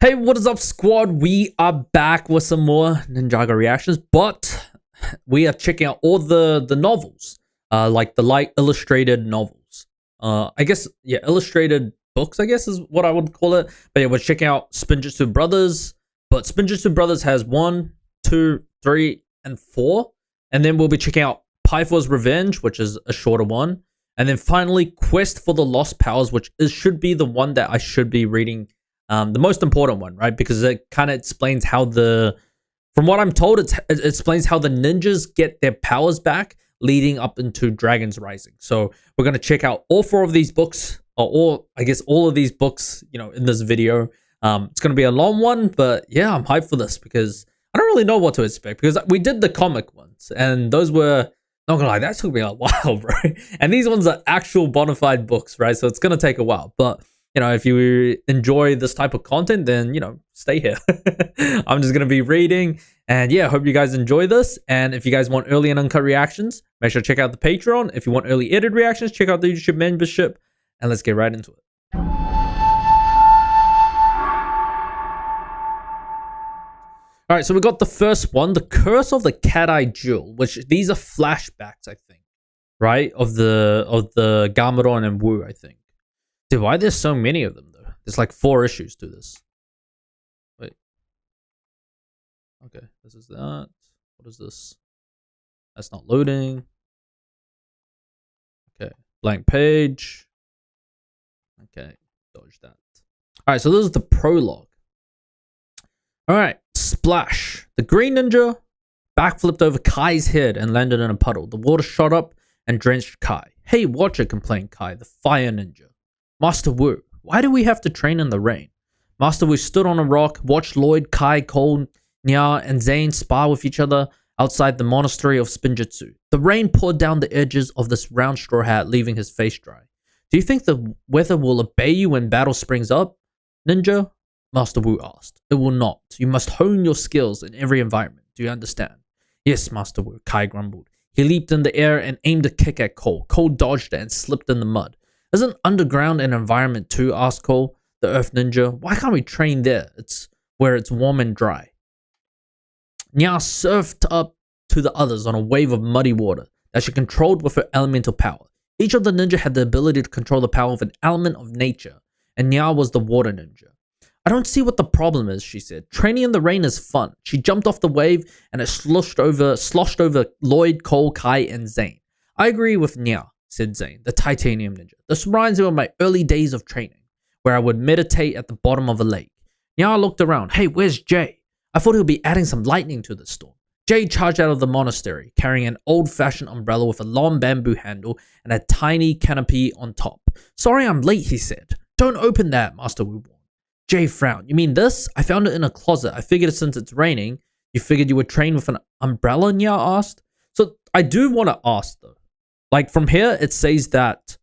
Hey, what is up, squad? We are back with some more Ninjago reactions, but we are checking out all the novels, like the light illustrated novels. I guess, yeah, illustrated books, I guess is what I would call it. But yeah, we're checking out Spinjitzu Brothers, but Spinjitzu Brothers has 1, 2, 3, and 4. And then we'll be checking out Pythor's Revenge, which is a shorter one. And then finally, Quest for the Lost Powers, which should be the one that I should be reading. The most important one, right? Because it kind of explains how from what I'm told, it explains how the ninjas get their powers back leading up into Dragon's Rising. So we're going to check out all 4 of these books, or I guess all of these books, in this video. It's going to be a long one, but yeah, I'm hyped for this because I don't really know what to expect because we did the comic ones and those were, not gonna lie, that took me a while, bro. And these ones are actual bona fide books, right? So it's going to take a while, but if you enjoy this type of content, then, stay here. I'm just going to be reading. And yeah, hope you guys enjoy this. And if you guys want early and uncut reactions, make sure to check out the Patreon. If you want early edited reactions, check out the YouTube membership. And let's get right into it. All right, so we got the first one, The Curse of the Cat-Eye Jewel, which these are flashbacks, I think, right? Of the Gameron and Wu, I think. Dude, why there's so many of them, though? There's like 4 issues to this. Wait. Okay, this is that. What is this? That's not loading. Okay, blank page. Okay, dodge that. Alright, so this is the prologue. Alright, splash. The green ninja backflipped over Kai's head and landed in a puddle. The water shot up and drenched Kai. Hey, watch it, complained Kai, the fire ninja. Master Wu, why do we have to train in the rain? Master Wu stood on a rock, watched Lloyd, Kai, Cole, Nya, and Zane spar with each other outside the monastery of Spinjitzu. The rain poured down the edges of this round straw hat, leaving his face dry. Do you think the weather will obey you when battle springs up, ninja? Master Wu asked. It will not. You must hone your skills in every environment. Do you understand? Yes, Master Wu, Kai grumbled. He leaped in the air and aimed a kick at Cole. Cole dodged it and slipped in the mud. Isn't underground an environment too? Asked Cole, the Earth Ninja. Why can't we train there? It's where it's warm and dry. Nya surfed up to the others on a wave of muddy water that she controlled with her elemental power. Each of the ninja had the ability to control the power of an element of nature, and Nya was the water ninja. I don't see what the problem is, she said. Training in the rain is fun. She jumped off the wave and it sloshed over Lloyd, Cole, Kai, and Zane. I agree with Nya, said Zane, the titanium ninja. This reminds me of my early days of training, where I would meditate at the bottom of a lake. Nya looked around. Hey, where's Jay? I thought he would be adding some lightning to the storm. Jay charged out of the monastery, carrying an old-fashioned umbrella with a long bamboo handle and a tiny canopy on top. Sorry I'm late, he said. Don't open that, Master Wu warned. Jay frowned. You mean this? I found it in a closet. I figured since it's raining, you figured you would train with an umbrella, Nya asked. So I do want to ask, though. Like, from here, it says that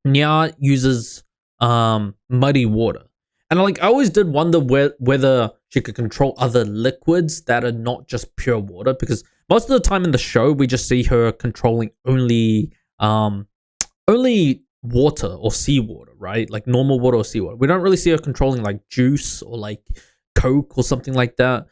Nya uses muddy water. And, like, I always did wonder whether she could control other liquids that are not just pure water. Because most of the time in the show, we just see her controlling only water or seawater, right? Like, normal water or seawater. We don't really see her controlling, like, juice or, like, Coke or something like that.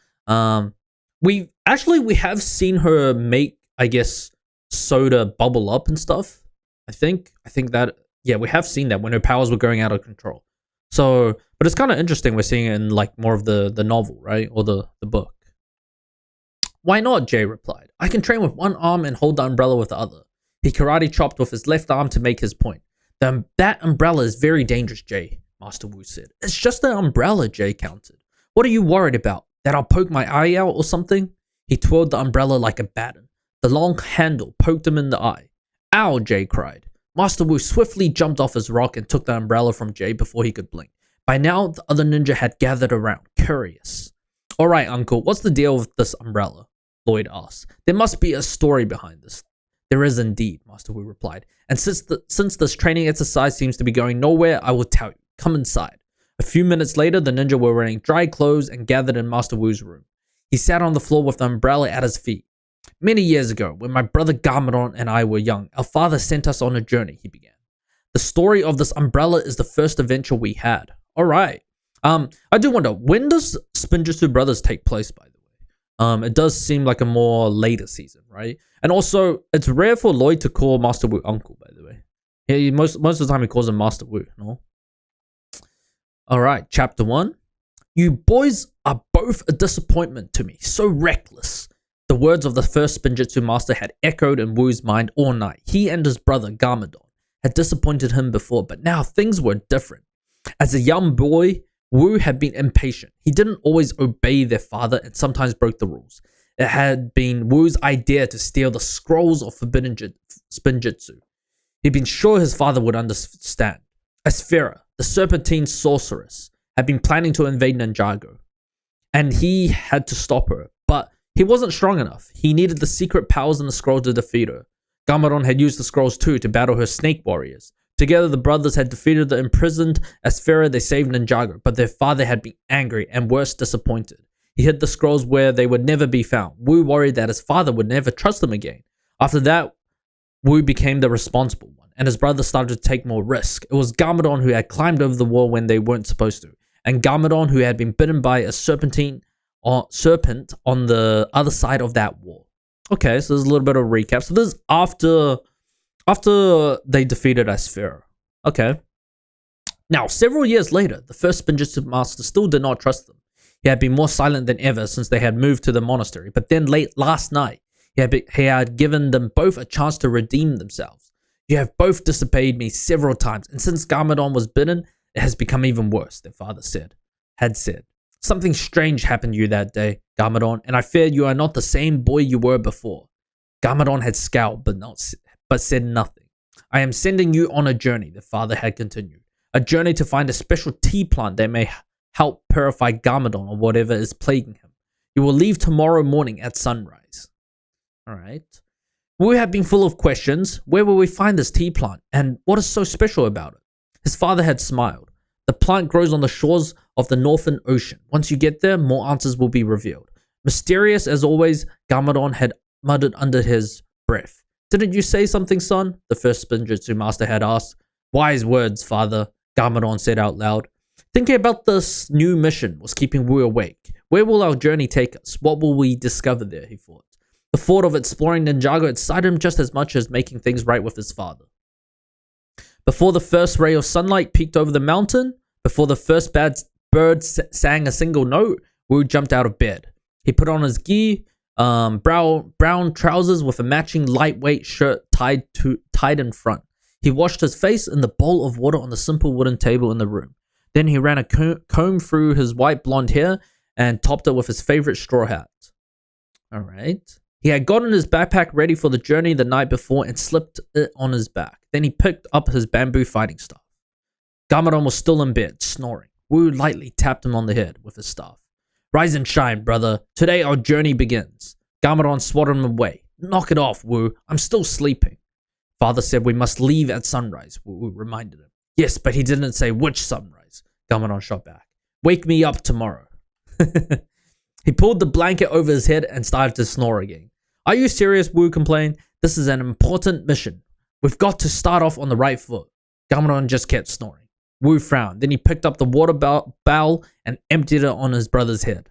We have seen her make, I guess, soda bubble up and stuff. I think that, yeah, we have seen that when her powers were going out of control. So, but it's kind of interesting we're seeing it in like more of the novel, right? Or the book. Why not? Jay replied. I can train with one arm and hold the umbrella with the other. He karate chopped with his left arm to make his point. That umbrella is very dangerous, Jay, Master Wu said. It's just an umbrella, Jay countered. What are you worried about? That I'll poke my eye out or something? He twirled the umbrella like a baton. The long handle poked him in the eye. Ow, Jay cried. Master Wu swiftly jumped off his rock and took the umbrella from Jay before he could blink. By now, the other ninja had gathered around, curious. Alright, uncle, what's the deal with this umbrella? Lloyd asked. There must be a story behind this. There is indeed, Master Wu replied. And since this training exercise seems to be going nowhere, I will tell you. Come inside. A few minutes later, the ninja were wearing dry clothes and gathered in Master Wu's room. He sat on the floor with the umbrella at his feet. Many years ago, when my brother Gameron and I were young, our father sent us on a journey, he began. The story of this umbrella is the first adventure we had. Alright. I do wonder, when does Spinjitzu Brothers take place, by the way? It does seem like a more later season, right? And also, it's rare for Lloyd to call Master Wu uncle, by the way. Yeah, most of the time he calls him Master Wu, no? Alright, chapter 1. You boys are both a disappointment to me, so reckless. The words of the first Spinjitzu master had echoed in Wu's mind all night. He and his brother, Garmadon, had disappointed him before, but now things were different. As a young boy, Wu had been impatient. He didn't always obey their father and sometimes broke the rules. It had been Wu's idea to steal the scrolls of forbidden Spinjitzu. He'd been sure his father would understand. Asphera, the serpentine sorceress, had been planning to invade Ninjago, and he had to stop her, but he wasn't strong enough. He needed the secret powers in the scrolls to defeat her. Garmadon had used the scrolls too to battle her snake warriors. Together, the brothers had defeated the imprisoned Asphera. They saved Ninjago, but their father had been angry and worse, disappointed. He hid the scrolls where they would never be found. Wu worried that his father would never trust him again. After that, Wu became the responsible one, and his brother started to take more risk. It was Garmadon who had climbed over the wall when they weren't supposed to, and Garmadon who had been bitten by a serpent on the other side of that wall. Okay, so there's a little bit of a recap. So this is after they defeated Asphera. Okay. Now, several years later, the first Spinjitzu master still did not trust them. He had been more silent than ever since they had moved to the monastery, but then late last night, he had given them both a chance to redeem themselves. You have both disobeyed me several times, and since Garmadon was bitten, it has become even worse, their father had said. Something strange happened to you that day, Garmadon, and I fear you are not the same boy you were before. Garmadon had scowled, but said nothing. I am sending you on a journey, the father had continued. A journey to find a special tea plant that may help purify Garmadon or whatever is plaguing him. You will leave tomorrow morning at sunrise. Alright. Wu had been full of questions. Where will we find this tea plant? And what is so special about it? His father had smiled. The plant grows on the shores of the Northern Ocean. Once you get there, more answers will be revealed. Mysterious as always, Garmadon had muttered under his breath. Didn't you say something, son? The first Spinjitzu master had asked. Wise words, father, Garmadon said out loud. Thinking about this new mission was keeping Wu awake. Where will our journey take us? What will we discover there, he thought. The thought of exploring Ninjago excited him just as much as making things right with his father. Before the first ray of sunlight peeked over the mountain, before the first bird sang a single note, Wu jumped out of bed. He put on his gi, brown trousers with a matching lightweight shirt tied in front. He washed his face in the bowl of water on the simple wooden table in the room. Then he ran a comb through his white blonde hair and topped it with his favorite straw hat. Alright. He had gotten his backpack ready for the journey the night before and slipped it on his back. Then he picked up his bamboo fighting staff. Garmadon was still in bed, snoring. Wu lightly tapped him on the head with his staff. Rise and shine, brother. Today our journey begins. Garmadon swatted him away. Knock it off, Wu. I'm still sleeping. Father said we must leave at sunrise, Wu reminded him. Yes, but he didn't say which sunrise. Garmadon shot back. Wake me up tomorrow. He pulled the blanket over his head and started to snore again. Are you serious? Wu complained. This is an important mission. We've got to start off on the right foot. Garmadon just kept snoring. Wu frowned. Then he picked up the water bowl and emptied it on his brother's head.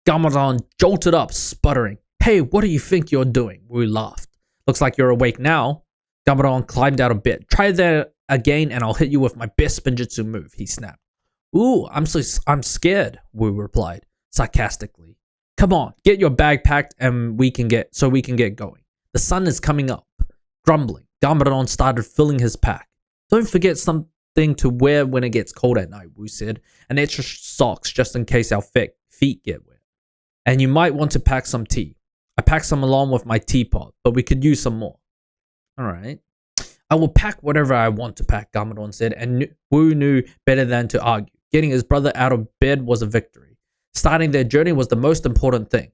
Garmadon jolted up, sputtering. Hey, what do you think you're doing? Wu laughed. Looks like you're awake now. Garmadon climbed out of bed. Try that again and I'll hit you with my best Spinjitzu move, he snapped. Ooh, I'm scared, Wu replied, sarcastically. Come on, get your bag packed and we can get going. The sun is coming up. Grumbling, Garmadon started filling his pack. Don't forget something to wear when it gets cold at night, Wu said, and extra socks just in case our feet get wet. And you might want to pack some tea. I packed some along with my teapot, but we could use some more. Alright. I will pack whatever I want to pack, Garmadon said, and Wu knew better than to argue. Getting his brother out of bed was a victory. Starting their journey was the most important thing.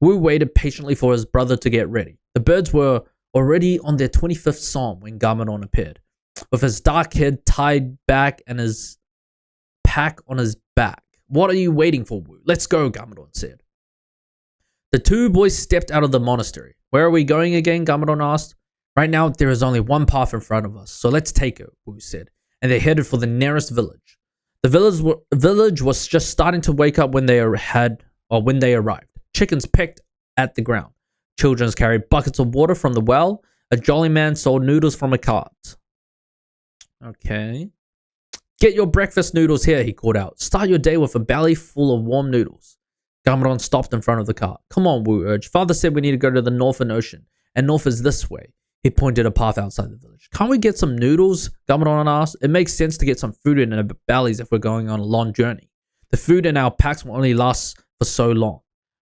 Wu waited patiently for his brother to get ready. The birds were already on their 25th psalm when Garmadon appeared. With his dark head tied back and his pack on his back. What are you waiting for, Wu? Let's go, Garmadon said. The two boys stepped out of the monastery. Where are we going again? Garmadon asked. Right now, there is only one path in front of us, so let's take it, Wu said. And they headed for the nearest village. The village was just starting to wake up when they arrived. Chickens pecked at the ground. Children carried buckets of water from the well. A jolly man sold noodles from a cart. Okay. Get your breakfast noodles here, he called out. Start your day with a belly full of warm noodles. Gamadon stopped in front of the cart. Come on, Wu urged. Father said we need to go to the Northern Ocean, and north is this way. He pointed a path outside the village. Can't we get some noodles? Gamadon asked. It makes sense to get some food in our bellies if we're going on a long journey. The food in our packs will only last for so long.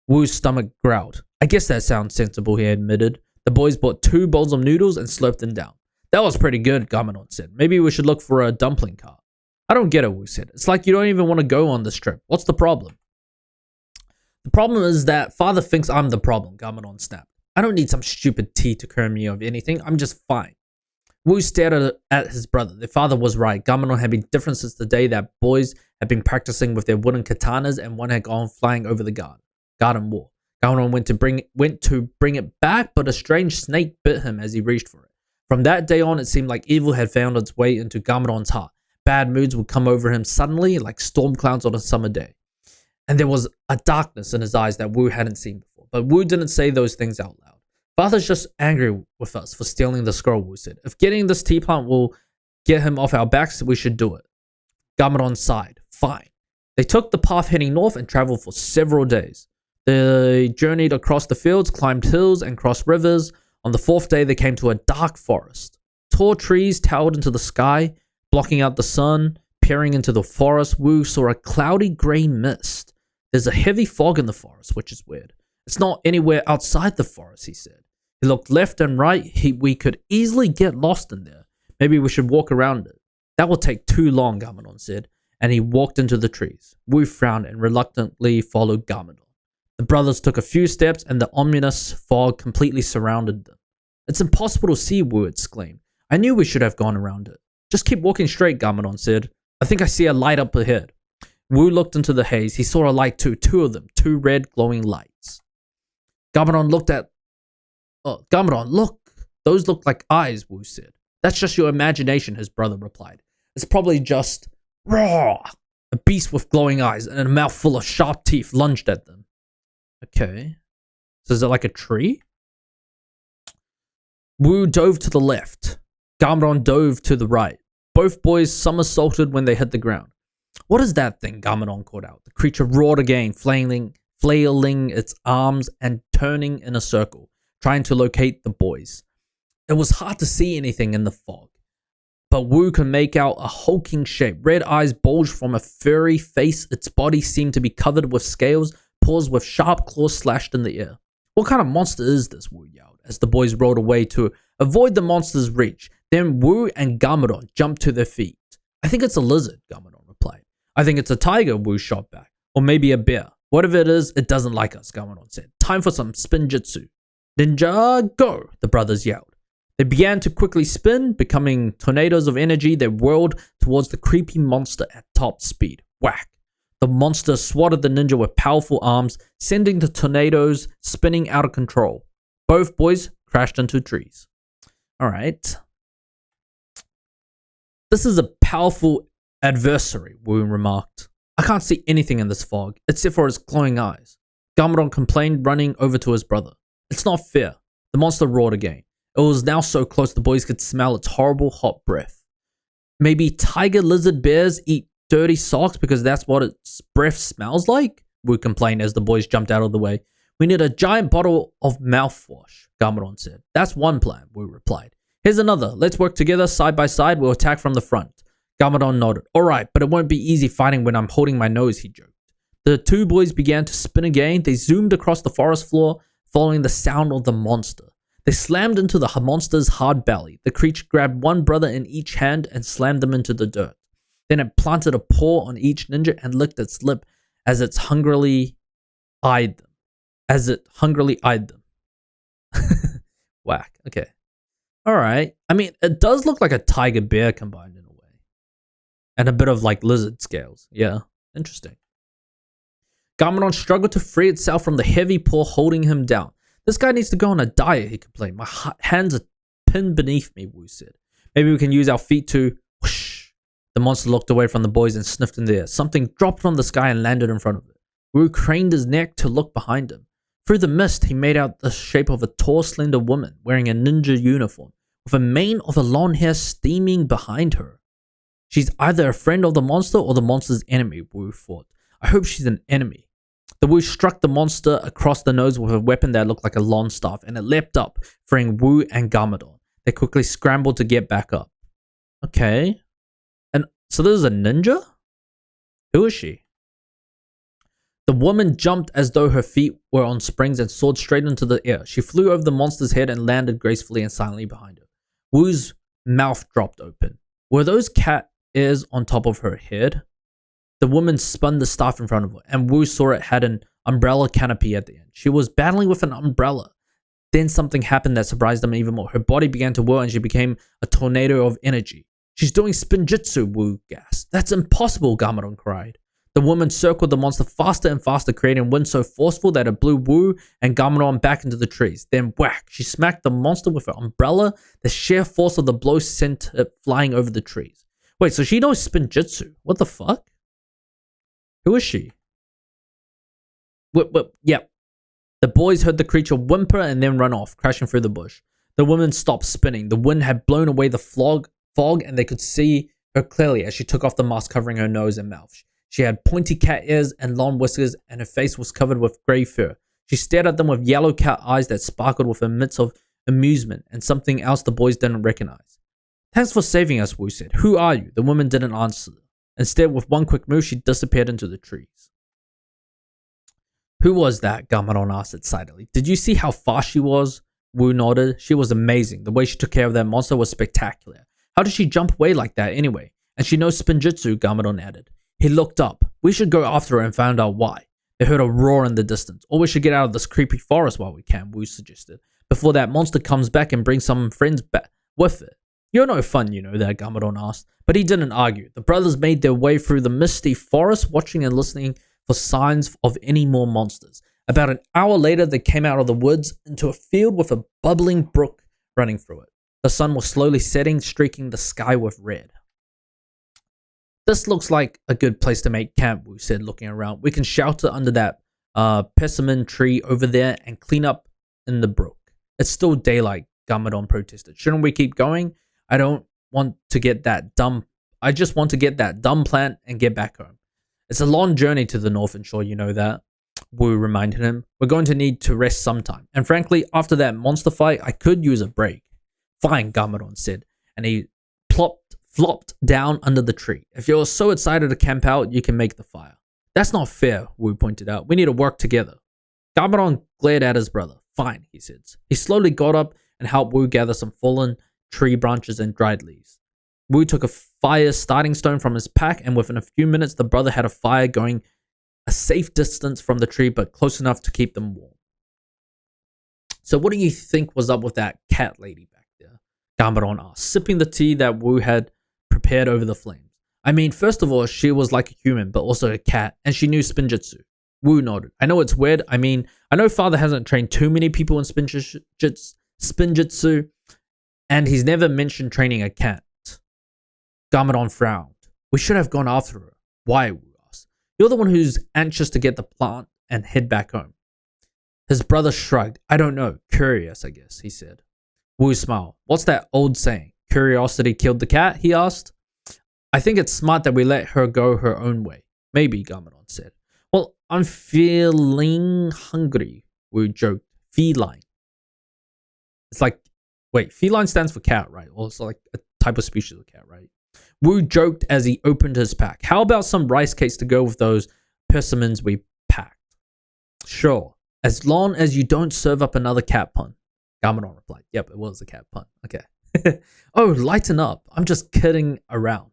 Wu's stomach growled. I guess that sounds sensible, he admitted. The boys bought 2 bowls of noodles and slurped them down. That was pretty good, Gamadon said. Maybe we should look for a dumpling cart. I don't get it, Wu said. It's like you don't even want to go on this trip. What's the problem? The problem is that father thinks I'm the problem, Gamadon snapped. I don't need some stupid tea to cure me of anything. I'm just fine. Wu stared at his brother. Their father was right. Gamadon had been different since the day that boys had been practicing with their wooden katanas and one had gone flying over the garden wall. Gamadon went to bring it back, but a strange snake bit him as he reached for it. From that day on, it seemed like evil had found its way into Gamadon's heart. Bad moods would come over him suddenly, like storm clouds on a summer day. And there was a darkness in his eyes that Wu hadn't seen before. But Wu didn't say those things out loud. Father's just angry with us for stealing the scroll, Wu said. If getting this tea plant will get him off our backs, we should do it. Gamadon sighed. Fine. They took the path heading north and traveled for several days. They journeyed across the fields, climbed hills, and crossed rivers. On the 4th day, they came to a dark forest. Tall trees towered into the sky, blocking out the sun. Peering into the forest, Wu saw a cloudy grey mist. There's a heavy fog in the forest, which is weird. It's not anywhere outside the forest, he said. He looked left and right. We could easily get lost in there. Maybe we should walk around it. That will take too long, Gamadon said, and he walked into the trees. Wu frowned and reluctantly followed Gamadon. The brothers took a few steps and the ominous fog completely surrounded them. It's impossible to see, Wu exclaimed. I knew we should have gone around it. Just keep walking straight, Gamadon said. I think I see a light up ahead. Wu looked into the haze. He saw a light too, 2 of them, 2 red glowing lights. Gamadon looked at... Oh, Gamadon, look. Those look like eyes, Wu said. That's just your imagination, his brother replied. It's probably just... Raw! A beast with glowing eyes and a mouth full of sharp teeth lunged at them. Okay. So is it like a tree? Wu dove to the left. Gamadon dove to the right. Both boys somersaulted when they hit the ground. What is that thing? Gamadon called out. The creature roared again, flailing its arms and turning in a circle, trying to locate the boys. It was hard to see anything in the fog, but Wu could make out a hulking shape. Red eyes bulged from a furry face. Its body seemed to be covered with scales, paws with sharp claws slashed in the air. What kind of monster is this? Wu yelled as the boys rolled away to avoid the monster's reach. Then Wu and Gamadon jumped to their feet. I think it's a lizard, Gamadon replied. I think it's a tiger, Wu shot back. Or maybe a bear. Whatever it is, it doesn't like us, Gamadon said. Time for some Spinjitzu. Ninjago, the brothers yelled. They began to quickly spin, becoming tornadoes of energy. They whirled towards the creepy monster at top speed. Whack. The monster swatted the ninja with powerful arms, sending the tornadoes spinning out of control. Both boys crashed into trees. Alright. This is a powerful adversary, Wu remarked. I can't see anything in this fog, except for its glowing eyes. Gamadon complained, running over to his brother. It's not fair. The monster roared again. It was now so close the boys could smell its horrible hot breath. Maybe tiger lizard bears eat dirty socks because that's what its breath smells like? Wu complained as the boys jumped out of the way. We need a giant bottle of mouthwash, Gamadon said. That's one plan, Wu replied. Here's another. Let's work together side by side. We'll attack from the front. Gamadon nodded. Alright, but it won't be easy fighting when I'm holding my nose, he joked. The 2 boys began to spin again. They zoomed across the forest floor, following the sound of the monster. They slammed into the monster's hard belly. The creature grabbed one brother in each hand and slammed them into the dirt. Then it planted a paw on each ninja and licked its lip as it hungrily eyed them. Whack. Okay. Alright. I mean, it does look like a tiger bear combined in a way. And a bit of like lizard scales. Yeah. Interesting. Gamadon struggled to free itself from the heavy paw holding him down. This guy needs to go on a diet, he complained. My hands are pinned beneath me, Wu said. Maybe we can use our feet to whoosh. The monster looked away from the boys and sniffed in the air. Something dropped from the sky and landed in front of it. Wu craned his neck to look behind him. Through the mist, he made out the shape of a tall, slender woman wearing a ninja uniform, with a mane of her long hair steaming behind her. She's either a friend of the monster or the monster's enemy, Wu thought. I hope she's an enemy. The Wu struck the monster across the nose with a weapon that looked like a long staff, and it leapt up, freeing Wu and Garmadon. They quickly scrambled to get back up. Okay. And so this is a ninja? Who is she? The woman jumped as though her feet were on springs and soared straight into the air. She flew over the monster's head and landed gracefully and silently behind her. Wu's mouth dropped open. Were those cat ears on top of her head? The woman spun the staff in front of her, and Wu saw it had an umbrella canopy at the end. She was battling with an umbrella. Then something happened that surprised them even more. Her body began to whirl and she became a tornado of energy. She's doing Spinjitzu, Wu gasped. That's impossible, Garmadon cried. The woman circled the monster faster and faster, creating wind so forceful that it blew Wu and Garmadon back into the trees. Then whack, she smacked the monster with her umbrella. The sheer force of the blow sent it flying over the trees. Wait, so she knows Spinjitzu? What the fuck? Who is she? Yep. The boys heard the creature whimper and then run off, crashing through the bush. The woman stopped spinning. The wind had blown away the fog, and they could see her clearly as she took off the mask covering her nose and mouth. She had pointy cat ears and long whiskers, and her face was covered with grey fur. She stared at them with yellow cat eyes that sparkled with a mix of amusement and something else the boys didn't recognize. Thanks for saving us, Wu said. Who are you? The woman didn't answer. Instead, with one quick move, she disappeared into the trees. Who was that? Garmadon asked excitedly. Did you see how fast she was? Wu nodded. She was amazing. The way she took care of that monster was spectacular. How did she jump away like that anyway? And she knows Spinjitzu, Garmadon added. He looked up. We should go after her and find out why. They heard a roar in the distance. Or we should get out of this creepy forest while we can, Wu suggested, before that monster comes back and brings some friends back with it. You're no fun, you know that, Garmadon asked. But he didn't argue. The brothers made their way through the misty forest, watching and listening for signs of any more monsters. About an hour later, they came out of the woods into a field with a bubbling brook running through it. The sun was slowly setting, streaking the sky with red. This looks like a good place to make camp, Wu said, looking around. We can shelter under that persimmon tree over there and clean up in the brook. It's still daylight, Garmadon protested. Shouldn't we keep going? I just want to get that dumb plant and get back home. It's a long journey to the northern shore, you know that, Wu reminded him. We're going to need to rest sometime. And frankly, after that monster fight, I could use a break. Fine, Garmadon said, and he flopped down under the tree. If you're so excited to camp out, you can make the fire. That's not fair, Wu pointed out. We need to work together. Garmadon glared at his brother. Fine, he said. He slowly got up and helped Wu gather some fallen tree branches and dried leaves. Wu took a fire starting stone from his pack, and within a few minutes, the brother had a fire going a safe distance from the tree, but close enough to keep them warm. So what do you think was up with that cat lady back there? Garmadon asked, sipping the tea that Wu had prepared over the flames. I mean, first of all, she was like a human, but also a cat, and she knew Spinjitzu. Wu nodded. I know it's weird. I mean, I know father hasn't trained too many people in Spinjitzu, and he's never mentioned training a cat. Garmadon frowned. We should have gone after her. Why? Wu asked. You're the one who's anxious to get the plant and head back home. His brother shrugged. I don't know. Curious, I guess, he said. Wu smiled. What's that old saying? Curiosity killed the cat? He asked. I think it's smart that we let her go her own way. Maybe, Garmadon said. Well, I'm feeling hungry, Wu joked. Feline. It's like, wait, feline stands for cat, right? Well, it's like a type of species of cat, right? Wu joked as he opened his pack. How about some rice cakes to go with those persimmons we packed? Sure, as long as you don't serve up another cat pun. Garmadon replied. Yep, it was a cat pun. Okay. Oh, lighten up. I'm just kidding around.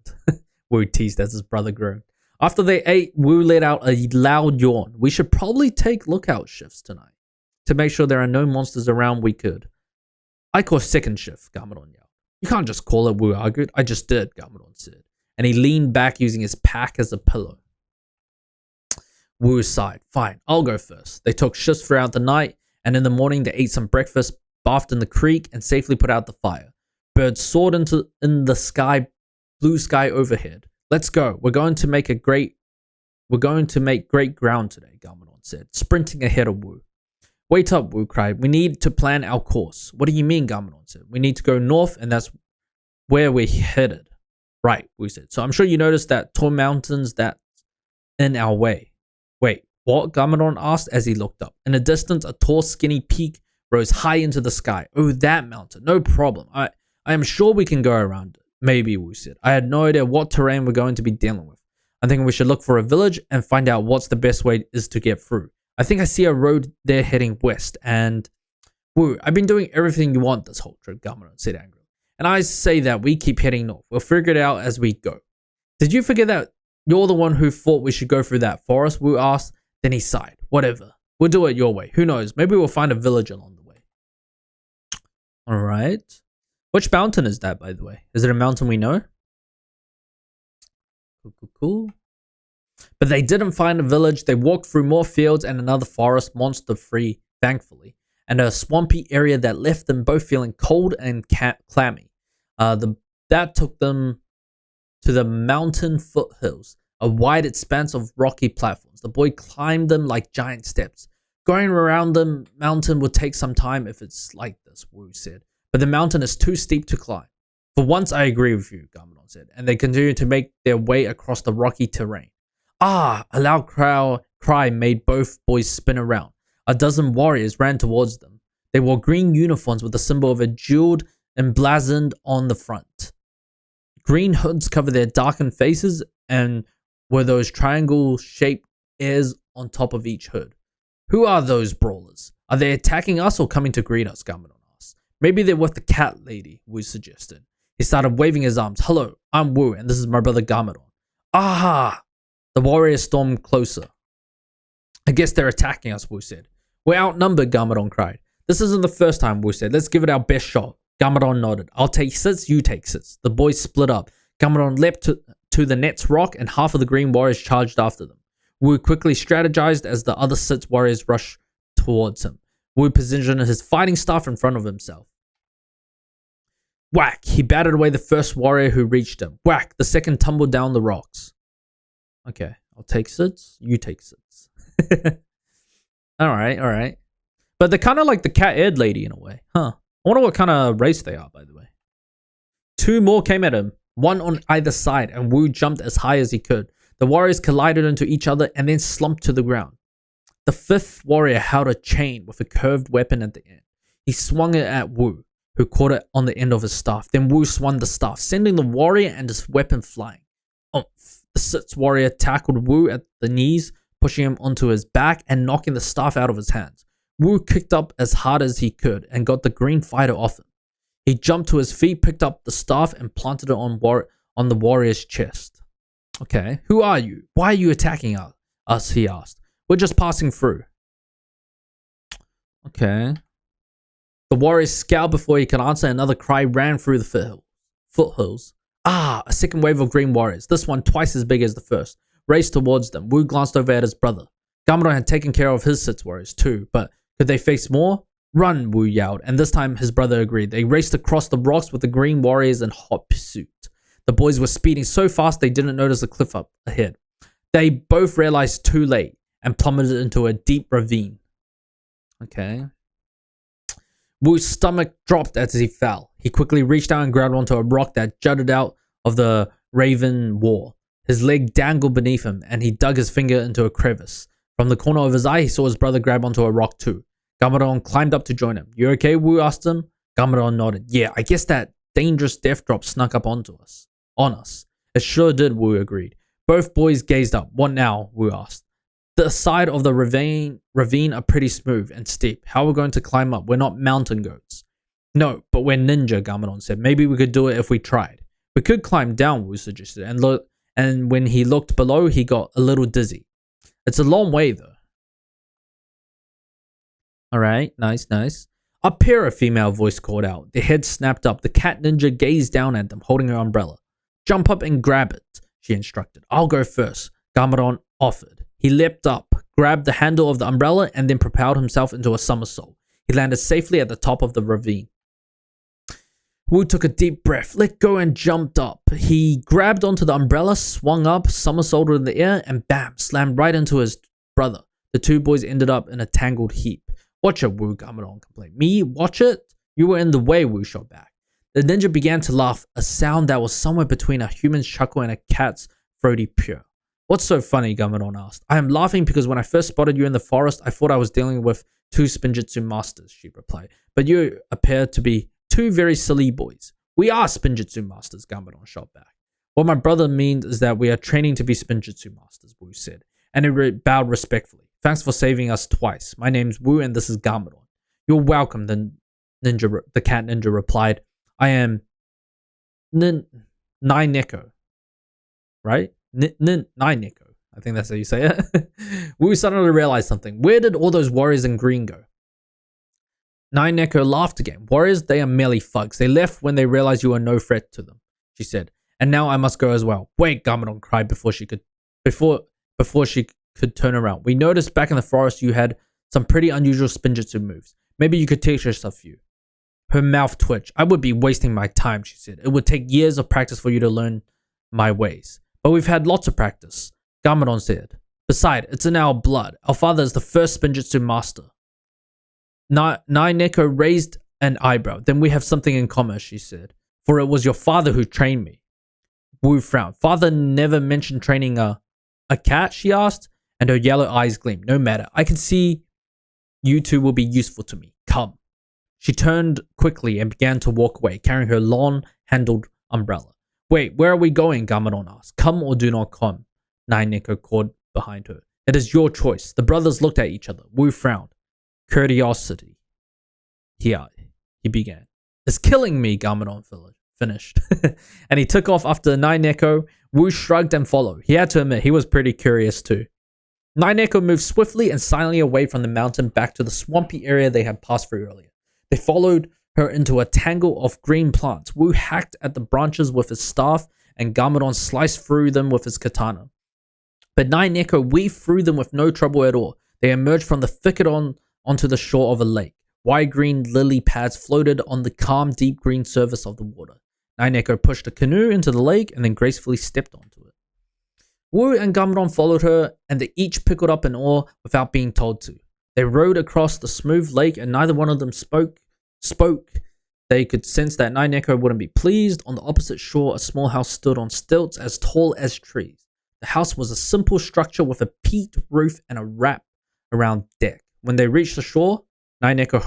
Wu teased as his brother groaned. After they ate, Wu let out a loud yawn. We should probably take lookout shifts tonight. To make sure there are no monsters around, we could. I call second shift, Garmadon yelled. You can't just call it, Wu argued. I just did, Garmadon said. And he leaned back using his pack as a pillow. Wu sighed. Fine, I'll go first. They took shifts throughout the night, and in the morning they ate some breakfast, bathed in the creek, and safely put out the fire. Birds soared in the sky, blue sky overhead. let's go. We're going to make great ground today, Garmadon said, sprinting ahead of Wu. Wait up, Wu cried. We need to plan our course. What do you mean, Garmadon said? We need to go north, and that's where we're headed. Right, Wu said. So I'm sure you noticed that tall mountains that's in our way. Wait, what? Garmadon asked as he looked up. In the distance, a tall, skinny peak rose high into the sky. Oh, that mountain. No problem. I am sure we can go around it. Maybe, Wu said. I had no idea what terrain we're going to be dealing with. I think we should look for a village and find out what's the best way is to get through. I think I see a road there heading west, and Wu, I've been doing everything you want this whole trip, Garmadon said angrily. And I say that we keep heading north. We'll figure it out as we go. Did you forget that you're the one who thought we should go through that forest? Wu asked. Then he sighed. Whatever. We'll do it your way. Who knows? Maybe we'll find a village along the way. Alright. Which mountain is that, by the way? Is it a mountain we know? Cool. But they didn't find a village. They walked through more fields and another forest, monster-free, thankfully, and a swampy area that left them both feeling cold and clammy. That took them to the mountain foothills, a wide expanse of rocky platforms. The boy climbed them like giant steps. Going around the mountain would take some time if it's like this, Wu said. But the mountain is too steep to climb. For once, I agree with you, Garmadon said, and they continued to make their way across the rocky terrain. Ah! A loud cry made both boys spin around. A dozen warriors ran towards them. They wore green uniforms with the symbol of a jeweled emblazoned on the front. Green hoods covered their darkened faces and were those triangle-shaped ears on top of each hood. Who are those brawlers? Are they attacking us or coming to greet us? Garmadon asked. Maybe they're with the cat lady, Wu suggested. He started waving his arms. Hello, I'm Wu, and this is my brother Garmadon. Aha! The warriors stormed closer. I guess they're attacking us, Wu said. We're outnumbered, Garmadon cried. This isn't the first time, Wu said. Let's give it our best shot. Garmadon nodded. I'll take sits, you take sits. The boys split up. Garmadon leapt to the next rock, and half of the green warriors charged after them. Wu quickly strategized as the other sits warriors rushed towards him. Wu positioned his fighting staff in front of himself. Whack! He batted away the first warrior who reached him. Whack! The second tumbled down the rocks. Okay, I'll take sits, you take sits. Alright. But they're kind of like the cat-eared lady in a way. Huh. I wonder what kind of race they are, by the way. Two more came at him, one on either side, and Wu jumped as high as he could. The warriors collided into each other and then slumped to the ground. The fifth warrior held a chain with a curved weapon at the end. He swung it at Wu, who caught it on the end of his staff. Then Wu swung the staff, sending the warrior and his weapon flying. The sixth warrior tackled Wu at the knees, pushing him onto his back and knocking the staff out of his hands. Wu kicked up as hard as he could and got the green fighter off him. He jumped to his feet, picked up the staff, and planted it on the warrior's chest. Okay, who are you? Why are you attacking us? He asked. We're just passing through. Okay. The warrior scowled before he could answer. Another cry ran through the foothills. Ah, a second wave of green warriors, this one twice as big as the first, raced towards them. Wu glanced over at his brother. Garmadon had taken care of his six warriors too, but could they face more? Run, Wu yelled, and this time his brother agreed. They raced across the rocks with the green warriors in hot pursuit. The boys were speeding so fast they didn't notice the cliff up ahead. They both realized too late and plummeted into a deep ravine. Okay. Wu's stomach dropped as he fell. He quickly reached out and grabbed onto a rock that jutted out of the raven wall. His leg dangled beneath him, and he dug his finger into a crevice. From the corner of his eye, he saw his brother grab onto a rock too. Garmadon climbed up to join him. You okay? Wu asked him. Garmadon nodded. Yeah, I guess that dangerous death drop snuck up on us. It sure did, Wu agreed. Both boys gazed up. What now? Wu asked. The side of the ravine are pretty smooth and steep. How are we going to climb up? We're not mountain goats. No, but we're ninja, Garmadon said. Maybe we could do it if we tried. We could climb down, Wu suggested, and when he looked below, he got a little dizzy. It's a long way, though. Alright, nice. Up here, a female voice called out. The head snapped up. The cat ninja gazed down at them, holding her umbrella. Jump up and grab it, she instructed. I'll go first, Garmadon offered. He leapt up, grabbed the handle of the umbrella, and then propelled himself into a somersault. He landed safely at the top of the ravine. Wu took a deep breath, let go and jumped up. He grabbed onto the umbrella, swung up, somersaulted in the air, and bam, slammed right into his brother. The two boys ended up in a tangled heap. Watch it, Wu, Gamadon complained. Me? Watch it? You were in the way, Wu shot back. The ninja began to laugh, a sound that was somewhere between a human's chuckle and a cat's throaty purr. What's so funny? Gamadon asked. I am laughing because when I first spotted you in the forest, I thought I was dealing with two Spinjitzu masters, she replied. But you appear to be two very silly boys. We are Spinjitzu masters, Gamadon shot back. What my brother means is that we are training to be Spinjitzu masters, Wu said, and he bowed respectfully. Thanks for saving us twice. My name's Wu and this is Gamadon. You're welcome, the cat ninja replied. I am Ninjago, right? Ninjago. I think that's how you say it. Wu suddenly realized something. Where did all those warriors in green go? Ninjago laughed again. Warriors, they are merely thugs. They left when they realized you were no threat to them, she said. And now I must go as well. Wait, Gamadon cried before she could turn around. We noticed back in the forest you had some pretty unusual Spinjitzu moves. Maybe you could teach us a few. Her mouth twitched. I would be wasting my time, she said. It would take years of practice for you to learn my ways. But we've had lots of practice, Gamadon said. Besides, it's in our blood. Our father is the first Spinjitzu master. Ninjago raised an eyebrow. Then we have something in common, she said. For it was your father who trained me. Wu frowned. Father never mentioned training a cat, she asked, and her yellow eyes gleamed. No matter. I can see you two will be useful to me. Come. She turned quickly and began to walk away, carrying her long-handled umbrella. Wait, where are we going? Gamadon asked. Come or do not come, Ninjago called behind her. It is your choice. The brothers looked at each other. Wu frowned. Curiosity. He began. It's killing me, Gamadon finished. And he took off after Ninjago. Wu shrugged and followed. He had to admit, he was pretty curious too. Ninjago moved swiftly and silently away from the mountain back to the swampy area they had passed through earlier. They followed her into a tangle of green plants. Wu hacked at the branches with his staff, and Gamadon sliced through them with his katana. But Ninjago weaved through them with no trouble at all. They emerged from the thicket onto the shore of a lake. Wide green lily pads floated on the calm, deep green surface of the water. Ninjago pushed a canoe into the lake and then gracefully stepped onto it. Wu and Gamadon followed her, and they each pickled up an oar without being told to. They rowed across the smooth lake, and neither one of them spoke. They could sense that Ninjago wouldn't be pleased. On the opposite shore, a small house stood on stilts as tall as trees. The house was a simple structure with a peaked roof and a wrap-around deck. When they reached the shore, Ninjago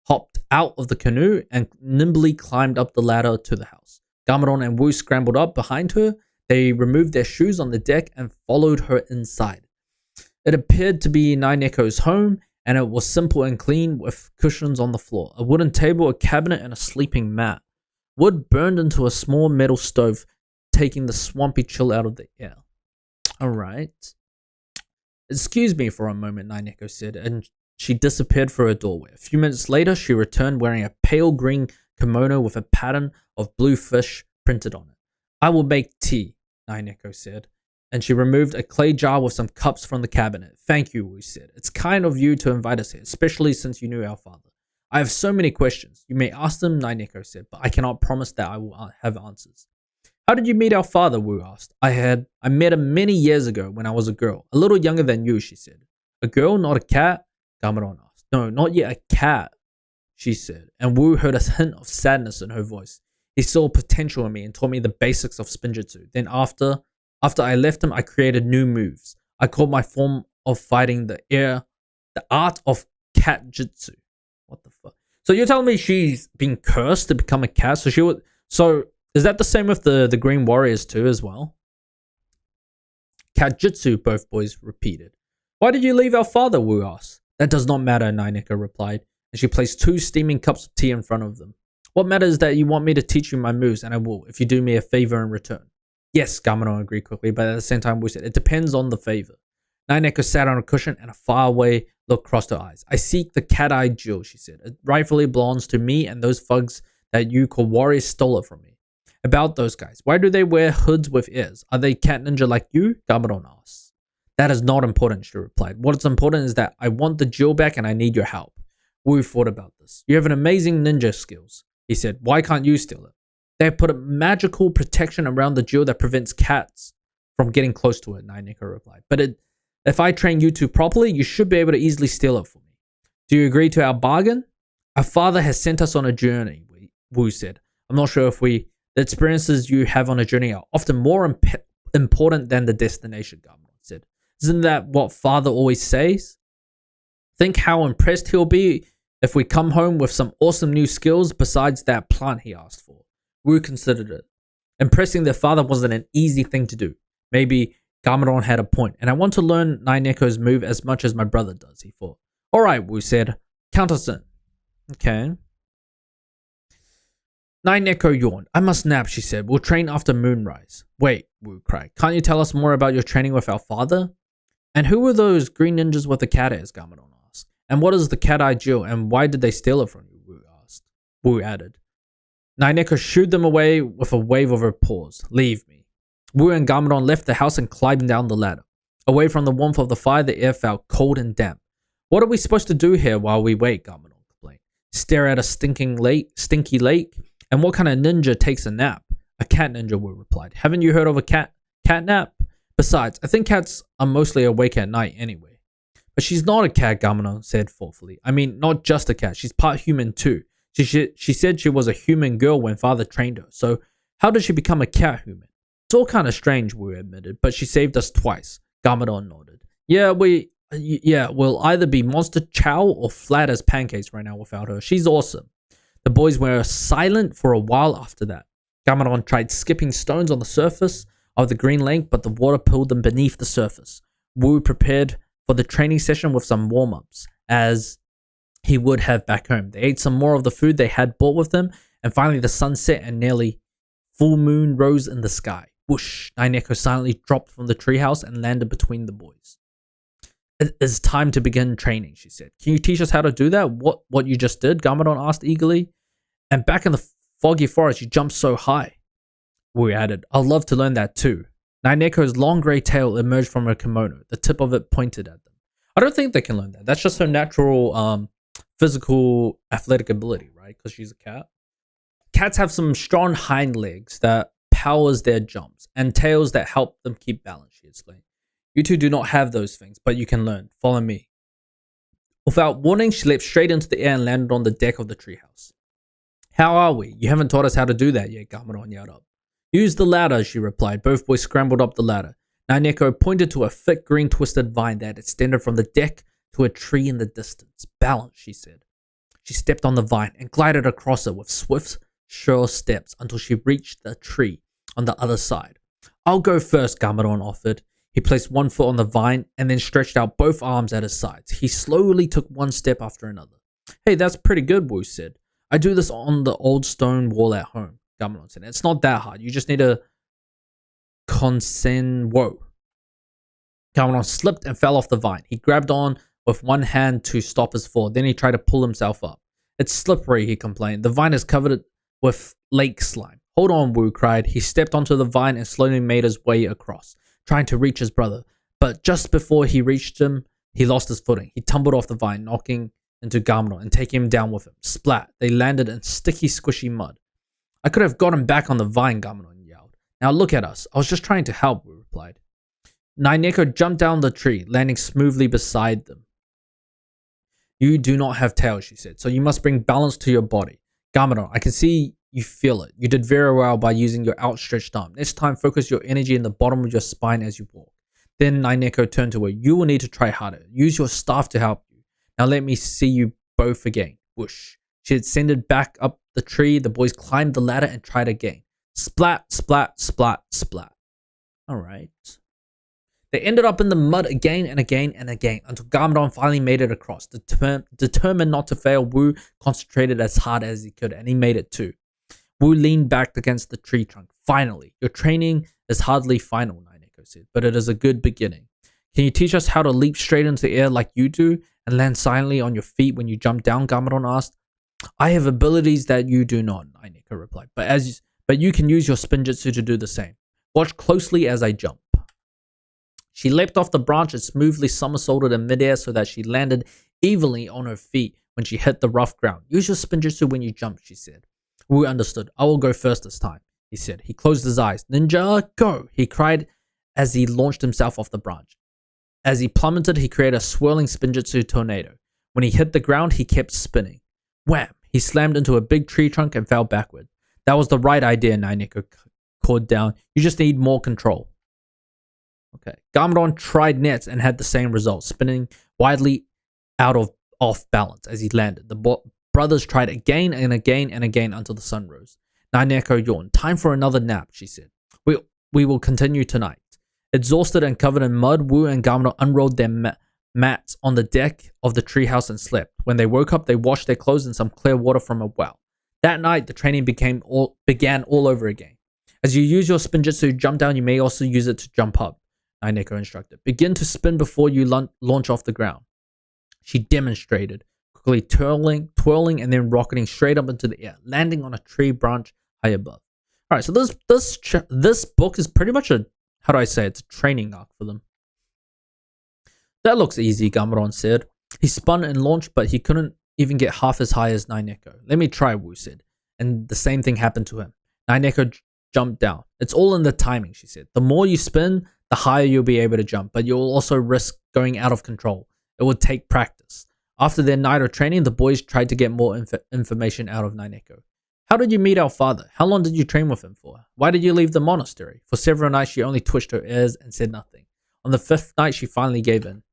hopped out of the canoe and nimbly climbed up the ladder to the house. Gamadon and Wu scrambled up behind her. They removed their shoes on the deck and followed her inside. It appeared to be Ninjago's home, and it was simple and clean with cushions on the floor, a wooden table, a cabinet, and a sleeping mat. Wood burned into a small metal stove, taking the swampy chill out of the air. Alright. Excuse me for a moment, Ninjago said, and she disappeared through a doorway. A few minutes later, she returned wearing a pale green kimono with a pattern of blue fish printed on it. I will make tea, Ninjago said, and she removed a clay jar with some cups from the cabinet. Thank you, we said. It's kind of you to invite us here, especially since you knew our father. I have so many questions. You may ask them, Ninjago said, but I cannot promise that I will have answers. How did you meet our father? Wu asked. I met him many years ago when I was a girl, a little younger than you, she said. A girl, not a cat? Gamadon asked. No, not yet a cat, she said, and Wu heard a hint of sadness in her voice. He saw potential in me and taught me the basics of Spinjitzu. Then after I left him, I created new moves. I called my form of fighting the art of cat jitsu. What the fuck? So you're telling me she's been cursed to become a cat? So is that the same with the Green Warriors too as well? Cat jitsu, both boys repeated. Why did you leave our father? Wu asked. That does not matter, Ninjago replied, and she placed 2 steaming cups of tea in front of them. What matters is that you want me to teach you my moves, and I will, if you do me a favor in return. Yes, Gamadon agreed quickly, but at the same time, Wu said, it depends on the favor. Ninjago sat on a cushion and a faraway look crossed her eyes. I seek the cat-eyed jewel, she said. It rightfully belongs to me, and those thugs that you call warriors stole it from me. About those guys, why do they wear hoods with ears? Are they cat ninja like you? Gamadon asked. That is not important, she replied. What is important is that I want the jewel back and I need your help. Wu thought about this. You have an amazing ninja skills. he said. Why can't you steal it? They have put a magical protection around the jewel that prevents cats from getting close to it, Ninjago replied. But if I train you two properly, you should be able to easily steal it for me. Do you agree to our bargain? Our father has sent us on a journey, Wu said. I'm not sure if the experiences you have on a journey are often more important than the destination, Gamelon said. Isn't that what father always says? Think how impressed he'll be if we come home with some awesome new skills besides that plant he asked for. Wu considered it. Impressing their father wasn't an easy thing to do. Maybe Gamelon had a point, and I want to learn Ninjago's move as much as my brother does, he thought. Alright, Wu said. Count us in. Okay. Ninjago yawned. I must nap, she said. We'll train after moonrise. Wait, Wu cried. Can't you tell us more about your training with our father? And who were those green ninjas with the cat ears? Gamelon asked. And what is the cat-eye jewel, and why did they steal it from you? Wu asked. Wu added. Ninjago shooed them away with a wave of her paws. Leave me. Wu and Gamelon left the house and climbed down the ladder. Away from the warmth of the fire, the air felt cold and damp. What are we supposed to do here while we wait? Gamelon complained. Stare at a stinky lake? And what kind of ninja takes a nap? A cat ninja, Wu replied. Haven't you heard of a cat nap? Besides, I think cats are mostly awake at night anyway. But she's not a cat, Gamelon said thoughtfully. I mean, not just a cat. She's part human too. She said she was a human girl when father trained her. So how did she become a cat human? It's all kind of strange, Wu admitted, but she saved us twice. Gamelon nodded. Yeah, we'll either be monster chow or flat as pancakes right now without her. She's awesome. The boys were silent for a while after that. Gamelon tried skipping stones on the surface of the green lake, but the water pulled them beneath the surface. Wu prepared for the training session with some warm-ups, as he would have back home. They ate some more of the food they had brought with them, and finally the sun set and nearly full moon rose in the sky. Whoosh! Ninjago silently dropped from the treehouse and landed between the boys. It is time to begin training, she said. Can you teach us how to do that? What you just did? Gamelon asked eagerly. And back in the foggy forest, you jumped so high. Wu added, I'd love to learn that too. Ninjago's long grey tail emerged from her kimono. The tip of it pointed at them. I don't think they can learn that. That's just her natural physical athletic ability, right? Because she's a cat. Cats have some strong hind legs that powers their jumps and tails that help them keep balance, she explained. You two do not have those things, but you can learn. Follow me. Without warning, she leapt straight into the air and landed on the deck of the treehouse. How are we? You haven't taught us how to do that yet, Gamelon yelled up. Use the ladder, she replied. Both boys scrambled up the ladder. Ninjago pointed to a thick green twisted vine that extended from the deck to a tree in the distance. Balance, she said. She stepped on the vine and glided across it with swift, sure steps until she reached the tree on the other side. I'll go first, Gamelon offered. He placed one foot on the vine and then stretched out both arms at his sides. He slowly took one step after another. Hey, that's pretty good, Wu said. I do this on the old stone wall at home, Gamelon said. It's not that hard. You just need to Whoa. Gamelon slipped and fell off the vine. He grabbed on with one hand to stop his fall. Then he tried to pull himself up. It's slippery, he complained. The vine is covered with lake slime. Hold on, Wu cried. He stepped onto the vine and slowly made his way across, trying to reach his brother. But just before he reached him, he lost his footing. He tumbled off the vine, knocking into Gamelon and taking him down with him. Splat. They landed in sticky, squishy mud. I could have got him back on the vine, Gamelon yelled. Now look at us. I was just trying to help, Wu replied. Ninjago jumped down the tree, landing smoothly beside them. You do not have tails, she said, so you must bring balance to your body. Gamelon, I can see you feel it. You did very well by using your outstretched arm. Next time, focus your energy in the bottom of your spine as you walk. Then Ninjago turned to her. You will need to try harder. Use your staff to help you. Now let me see you both again. Whoosh. She ascended back up the tree. The boys climbed the ladder and tried again. Splat, splat, splat, splat. Alright. They ended up in the mud again and again and again until Gamelon finally made it across. Determined not to fail, Wu concentrated as hard as he could, and he made it too. Wu leaned back against the tree trunk. Finally, your training is hardly final, Ninjago said, but it is a good beginning. Can you teach us how to leap straight into the air like you do and land silently on your feet when you jump down? Gamelon asked. I have abilities that you do not, Ninjago replied, but you can use your Spinjitzu to do the same. Watch closely as I jump. She leapt off the branch and smoothly somersaulted in midair so that she landed evenly on her feet when she hit the rough ground. Use your Spinjitzu when you jump, she said. Wu understood. I will go first this time, he said. He closed his eyes. Ninja, go! He cried as he launched himself off the branch. As he plummeted, he created a swirling Spinjitzu tornado. When he hit the ground, he kept spinning. Wham! He slammed into a big tree trunk and fell backward. That was the right idea, Ninjago called down. You just need more control. Okay. Garmadon tried next and had the same result, spinning widely off balance as he landed. The brothers tried again and again and again until the sun rose. Ninjago yawned. Time for another nap, she said. We will continue tonight. Exhausted and covered in mud, Wu and Garmadon unrolled their mats on the deck of the treehouse and slept. When they woke up, they washed their clothes in some clear water from a well. That night, the training began all over again. As you use your Spinjitzu jump down, you may also use it to jump up, Ninjago instructed. Begin to spin before you launch off the ground. She demonstrated, quickly twirling, and then rocketing straight up into the air, landing on a tree branch high above. All right, so this book is pretty much it's a training arc for them. That looks easy, Garmadon said. He spun and launched, but he couldn't even get half as high as Ninjago. Let me try, Wu said. And the same thing happened to him. Ninjago jumped down. It's all in the timing, she said. The more you spin, the higher you'll be able to jump, but you'll also risk going out of control. It would take practice. After their night of training, the boys tried to get more information out of Ninjago. How did you meet our father? How long did you train with him for? Why did you leave the monastery? For several nights, she only twitched her ears and said nothing. On the 5th night, she finally gave in.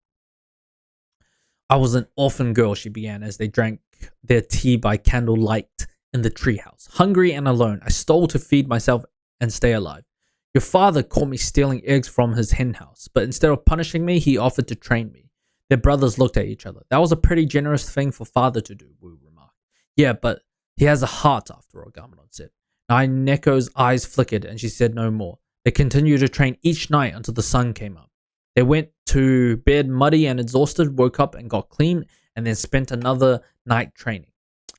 I was an orphan girl, she began, as they drank their tea by candlelight in the treehouse. Hungry and alone, I stole to feed myself and stay alive. Your father caught me stealing eggs from his hen house, but instead of punishing me, he offered to train me. Their brothers looked at each other. That was a pretty generous thing for father to do, Wu remarked. Yeah, but he has a heart after all, Garmadon said. Ninjago's eyes flickered and she said no more. They continued to train each night until the sun came up. They went to bed muddy and exhausted, woke up and got clean, and then spent another night training.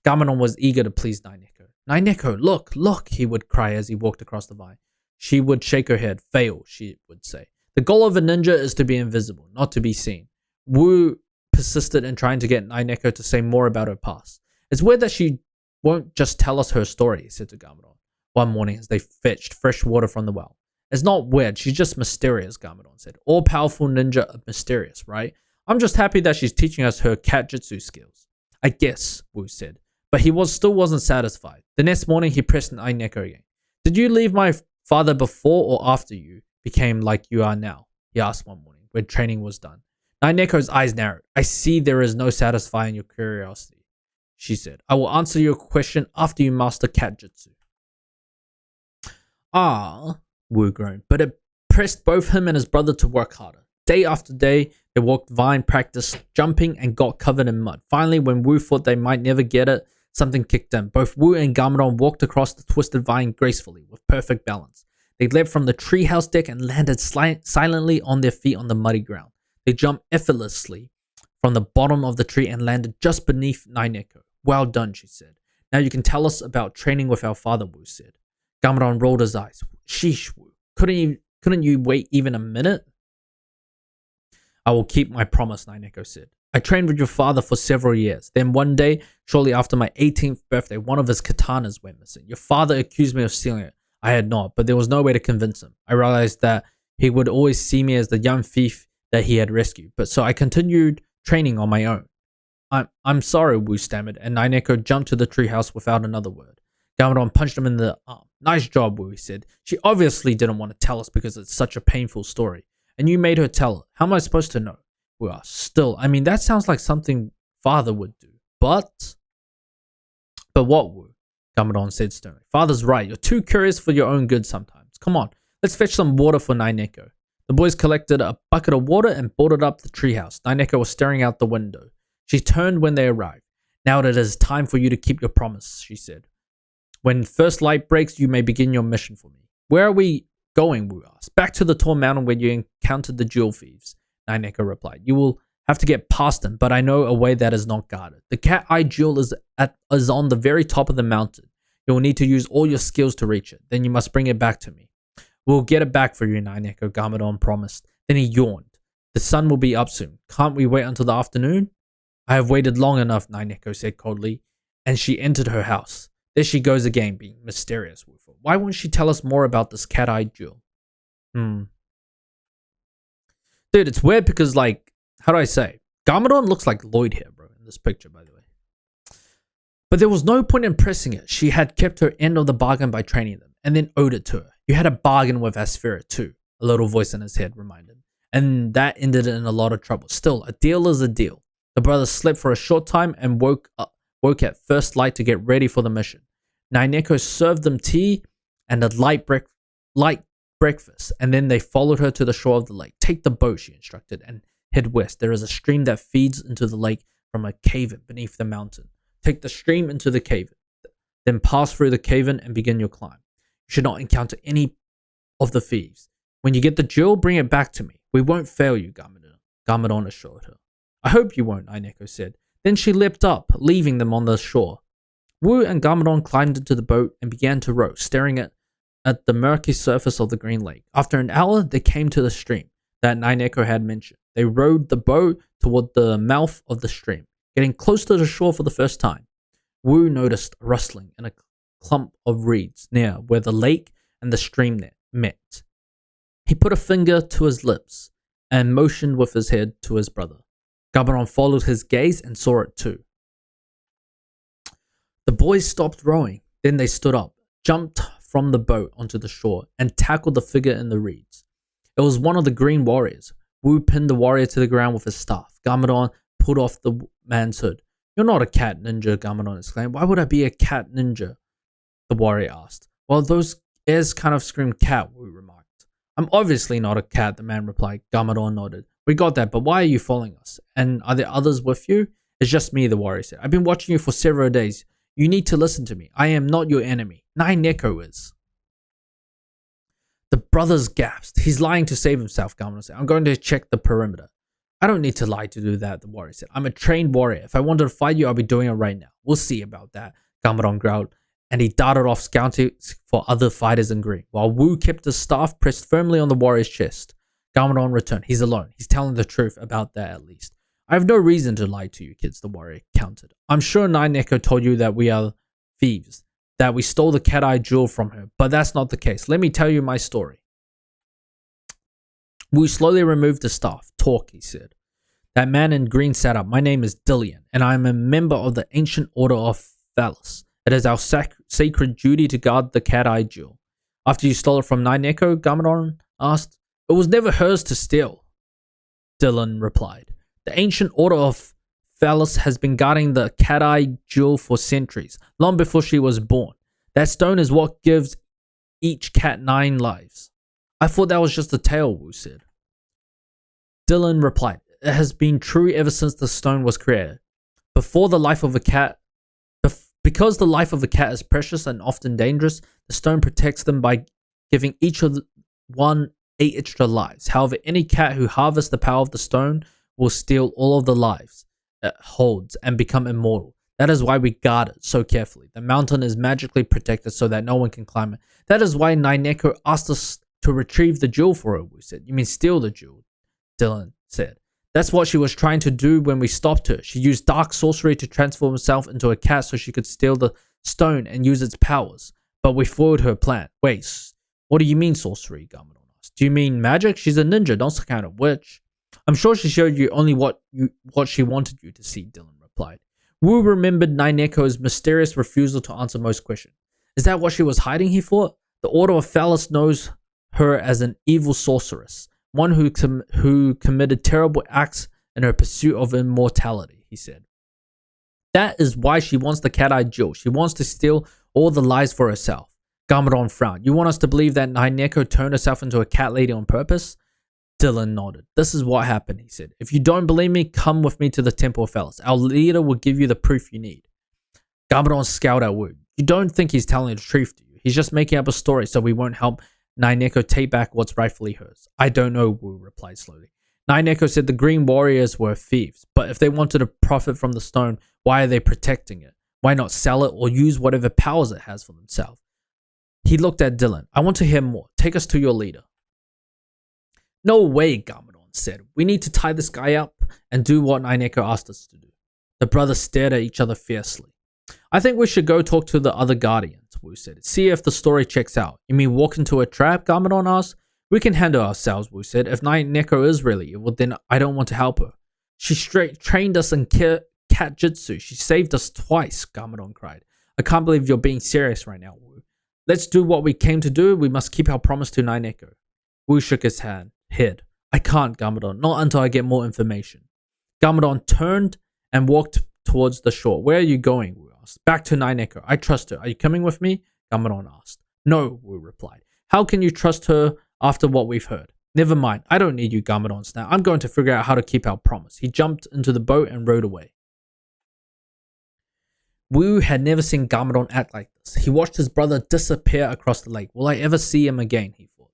Garmadon was eager to please Ninjago. Ninjago, look, he would cry as he walked across the vine. She would shake her head. Fail, she would say. The goal of a ninja is to be invisible, not to be seen. Wu persisted in trying to get Ninjago to say more about her past. It's weird that she won't just tell us her story, he said to Garmadon one morning as they fetched fresh water from the well. It's not weird, she's just mysterious, Garmadon said. All-powerful ninja are mysterious, right? I'm just happy that she's teaching us her katjutsu skills. I guess, Wu said. But he still wasn't satisfied. The next morning, he pressed Ninjago again. Did you leave my father before or after you became like you are now? He asked one morning, when training was done. Ninjago's eyes narrowed. I see there is no satisfying your curiosity, she said. I will answer your question after you master katjutsu. Ah, Wu groaned, but it pressed both him and his brother to work harder. Day after day, they walked vine, practiced jumping, and got covered in mud. Finally, when Wu thought they might never get it, something kicked in. Both Wu and Garmadon walked across the twisted vine gracefully, with perfect balance. They leapt from the treehouse deck and landed silently on their feet on the muddy ground. They jumped effortlessly from the bottom of the tree and landed just beneath Ninjago. Well done, she said. Now you can tell us about training with our father, Wu said. Garmadon rolled his eyes. Sheesh, Wu. Couldn't you wait even a minute? I will keep my promise, Ninjago said. I trained with your father for several years. Then one day, shortly after my 18th birthday, one of his katanas went missing. Your father accused me of stealing it. I had not, but there was no way to convince him. I realized that he would always see me as the young thief that he had rescued, but so I continued training on my own. I'm sorry, Wu stammered, and Ninjago jumped to the treehouse without another word. Garmadon punched him in the arm. Nice job, Wu, he said. She obviously didn't want to tell us because it's such a painful story. And you made her tell it. How am I supposed to know? Wu asked. Still, I mean, that sounds like something father would do. But what, Wu? Garmadon said sternly. Father's right. You're too curious for your own good sometimes. Come on, let's fetch some water for Ninjago. The boys collected a bucket of water and boarded up the treehouse. Ninjago was staring out the window. She turned when they arrived. Now it is time for you to keep your promise, she said. When first light breaks, you may begin your mission for me. Where are we going, Wu asked. Back to the tall mountain where you encountered the jewel thieves, Ninjago replied. You will have to get past them, but I know a way that is not guarded. The cat-eye jewel is on the very top of the mountain. You will need to use all your skills to reach it. Then you must bring it back to me. We'll get it back for you, Ninjago, Garmadon promised. Then he yawned. The sun will be up soon. Can't we wait until the afternoon? I have waited long enough, Ninjago said coldly, and she entered her house. There she goes again, being mysterious with her. Why won't she tell us more about this cat-eyed jewel? Dude, it's weird because, like, how do I say? Garmadon looks like Lloyd here, bro, in this picture, by the way. But there was no point in pressing it. She had kept her end of the bargain by training them, and then owed it to her. You had a bargain with Asphera too, a little voice in his head reminded. And that ended in a lot of trouble. Still, a deal is a deal. The brothers slept for a short time and woke at first light to get ready for the mission. Ninjago served them tea and a light breakfast, and then they followed her to the shore of the lake. Take the boat, she instructed, and head west. There is a stream that feeds into the lake from a cave beneath the mountain. Take the stream into the cave, then pass through the cave and begin your climb. You should not encounter any of the thieves. When you get the jewel, bring it back to me. We won't fail you, Garmadon assured her. I hope you won't, Ninjago said. Then she leapt up, leaving them on the shore. Wu and Garmadon climbed into the boat and began to row, staring at the murky surface of the green lake. After an hour, they came to the stream that Ninjago had mentioned. They rowed the boat toward the mouth of the stream, getting close to the shore for the first time. Wu noticed a rustling in a clump of reeds near where the lake and the stream met. He put a finger to his lips and motioned with his head to his brother. Garmadon followed his gaze and saw it too. The boys stopped rowing. Then they stood up, jumped from the boat onto the shore, and tackled the figure in the reeds. It was one of the green warriors. Wu pinned the warrior to the ground with his staff. Garmadon pulled off the man's hood. You're not a cat ninja, Garmadon exclaimed. Why would I be a cat ninja? The warrior asked. Well, those ears kind of scream cat, Wu remarked. I'm obviously not a cat, the man replied. Garmadon nodded. We got that, but why are you following us? And are there others with you? It's just me, the warrior said. I've been watching you for several days. You need to listen to me. I am not your enemy. Ninjago is. The brothers gasped. He's lying to save himself, Garmadon said. I'm going to check the perimeter. I don't need to lie to do that, the warrior said. I'm a trained warrior. If I wanted to fight you, I'll be doing it right now. We'll see about that, Garmadon growled. And he darted off scouting for other fighters in green, while Wu kept his staff pressed firmly on the warrior's chest. Garmadon returned. He's alone. He's telling the truth about that, at least. I have no reason to lie to you, kids, the warrior countered. I'm sure Ninjago told you that we are thieves, that we stole the cat-eye jewel from her, but that's not the case. Let me tell you my story. Wu slowly removed the staff. Talk, he said. That man in green sat up. My name is Dillian, and I am a member of the ancient order of Phallus. It is our sacred duty to guard the cat-eye jewel. After you stole it from Ninjago, Garmadon asked. It was never hers to steal, Dylan replied. The ancient order of Phallus has been guarding the cat-eye jewel for centuries, long before she was born. That stone is what gives each cat 9 lives. I thought that was just a tale, Wu said. Dylan replied. It has been true ever since the stone was created. Because the life of a cat is precious and often dangerous, the stone protects them by giving each of one 8 extra lives. However, any cat who harvests the power of the stone will steal all of the lives it holds and become immortal. That is why we guard it so carefully. The mountain is magically protected so that no one can climb it. That is why Ninjago asked us to retrieve the jewel for her, we said. You mean steal the jewel, Dylan said. That's what she was trying to do when we stopped her. She used dark sorcery to transform herself into a cat so she could steal the stone and use its powers. But we foiled her plan. Wait, what do you mean sorcery, Garmadon asked. Do you mean magic? She's a ninja, don't some kind of witch. I'm sure she showed you only what she wanted you to see, Dylan replied. Wu remembered Ninjago's mysterious refusal to answer most questions. Is that what she was hiding, he thought? The Order of Phallus knows her as an evil sorceress, one who committed terrible acts in her pursuit of immortality, he said. That is why she wants the cat-eye jewel. She wants to steal all the lives for herself. Garmadon frowned. You want us to believe that Ninjago turned herself into a cat lady on purpose? Dylan nodded. This is what happened, he said. If you don't believe me, come with me to the Temple of Phallus. Our leader will give you the proof you need. Garmadon scowled at Wu. You don't think he's telling the truth, do you? He's just making up a story so we won't help Ninjago take back what's rightfully hers. I don't know, Wu replied slowly. Ninjago said the Green Warriors were thieves, but if they wanted to profit from the stone, why are they protecting it? Why not sell it or use whatever powers it has for themselves? He looked at Dylan. I want to hear more. Take us to your leader. No way, Garmadon said. We need to tie this guy up and do what Ninjago asked us to do. The brothers stared at each other fiercely. I think we should go talk to the other guardians, Wu said. See if the story checks out. You mean walk into a trap? Garmadon asked. We can handle ourselves, Wu said. If Neko is really evil, then I don't want to help her. She trained us in cat jitsu. She saved us twice, Garmadon cried. I can't believe you're being serious right now, Wu. Let's do what we came to do. We must keep our promise to Neko. Wu shook his head. I can't, Garmadon. Not until I get more information. Garmadon turned and walked towards the shore. Where are you going? Wu asked. Back to Neko. I trust her. Are you coming with me? Garmadon asked. No, Wu replied. How can you trust her after what we've heard? Never mind. I don't need you, Garmadon snapped. I'm going to figure out how to keep our promise. He jumped into the boat and rowed away. Wu had never seen Garmadon act like this. He watched his brother disappear across the lake. Will I ever see him again? He thought.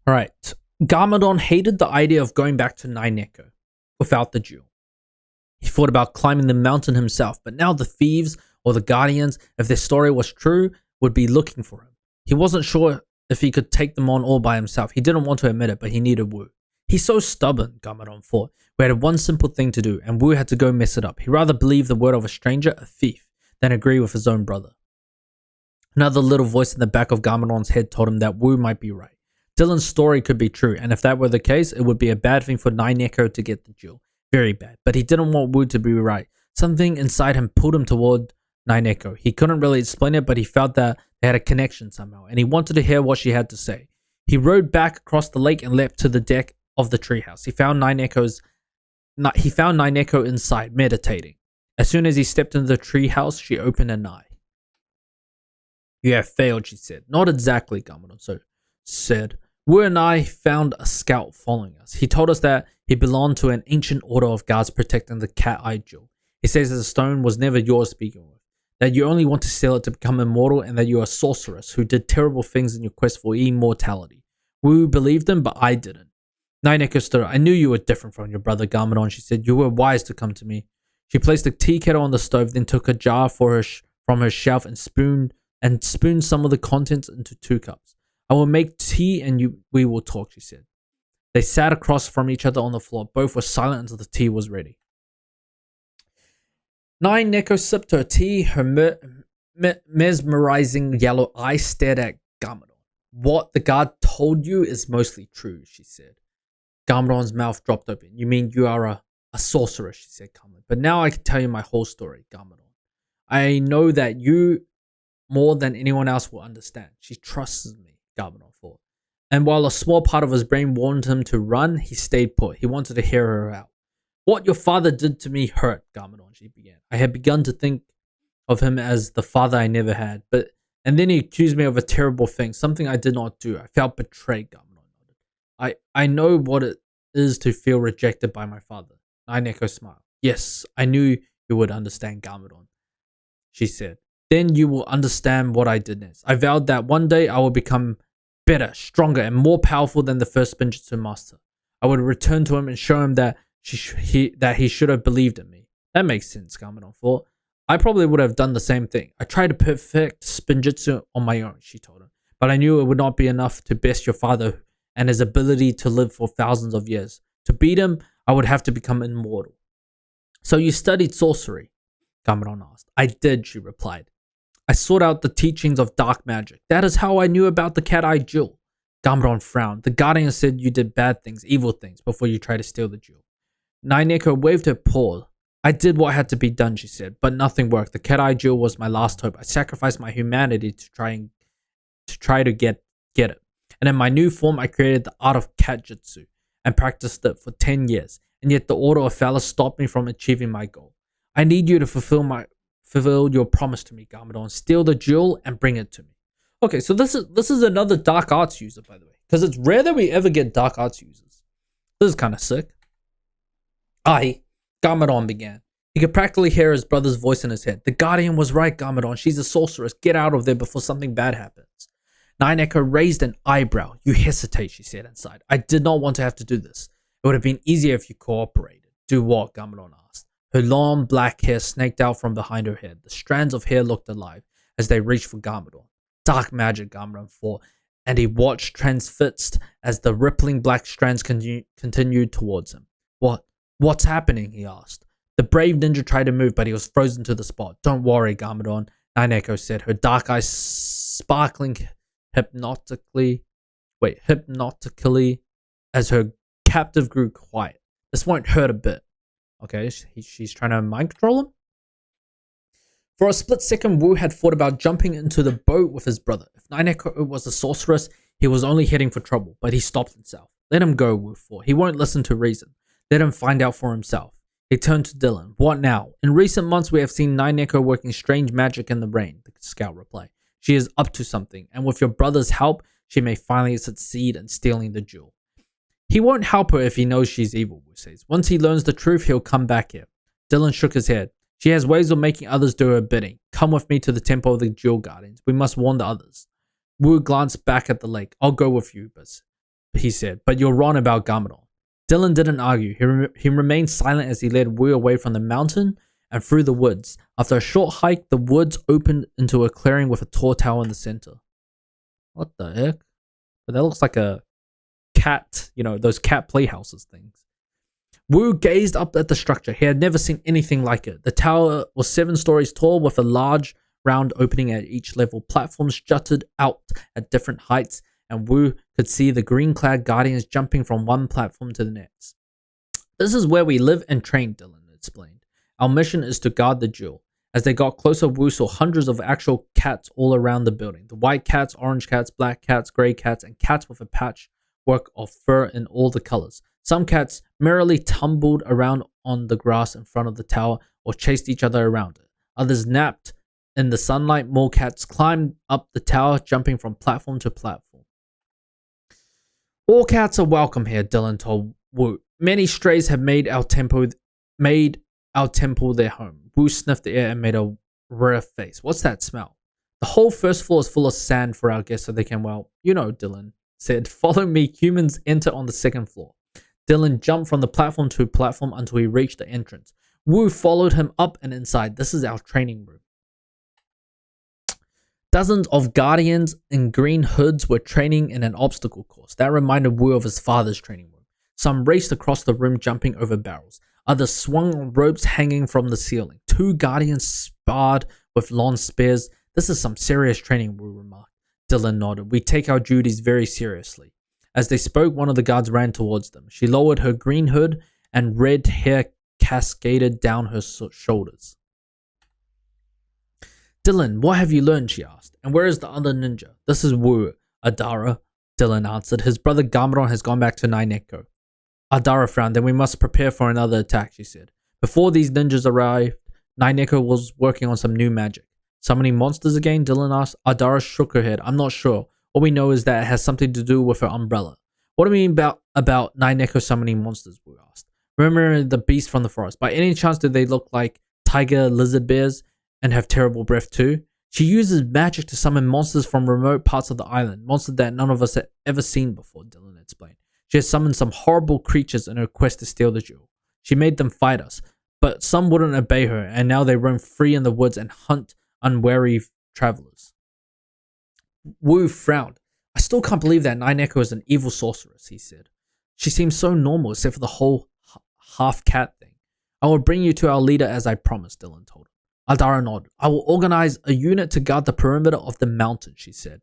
Alright. Garmadon hated the idea of going back to Neko without the jewel. He thought about climbing the mountain himself, but now the thieves or the guardians, if their story was true, would be looking for him. He wasn't sure if he could take them on all by himself. He didn't want to admit it, but he needed Wu. He's so stubborn, Garmadon thought. We had one simple thing to do, and Wu had to go mess it up. He'd rather believe the word of a stranger, a thief, than agree with his own brother. Another little voice in the back of Garmadon's head told him that Wu might be right. Dylan's story could be true, and if that were the case, it would be a bad thing for Neko to get the jewel. Very bad. But he didn't want Wu to be right. Something inside him pulled him toward Neko. He couldn't really explain it, but he felt that they had a connection somehow, and he wanted to hear what she had to say. He rowed back across the lake and leapt to the deck of the treehouse. He found Neko inside, meditating. As soon as he stepped into the treehouse, she opened an eye. You have failed, she said. Not exactly, Garmadon said. Wu and I found a scout following us. He told us that he belonged to an ancient order of guards protecting the cat-eye jewel. He says that the stone was never yours to begin with, that you only want to steal it to become immortal, and that you are a sorceress who did terrible things in your quest for immortality. Wu believed him, but I didn't. Neko stood up. I knew you were different from your brother, Garmadon, she said. You were wise to come to me. She placed a tea kettle on the stove, then took a jar from her shelf and spooned some of the contents into 2 cups. I will make tea and we will talk, she said. They sat across from each other on the floor. Both were silent until the tea was ready. Neko sipped her tea. Her mesmerizing yellow eyes stared at Garmadon. What the guard told you is mostly true, she said. Garmadon's mouth dropped open. You mean you are a sorceress, she said calmly. But now I can tell you my whole story, Garmadon. I know that you, more than anyone else, will understand. She trusts me, Garmadon thought. And while a small part of his brain warned him to run, he stayed put. He wanted to hear her out. What your father did to me hurt, Garmadon, she began. I had begun to think of him as the father I never had, and then he accused me of a terrible thing, something I did not do. I felt betrayed, Garmadon. I know what it is to feel rejected by my father. Neko smiled. Yes, I knew you would understand, Garmadon, she said. Then you will understand what I did next. I vowed that one day I will become better, stronger, and more powerful than the first Spinjitzu master. I would return to him and show him that he should have believed in me. That makes sense, Garmadon thought. I probably would have done the same thing. I tried to perfect Spinjitzu on my own, she told him. But I knew it would not be enough to best your father and his ability to live for thousands of years. To beat him, I would have to become immortal. So you studied sorcery? Garmadon asked. I did, she replied. I sought out the teachings of dark magic. That is how I knew about the cat-eye jewel. Garmadon frowned. The guardian said you did bad things, evil things, before you tried to steal the jewel. Neko waved her paw. I did what had to be done, she said, but nothing worked. The cat-eye jewel was my last hope. I sacrificed my humanity to try to get it. And in my new form, I created the art of cat jitsu and practiced it for 10 years. And yet the Order of Valor stopped me from achieving my goal. I need you to fulfill your promise to me, Garmadon. Steal the jewel and bring it to me. Okay, so this is another dark arts user, by the way, because it's rare that we ever get dark arts users. This is kind of sick. Garmadon began. He could practically hear his brother's voice in his head. The guardian was right, Garmadon. She's a sorceress. Get out of there before something bad happens. Neko raised an eyebrow. You hesitate, she said inside. I did not want to have to do this. It would have been easier if you cooperated. Do what? Garmadon asked. Her long black hair snaked out from behind her head. The strands of hair looked alive as they reached for Garmadon. Dark magic, Garmadon thought, and he watched transfixed as the rippling black strands continued towards him. What's happening? He asked. The brave ninja tried to move, but he was frozen to the spot. Don't worry, Garmadon, Ninjago said, her dark eyes sparkling hypnotically as her captive grew quiet. This won't hurt a bit. Okay, she's trying to mind control him? For a split second, Wu had thought about jumping into the boat with his brother. If Ninjago was a sorceress, he was only heading for trouble, but he stopped himself. Let him go, Wu thought. He won't listen to reason. Let him find out for himself. He turned to Dylan. What now? In recent months, we have seen Ninjago working strange magic in the rain, the scout replied. She is up to something, and with your brother's help, she may finally succeed in stealing the jewel. He won't help her if he knows she's evil, Wu says. Once he learns the truth, he'll come back here. Dylan shook his head. She has ways of making others do her bidding. Come with me to the temple of the Jewel Guardians. We must warn the others. Wu glanced back at the lake. I'll go with you, he said, but you're wrong about Garmadon. Dylan didn't argue. He remained silent as he led Wu away from the mountain and through the woods. After a short hike, the woods opened into a clearing with a tall tower in the center. What the heck? But that looks like a cat, those cat playhouses things. Wu gazed up at the structure. He had never seen anything like it. The tower was 7 stories tall with a large round opening at each level. Platforms jutted out at different heights, and Wu could see the green-clad guardians jumping from one platform to the next. This is where we live and train, Dylan explained. Our mission is to guard the jewel. As they got closer, Wu saw hundreds of actual cats all around the building. The white cats, orange cats, black cats, grey cats, and cats with a patchwork of fur in all the colors. Some cats merrily tumbled around on the grass in front of the tower or chased each other around it. Others napped in the sunlight. More cats climbed up the tower, jumping from platform to platform. All cats are welcome here, Dylan told Wu. Many strays have made our temple their home. Wu sniffed the air and made a rare face. What's that smell? The whole first floor is full of sand for our guests so they can, Dylan said. Follow me. Humans enter on the second floor. Dylan jumped from the platform to platform until he reached the entrance. Wu followed him up and inside. This is our training room. Dozens of guardians in green hoods were training in an obstacle course. That reminded Wu of his father's training room. Some raced across the room, jumping over barrels. Others swung on ropes hanging from the ceiling. 2 guardians sparred with long spears. This is some serious training, Wu remarked. Dylan nodded. We take our duties very seriously. As they spoke, one of the guards ran towards them. She lowered her green hood and red hair cascaded down her shoulders. Dylan, what have you learned? She asked. And where is the other ninja? This is Wu, Adara, Dylan answered. His brother Garmadon has gone back to Ninjago. Adara frowned. Then we must prepare for another attack, she said. Before these ninjas arrived, Ninjago was working on some new magic. Summoning monsters again? Dylan asked. Adara shook her head. I'm not sure. All we know is that it has something to do with her umbrella. What do you mean about Ninjago summoning monsters? Wu asked. Remember the beasts from the forest. By any chance do they look like tiger lizard bears and have terrible breath too? She uses magic to summon monsters from remote parts of the island. Monsters that none of us had ever seen before, Dylan explained. She has summoned some horrible creatures in her quest to steal the jewel. She made them fight us, but some wouldn't obey her, and now they roam free in the woods and hunt unwary travelers. Wu frowned. I still can't believe that Ninjago is an evil sorceress, he said. She seems so normal except for the whole half-cat thing. I will bring you to our leader as I promised, Dylan told her. Adara nodded. I will organize a unit to guard the perimeter of the mountain, she said.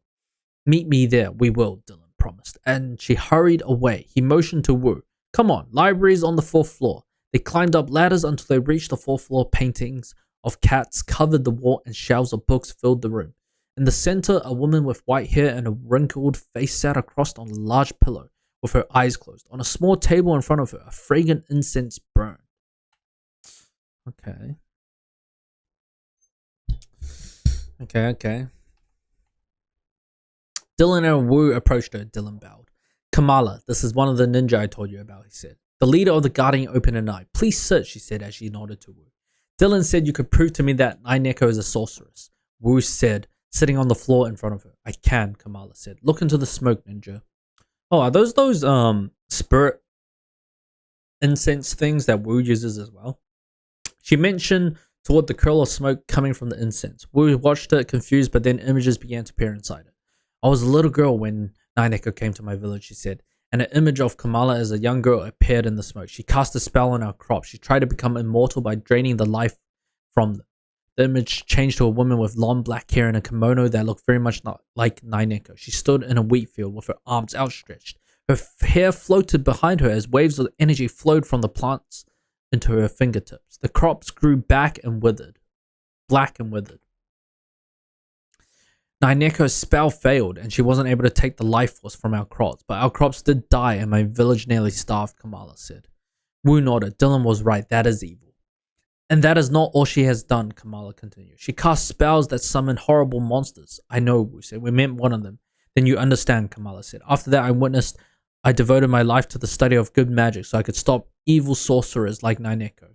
Meet me there. We will, Dylan promised. And she hurried away. He motioned to Wu. Come on, library's on the 4th floor. They climbed up ladders until they reached the 4th floor. Paintings of cats covered the wall and shelves of books filled the room. In the center, a woman with white hair and a wrinkled face sat across on a large pillow with her eyes closed. On a small table in front of her, a fragrant incense burned. Okay. Dylan and Wu approached her. Dylan bowed. Kamala, this is one of the ninja I told you about, he said. The leader of the Guardian opened an eye. Please sit, she said as she nodded to Wu. Dylan said you could prove to me that Ninjago is a sorceress. Wu said, sitting on the floor in front of her. I can, Kamala said. Look into the smoke, ninja. Oh, are those spirit incense things that Wu uses as well? She mentioned toward the curl of smoke coming from the incense. Wu watched it, confused, but then images began to appear inside it. I was a little girl when Ninjago came to my village, she said. and an image of Kamala as a young girl appeared in the smoke. She cast a spell on our crops. She tried to become immortal by draining the life from them. The image changed to a woman with long black hair and a kimono that looked very much like Ninjago. She stood in a wheat field with her arms outstretched. Her hair floated behind her as waves of energy flowed from the plants into her fingertips. The crops grew black and withered. Nineko's spell failed, and she wasn't able to take the life force from our crops, but our crops did die, and my village nearly starved, Kamala said. Wu nodded. Dylan was right. That is evil. And that is not all she has done, Kamala continued. She cast spells that summon horrible monsters. I know, Wu said. We meant one of them. Then you understand, Kamala said. After that, I devoted my life to the study of good magic so I could stop evil sorcerers like Ninjago.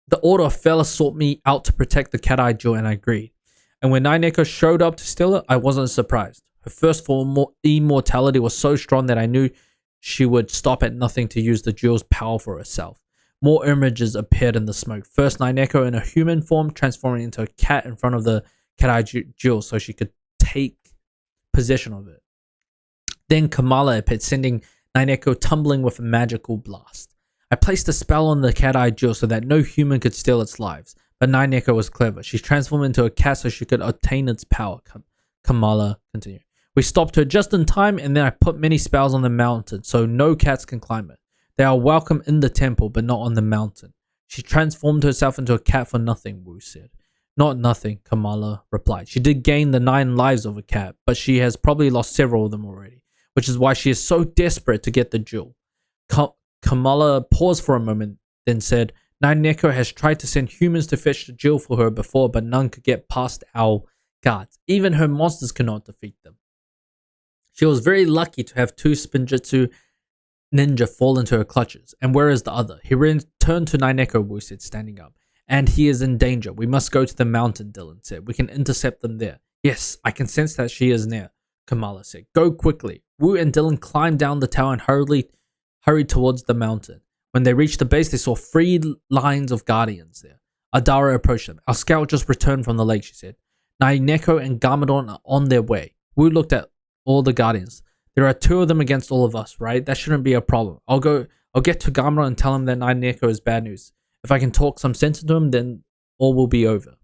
The Order of Fella sought me out to protect the cat-eyed jewel, and I agreed. And when Ninjago showed up to steal it, I wasn't surprised. Her thirst for immortality was so strong that I knew she would stop at nothing to use the jewel's power for herself. More images appeared in the smoke. First, Ninjago in a human form, transforming into a cat in front of the cat-eyed jewel so she could take possession of it. Then Kamala appeared, sending Ninjago tumbling with a magical blast. I placed a spell on the cat-eyed jewel so that no human could steal its lives. But Ninjago was clever. She transformed into a cat so she could obtain its power. Kamala continued. We stopped her just in time, and then I put many spells on the mountain so no cats can climb it. They are welcome in the temple, but not on the mountain. She transformed herself into a cat for nothing, Wu said. Not nothing, Kamala replied. She did gain the 9 lives of a cat, but she has probably lost several of them already, which is why she is so desperate to get the jewel. Kamala paused for a moment, then said, Ninjago has tried to send humans to fetch the jewel for her before, but none could get past our guards. Even her monsters cannot defeat them. She was very lucky to have 2 Spinjitzu ninja fall into her clutches. And where is the other? He returned to Ninjago, Wu said, standing up. And he is in danger. We must go to the mountain, Dylan said. We can intercept them there. Yes, I can sense that she is near, Kamala said. Go quickly. Wu and Dylan climbed down the tower and hurried towards the mountain. When they reached the base, they saw 3 lines of guardians there. Adara approached them. Our scout just returned from the lake, she said. Ninjago and Garmadon are on their way. Wu looked at all the guardians. There are 2 of them against all of us, right? That shouldn't be a problem. I'll get to Garmadon and tell him that Ninjago is bad news. If I can talk some sense into him, then all will be over.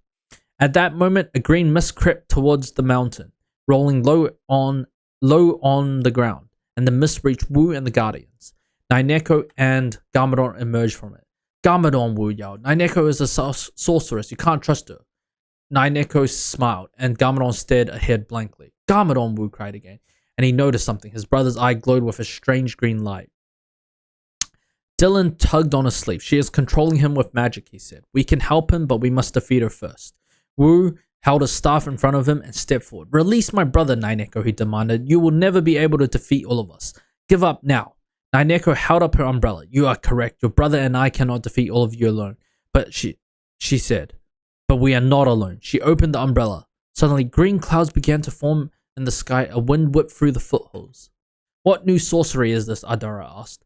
At that moment, a green mist crept towards the mountain, rolling low on the ground, and the mist reached Wu and the guardians. Ninjago and Garmadon emerged from it. Garmadon, Wu yelled. Ninjago is a sorceress. You can't trust her. Ninjago smiled, and Garmadon stared ahead blankly. Garmadon, Wu cried again, and he noticed something. His brother's eye glowed with a strange green light. Dylan tugged on his sleeve. She is controlling him with magic, he said. We can help him, but we must defeat her first. Wu held a staff in front of him and stepped forward. Release my brother, Ninjago, he demanded. You will never be able to defeat all of us. Give up now. Ninjago held up her umbrella. You are correct. Your brother and I cannot defeat all of you alone. But she said, but we are not alone. She opened the umbrella. Suddenly, green clouds began to form in the sky. A wind whipped through the foothills. What new sorcery is this? Adara asked.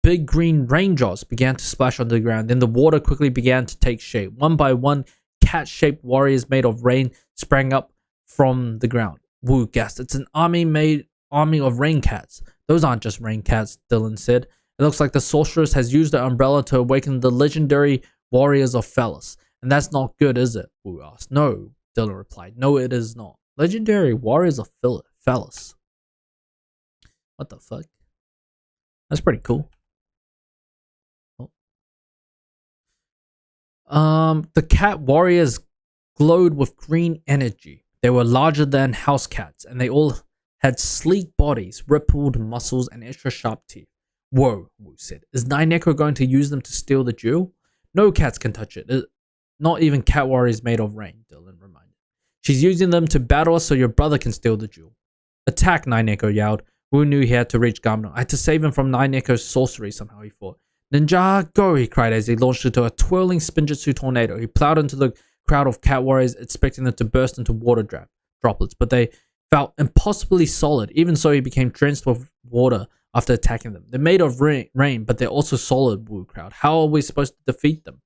Big green raindrops began to splash on the ground. Then the water quickly began to take shape. One by one, cat-shaped warriors made of rain sprang up from the ground. Wu gasped. It's an army of rain cats. Those aren't just rain cats, Dylan said. It looks like the sorceress has used her umbrella to awaken the legendary warriors of Phallus. And that's not good, is it? Wu asked. No, Dylan replied. No, it is not. Legendary warriors of Phallus. What the fuck? That's pretty cool. The cat warriors glowed with green energy. They were larger than house cats, and they all had sleek bodies, rippled muscles, and extra sharp teeth. Whoa, Wu said. Is Ninjago going to use them to steal the jewel? No cats can touch it. Not even cat warriors made of rain, Dylan reminded. She's using them to battle us so your brother can steal the jewel. Attack, Ninjago yelled. Wu knew he had to reach Garmadon. I had to save him from Ninjago's sorcery somehow, he thought. Ninjago, he cried as he launched into a twirling Spinjitzu tornado. He plowed into the crowd of cat warriors, expecting them to burst into water droplets, but they felt impossibly solid. Even so, he became drenched with water after attacking them. They're made of rain, but they're also solid, Wu crowd. How are we supposed to defeat them?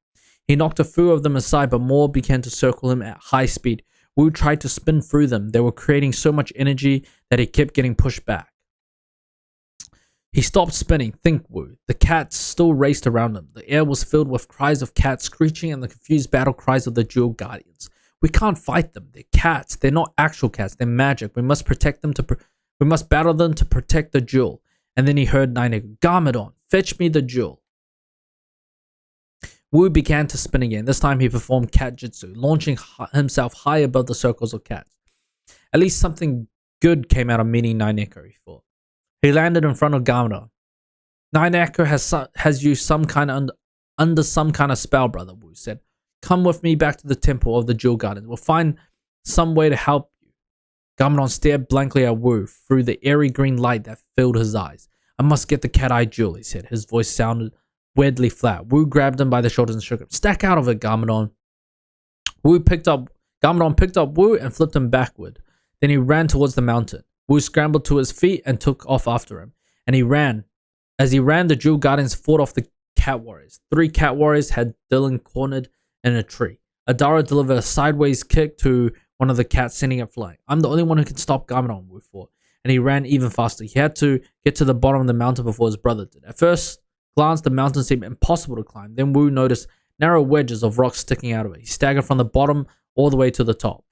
He knocked a few of them aside, but more began to circle him at high speed. Wu tried to spin through them. They were creating so much energy that he kept getting pushed back. He stopped spinning. Think, Wu. The cats still raced around him. The air was filled with cries of cats screeching and the confused battle cries of the jewel guardians. We can't fight them. They're cats. They're not actual cats. They're magic. We must protect them we must battle them to protect the jewel. And then he heard Ninjago, Garmadon, fetch me the jewel. Wu began to spin again. This time he performed cat jutsu, launching himself high above the circles of cats. At least something good came out of meeting Ninjago, he thought. He landed in front of Garmadon. Ninjago has you under some kind of spell, brother, Wu said. Come with me back to the temple of the Jewel Gardens. We'll find some way to help you. Garmadon stared blankly at Wu through the airy green light that filled his eyes. I must get the cat-eye jewel, he said. His voice sounded weirdly flat. Wu grabbed him by the shoulders and shook him. Stack out of it, Garmadon. Garmadon picked up Wu and flipped him backward. Then he ran towards the mountain. Wu scrambled to his feet and took off after him. And he ran. As he ran, the Jewel Guardians fought off the cat warriors. 3 cat warriors had Dylan cornered in a tree. Adara delivered a sideways kick to one of the cats, sending it flying. I'm the only one who can stop Garmadon, Wu thought. And he ran even faster. He had to get to the bottom of the mountain before his brother did. At first glance, the mountain seemed impossible to climb. Then Wu noticed narrow wedges of rock sticking out of it. He staggered from the bottom all the way to the top.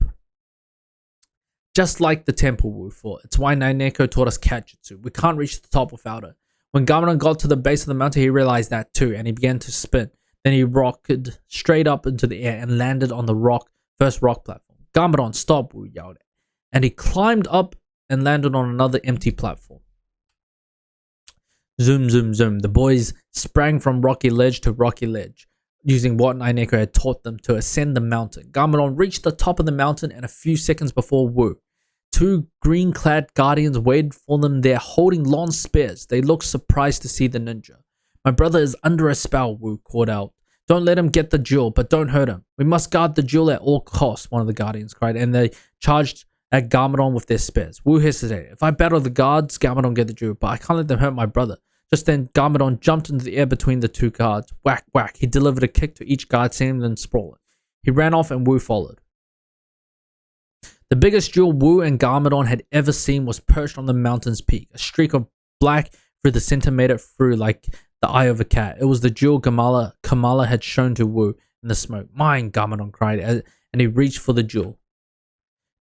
Just like the temple, Wu thought. It's why Ninjago taught us cat jutsu. We can't reach the top without it. When Garmadon got to the base of the mountain, he realized that too, and he began to spin. Then he rocketed straight up into the air and landed on the first rock platform. Garmadon, stop, Wu yelled. And he climbed up and landed on another empty platform. Zoom, zoom, zoom. The boys sprang from rocky ledge to rocky ledge, using what Ninjago had taught them to ascend the mountain. Garmadon reached the top of the mountain, and a few seconds before Wu, 2 green-clad guardians waited for them there, holding long spears. They looked surprised to see the ninja. My brother is under a spell, Wu called out. Don't let him get the jewel, but don't hurt him. We must guard the jewel at all costs, one of the guardians cried, and they charged at Garmadon with their spears. Wu hesitated. If I battle the guards, Garmadon get the jewel, but I can't let them hurt my brother. Just then, Garmadon jumped into the air between the 2 guards. Whack, whack. He delivered a kick to each guard, sending them sprawling. He ran off and Wu followed. The biggest jewel Wu and Garmadon had ever seen was perched on the mountain's peak. A streak of black through the center made it through like the eye of a cat. It was the jewel Kamala had shown to Wu in the smoke. Mine, Garmadon cried, and he reached for the jewel.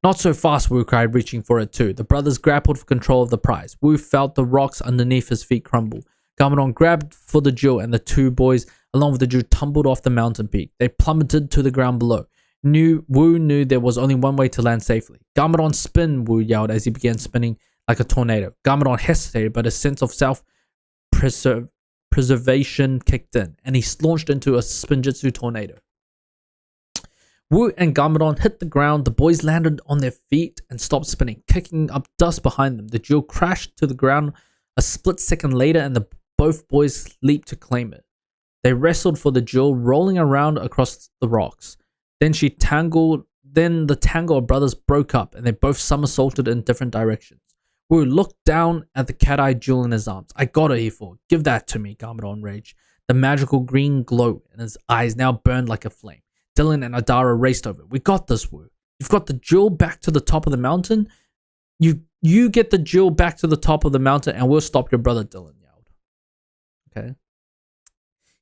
Not so fast, Wu cried, reaching for it too. The brothers grappled for control of the prize. Wu felt the rocks underneath his feet crumble. Garmadon grabbed for the jewel, and the 2 boys, along with the jewel, tumbled off the mountain peak. They plummeted to the ground below. Wu knew there was only one way to land safely. Garmadon, spin, Wu yelled as he began spinning like a tornado. Garmadon hesitated, but a sense of self-preservation kicked in, and he launched into a Spinjitzu tornado. Wu and Garmadon hit the ground. The boys landed on their feet and stopped spinning, kicking up dust behind them. The jewel crashed to the ground a split second later, and both boys leaped to claim it. They wrestled for the jewel, rolling around across the rocks. Then the tangle of brothers broke up, and they both somersaulted in different directions. Wu looked down at the cat-eye jewel in his arms. I got it, he thought. Give that to me, Garmadon raged. The magical green glow in his eyes now burned like a flame. Dylan and Adara raced over. We got this, Wu. You've got the jewel back to the top of the mountain. You get the jewel back to the top of the mountain, and we'll stop your brother, Dylan yelled. Okay.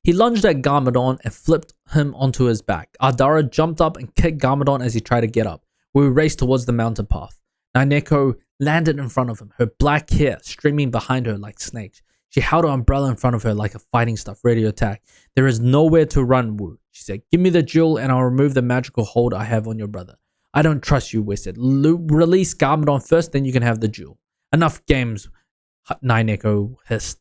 He lunged at Garmadon and flipped him onto his back. Adara jumped up and kicked Garmadon as he tried to get up. Wu raced towards the mountain path. Ninjago landed in front of him, her black hair streaming behind her like snakes. She held her umbrella in front of her like a fighting stuff ready to attack. There is nowhere to run, Wu, she said. Give me the jewel and I'll remove the magical hold I have on your brother. I don't trust you, Wu said. Release Garmadon first, then you can have the jewel. Enough games, Ninjago hissed.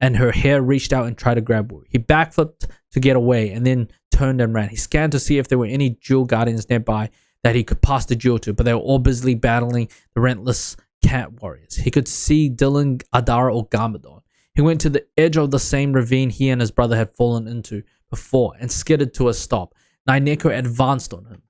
And her hair reached out and tried to grab Wu. He backflipped to get away and then turned and ran. He scanned to see if there were any jewel guardians nearby that he could pass the jewel to, but they were all busily battling the relentless cat warriors. He could see Dylan, Adara, or Garmadon. He went to the edge of the same ravine he and his brother had fallen into before and skidded to a stop. Ninjago advanced on him.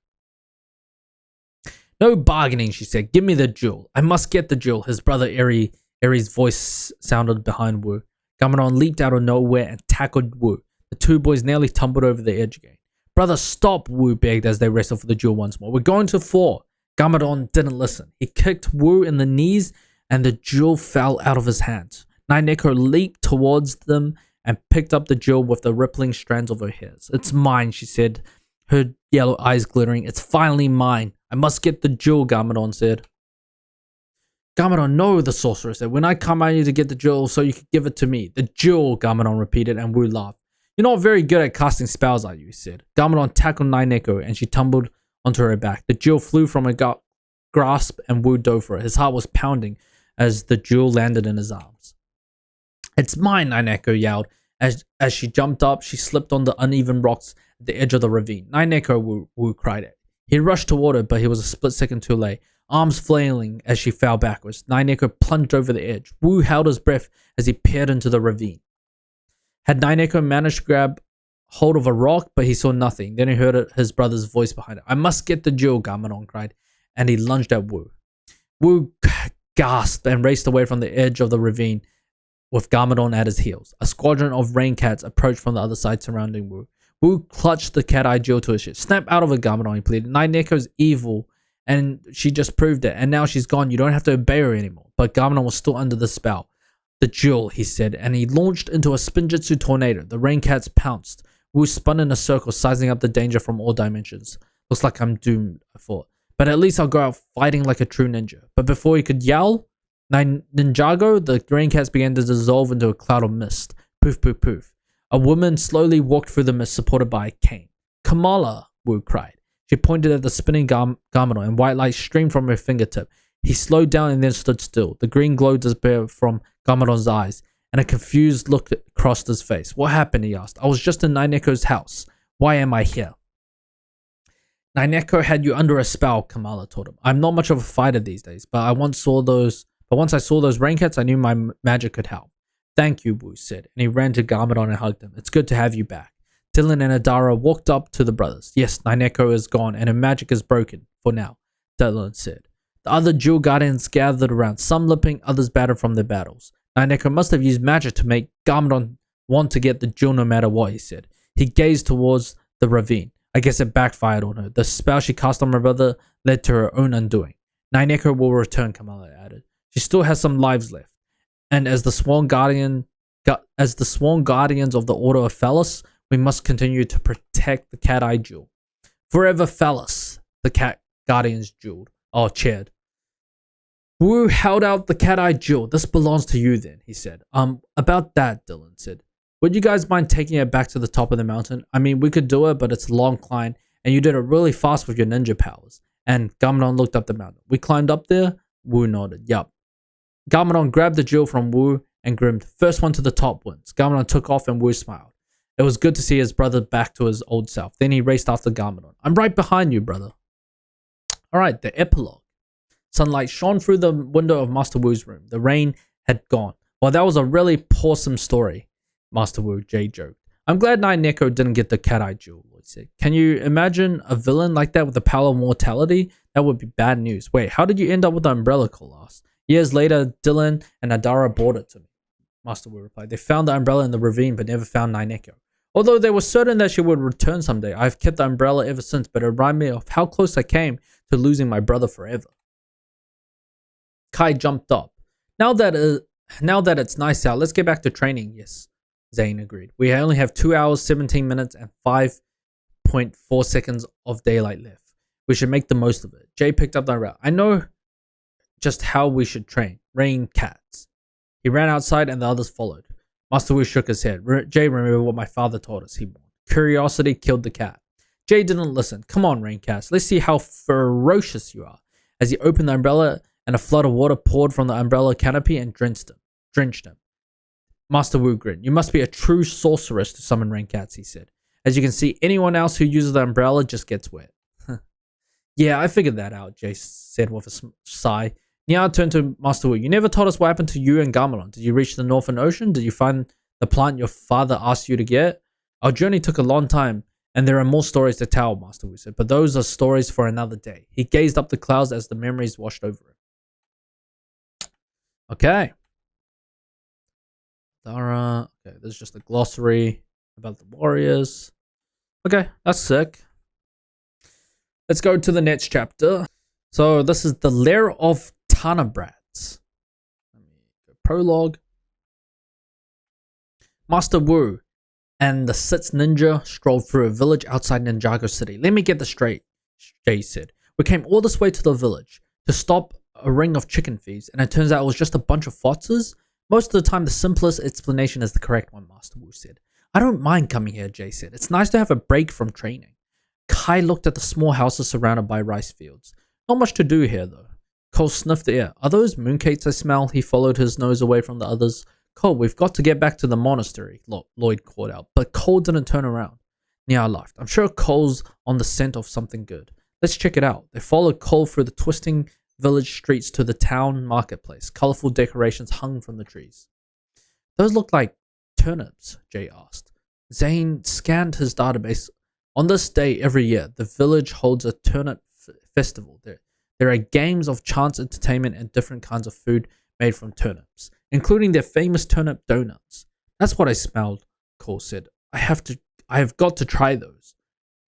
No bargaining, she said. Give me the jewel. I must get the jewel. His brother Eri's voice sounded behind Wu. Garmadon leaped out of nowhere and tackled Wu. The 2 boys nearly tumbled over the edge again. Brother, stop, Wu begged as they wrestled for the jewel once more. We're going to fall. Garmadon didn't listen. He kicked Wu in the knees and the jewel fell out of his hands. Nineko leaped towards them and picked up the jewel with the rippling strands of her hairs. "It's mine," she said, her yellow eyes glittering. "It's finally mine. I must get the jewel," Garmadon said. "Garmadon, no," the sorcerer said. "When I command you to get the jewel so you can give it to me." "The jewel," Garmadon repeated, and Wu laughed. "You're not very good at casting spells, are you?" he said. Garmadon tackled Nineko, and she tumbled onto her back. The jewel flew from her grasp, and Wu dove for it. His heart was pounding as the jewel landed in his arms. "It's mine," Nineko yelled. As she jumped up, she slipped on the uneven rocks at the edge of the ravine. "Nineko," Wu cried. He rushed toward her, but he was a split second too late. Arms flailing as she fell backwards, Nineko plunged over the edge. Wu held his breath as he peered into the ravine. Had Nineko managed to grab hold of a rock, but he saw nothing. Then he heard his brother's voice behind him. "I must get the jewel," Garmadon cried, and he lunged at Wu. Wu gasped and raced away from the edge of the ravine with Garmadon at his heels. A squadron of rain cats approached from the other side, surrounding Wu. Wu clutched the cat-eye jewel to his chest. "Snap out of it, Garmadon," he pleaded. "Nineko's evil, and she just proved it, and now she's gone. You don't have to obey her anymore." But Garmadon was still under the spell. "The jewel," he said, and he launched into a Spinjitzu tornado. The rain cats pounced. Wu spun in a circle, sizing up the danger from all dimensions. "Looks like I'm doomed," I thought. "But at least I'll go out fighting like a true ninja." But before he could yell, Ninjago, the rain cats began to dissolve into a cloud of mist. Poof, poof, poof. A woman slowly walked through the mist, supported by a cane. "Kamala," Wu cried. She pointed at the spinning Garmadon, and white light streamed from her fingertip. He slowed down and then stood still. The green glow disappeared from Garmadon's eyes, and a confused look crossed his face. "What happened?" he asked. "I was just in Nineko's house. Why am I here?" "Nineko had you under a spell," Kamala told him. "I'm not much of a fighter these days, but once I saw those rain cats, I knew my magic could help." "Thank you," Wu said, and he ran to Garmadon and hugged him. "It's good to have you back." Dylan and Adara walked up to the brothers. "Yes, Nineko is gone, and her magic is broken, for now," Dylan said. The other Jewel Guardians gathered around, some limping, others battered from their battles. "Nineko must have used magic to make Garmadon want to get the jewel no matter what," he said. He gazed towards the ravine. "I guess it backfired on her. The spell she cast on my brother led to her own undoing." "Nineko will return," Kamala added. "She still has some lives left. And as the sworn guardians of the Order of Phallus, we must continue to protect the cat-eye jewel." "Forever Phallus," the cat guardians cheered. Wu held out the cat-eye jewel. "This belongs to you then," he said. About that," Dylan said. "Would you guys mind taking it back to the top of the mountain? I mean, we could do it, but it's a long climb, and you did it really fast with your ninja powers." And Garmadon looked up the mountain. "We climbed up there?" Wu nodded. "Yup." Garmadon grabbed the jewel from Wu and grinned. "First one to the top wins." Garmadon took off and Wu smiled. It was good to see his brother back to his old self. Then he raced after Garmadon. "I'm right behind you, brother." Alright, the epilogue. Sunlight shone through the window of Master Wu's room. The rain had gone. "Well, that was a really pawsome story," Master Wu, Jay joked. "I'm glad Nineko didn't get the cat-eye jewel," Lloyd said. "Can you imagine a villain like that with the power of mortality? That would be bad news." "Wait, how did you end up with the umbrella?" Cole asked. "Years later, Dylan and Adara brought it to me," Master Wu replied. "They found the umbrella in the ravine but never found Nineko. Although they were certain that she would return someday. I've kept the umbrella ever since, but it reminded me of how close I came to losing my brother forever." Kai jumped up. Now that it's nice out, let's get back to training." "Yes," Zane agreed. "We only have 2 hours, 17 minutes, and 5.4 seconds of daylight left. We should make the most of it." Jay picked up the umbrella. "I know just how we should train. Rain cats." He ran outside and the others followed. Master Wu shook his head. "Jay, remember what my father taught us," he warned. "Curiosity killed the cat." Jay didn't listen. "Come on, rain cats. Let's see how ferocious you are." As he opened the umbrella, and a flood of water poured from the umbrella canopy and drenched him. Master Wu grinned. "You must be a true sorceress to summon rain cats," he said. "As you can see, anyone else who uses the umbrella just gets wet." "Yeah, I figured that out," Jay said with a sigh. Nia turned to Master Wu. "You never told us what happened to you and Garmadon. Did you reach the Northern Ocean? Did you find the plant your father asked you to get?" "Our journey took a long time, and there are more stories to tell," Master Wu said. "But those are stories for another day." He gazed up the clouds as the memories washed over him. Okay. Dara. Okay, there's just a glossary about the warriors. Okay, that's sick. Let's go to the next chapter. So this is the Lair of Tanabrats. Prologue. Master Wu and the 6th ninja strolled through a village outside Ninjago City. Let me get this straight, Jay said. We came all this way to the village to stop a ring of chicken thieves, and it turns out it was just a bunch of foxes? Most of the time, the simplest explanation is the correct one, Master Wu said. I don't mind coming here, Jay said. It's nice to have a break from training. Kai looked at the small houses surrounded by rice fields. Not much to do here, though. Cole sniffed the air. Are those mooncakes I smell? He followed his nose away from the others. Cole, we've got to get back to the monastery, Lloyd called out. But Cole didn't turn around. Nia laughed. I'm sure Cole's on the scent of something good. Let's check it out. They followed Cole through the twisting village streets to the town marketplace. Colorful decorations hung from the trees. Those look like turnips, Jay asked. Zane scanned his database. On this day every year, the village holds a turnip festival. There are games of chance entertainment and different kinds of food made from turnips, including their famous turnip donuts. That's what I smelled, Cole said. I have got to try those.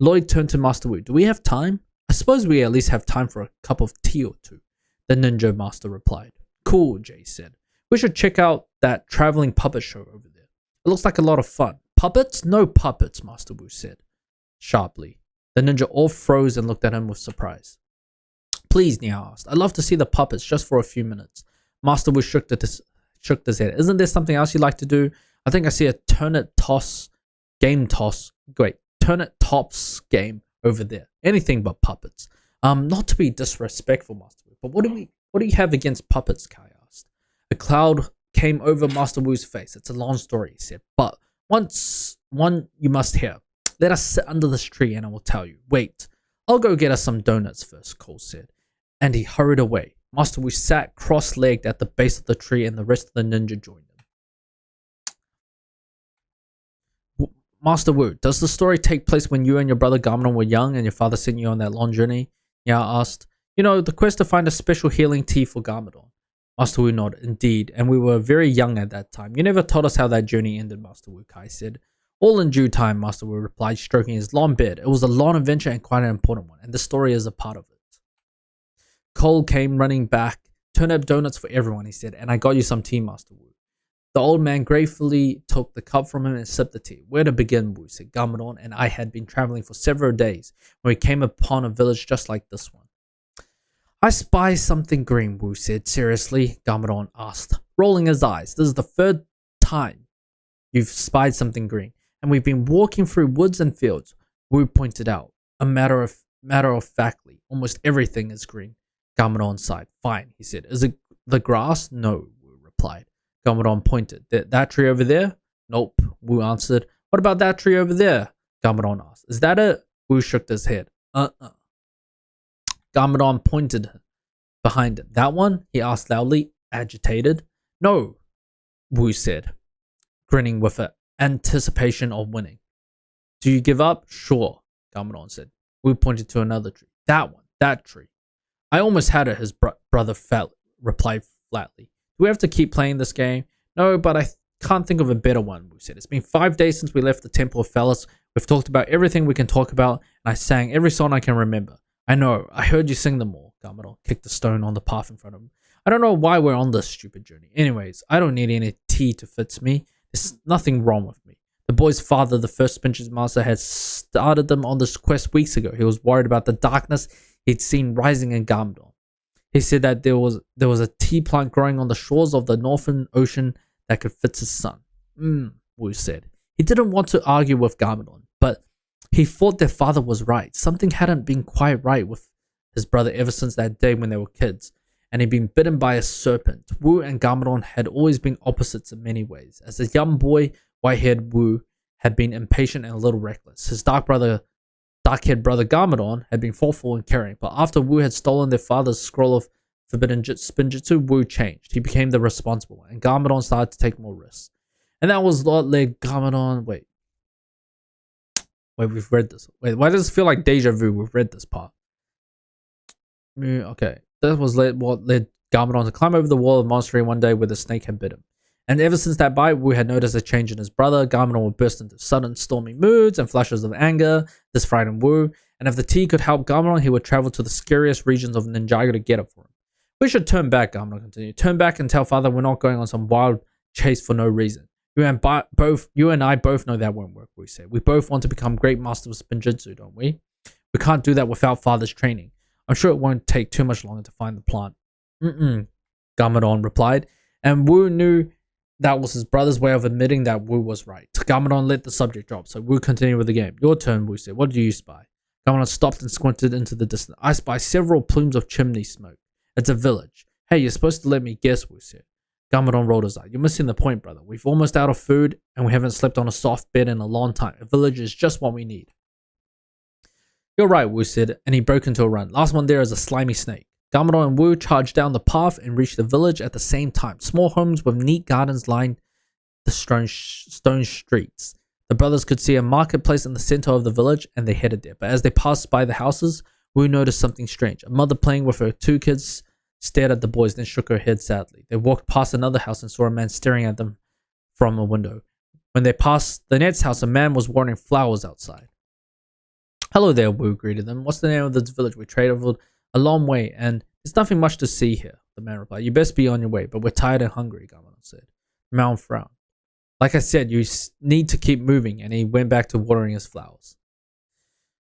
Lloyd turned to Master Wu. Do we have time? I suppose we at least have time for a cup of tea or two, the ninja master replied. Cool, Jay said. We should check out that traveling puppet show over there. It looks like a lot of fun. Puppets? No puppets, Master Wu said sharply. The ninja all froze and looked at him with surprise. Please, Nia asked. I'd love to see the puppets just for a few minutes. Master Wu shook his head. Isn't there something else you'd like to do? I think I see a turnip tops game over there. Anything but puppets. Not to be disrespectful, Master Wu, but what do you have against puppets? Kai asked. A cloud came over Master Wu's face. It's a long story, he said, but one you must hear. Let us sit under this tree and I will tell you. Wait, I'll go get us some donuts first, Cole said, and he hurried away. Master Wu sat cross-legged at the base of the tree and the rest of the ninja joined him. Master Wu, does the story take place when you and your brother Garmadon were young and your father sent you on that long journey? Nia asked. You know, the quest to find a special healing tea for Garmadon. Master Wu nodded. Indeed, and we were very young at that time. You never told us how that journey ended, Master Wu, Kai said. All in due time, Master Wu replied, stroking his long beard. It was a long adventure and quite an important one, and the story is a part of it. Cole came running back. Turnip donuts for everyone, he said, and I got you some tea, Master Wu. The old man gratefully took the cup from him and sipped the tea. Where to begin, Wu said. Garmadon and I had been traveling for several days when we came upon a village just like this one. I spy something green, Wu said. Seriously? Garmadon asked, rolling his eyes. This is the third time you've spied something green, and we've been walking through woods and fields. Wu pointed out. A matter of factly, almost everything is green. Garmadon sighed. Fine, he said. Is it the grass? No, Wu replied. Garmadon pointed. That tree over there? Nope, Wu answered. What about that tree over there? Garmadon asked. Is that it? Wu shook his head. Garmadon pointed behind him. That one? He asked loudly, agitated. No, Wu said, grinning with an anticipation of winning. Do you give up? Sure, Garmadon said. Wu pointed to another tree. That one, that tree. I almost had it, his brother replied flatly. Do we have to keep playing this game? No, but I can't think of a better one, Wu said. It's been 5 days since we left the Temple of Phallus. We've talked about everything we can talk about, and I sang every song I can remember. I know, I heard you sing them all. Garmadon kicked a stone on the path in front of him. I don't know why we're on this stupid journey. Anyways, I don't need any tea to fix me. There's nothing wrong with me. The boy's father, the first Spinjitzu master, had started them on this quest weeks ago. He was worried about the darkness he'd seen rising in Garmadon. He said that there was a tea plant growing on the shores of the Northern Ocean that could fit his son. Wu said. He didn't want to argue with Garmadon, but he thought their father was right. Something hadn't been quite right with his brother ever since that day when they were kids, and he'd been bitten by a serpent. Wu and Garmadon had always been opposites in many ways. As a young boy, white-haired Wu had been impatient and a little reckless. His dark-haired brother Garmadon had been thoughtful and caring, but after Wu had stolen their father's scroll of forbidden Spinjitzu, Wu changed. He became the responsible one, and Garmadon started to take more risks. And that was what led Garmadon... Wait, we've read this. Wait, why does it feel like deja vu? We've read this part. Okay, that was what led Garmadon to climb over the wall of the monastery one day where the snake had bit him. And ever since that bite, Wu had noticed a change in his brother. Garmadon would burst into sudden stormy moods and flashes of anger. This frightened Wu. And if the tea could help Garmadon, he would travel to the scariest regions of Ninjago to get it for him. We should turn back, Garmadon continued. Turn back and tell father we're not going on some wild chase for no reason. You and I both know that won't work, we said. We both want to become great masters of Spinjitzu, don't we? We can't do that without father's training. I'm sure it won't take too much longer to find the plant. Gamadon replied, and Wu knew that was his brother's way of admitting that Wu was right. Gamadon let the subject drop, so Wu continued with the game. Your turn, Wu said. What do you spy? Gamadon stopped and squinted into the distance. I spy several plumes of chimney smoke. It's a village. Hey, you're supposed to let me guess, Wu said. Gamadon rolled his eye. You're missing the point, brother. We've almost out of food, and we haven't slept on a soft bed in a long time. A village is just what we need. You're right, Wu said, and he broke into a run. Last one there is a slimy snake. Gamadon and Wu charged down the path and reached the village at the same time. Small homes with neat gardens lined the stone streets. The brothers could see a marketplace in the center of the village, and they headed there. But as they passed by the houses, Wu noticed something strange. A mother playing with her 2 kids stared at the boys, then shook her head sadly. They walked past another house and saw a man staring at them from a window. When they passed the next house, a man was watering flowers outside. Hello there, Wu greeted them. What's the name of this village? We traveled a long way, and there's nothing much to see here, the man replied. You best be on your way, but we're tired and hungry, Gamadon said. The man frowned. Like I said, you need to keep moving, and he went back to watering his flowers.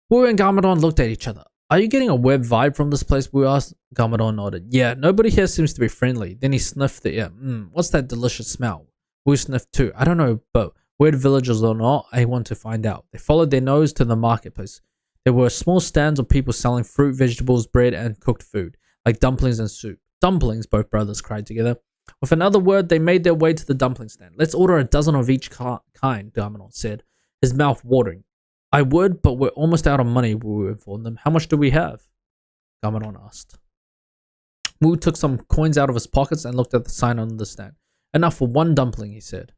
Wu and Gamadon looked at each other. Are you getting a web vibe from this place? Wu asked. Gamadon nodded. Yeah, nobody here seems to be friendly. Then he sniffed the air. What's that delicious smell? Wu sniffed too. I don't know, but weird villagers or not, I want to find out. They followed their nose to the marketplace. There were small stands of people selling fruit, vegetables, bread, and cooked food, like dumplings and soup. Dumplings, both brothers cried together. With another word, they made their way to the dumpling stand. Let's order a dozen of each kind, Gamadon said, his mouth watering. I would, but we're almost out of money, Wu informed them. How much do we have? Gamadon asked. Wu took some coins out of his pockets and looked at the sign on the stand. Enough for 1 dumpling, he said.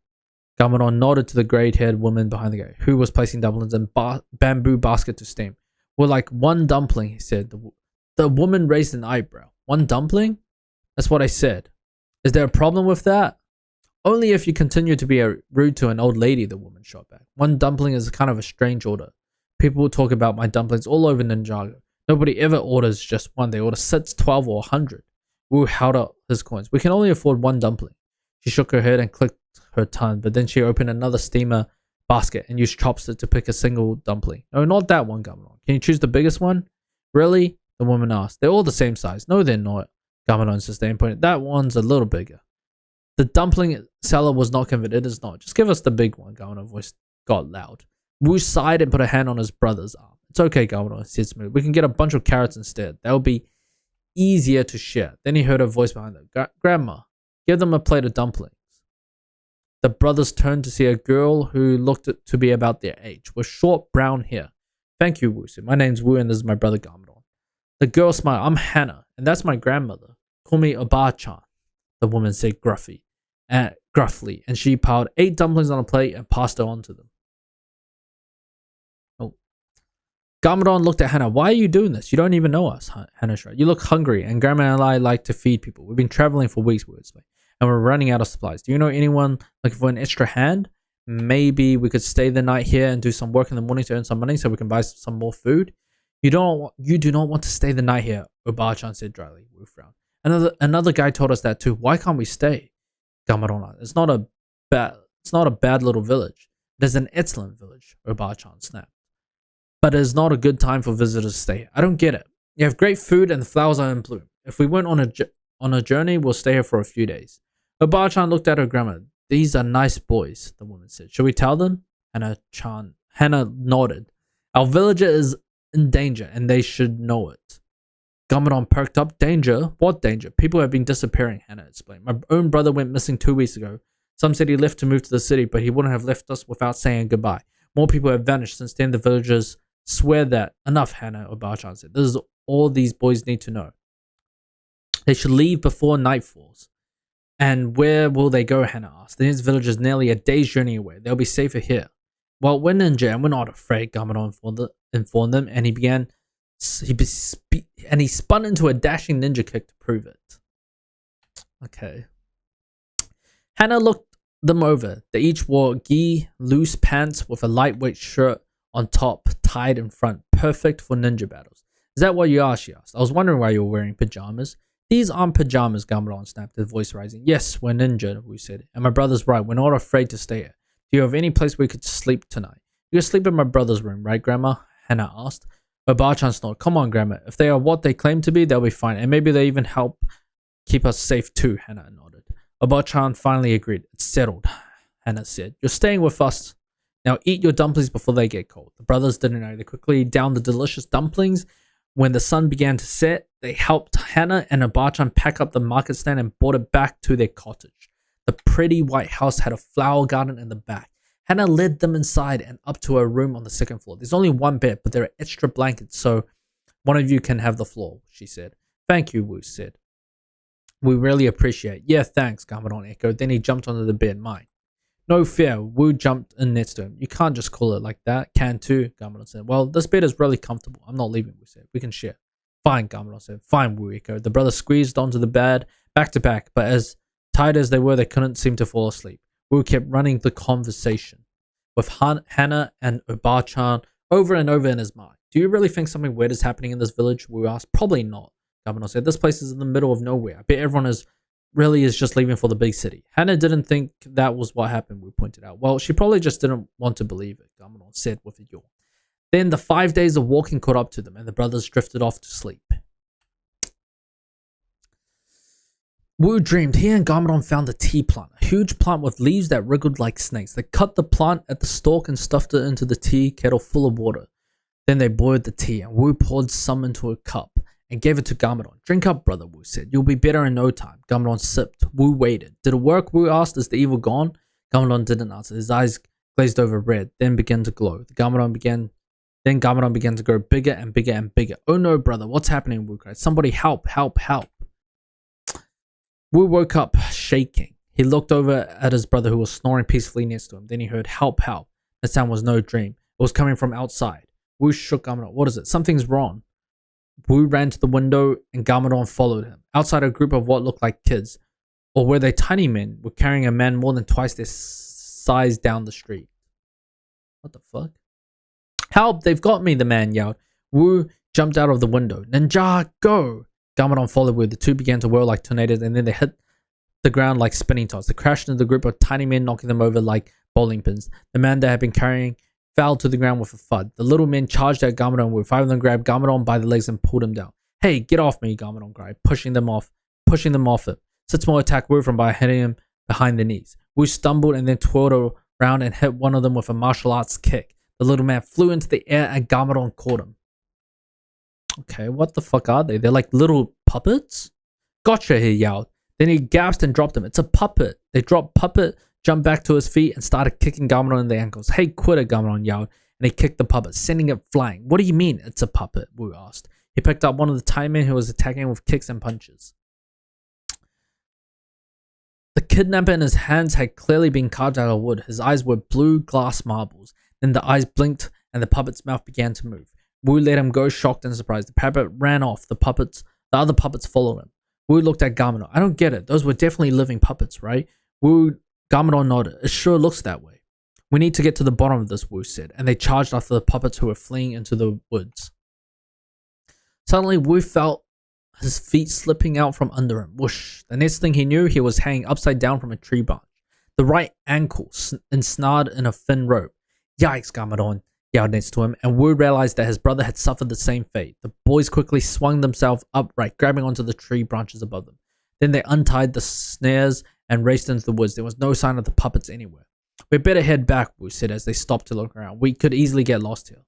Gamadon nodded to the grey-haired woman behind the gate, who was placing dumplings in bamboo basket to steam. We're like 1 dumpling, he said. The woman raised an eyebrow. 1 dumpling? That's what I said. Is there a problem with that? Only if you continue to be rude to an old lady, the woman shot back. 1 dumpling is kind of a strange order. People will talk about my dumplings all over Ninjago. Nobody ever orders just 1. They order 6, 12, or 100. Wu held out his coins. We can only afford 1 dumpling. She shook her head and clicked her tongue, but then she opened another steamer basket and used chopsticks to pick a single dumpling. No, not that one, Gamadon. Can you choose the biggest one? Really? The woman asked. They're all the same size. No, they're not. Gamadon insisted and pointed. That one's a little bigger. The dumpling seller was not convinced. It is not. Just give us the big one, Gamadon's voice got loud. Wu sighed and put a hand on his brother's arm. It's okay, Gamadon said smoothly. We can get a bunch of carrots instead. That'll be easier to share. Then he heard a voice behind them. Grandma, give them a plate of dumplings. The brothers turned to see a girl who looked to be about their age, with short brown hair. Thank you, Wu said. My name's Wu and this is my brother Gamadon. The girl smiled. I'm Hannah, and that's my grandmother. Call me Oba-chan, the woman said gruffly, and she piled 8 dumplings on a plate and passed it on to them. Oh. Gamadon looked at Hannah. Why are you doing this? You don't even know us, Hannah shrugged. You look hungry, and Grandma and I like to feed people. We've been traveling for weeks, Wu explained, and we're running out of supplies. Do you know anyone looking for an extra hand? Maybe we could stay the night here and do some work in the morning to earn some money so we can buy some more food. You do not want to stay the night here, Oba-chan said dryly. Wu frowned. Another guy told us that too. Why can't we stay? Gamadon asked. It's not a bad little village. It is an excellent village, Oba-chan snapped. But it is not a good time for visitors to stay. I don't get it. You have great food and the flowers are in bloom. If we went on a journey, we'll stay here for a few days. Oba-chan looked at her grandma. These are nice boys, the woman said. Should we tell them? Hannah nodded. Our villager is in danger, and they should know it. Gamadon perked up. Danger? What danger? People have been disappearing, Hannah explained. My own brother went missing 2 weeks ago. Some said he left to move to the city, but he wouldn't have left us without saying goodbye. More people have vanished since then. The villagers swear that. Enough, Hannah, Oba-chan said. This is all these boys need to know. They should leave before night falls. And where will they go, Hannah asked. The next village is nearly a day's journey away. They'll be safer here. Well, we're ninja and we're not afraid, Gamadon informed them, and he spun into a dashing ninja kick to prove it. Okay. Hannah looked them over. They each wore gi loose pants with a lightweight shirt on top, tied in front, perfect for ninja battles. Is that what you are? She asked. I was wondering why you were wearing pajamas. These aren't pajamas, Gamadon snapped, his voice rising. Yes, we're ninja, Wu said. And my brother's right. We're not afraid to stay here. Do you have any place we could sleep tonight? You can sleep in my brother's room, right, Grandma? Hannah asked. Obachan snored. Come on, Grandma. If they are what they claim to be, they'll be fine. And maybe they even help keep us safe too, Hannah nodded. Obachan finally agreed. It's settled, Hannah said. You're staying with us. Now eat your dumplings before they get cold. The brothers didn't know. They quickly downed the delicious dumplings. When the sun began to set, they helped Hannah and Obachan pack up the market stand and brought it back to their cottage. The pretty white house had a flower garden in the back. Hannah led them inside and up to a room on the second floor. There's only one bed, but there are extra blankets, so one of you can have the floor, she said. Thank you, Wu said. We really appreciate it. Yeah, thanks, Gamadon echoed. Then he jumped onto the bed. Mine. No fear. Wu jumped in next to him. You can't just call it like that. Can too, Gamadon said. Well, this bed is really comfortable. I'm not leaving, Wu said. We can share. Fine, Gamadon said. Fine, Wu echoed. The brothers squeezed onto the bed, back to back, but as tired as they were, they couldn't seem to fall asleep. Wu kept running the conversation with Hannah and Obachan over and over in his mind. Do you really think something weird is happening in this village? Wu asked. Probably not, Gamadon said. This place is in the middle of nowhere. I bet everyone is just leaving for the big city. Hannah didn't think that was what happened, we pointed out. Well, she probably just didn't want to believe it, Gamadon said with a yawn. Then the 5 days of walking caught up to them, and the brothers drifted off to sleep. Wu dreamed he and Gamadon found a tea plant, a huge plant with leaves that wriggled like snakes. They cut the plant at the stalk and stuffed it into the tea kettle full of water. Then they boiled the tea, and Wu poured some into a cup and gave it to Gamadon. Drink up, brother, Wu said. You'll be better in no time. Gamadon sipped. Wu waited. Did it work? Wu asked. Is the evil gone? Gamadon didn't answer. His eyes glazed over red, then began to glow. Gamadon began to grow bigger and bigger and bigger. Oh no, brother, what's happening? Wu cried. Somebody help, help, help. Wu woke up, shaking. He looked over at his brother who was snoring peacefully next to him. Then he heard, help, help. The sound was no dream. It was coming from outside. Wu shook Gamadon. What is it? Something's wrong. Wu ran to the window and Gamadon followed him. Outside, a group of what looked like kids, or were they tiny men, were carrying a man more than twice their size down the street. What the fuck? Help! They've got me, the man yelled. Wu jumped out of the window. Ninjago! Gamadon followed Wu. The two began to whirl like tornadoes, and then they hit the ground like spinning tops. They crashed into the group of tiny men, knocking them over like bowling pins. The man they had been carrying fell to the ground with a thud. The little men charged at Gamadon and Wu. Five of them grabbed Gamadon by the legs and pulled him down. Hey, get off me, Gamadon cried, pushing them off it. Sitsmo attacked Wu from by hitting him behind the knees. Wu stumbled and then twirled around and hit one of them with a martial arts kick. The little man flew into the air and Gamadon caught him. Okay, what the fuck are they? They're like little puppets? Gotcha, he yelled. Then he gasped and dropped him. It's a puppet. They dropped Puppet, jumped back to his feet, and started kicking Gamadon in the ankles. Hey, quit it, Gamadon yelled, and he kicked the puppet, sending it flying. What do you mean, it's a puppet? Wu asked. He picked up one of the tiny men who was attacking him with kicks and punches. The kidnapper in his hands had clearly been carved out of wood. His eyes were blue glass marbles. Then the eyes blinked, and the puppet's mouth began to move. Wu let him go, shocked and surprised. The puppet ran off. The other puppets followed him. Wu looked at Gamadon. I don't get it. Those were definitely living puppets, right? Gamadon nodded. It sure looks that way. We need to get to the bottom of this, Wu said, and they charged after the puppets who were fleeing into the woods. Suddenly, Wu felt his feet slipping out from under him. Whoosh. The next thing he knew, he was hanging upside down from a tree branch. The right ankle ensnared in a thin rope. Yikes, Gamadon yelled next to him, and Wu realized that his brother had suffered the same fate. The boys quickly swung themselves upright, grabbing onto the tree branches above them. Then they untied the snares and raced into the woods. There was no sign of the puppets anywhere. We'd better head back, Wu said as they stopped to look around. We could easily get lost here.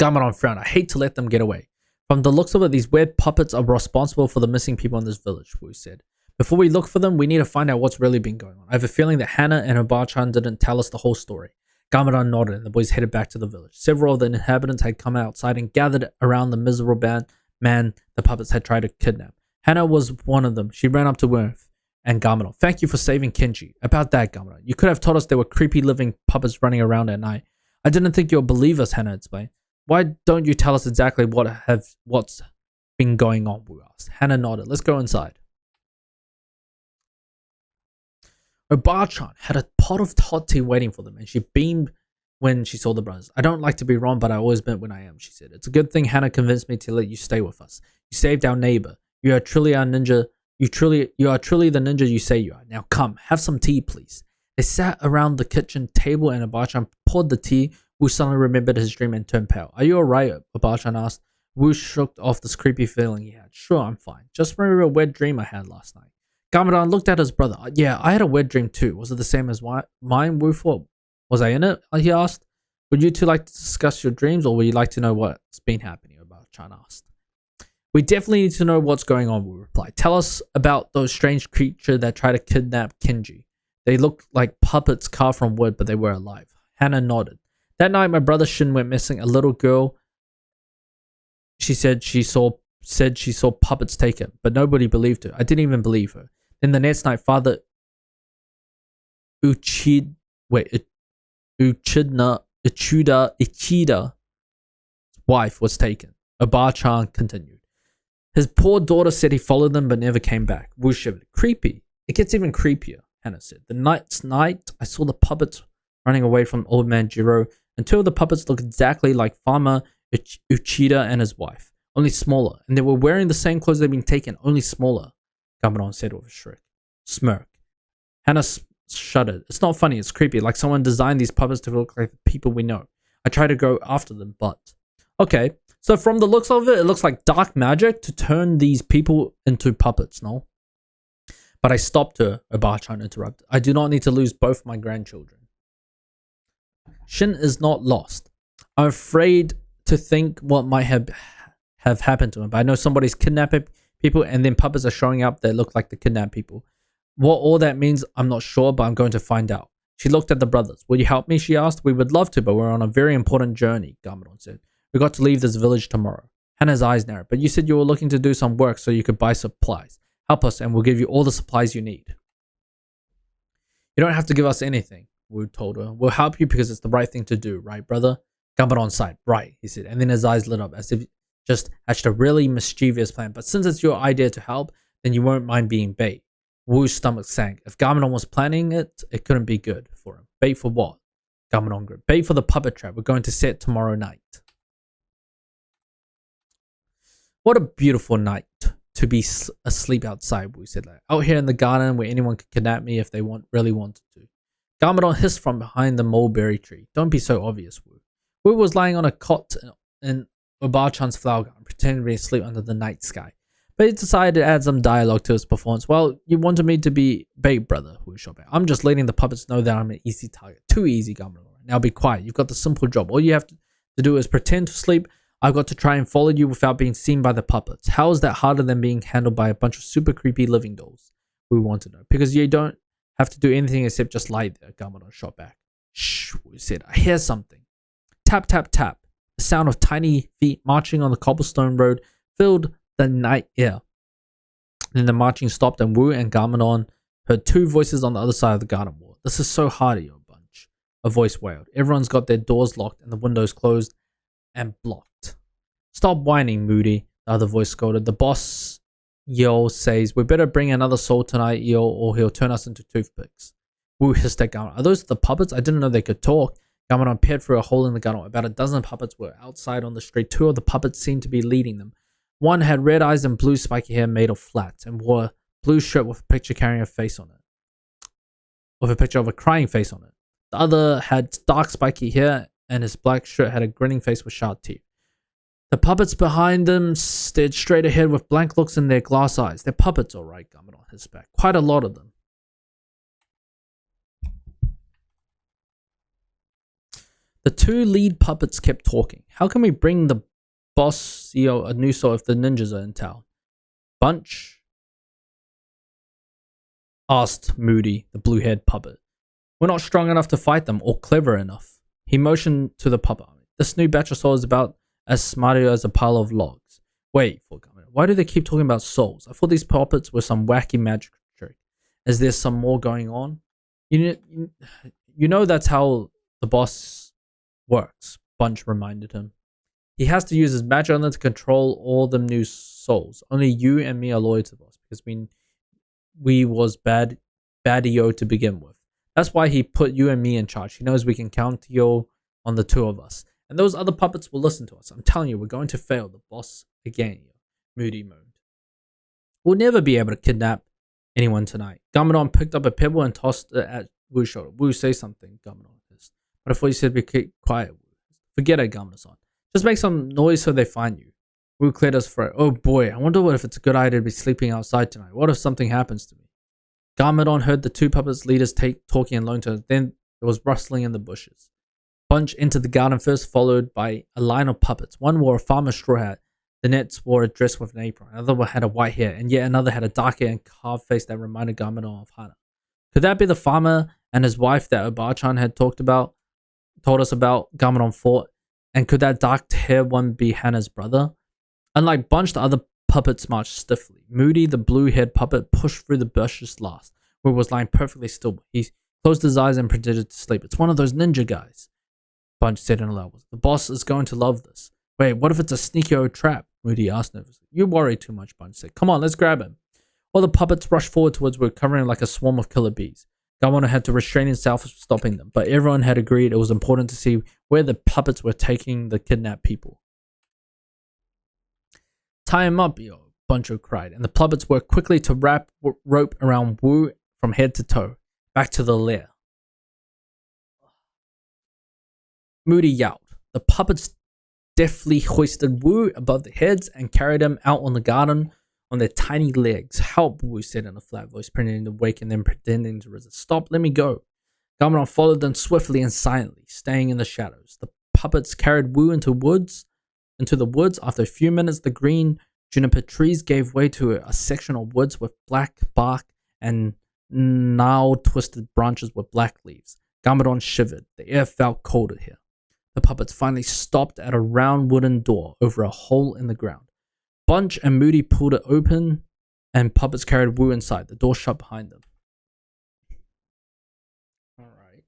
Gamadon frowned. I hate to let them get away. From the looks of it, these weird puppets are responsible for the missing people in this village, Wu said. Before we look for them, we need to find out what's really been going on. I have a feeling that Hannah and Obachan didn't tell us the whole story. Gamadon nodded and the boys headed back to the village. Several of the inhabitants had come outside and gathered around the miserable man the puppets had tried to kidnap. Hannah was one of them. She ran up to Wu and Gamadon. Thank you for saving Kenji. About that, Gamadon. You could have told us there were creepy living puppets running around at night. I didn't think you would believe us, Hannah explained. Why don't you tell us exactly what's been going on, Wu asked. Hannah nodded. Let's go inside. Obachan had a pot of hot tea waiting for them, and she beamed when she saw the brothers. I don't like to be wrong, but I always meant when I am, she said. It's a good thing Hannah convinced me to let you stay with us. You saved our neighbor. You are truly our ninja. You are truly the ninja you say you are. Now come, have some tea, please. They sat around the kitchen table and Obachan poured the tea. Wu suddenly remembered his dream and turned pale. Are you alright? Obachan asked. Wu shook off this creepy feeling he had. Sure, I'm fine. Just remember a weird dream I had last night. Gamadan looked at his brother. Yeah, I had a weird dream too. Was it the same as mine? Wu thought. Was I in it? He asked. Would you two like to discuss your dreams, or would you like to know what's been happening? Obachan asked. We definitely need to know what's going on, Wu replied. Tell us about those strange creatures that tried to kidnap Kinji. They looked like puppets carved from wood, but they were alive. Hannah nodded. That night, my brother Shin went missing. A little girl, she said she saw puppets take him, but nobody believed her. I didn't even believe her. Then the next night, Father Ichida's wife was taken. Obachan continued. His poor daughter said he followed them but never came back. Wu shivered. Creepy. It gets even creepier, Hannah said. The next night, I saw the puppets running away from old man Jiro, and two of the puppets looked exactly like Farmer Uchida and his wife, only smaller, and they were wearing the same clothes they'd been taken, only smaller, Gamadan said with a smirk. Hannah shuddered. It's not funny, it's creepy, like someone designed these puppets to look like the people we know. I tried to go after them, but... Okay, so from the looks of it, it looks like dark magic to turn these people into puppets, no? But I stopped her, Obachan interrupted. I do not need to lose both my grandchildren. Shin is not lost. I'm afraid to think what might have happened to him, but I know somebody's kidnapping people and then puppets are showing up that look like the kidnapped people. What all that means, I'm not sure, but I'm going to find out. She looked at the brothers. Will you help me, she asked. We would love to, but we're on a very important journey, Gamadan said. We got to leave this village tomorrow. Hannah's eyes narrowed. But you said you were looking to do some work so you could buy supplies. Help us and we'll give you all the supplies you need. You don't have to give us anything, Wu told her. We'll help you because it's the right thing to do, right, brother? Gamadan sighed. Right, he said, and then his eyes lit up as if just hatched a really mischievous plan. But since it's your idea to help, then you won't mind being bait. Wu's stomach sank. If Gamadan was planning it, it couldn't be good for him. Bait for what? Gamadan grinned. Bait for the puppet trap we're going to set tomorrow night. What a beautiful night to be asleep outside, Wu said. Out here in the garden where anyone could kidnap me if they really wanted to. Gamadan hissed from behind the mulberry tree. Don't be so obvious, Wu. Wu was lying on a cot in Obachan's flower garden, pretending to be asleep under the night sky. But he decided to add some dialogue to his performance. Well, you wanted me to be bait, brother, Wu shot back. I'm just letting the puppets know that I'm an easy target. Too easy, Gamadan. Now be quiet. You've got the simple job. All you have to do is pretend to sleep. I've got to try and follow you without being seen by the puppets. How is that harder than being handled by a bunch of super creepy living dolls? We want to know. Because you don't have to do anything except just lie there, Gamadan shot back. Shh, we said. I hear something. Tap, tap, tap. The sound of tiny feet marching on the cobblestone road filled the night air. Then the marching stopped and Wu and Gamadan heard two voices on the other side of the garden wall. This is so hard, you bunch. A voice wailed. Everyone's got their doors locked and the windows closed and blocked. Stop whining, Moody, the other voice scolded. The boss, Yo, says, we better bring another soul tonight, Yo, or he'll turn us into toothpicks. Wu hissed at Gamadan. Are those the puppets? I didn't know they could talk. Gamadan peered through a hole in the garden. About a dozen puppets were outside on the street. Two of the puppets seemed to be leading them. One had red eyes and blue spiky hair made of flats and wore a blue shirt with a picture carrying a face on it. With a picture of a crying face on it. The other had dark spiky hair and his black shirt had a grinning face with sharp teeth. The puppets behind them stared straight ahead with blank looks in their glass eyes. They're puppets, all right, Gamadan hissed back. Quite a lot of them. The two lead puppets kept talking. How can we bring the boss, CEO, a new soul if the ninjas are in town? Bunch? Asked Moody, the blue-haired puppet. We're not strong enough to fight them or clever enough. He motioned to the puppet. This new batch of souls is about as smart as a pile of logs. Wait, why do they keep talking about souls? I thought these puppets were some wacky magic trick. Is there some more going on? You know that's how the boss works, Bunch reminded him. He has to use his magic on them to control all the new souls. Only you and me are loyal to the boss because we was badio to begin with. That's why he put you and me in charge. He knows we can count on the two of us. And those other puppets will listen to us. I'm telling you, we're going to fail the boss again, Moody moaned. We'll never be able to kidnap anyone tonight. Gamadon picked up a pebble and tossed it at Wu's shoulder. Wu, say something, Gamadon hissed. But I thought you said we keep quiet. Forget it, Gamadon. Just make some noise so they find you. Wu cleared his throat. Oh boy, I wonder what if it's a good idea to be sleeping outside tonight. What if something happens to me? Gamadon heard the two puppets leaders talking in low tones. Then there was rustling in the bushes. Bunch entered the garden first, followed by a line of puppets. One wore a farmer's straw hat. The Nets wore a dress with an apron. Another one had a white hair, and yet another had a dark hair and carved face that reminded Gamadon of Hana. Could that be the farmer and his wife that Oba-chan had told us about? Gamadon thought. And could that dark-haired one be Hana's brother? Unlike Bunch, the other puppets marched stiffly. Moody, the blue-haired puppet, pushed through the bushes last, where it was lying perfectly still. He closed his eyes and pretended to sleep. It's one of those ninja guys, Bunch said in a loud voice. The boss is going to love this. Wait, what if it's a sneaky old trap? Moody asked nervously. You worry too much, Bunch said. Come on, let's grab him. All the puppets rushed forward towards Wu, covering like a swarm of killer bees. Gamadon had to restrain himself from stopping them, but everyone had agreed it was important to see where the puppets were taking the kidnapped people. Tie him up, yo, Buncho cried, and the puppets worked quickly to wrap rope around Wu from head to toe, back to the lair. Moody yelled. The puppets deftly hoisted Wu above their heads and carried him out on the garden on their tiny legs. Help, Wu said in a flat voice, pretending to wake and then pretending to resist. Stop, let me go. Gamadon followed them swiftly and silently, staying in the shadows. The puppets carried Wu into the woods. After a few minutes, the green juniper trees gave way to a section of woods with black bark and gnarled twisted branches with black leaves. Gamadon shivered. The air felt colder here. The puppets finally stopped at a round wooden door over a hole in the ground. Bunch and Moody pulled it open, and puppets carried Wu inside. The door shut behind them. Alright.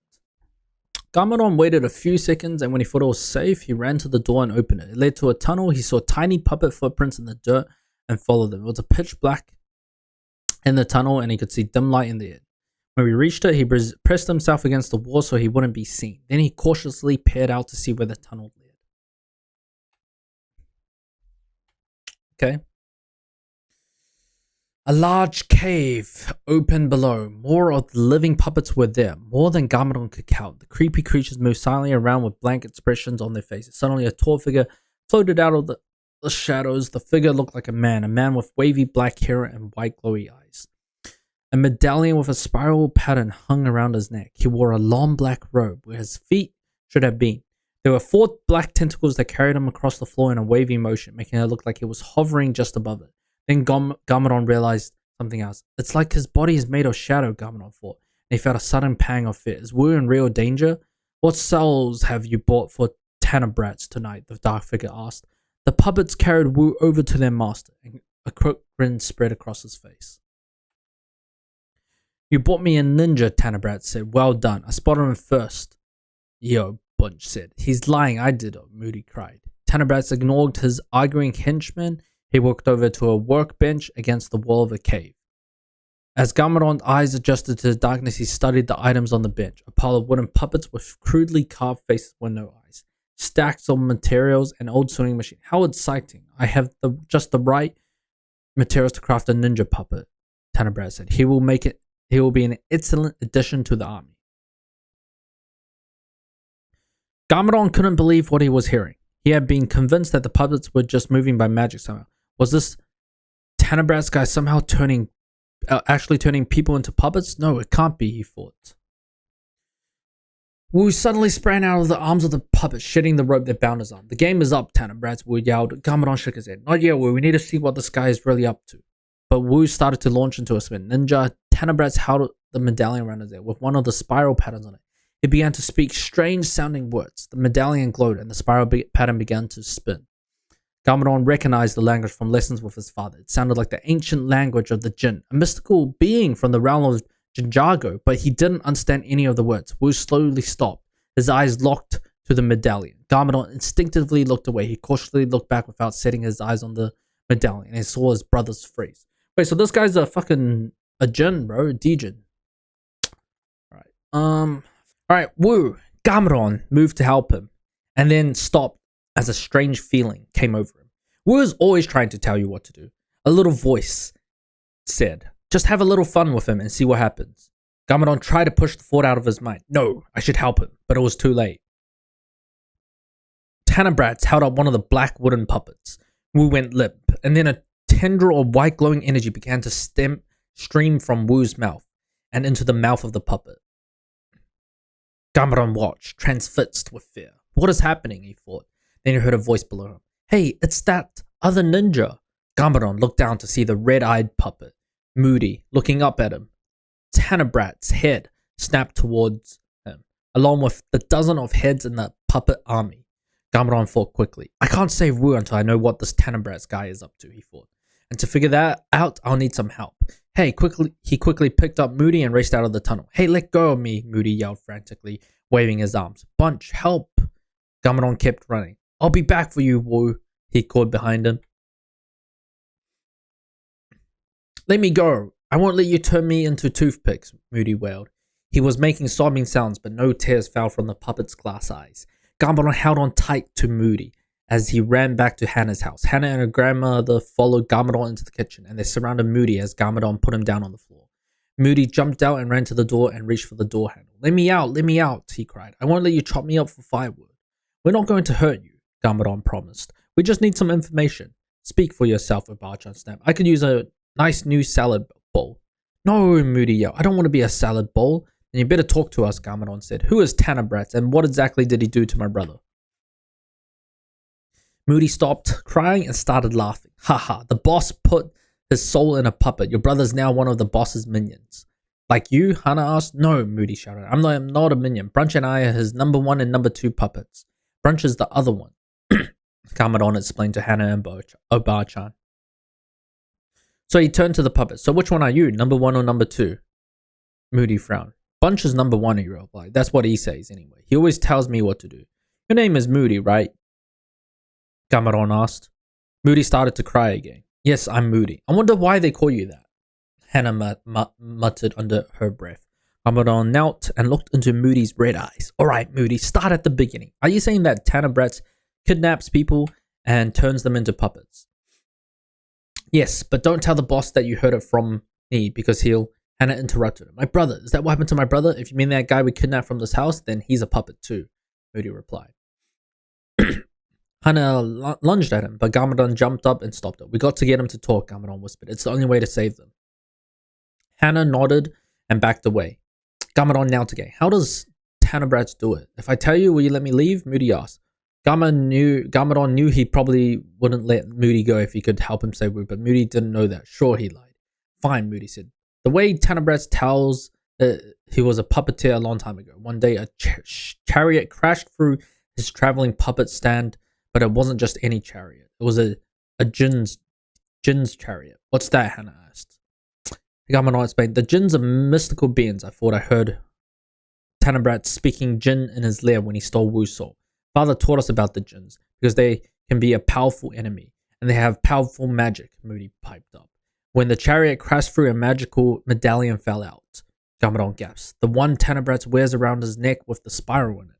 Gamadon waited a few seconds, and when he thought it was safe, he ran to the door and opened it. It led to a tunnel. He saw tiny puppet footprints in the dirt and followed them. It was a pitch black in the tunnel, and he could see dim light in the air. When we reached it, he pressed himself against the wall so he wouldn't be seen. Then he cautiously peered out to see where the tunnel led. Okay. A large cave opened below. More of the living puppets were there, more than Gamadon could count. The creepy creatures moved silently around with blank expressions on their faces. Suddenly, a tall figure floated out of the shadows. The figure looked like a man with wavy black hair and white glowy eyes. A medallion with a spiral pattern hung around his neck. He wore a long black robe where his feet should have been. There were 4 black tentacles that carried him across the floor in a wavy motion, making it look like he was hovering just above it. Then Gamadon realized something else. It's like his body is made of shadow, Gamadon thought. And he felt a sudden pang of fear. Is Wu in real danger? What cells have you bought for Tanabrats tonight? The dark figure asked. The puppets carried Wu over to their master, and a crooked grin spread across his face. You bought me a ninja, Tanabrat said. Well done. I spotted him first. Yo, Bunch said. He's lying. I did it, Moody cried. Tanabrat ignored his arguing henchman. He walked over to a workbench against the wall of a cave. As Gamadon's eyes adjusted to the darkness, he studied the items on the bench. A pile of wooden puppets with crudely carved faces with no eyes. Stacks of materials, and old sewing machine. How exciting. I have just the right materials to craft a ninja puppet, Tanabrat said. He will be an excellent addition to the army. Gamadon couldn't believe what he was hearing. He had been convinced that the puppets were just moving by magic somehow. Was this Tanabrat's guy somehow actually turning people into puppets? No, it can't be, he thought. Wu suddenly sprang out of the arms of the puppet, shedding the rope that bound his arm. The game is up, Tanabrat, Wu yelled. Gamadon shook his head. Not yet, Wu. We need to see what this guy is really up to. But Wu started to launch into a spin. Ninja Tanabrat held the medallion around his head with one of the spiral patterns on it. He began to speak strange sounding words. The medallion glowed and the spiral pattern began to spin. Gamadon recognized the language from lessons with his father. It sounded like the ancient language of the Jinn, a mystical being from the realm of Ninjago, but he didn't understand any of the words. Wu slowly stopped, his eyes locked to the medallion. Gamadon instinctively looked away. He cautiously looked back without setting his eyes on the medallion, and he saw his brother's freeze. Wait, so this guy's a Jinn, bro, a D-Jinn. Alright, Wu, Gamadon moved to help him, and then stopped as a strange feeling came over him. Wu is always trying to tell you what to do. A little voice said. Just have a little fun with him and see what happens. Garmadon tried to push the thought out of his mind. No, I should help him, but it was too late. Tanabrats held up one of the black wooden puppets. Wu went limp, and then a tendril of white glowing energy began to stream from Wu's mouth and into the mouth of the puppet. Garmadon watched, transfixed with fear. What is happening? He thought. Then he heard a voice below him. Hey, it's that other ninja. Garmadon looked down to see the red-eyed puppet, Moody, looking up at him. Tanabrat's head snapped towards him, along with the dozen of heads in the puppet army. Garmadon thought quickly. I can't save Wu until I know what this Tanabrat's guy is up to, he thought. And to figure that out, I'll need some help. Hey, he quickly picked up Moody and raced out of the tunnel. Hey, let go of me, Moody yelled frantically, waving his arms. Bunch, help! Garmadon kept running. I'll be back for you, Wu, he called behind him. Let me go. I won't let you turn me into toothpicks, Moody wailed. He was making sobbing sounds, but no tears fell from the puppet's glass eyes. Garmadon held on tight to Moody as he ran back to Hannah's house. Hannah and her grandmother followed Garmadon into the kitchen, and they surrounded Moody as Garmadon put him down on the floor. Moody jumped out and ran to the door and reached for the door handle. Let me out, he cried. I won't let you chop me up for firewood. We're not going to hurt you, Garmadon promised. We just need some information. Speak for yourself, Obachan snapped. I could use a nice new salad bowl. No, Moody yelled. I don't want to be a salad bowl. Then you better talk to us, Garmadon said. Who is Tanabrat, and what exactly did he do to my brother? Moody stopped crying and started laughing. Haha, the boss put his soul in a puppet. Your brother's now one of the boss's minions. Like you? Hannah asked. No, Moody shouted. I'm not a minion. Brunch and I are his number 1 and number 2 puppets. Brunch is the other one. Garmadon explained to Hannah and Obachan. So he turned to the puppet. So which one are you, number 1 or number 2? Moody frowned. Bunch is number 1, he replied. That's what he says anyway. He always tells me what to do. Your name is Moody, right? Garmadon asked. Moody started to cry again. Yes, I'm Moody. I wonder why they call you that. Hannah muttered under her breath. Garmadon knelt and looked into Moody's red eyes. Alright, Moody, start at the beginning. Are you saying that Tanabrat kidnaps people and turns them into puppets? Yes, but don't tell the boss that you heard it from me because he'll... Hannah interrupted him. My brother. Is that what happened to my brother? If you mean that guy we kidnapped from this house, then he's a puppet too, Moody replied. Hannah lunged at him, but Garmadon jumped up and stopped it. We got to get him to talk, Garmadon whispered. It's the only way to save them. Hannah nodded and backed away. Garmadon knelt again. How does Tanabrat do it? If I tell you, will you let me leave? Moody asked. Garmadon knew he probably wouldn't let Moody go if he could help him save Wu, but Moody didn't know that. Sure, he lied. Fine, Moody said. The way Tanabrat tells he was a puppeteer a long time ago. One day, a chariot crashed through his traveling puppet stand, but it wasn't just any chariot. It was a jinn's chariot. What's that? Hannah asked. Garmadon explained. The jinns are mystical beings. I thought I heard Tanabrat speaking jinn in his lair when he stole Wu's soul. Father taught us about the jinns because they can be a powerful enemy and they have powerful magic. Moody piped up. When the chariot crashed through, a magical medallion fell out. Garmadon gasped. The one Tanabrat wears around his neck with the spiral in it.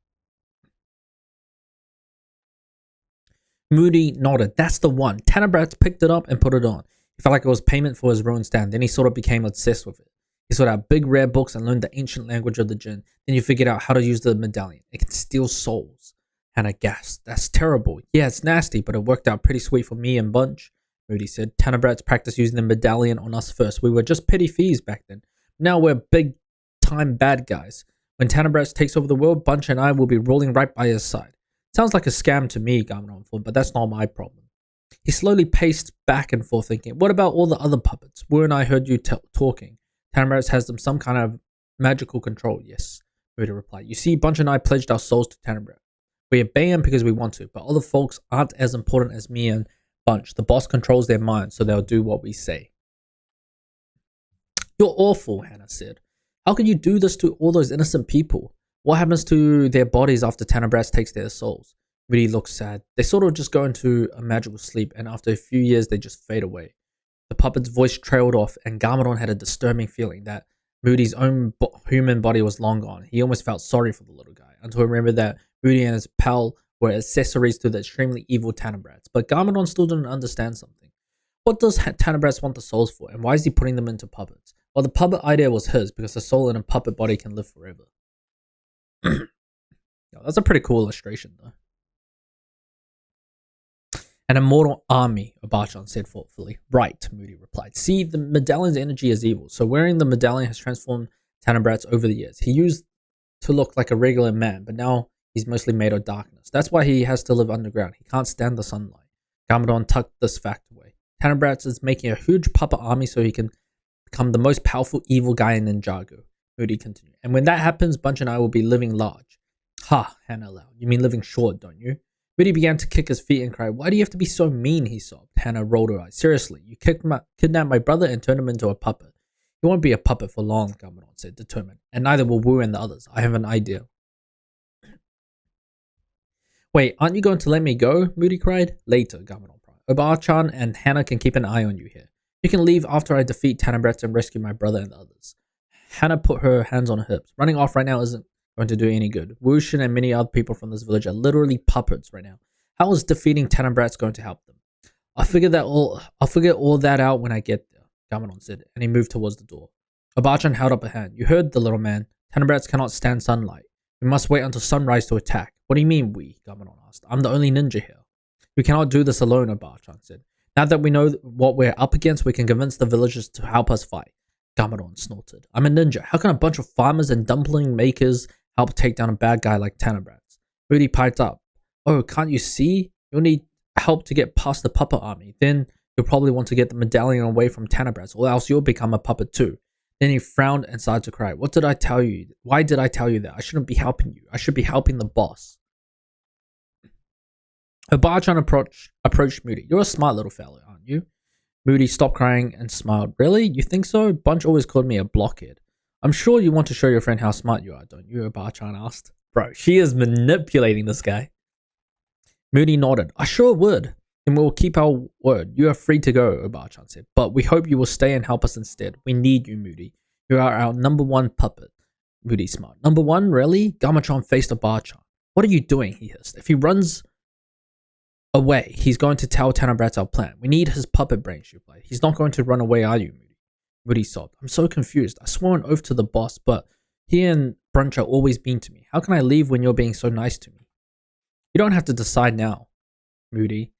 Moody nodded. That's the one. Tanabrat picked it up and put it on. He felt like it was payment for his ruined stand. Then he sort of became obsessed with it. He sought out big rare books and learned the ancient language of the jinn. Then you figured out how to use the medallion. It can steal souls. Hannah gasped. That's terrible. Yeah, it's nasty, but it worked out pretty sweet for me and Bunch. Moody said. Tanabrat's practiced using the medallion on us first. We were just petty thieves back then. Now we're big-time bad guys. When Tanabrat takes over the world, Bunch and I will be rolling right by his side. Sounds like a scam to me, Garmadon thought, but that's not my problem. He slowly paced back and forth thinking, what about all the other puppets? Wu and I heard you talking. Tanabrat has them some kind of magical control. Yes, Moody replied. You see, Bunch and I pledged our souls to Tanabrat. We obey him because we want to, but other folks aren't as important as me and Bunch. The boss controls their minds, so they'll do what we say. You're awful, Hannah said. How can you do this to all those innocent people? What happens to their bodies after Tanabrat takes their souls? Moody looked sad. They sort of just go into a magical sleep, and after a few years, they just fade away. The puppet's voice trailed off, and Garmadon had a disturbing feeling that Moody's own human body was long gone. He almost felt sorry for the little guy, until he remembered that Moody and his pal were accessories to the extremely evil Tanabrats. But Garmadon still didn't understand something. What does Tanabratz want the souls for, and why is he putting them into puppets? Well, the puppet idea was his because the soul in a puppet body can live forever. That's a pretty cool illustration, though. An immortal army, Abachan said thoughtfully. Right, Moody replied. See, the medallion's energy is evil, so wearing the medallion has transformed Tanabratz over the years. He used to look like a regular man, but now he's mostly made of darkness. That's why he has to live underground. He can't stand the sunlight. Garmadon tucked this fact away. Tanabratz is making a huge puppet army so he can become the most powerful evil guy in Ninjago, Moody continued. And when that happens, Bunch and I will be living large. Ha, Hannah allowed. You mean living short, don't you? Moody began to kick his feet and cry. Why do you have to be so mean, he sobbed. Hannah rolled her eyes. Seriously, you kidnapped my brother and turned him into a puppet. He won't be a puppet for long, Garmadon said, determined. And neither will Wu and the others. I have an idea. Wait, aren't you going to let me go? Moody cried. Later, Garmadon cried. Obachan and Hannah can keep an eye on you here. You can leave after I defeat Tanabratz and rescue my brother and the others. Hannah put her hands on her hips. Running off right now isn't going to do any good. Wushin and many other people from this village are literally puppets right now. How is defeating Tanabratz going to help them? I'll figure all that out when I get there, Garmadon said, and he moved towards the door. Abachan held up a hand. You heard the little man. Tanabratz cannot stand sunlight. We must wait until sunrise to attack. What do you mean we? Garmadon asked. I'm the only ninja here. We cannot do this alone, Abachan said. Now that we know what we're up against, we can convince the villagers to help us fight. Garmadon snorted. I'm a ninja. How can a bunch of farmers and dumpling makers help take down a bad guy like Tanabratz? Moody piped up. Oh, can't you see? You'll need help to get past the puppet army. Then you'll probably want to get the medallion away from Tanabratz, or else you'll become a puppet too. Then he frowned and started to cry. What did I tell you? Why did I tell you that? I shouldn't be helping you. I should be helping the boss. Abachan approached Moody. You're a smart little fellow, aren't you? Moody stopped crying and smiled. Really? You think so? Bunch always called me a blockhead. I'm sure you want to show your friend how smart you are, don't you? Abachan asked. Bro, she is manipulating this guy. Moody nodded. I sure would. And we'll keep our word. You are free to go, Abachan said. But we hope you will stay and help us instead. We need you, Moody. You are our number one puppet. Moody smiled. Number one? Really? Garmadon faced Abachan. What are you doing? He hissed. If he runs away, he's going to tell Tanabratz our plan. We need his puppet brain, she replied. He's not going to run away, are you, Moody? Moody sobbed. I'm so confused. I swore an oath to the boss, but he and Brunch are always mean to me. How can I leave when you're being so nice to me? You don't have to decide now, Moody.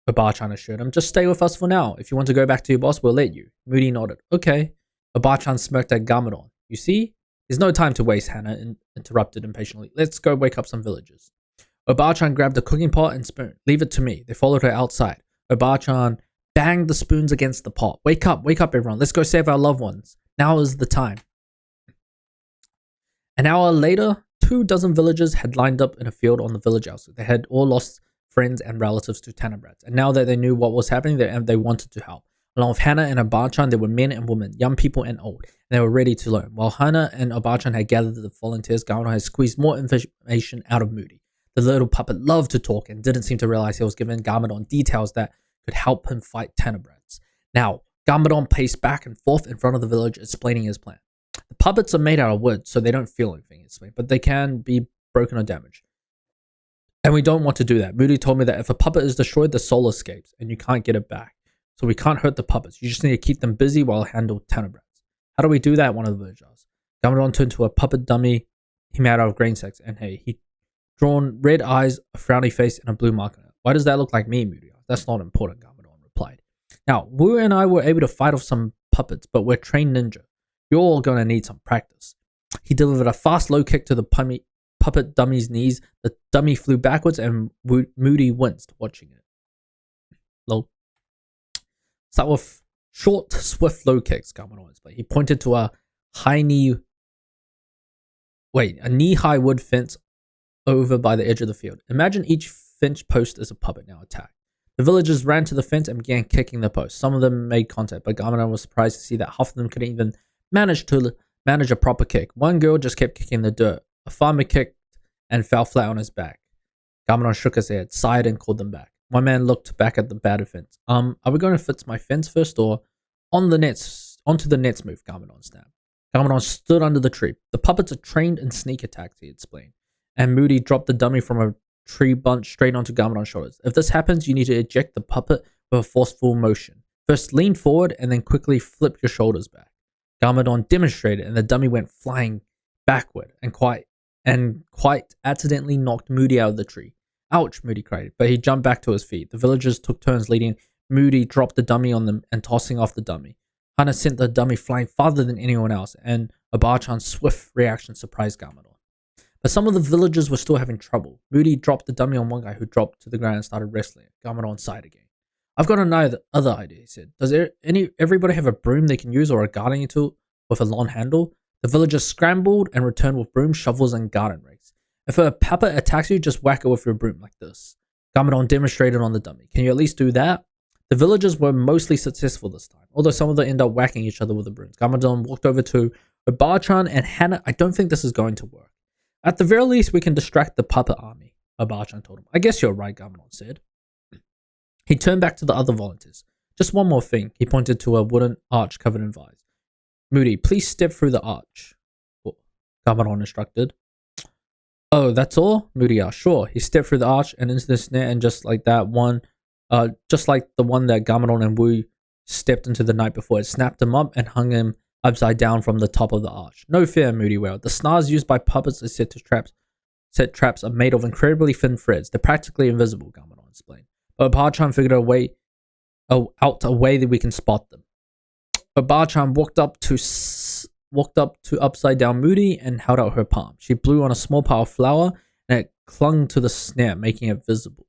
Abachan assured him. Just stay with us for now. If you want to go back to your boss, we'll let you. Moody nodded. Okay. Abachan smirked at Garmadon. You see? There's no time to waste, Hannah interrupted impatiently. Let's go wake up some villagers. Obachan grabbed a cooking pot and spoon. Leave it to me. They followed her outside. Obachan banged the spoons against the pot. Wake up, everyone. Let's go save our loved ones. Now is the time. An hour later, 24 villagers had lined up in a field on the village outskirts. They had all lost friends and relatives to Tanabratz. And now that they knew what was happening, they wanted to help. Along with Hannah and Abachan, there were men and women, young people and old. And they were ready to learn. While Hannah and Abachan had gathered the volunteers, Garmadon had squeezed more information out of Moody. The little puppet loved to talk and didn't seem to realize he was giving Garmadon details that could help him fight Tanabratz. Now, Garmadon paced back and forth in front of the village, explaining his plan. The puppets are made out of wood, so they don't feel anything, he explained, but they can be broken or damaged. And we don't want to do that. Moody told me that if a puppet is destroyed, the soul escapes, and you can't get it back. So we can't hurt the puppets. You just need to keep them busy while I handle Tanabratz. How do we do that? One of the villagers asked. Garmadon turned to a puppet dummy he made out of grain sacks, and hey, he drawn red eyes, a frowny face, and a blue mark on it. Why does that look like me, Moody? That's not important, Garmadon replied. Now, Wu and I were able to fight off some puppets, but we're trained ninja. You're all going to need some practice. He delivered a fast low kick to the puppet dummy's knees. The dummy flew backwards, and Moody winced watching it. Low. Start with short, swift low kicks, Garmadon explained. He pointed to a knee-high wood fence over by the edge of the field. Imagine each fence post is a puppet. Now attack. The villagers ran to the fence and began kicking the posts. Some of them made contact, but Garmadon was surprised to see that half of them couldn't even manage a proper kick. One girl just kept kicking the dirt. A farmer kicked and fell flat on his back. Garmadon shook his head, sighed, and called them back. One man looked back at the battered fence. Are we going to fix my fence first or onto the nets move? Garmadon snapped. Garmadon stood under the tree. The puppets are trained in sneak attacks, he explained. And Moody dropped the dummy from a tree bunch straight onto Garmadon's shoulders. If this happens, you need to eject the puppet with a forceful motion. First lean forward and then quickly flip your shoulders back. Garmadon demonstrated and the dummy went flying backward and quite accidentally knocked Moody out of the tree. Ouch, Moody cried, but he jumped back to his feet. The villagers took turns leading Moody, dropped the dummy on them and tossing off the dummy. Hana sent the dummy flying farther than anyone else, and Abachan's swift reaction surprised Garmadon. But some of the villagers were still having trouble. Moody dropped the dummy on one guy who dropped to the ground and started wrestling it. Garmadon sighed again. I've got another idea, he said. Does everybody have a broom they can use or a gardening tool with a long handle? The villagers scrambled and returned with brooms, shovels, and garden rakes. If a puppet attacks you, just whack it with your broom like this. Garmadon demonstrated on the dummy. Can you at least do that? The villagers were mostly successful this time, although some of them ended up whacking each other with the brooms. Garmadon walked over to Abachan and Hana. I don't think this is going to work. At the very least, we can distract the puppet army, Abachan told him. I guess you're right, Garmadon said. He turned back to the other volunteers. Just one more thing. He pointed to a wooden arch covered in vines. Moody, please step through the arch, Garmadon instructed. Oh, that's all? Moody asked. Sure. He stepped through the arch and into the snare, and just like the one that Garmadon and Wu stepped into the night before, it snapped him up and hung him upside down from the top of the arch. No fear, Moody wailed. The snares used by puppets to set traps are made of incredibly thin threads. They're practically invisible, Garmadon explained. But Abachan figured out a way that we can spot them. Abachan walked up to upside down Moody and held out her palm. She blew on a small pile of flour and it clung to the snare, making it visible.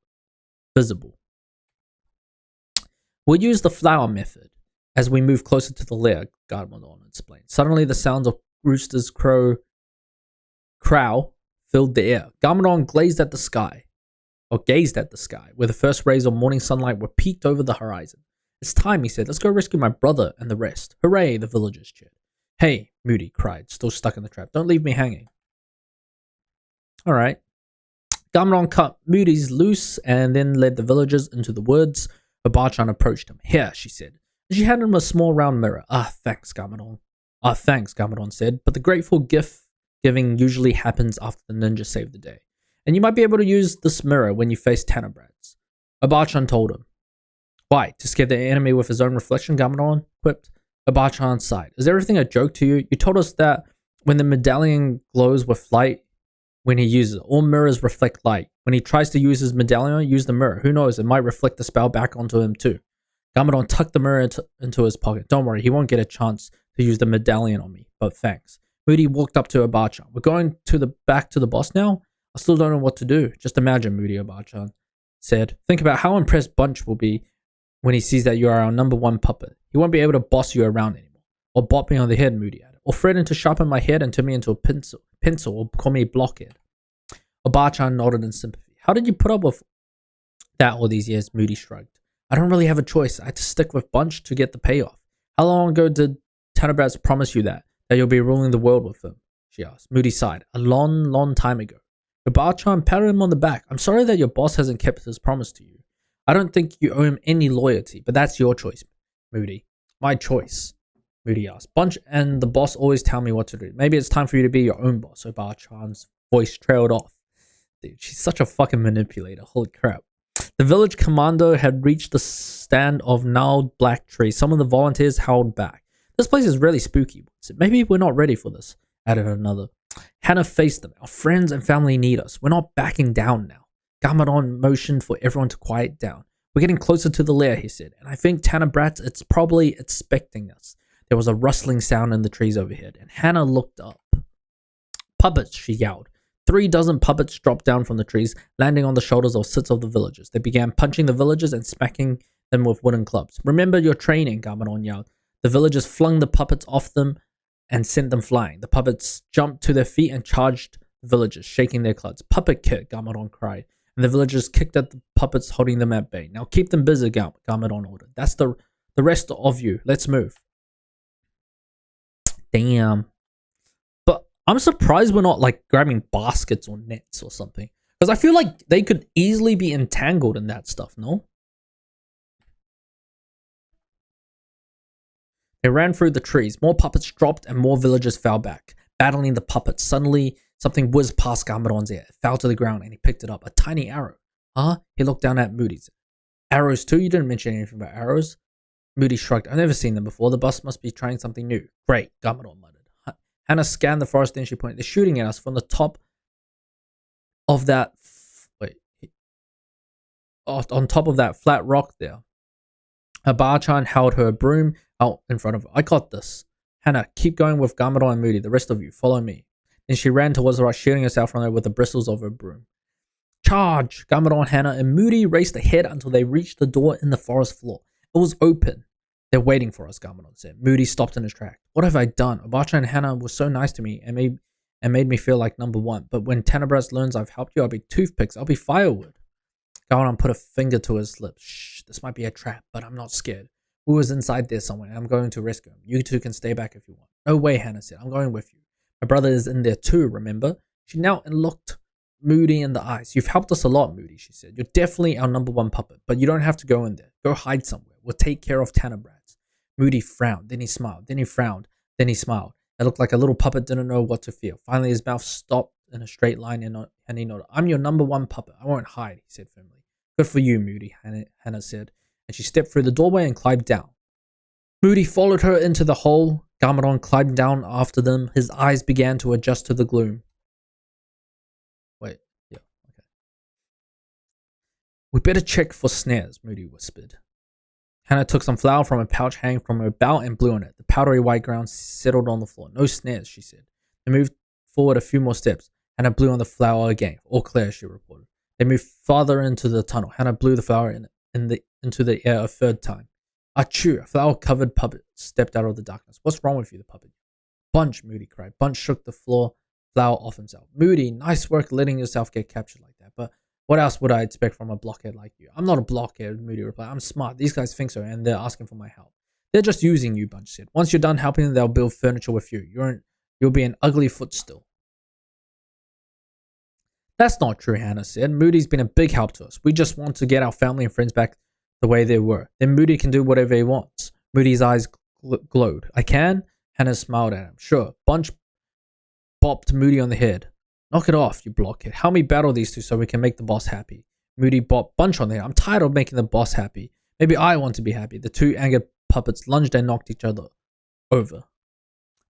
We'll use the flour method as we move closer to the lair, Garmadon explained. Suddenly the sounds of roosters crow filled the air. Garmadon gazed at the sky, where the first rays of morning sunlight were peeked over the horizon. It's time, he said. Let's go rescue my brother and the rest. Hooray, the villagers cheered. Hey, Moody cried, still stuck in the trap. Don't leave me hanging. Alright. Garmadon cut Moody's loose and then led the villagers into the woods. Abachan approached him. Here, she said. She handed him a small round mirror. Thanks, Garmadon said. But the grateful gift giving usually happens after the ninja saved the day. And you might be able to use this mirror when you face Tanabrats. Abachan told him. Why? To scare the enemy with his own reflection, Garmadon quipped. Abachan sighed. Is everything a joke to you? You told us that when the medallion glows with light when he uses it, all mirrors reflect light. When he tries to use his medallion, use the mirror. Who knows? It might reflect the spell back onto him too. Garmadon tucked the mirror into his pocket. Don't worry, he won't get a chance to use the medallion on me, but thanks. Moody walked up to Abachan. We're going back to the boss now? I still don't know what to do. Just imagine, Moody, Abachan said. Think about how impressed Bunch will be when he sees that you are our number one puppet. He won't be able to boss you around anymore. Or bop me on the head, Moody added. Or threaten to sharpen my head and turn me into a pencil or call me a blockhead. Abachan nodded in sympathy. How did you put up with that all these years? Moody shrugged. I don't really have a choice. I had to stick with Bunch to get the payoff. How long ago did Tanabrats promise you that you'll be ruling the world with him? She asked. Moody sighed. A long, long time ago. Abachan patted him on the back. I'm sorry that your boss hasn't kept his promise to you. I don't think you owe him any loyalty, but that's your choice, Moody. My choice, Moody asked. Bunch and the boss always tell me what to do. Maybe it's time for you to be your own boss. Abachan's voice trailed off. Dude, she's such a fucking manipulator. Holy crap. The village commando had reached the stand of gnarled black trees. Some of the volunteers held back. This place is really spooky. Maybe we're not ready for this, added another. Hana faced them. Our friends and family need us. We're not backing down now. Garmadon motioned for everyone to quiet down. We're getting closer to the lair, he said, and I think Tanabrats it's probably expecting us. There was a rustling sound in the trees overhead, and Hana looked up. Puppets, she yelled. 3 dozen puppets dropped down from the trees, landing on the shoulders or sits of the villagers. They began punching the villagers and smacking them with wooden clubs. Remember your training, Garmadon yelled. The villagers flung the puppets off them and sent them flying. The puppets jumped to their feet and charged the villagers, shaking their clubs. Puppet kick, Garmadon cried. And the villagers kicked at the puppets, holding them at bay. Now keep them busy, Garmadon ordered. That's the rest of you. Let's move. Damn. But I'm surprised we're not like grabbing baskets or nets or something. Because I feel like they could easily be entangled in that stuff, no? They ran through the trees. More puppets dropped and more villagers fell back, battling the puppets. Suddenly, something whizzed past Garmadon's ear. It fell to the ground and he picked it up. A tiny arrow. Huh? He looked down at Moody's. Arrows too? You didn't mention anything about arrows. Moody shrugged. I've never seen them before. The bus must be trying something new. Great, Gamadon muttered. Hannah scanned the forest, then she pointed. They're shooting at us from the top of that... on top of that flat rock there. Abachan held her broom out in front of her. I got this. Hannah, keep going with Gamadon and Moody. The rest of you, follow me. Then she ran towards the rock, shielding herself from her with the bristles of her broom. Charge! Gamadon, Hannah, and Moody raced ahead until they reached the door in the forest floor. It was open. They're waiting for us, Gamadon said. Moody stopped in his track. What have I done? Abachan and Hannah were so nice to me and made me feel like number one. But when Tenebras learns I've helped you, I'll be toothpicks. I'll be firewood. Gamadon put a finger to his lips. Shh, this might be a trap, but I'm not scared. Wu was inside there somewhere, and I'm going to rescue him. You two can stay back if you want. No way, Hannah said. I'm going with you. My brother is in there too, remember? She knelt and looked Moody in the eyes. You've helped us a lot, Moody, she said. You're definitely our number one puppet, but you don't have to go in there. Go hide somewhere. We'll take care of Tenebras. Moody frowned, then he smiled, then he frowned, then he smiled. It looked like a little puppet didn't know what to feel. Finally, his mouth stopped in a straight line and he nodded. I'm your number one puppet. I won't hide, he said firmly. Good for you, Moody, Hannah said, and she stepped through the doorway and climbed down. Moody followed her into the hole. Gamadon climbed down after them. His eyes began to adjust to the gloom. Wait, yeah, okay. We better check for snares, Moody whispered. Hannah took some flour from a pouch hanging from her belt and blew on it. The powdery white ground settled on the floor. No snares, she said. They moved forward a few more steps. Hannah blew on the flour again. All clear, she reported. They moved farther into the tunnel. Hannah blew the flour into the air a third time. Achoo! A flour-covered puppet stepped out of the darkness. What's wrong with you, the puppet? Bunch, Moody cried. Bunch shook the flour off himself. Moody, nice work letting yourself get captured like that, but what else would I expect from a blockhead like you? I'm not a blockhead, Moody replied. I'm smart. These guys think so, and they're asking for my help. They're just using you, Bunch said. Once you're done helping them, they'll build furniture with you. You'll be an ugly footstool. That's not true, Hannah said. Moody's been a big help to us. We just want to get our family and friends back the way they were. Then Moody can do whatever he wants. Moody's eyes glowed. I can? Hannah smiled at him. Sure. Bunch bopped Moody on the head. Knock it off, you blockhead. Help me battle these two so we can make the boss happy. Moody bopped Bunch on the head. I'm tired of making the boss happy. Maybe I want to be happy. The two angered puppets lunged and knocked each other over.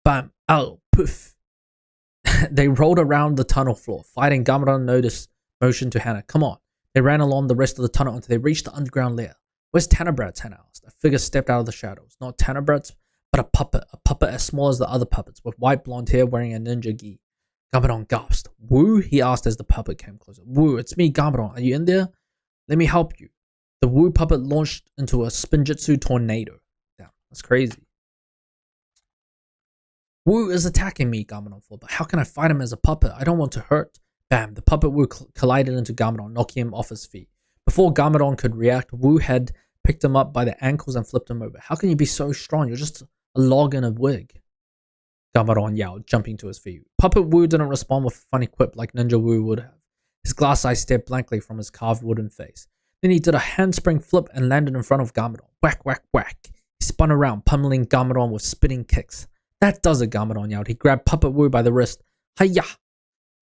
Bam. Ow. Poof. They rolled around the tunnel floor, fighting. Gamadon noticed motion to Hannah. Come on. They ran along the rest of the tunnel until they reached the underground lair. Where's Tenebras? Hannah asked. A figure stepped out of the shadows. Not Tenebras, but a puppet as small as the other puppets, with white blonde hair, wearing a ninja gi. Gamadon gasped. Wu? He asked as the puppet came closer. Wu, it's me, Gamadon. Are you in there? Let me help you. The Wu puppet launched into a Spinjitzu tornado. Damn, that's crazy. Wu is attacking me, Gamadon thought, but how can I fight him as a puppet? I don't want to hurt. Bam, the puppet Wu collided into Gamadon, knocking him off his feet. Before Gamadon could react, Wu had picked him up by the ankles and flipped him over. How can you be so strong? You're just a log in a wig. Gamadon yelled, jumping to his feet. Puppet Wu didn't respond with a funny quip like Ninja Wu would have. His glass eyes stared blankly from his carved wooden face. Then he did a handspring flip and landed in front of Gamadon. Whack, whack, whack. He spun around, pummeling Gamadon with spinning kicks. That does it, Gamadon yelled. He grabbed Puppet Wu by the wrist. Hi-ya!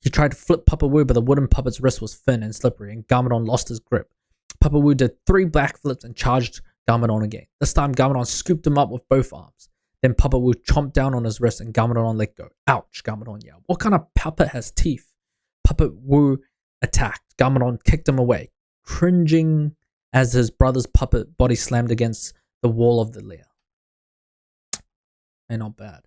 He tried to flip Puppet Wu, but the wooden puppet's wrist was thin and slippery, and Gamadon lost his grip. Puppet Wu did 3 back flips and charged Gamadon again. This time, Gamadon scooped him up with both arms. Then Puppet Wu chomped down on his wrist, and Gamadon let go. Ouch, Gamadon yelled. What kind of puppet has teeth? Puppet Wu attacked. Gamadon kicked him away, cringing as his brother's puppet body slammed against the wall of the lair. Ain't not bad.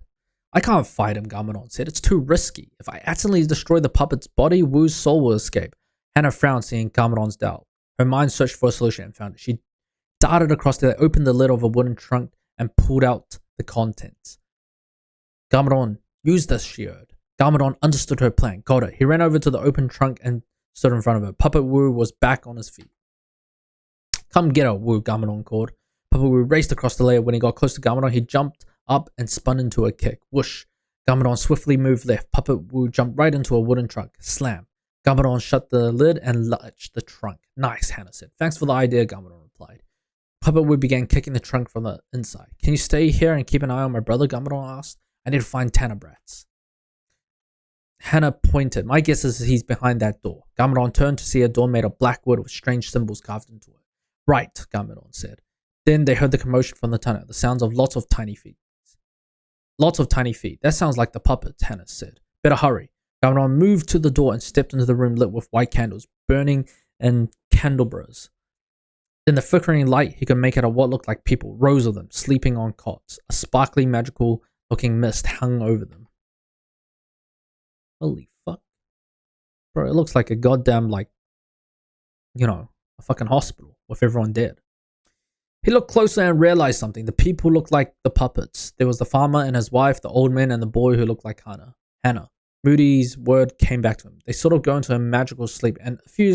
I can't fight him, Gamadon said. It's too risky. If I accidentally destroy the puppet's body, Wu's soul will escape. Hannah frowned, seeing Gamadon's doubt. Her mind searched for a solution and found it. She darted across there, opened the lid of a wooden trunk, and pulled out the contents. Gamadon, use this, she urged. Gamadon understood her plan. Got it. He ran over to the open trunk and stood in front of her. Puppet Wu was back on his feet. Come get her, Wu, Gamadon called. Puppet Wu raced across the lair. When he got close to Gamadon, he jumped up and spun into a kick. Whoosh. Gamadon swiftly moved left. Puppet Wu jumped right into a wooden trunk. Slam. Gamadon shut the lid and latched the trunk. Nice, Hannah said. Thanks for the idea, Gamadon replied. Puppet Wu began kicking the trunk from the inside. Can you stay here and keep an eye on my brother? Gamadon asked. I need to find Tenebras. Hannah pointed. My guess is he's behind that door. Gamadon turned to see a door made of black wood with strange symbols carved into it. Right, Gamadon said. Then they heard the commotion from the tunnel, the sounds of lots of tiny feet. Lots of tiny feet. That sounds like the puppets, Hannah said. Better hurry. Gamaron moved to the door and stepped into the room lit with white candles, burning in candelabras. In the flickering light, he could make out what looked like people, rows of them, sleeping on cots. A sparkly, magical-looking mist hung over them. Holy fuck. Bro, it looks like a goddamn, like, you know, a fucking hospital with everyone dead. He looked closer and realized something. The people looked like the puppets. There was the farmer and his wife, the old man, and the boy who looked like Hannah. Moody's word came back to him. They sort of go into a magical sleep, and a few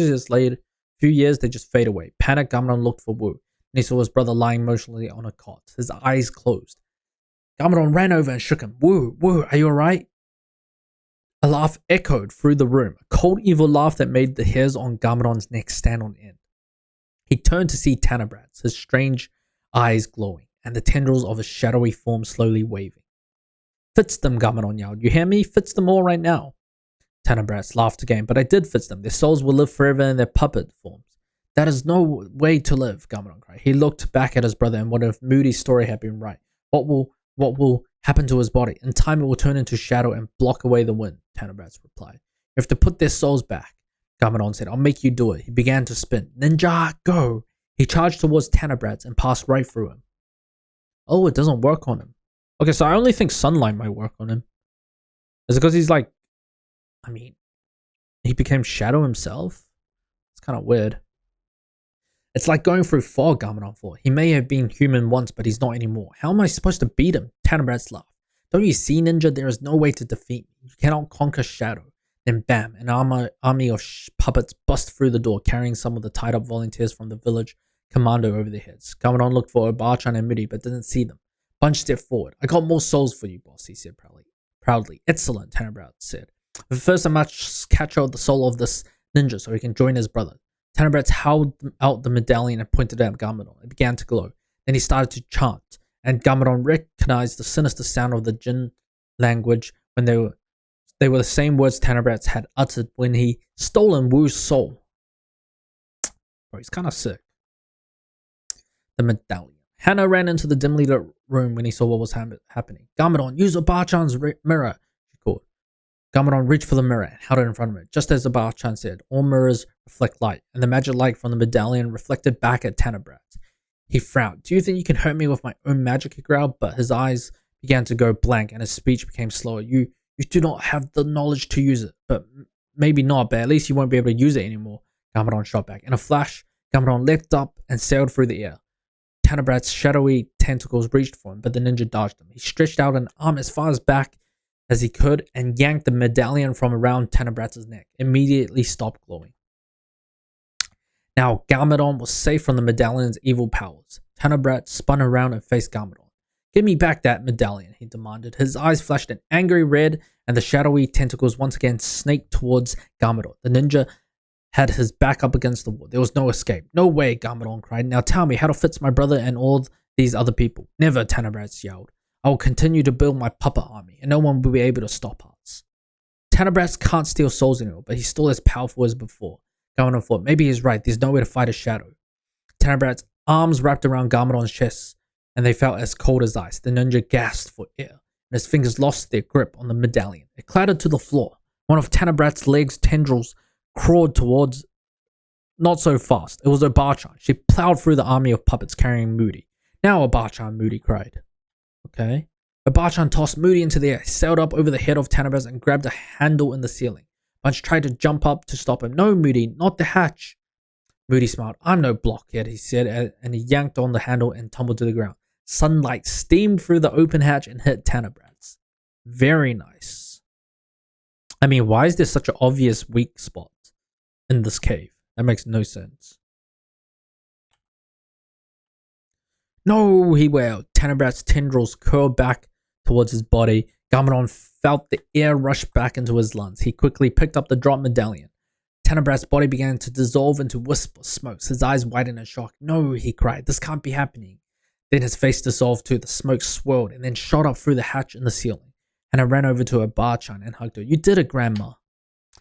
years they just fade away. Panicked, Gamaron looked for Wu, and he saw his brother lying motionlessly on a cot, his eyes closed. Gamaron ran over and shook him. Wu, are you alright? A laugh echoed through the room, a cold, evil laugh that made the hairs on Gamaron's neck stand on end. He turned to see Tanabratz, his strange eyes glowing, and the tendrils of his shadowy form slowly waving. Fits them, Gamaron yelled. You hear me? Fits them all right now. Tanabratz laughed again, but I did fits them. Their souls will live forever in their puppet forms. That is no way to live, Gamaron cried. He looked back at his brother and wondered if Moody's story had been right. What will happen to his body? In time it will turn into shadow and block away the wind, Tanabratz replied. You have to put their souls back. Gamaron said, I'll make you do it. He began to spin. Ninjago! He charged towards Tanabratz and passed right through him. Oh, it doesn't work on him. Okay, so I only think sunlight might work on him. Is it because he's like... I mean... He became shadow himself? It's kind of weird. It's like going through fog, Gamaron thought. He may have been human once, but he's not anymore. How am I supposed to beat him? Tanabratz laughed. Don't you see, Ninja? There is no way to defeat me. You cannot conquer shadow. Then bam, an army of puppets bust through the door, carrying some of the tied-up volunteers from the village commando over their heads. Gamaron looked for Obachan and Moody, but didn't see them. Bunch stepped forward. I got more souls for you, boss, he said proudly. Excellent, Tanabratz said. But first I must catch out the soul of this ninja so he can join his brother. Tanabratz held out the medallion and pointed at Gamaron. It began to glow. Then he started to chant, and Gamaron recognized the sinister sound of the Jin language when they were the same words Tanabratz had uttered when he stolen Wu's soul. Bro, he's kind of sick. The medallion. Hannah ran into the dimly lit room when he saw what was happening. Gamaron, use Obachan's mirror, she called. Gamaron reached for the mirror and held it in front of him. Just as Obachan said, all mirrors reflect light, and the magic light from the medallion reflected back at Tanabratz. He frowned. Do you think you can hurt me with my own magic? He growled, but his eyes began to go blank and his speech became slower. You do not have the knowledge to use it, but maybe not, but at least you won't be able to use it anymore. Gamaron shot back. In a flash, Gamaron leapt up and sailed through the air. Tanabratz's shadowy tentacles reached for him, but the ninja dodged him. He stretched out an arm as far as back as he could and yanked the medallion from around Tanabratz's neck. Immediately stopped glowing. Now Gamaron was safe from the medallion's evil powers. Tanabratz spun around and faced Gamaron. Give me back that medallion, he demanded. His eyes flashed an angry red, and the shadowy tentacles once again snaked towards Gamaron. The ninja had his back up against the wall. There was no escape. No way, Gamaron cried. Now tell me, how to fix my brother and all these other people? Never, Tanabratz yelled. I will continue to build my puppet army, and no one will be able to stop us. Tanabratz can't steal souls anymore, but he's still as powerful as before. Gamaron thought, maybe he's right. There's no way to fight a shadow. Tanabratz's arms wrapped around Gamaron's chest, and they felt as cold as ice. The ninja gasped for air, and his fingers lost their grip on the medallion. It clattered to the floor. One of Tanabratz's legs' tendrils crawled towards, not so fast. It was Obachan. She plowed through the army of puppets carrying Moody. Now Obachan, Moody cried. Okay. Obachan tossed Moody into the air, sailed up over the head of Tanabratz and grabbed a handle in the ceiling. Bunch tried to jump up to stop him. No, Moody, not the hatch. Moody smiled. I'm no blockhead, he said, and he yanked on the handle and tumbled to the ground. Sunlight steamed through the open hatch and hit Tanabratz. Very nice. I mean, why is there such an obvious weak spot in this cave? That makes no sense. No, he wailed. Tanabratz's tendrils curled back towards his body. Gamaron felt the air rush back into his lungs. He quickly picked up the dropped medallion. Tanabratz's body began to dissolve into wisps of smoke. His eyes widened in shock. No, he cried. This can't be happening. Then his face dissolved too. The smoke swirled and then shot up through the hatch in the ceiling. And I ran over to Obachan and hugged her. You did it, Grandma.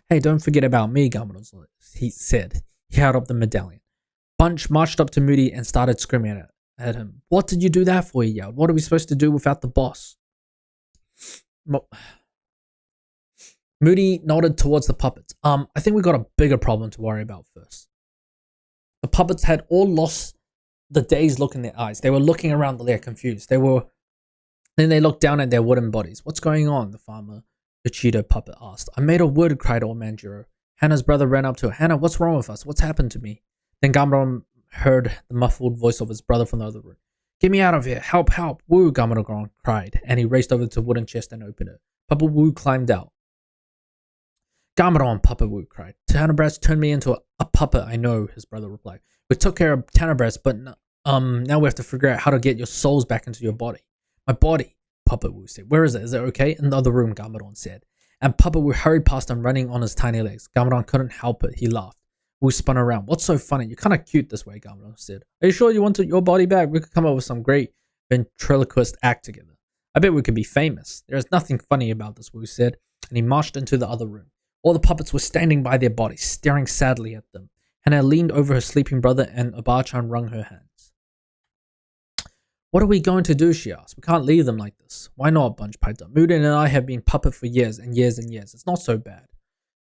Hey, don't forget about me, Gamaron, he said. He held up the medallion. Bunch marched up to Moody and started screaming at it. at him. What did you do that for? He yelled. What are we supposed to do without the boss? Moody nodded towards the puppets. I think we got a bigger problem to worry about first. The puppets had all lost the dazed look in their eyes. They were looking around there confused. Then they looked down at their wooden bodies. What's going on? The farmer, the Cheeto puppet asked. I made a wood, cried old man Jiro. Hannah's brother ran up to her. Hannah, what's wrong with us? What's happened to me? Then Gamadon heard the muffled voice of his brother from the other room. Get me out of here. Help, help. Woo, Gamadon cried, and he raced over to the wooden chest and opened it. Papa Woo climbed out. Gamadon, Papa Woo cried. Tanabras turned me into a puppet, I know, his brother replied. We took care of Tanabras, but now we have to figure out how to get your souls back into your body. My body, Papa Woo said. Where is it? Is it okay? In the other room, Gamadon said. And Papa Woo hurried past him, running on his tiny legs. Gamadon couldn't help it. He laughed. Woo spun around. What's so funny? You're kind of cute this way, Gamadon said. Are you sure you want your body back? We could come up with some great ventriloquist act together. I bet we could be famous. There is nothing funny about this, Woo said, and he marched into the other room. All the puppets were standing by their bodies, staring sadly at them. Hannah leaned over her sleeping brother, and Abachan wrung her hands. What are we going to do? She asked. We can't leave them like this. Why not? Bunch piped up. Moodin and I have been puppet for years and years and years. It's not so bad.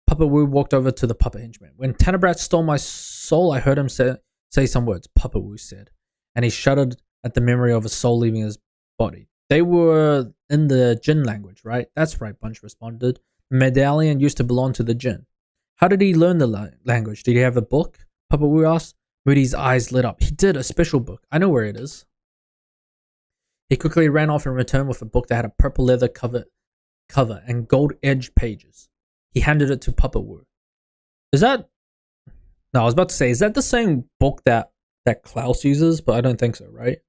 Papa Woo walked over to the puppet henchman. When Tanabrat stole my soul, I heard him say some words, Papa Woo said, and he shuddered at the memory of a soul leaving his body. They were in the Jinn language, right? That's right, Bunch responded. The medallion used to belong to the Jinn. How did he learn the language? Did he have a book? Papa Woo asked. Moody's eyes lit up. He did, a special book. I know where it is. He quickly ran off and returned with a book that had a purple leather cover and gold-edged pages. He handed it to Papa Woo. Is that... No, I was about to say, is that the same book that Klaus uses? But I don't think so, right?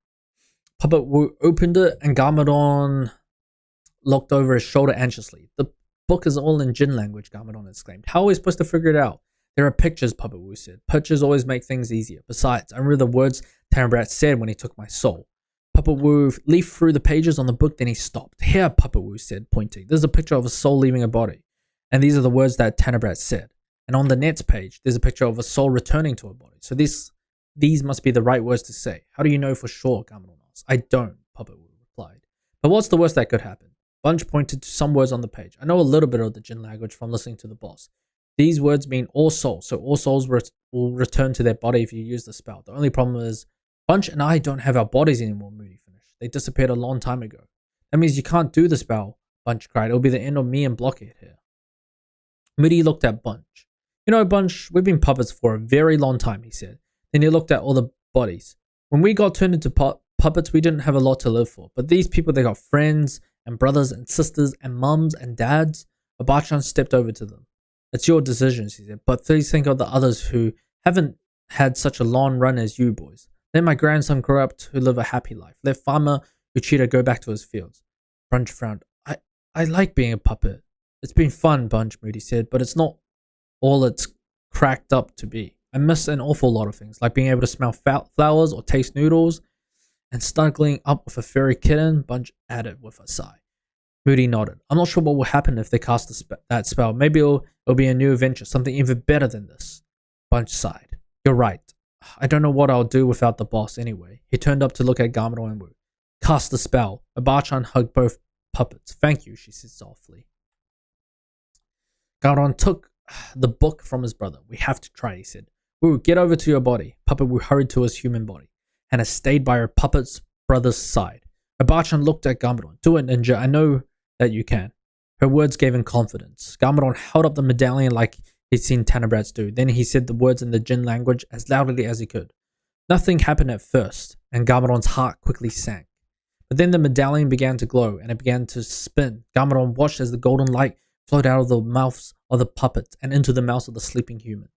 Papa Woo opened it and Gamadon looked over his shoulder anxiously. The book is all in Jinn language, Gamadon exclaimed. How are we supposed to figure it out? There are pictures, Papa Woo said. Pictures always make things easier. Besides, I remember the words Tanabrat said when he took my soul. Papa Woo leafed through the pages on the book, then he stopped. Here, Papa Woo said, pointing. There's a picture of a soul leaving a body. And these are the words that Tanabrat said. And on the next page, there's a picture of a soul returning to a body. So these must be the right words to say. How do you know for sure? Gamadon asked. I don't, Papa Woo replied. But what's the worst that could happen? Bunch pointed to some words on the page. I know a little bit of the Jinn language from listening to the boss. These words mean all souls. So all souls will return to their body if you use the spell. The only problem is Bunch and I don't have our bodies anymore, Moody finished. They disappeared a long time ago. That means you can't do the spell, Bunch cried. It'll be the end of me and Blockhead here. Moody looked at Bunch. You know, Bunch, we've been puppets for a very long time, he said. Then he looked at all the bodies. When we got turned into puppets, we didn't have a lot to live for. But these people, they got friends and brothers and sisters and mums and dads. Abachan stepped over to them. It's your decisions, he said. But please think of the others who haven't had such a long run as you boys. Let my grandson grow up to live a happy life. Let farmer Uchida go back to his fields. Bunch frowned. I like being a puppet. It's been fun, Bunch, Moody said, but it's not all it's cracked up to be. I miss an awful lot of things, like being able to smell flowers or taste noodles, and snuggling up with a furry kitten, Bunch added with a sigh. Moody nodded. I'm not sure what will happen if they cast that spell. Maybe it'll be a new adventure, something even better than this. Bunch sighed. You're right. I don't know what I'll do without the boss anyway. He turned up to look at Gamadon and Woo. Cast the spell. Abachan hugged both puppets. Thank you, she said softly. Gamadon took the book from his brother. We have to try, he said. Woo, get over to your body. Puppet Woo hurried to his human body. Hannah stayed by her puppet's brother's side. Abachan looked at Gamadon. Do it, Ninja. I know that you can. Her words gave him confidence. Gamadon held up the medallion like he'd seen Tanabrats do. Then he said the words in the Jinn language as loudly as he could. Nothing happened at first, and Gamadon's heart quickly sank. But then the medallion began to glow, and it began to spin. Gamadon watched as the golden light flowed out of the mouths of the puppets and into the mouths of the sleeping humans.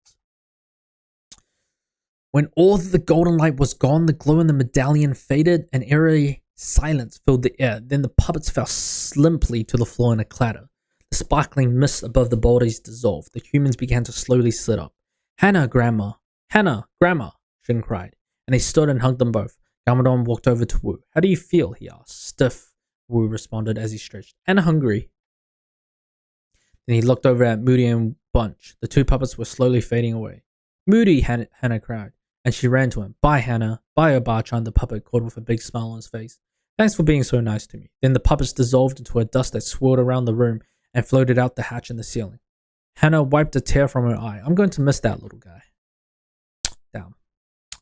When all the golden light was gone, the glow in the medallion faded, and eerie silence filled the air. Then the puppets fell limply to the floor in a clatter. The sparkling mist above the bodies dissolved. The humans began to slowly sit up. Hannah, Grandma! Hannah, Grandma! Shin cried, and he stood and hugged them both. Gamadon walked over to Woo. How do you feel? He asked. Stiff, Woo responded as he stretched. And hungry. Then he looked over at Moody and Bunch. The two puppets were slowly fading away. Moody, Hannah cried. and she ran to him. Bye, Hannah. Bye, Obachan, the puppet called with a big smile on his face. Thanks for being so nice to me. Then the puppets dissolved into a dust that swirled around the room and floated out the hatch in the ceiling. Hannah wiped a tear from her eye. I'm going to miss that little guy. Damn.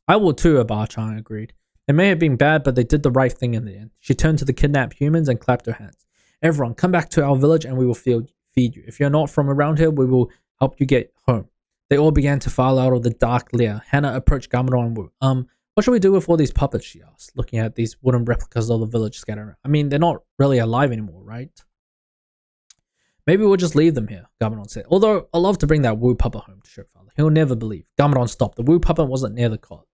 I will too, Obachan agreed. It may have been bad, but they did the right thing in the end. She turned to the kidnapped humans and clapped her hands. Everyone, come back to our village and we will feed you. If you're not from around here, we will help you get home. They all began to file out of the dark lair. Hannah approached Gamera and Wu. What should we do with all these puppets, she asked, looking at these wooden replicas of the village scattered around. I mean, they're not really alive anymore, right? Maybe we'll just leave them here, Gamadon said. Although, I'd love to bring that Wu puppet home to show father. He'll never believe. Gamadon stopped. The Wu puppet wasn't near the cot.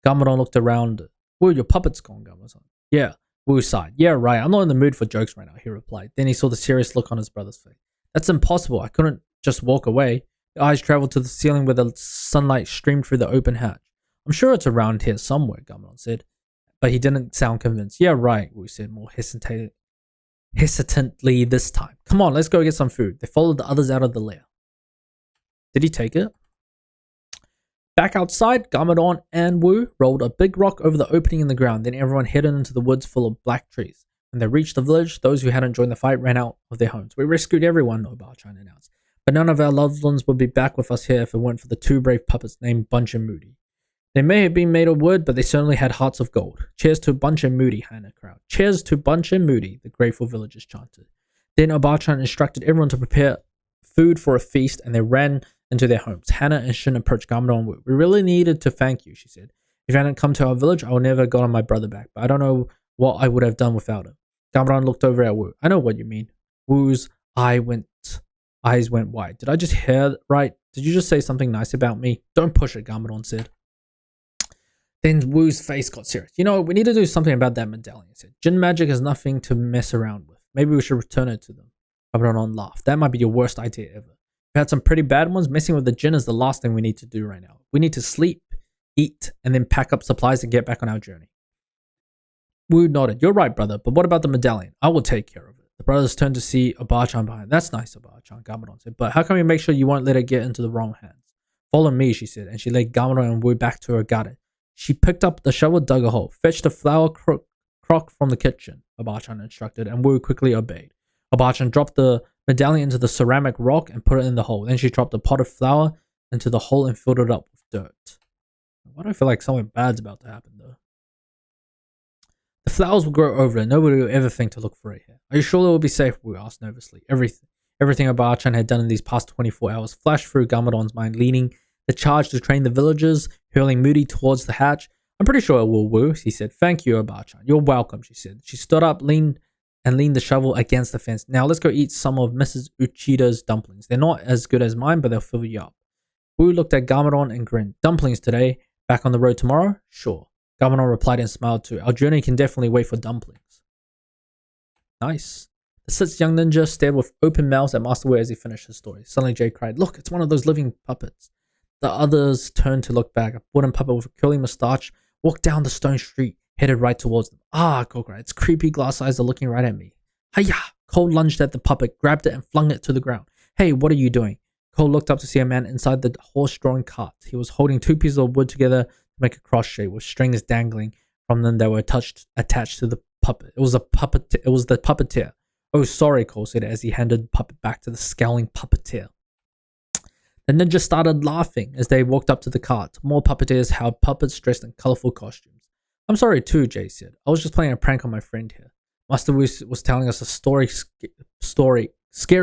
Gamadon looked around. Wu, your puppet's gone, Gamadon. Yeah. Wu sighed. Yeah, right. I'm not in the mood for jokes right now, he replied. Then he saw the serious look on his brother's face. That's impossible. I couldn't just walk away. The eyes traveled to the ceiling where the sunlight streamed through the open hatch. I'm sure it's around here somewhere, Gamadon said. But he didn't sound convinced. Yeah, right, Wu said, more hesitantly this time. Come on, let's go get some food. They followed the others out of the lair. Did he take it? Back outside, Gamadon and Wu rolled a big rock over the opening in the ground. Then everyone headed into the woods full of black trees. When they reached the village, those who hadn't joined the fight ran out of their homes. We rescued everyone, Obachan announced. But none of our loved ones would be back with us here if it weren't for the two brave puppets named Bunch and Moody. They may have been made of wood, but they certainly had hearts of gold. Cheers to Bunch and Moody, Hannah crowd. Cheers to Bunch and Moody, the grateful villagers chanted. Then Obachan instructed everyone to prepare food for a feast, and they ran into their homes. Hannah and Shin approached Gamadon and Wu. We really needed to thank you, she said. If you hadn't come to our village, I would never have gotten my brother back, but I don't know what I would have done without him. Gamadon looked over at Wu. I know what you mean. Wu's eyes went wide. Did I just hear right? Did you just say something nice about me? Don't push it, Gamadon said. Then Wu's face got serious. You know, we need to do something about that medallion, he said. Jinn magic is nothing to mess around with. Maybe we should return it to them. Gamadon laughed. That might be your worst idea ever. We've had some pretty bad ones. Messing with the Jinn is the last thing we need to do right now. We need to sleep, eat, and then pack up supplies and get back on our journey. Wu nodded. You're right, brother, but what about the medallion? I will take care of it. The brothers turned to see Obachan behind. That's nice, Obachan, Gamadon said, but how can we make sure you won't let it get into the wrong hands? Follow me, she said, and she led Gamadon and Wu back to her garden. She picked up the shovel, dug a hole, fetched a flour crock from the kitchen, Obachan instructed, and Wu quickly obeyed. Obachan dropped the medallion into the ceramic rock and put it in the hole. Then she dropped a pot of flour into the hole and filled it up with dirt. Why do I feel like something bad's about to happen, though? The flowers will grow over it. Nobody will ever think to look for it here. Are you sure it will be safe? Wu asked nervously. Everything Obachan had done in these past 24 hours flashed through Gamadon's mind, leading the charge to train the villagers, hurling Moody towards the hatch. I'm pretty sure it will, Wu, he said. Thank you, Obachan. You're welcome, she said. She stood up, leaned the shovel against the fence. Now let's go eat some of Mrs. Uchida's dumplings. They're not as good as mine, but they'll fill you up. Wu looked at Gamadon and grinned. Dumplings today? Back on the road tomorrow? Sure. Gamadon replied and smiled too. Our journey can definitely wait for dumplings. Nice. The 6th young ninja stared with open mouths at Master Wu as he finished his story. Suddenly Jay cried, look, it's one of those living puppets. The others turned to look back. A wooden puppet with a curly moustache walked down the stone street, headed right towards them. Ah, Cole cried. Its creepy glass eyes are looking right at me. Hiya! Cole lunged at the puppet, grabbed it, and flung it to the ground. Hey, what are you doing? Cole looked up to see a man inside the horse-drawn cart. He was holding 2 pieces of wood together to make a cross shape, with strings dangling from them that were attached to the puppet. It was the puppeteer. Oh, sorry, Cole said as he handed the puppet back to the scowling puppeteer. The ninja started laughing as they walked up to the cart. More puppeteers held puppets dressed in colorful costumes. I'm sorry too, Jay said. I was just playing a prank on my friend here. Master Wu was telling us a scary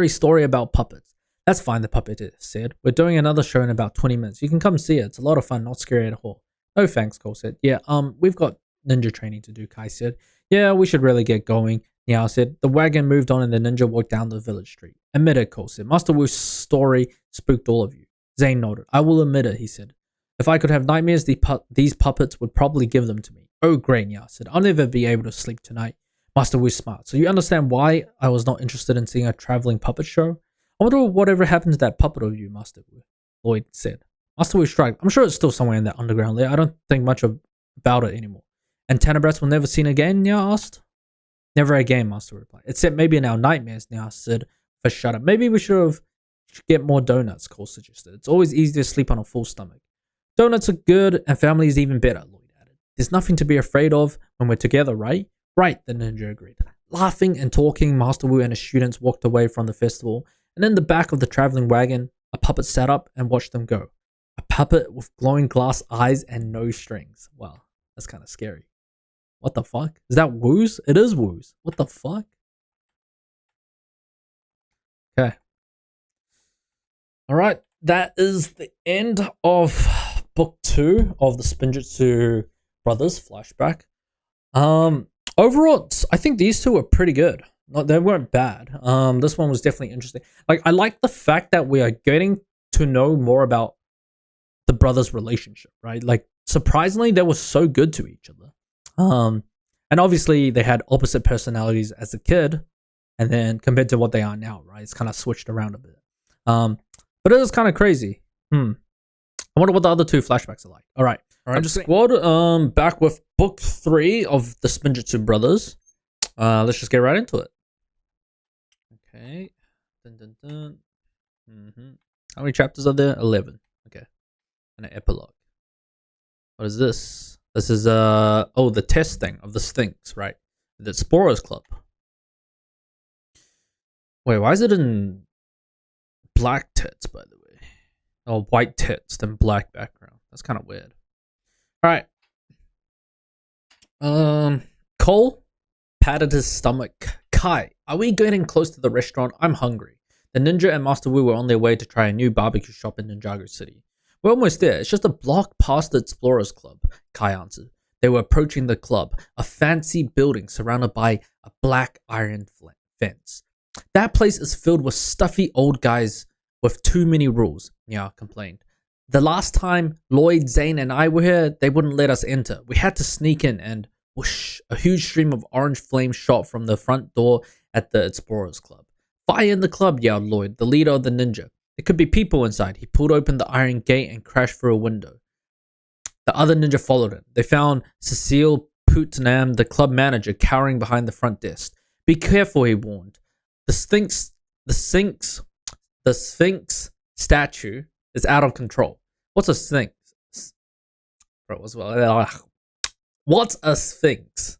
story about puppets. That's fine, the puppeteer said. We're doing another show in about 20 minutes. You can come see it. It's a lot of fun, not scary at all. No thanks, Cole said. Yeah, we've got ninja training to do, Kai said. Yeah, we should really get going, Niao said. The wagon moved on and the ninja walked down the village street. Admit it, Cole said. Master Wu's story spooked all of you. Zane nodded. I will admit it, he said. If I could have nightmares, these puppets would probably give them to me. Oh, great, Niao said. I'll never be able to sleep tonight. Master Wu smiled. So you understand why I was not interested in seeing a traveling puppet show? I wonder whatever happened to that puppet of you, Master Wu, Lloyd said. Master Wu shrugged. I'm sure it's still somewhere in that underground lair. I don't think much about it anymore. And Tenebrats will never seen again, Niao asked. Never again, Master Wu replied. Except maybe in our nightmares, Niao said. For shut up. Maybe we should get more donuts, Cole suggested. It's always easier to sleep on a full stomach. Donuts are good and family is even better, Lloyd added. There's nothing to be afraid of when we're together, right? Right, the ninja agreed. Laughing and talking, Master Wu and his students walked away from the festival, and in the back of the traveling wagon, a puppet sat up and watched them go. A puppet with glowing glass eyes and no strings. Wow, that's kind of scary. What the fuck? Is that Wu's? It is Wu's. What the fuck? Okay. Alright, that is the end of book 2 of the Spinjitzu Brothers flashback. Overall, I think these two were pretty good. They weren't bad. This one was definitely interesting. Like, I like the fact that we are getting to know more about the brothers' relationship, right? Like, surprisingly, they were so good to each other. And obviously they had opposite personalities as a kid, and then compared to what they are now, right? It's kind of switched around a bit. But it is kind of crazy. I wonder what the other two flashbacks are like. All right, squad. Back with book 3 of the Spinjitzu Brothers. Let's just get right into it. Okay. How many chapters are there? 11. Okay. And an epilogue. What is this? This is the testing of the Sphinx, right? The Explorers Club. Wait, why is it in black text, by the way? Oh, white text and black background. That's kind of weird. All right. Cole patted his stomach. Kai, are we getting close to the restaurant? I'm hungry. The ninja and Master Wu were on their way to try a new barbecue shop in Ninjago City. We're almost there. It's just a block past the Explorers Club, Kai answered. They were approaching the club, a fancy building surrounded by a black iron fence. That place is filled with stuffy old guys with too many rules, Nya complained. The last time Lloyd, Zane, and I were here, they wouldn't let us enter. We had to sneak in and whoosh, a huge stream of orange flame shot from the front door at the Explorers Club. Fire in the club, yelled Lloyd, the leader of the ninja. There could be people inside. He pulled open the iron gate and crashed through a window. The other ninja followed him. They found Cecile Putnam, the club manager, cowering behind the front desk. Be careful, he warned. The Sphinx statue is out of control. What's a Sphinx? What's a Sphinx?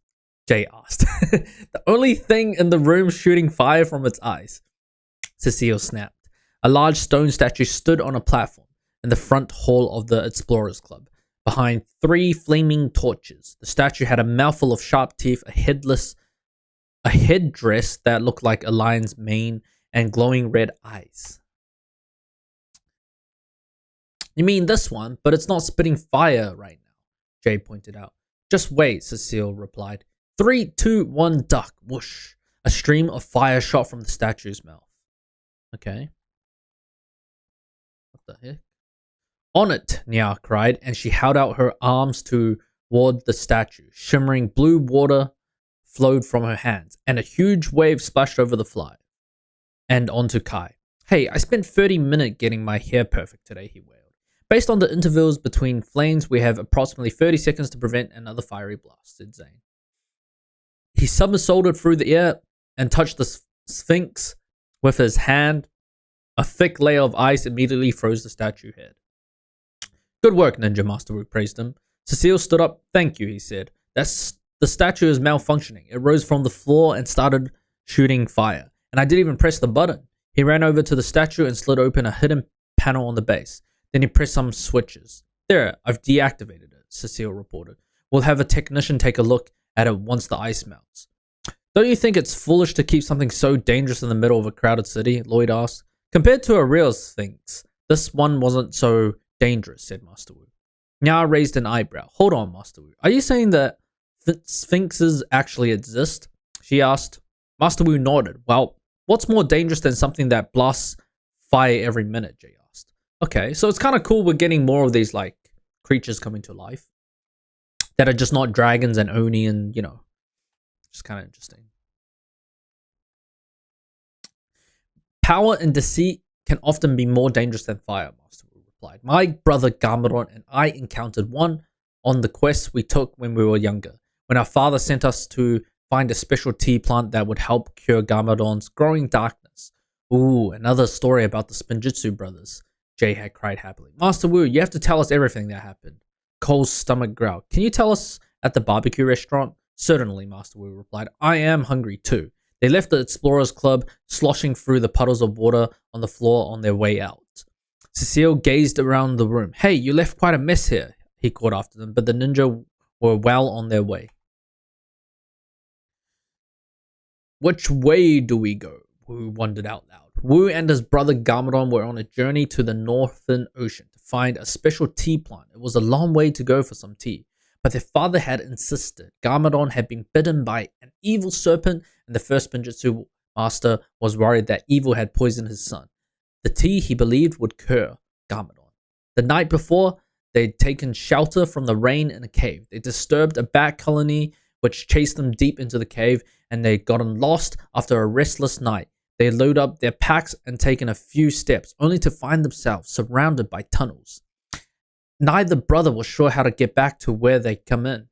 Jay asked. The only thing in the room shooting fire from its eyes. Cecile snapped. A large stone statue stood on a platform in the front hall of the Explorers Club, behind 3 flaming torches. The statue had a mouthful of sharp teeth, a headdress that looked like a lion's mane, and glowing red eyes. You mean this one, but it's not spitting fire right now, Jay pointed out. Just wait, Cecile replied. 3, 2, 1, duck, whoosh. A stream of fire shot from the statue's mouth. Okay. What the heck? On it, Nya cried, and she held out her arms toward the statue. Shimmering blue water flowed from her hands, and a huge wave splashed over the fly and onto Kai. Hey, I spent 30 minutes getting my hair perfect today, he wailed. Based on the intervals between flames, we have approximately 30 seconds to prevent another fiery blast, said Zane. He somersaulted through the air and touched the Sphinx with his hand. A thick layer of ice immediately froze the statue head. Good work, Ninja, Master Wu praised him. Cecile stood up. Thank you, he said. The statue is malfunctioning. It rose from the floor and started shooting fire. And I didn't even press the button. He ran over to the statue and slid open a hidden panel on the base. Then he pressed some switches. There, I've deactivated it, Cecile reported. We'll have a technician take a look at it once the ice melts. Don't you think it's foolish to keep something so dangerous in the middle of a crowded city? Lloyd asked. Compared to a real Sphinx, this one wasn't so dangerous, said Master Wu. Nya raised an eyebrow. Hold on, Master Wu. Are you saying that Sphinxes actually exist? She asked. Master Wu nodded. Well, what's more dangerous than something that blasts fire every minute? Jay asked. Okay, so it's kind of cool we're getting more of these like creatures coming to life that are just not dragons and Oni and, you know, just kind of interesting. Power and deceit can often be more dangerous than fire, Master Wu replied. My brother Garmadon and I encountered one on the quest we took when we were younger, when our father sent us to find a special tea plant that would help cure Garmadon's growing darkness. Ooh, another story about the Spinjitzu brothers. Jay had cried happily. Master Wu, you have to tell us everything that happened. Cole's stomach growled. Can you tell us at the barbecue restaurant? Certainly, Master Wu replied. I am hungry too. They left the Explorers Club, sloshing through the puddles of water on the floor on their way out. Cecile gazed around the room. Hey, you left quite a mess here, he called after them, but the ninja were well on their way. Which way do we go? Wu wondered out loud. Wu and his brother Garmadon were on a journey to the Northern Ocean to find a special tea plant. It was a long way to go for some tea, but their father had insisted. Garmadon had been bitten by an evil serpent, and the first Spinjitzu master was worried that evil had poisoned his son. The tea, he believed, would cure Garmadon. The night before, they'd taken shelter from the rain in a cave. They disturbed a bat colony which chased them deep into the cave, and they'd gotten lost after a restless night. They loaded up their packs and taken a few steps, only to find themselves surrounded by tunnels. Neither brother was sure how to get back to where they'd come in.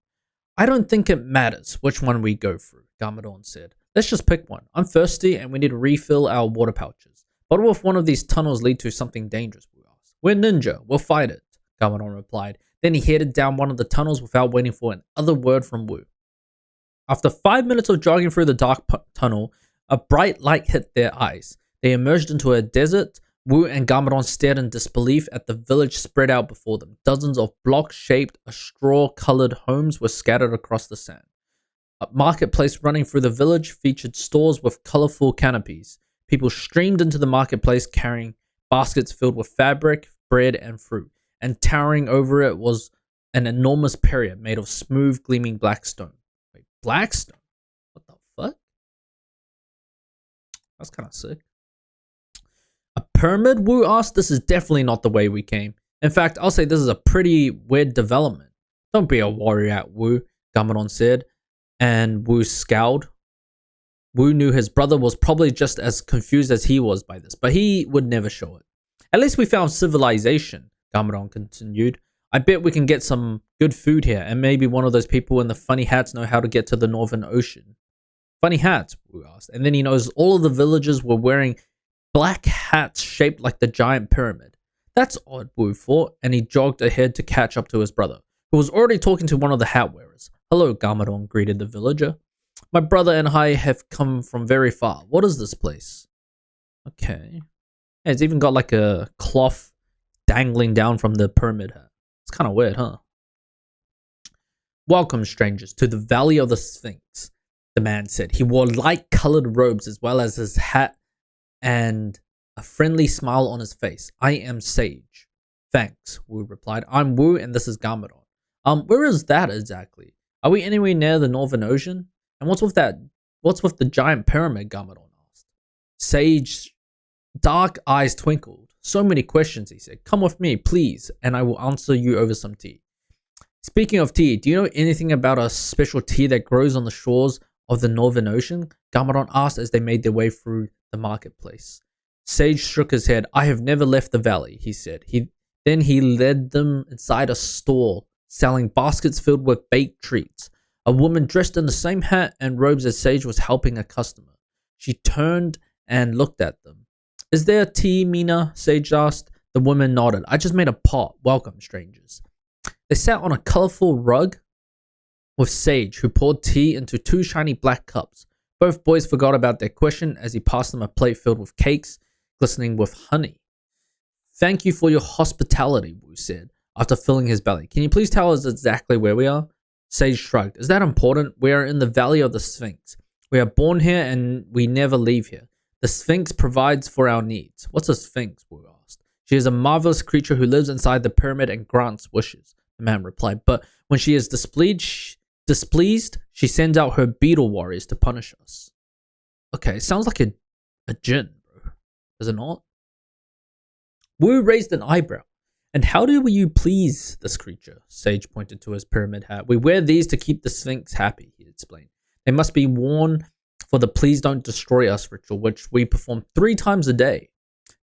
I don't think it matters which one we go through, Garmadon said. Let's just pick one. I'm thirsty and we need to refill our water pouches. But what if one of these tunnels lead to something dangerous? We asked. We're ninja. We'll fight it, Garmadon replied. Then he headed down one of the tunnels without waiting for another word from Wu. After 5 minutes of jogging through the dark tunnel, a bright light hit their eyes. They emerged into a desert. Wu and Garmadon stared in disbelief at the village spread out before them. Dozens of block-shaped, straw-colored homes were scattered across the sand. A marketplace running through the village featured stores with colorful canopies. People streamed into the marketplace carrying baskets filled with fabric, bread, and fruit. And towering over it was an enormous pyramid made of smooth, gleaming black stone. Wait, black stone? What the fuck? That's kind of sick. A pyramid? Wu asked. This is definitely not the way we came. In fact, I'll say this is a pretty weird development. Don't be a warrior, Wu, Garmadon said, and Wu scowled. Wu knew his brother was probably just as confused as he was by this, but he would never show it. At least we found civilization, Garmadon continued. I bet we can get some good food here, and maybe one of those people in the funny hats know how to get to the Northern Ocean. Funny hats? Wu asked. And then he noticed all of the villagers were wearing black hats shaped like the giant pyramid. That's odd, Wu thought, and he jogged ahead to catch up to his brother, who was already talking to one of the hat wearers. Hello, Garmadon greeted the villager. My brother and I have come from very far. What is this place? Okay. Yeah, it's even got like a cloth dangling down from the pyramid hat. It's kind of weird, huh? Welcome, strangers, to the Valley of the Sphinx, the man said. He wore light-colored robes as well as his hat and a friendly smile on his face. I am Sage. Thanks, Wu replied. I'm Wu and this is Garmadon. Where is that exactly? Are we anywhere near the Northern Ocean? And what's with that? What's with the giant pyramid? Garmadon asked. Sage's dark eyes twinkled. So many questions, he said. Come with me, please, and I will answer you over some tea. Speaking of tea, do you know anything about a special tea that grows on the shores of the Northern Ocean? Garmadon asked as they made their way through the marketplace. Sage shook his head. I have never left the valley, he said. Then he led them inside a store selling baskets filled with baked treats. A woman dressed in the same hat and robes as Sage was helping a customer. She turned and looked at them. Is there tea, Mina? Sage asked. The woman nodded. I just made a pot. Welcome, strangers. They sat on a colorful rug with Sage, who poured tea into 2 shiny black cups. Both boys forgot about their question as he passed them a plate filled with cakes, glistening with honey. Thank you for your hospitality, Wu said, after filling his belly. Can you please tell us exactly where we are? Sage shrugged. Is that important? We are in the Valley of the Sphinx. We are born here and we never leave here. The Sphinx provides for our needs. What's a Sphinx? Wu asked. She is a marvelous creature who lives inside the pyramid and grants wishes, the man replied. But when she is displeased, she sends out her beetle warriors to punish us. Okay, sounds like a djinn, bro. Does it not? Wu raised an eyebrow. And how do you please this creature? Sage pointed to his pyramid hat. We wear these to keep the Sphinx happy, he explained. They must be worn for the please don't destroy us ritual, which we perform 3 times a day.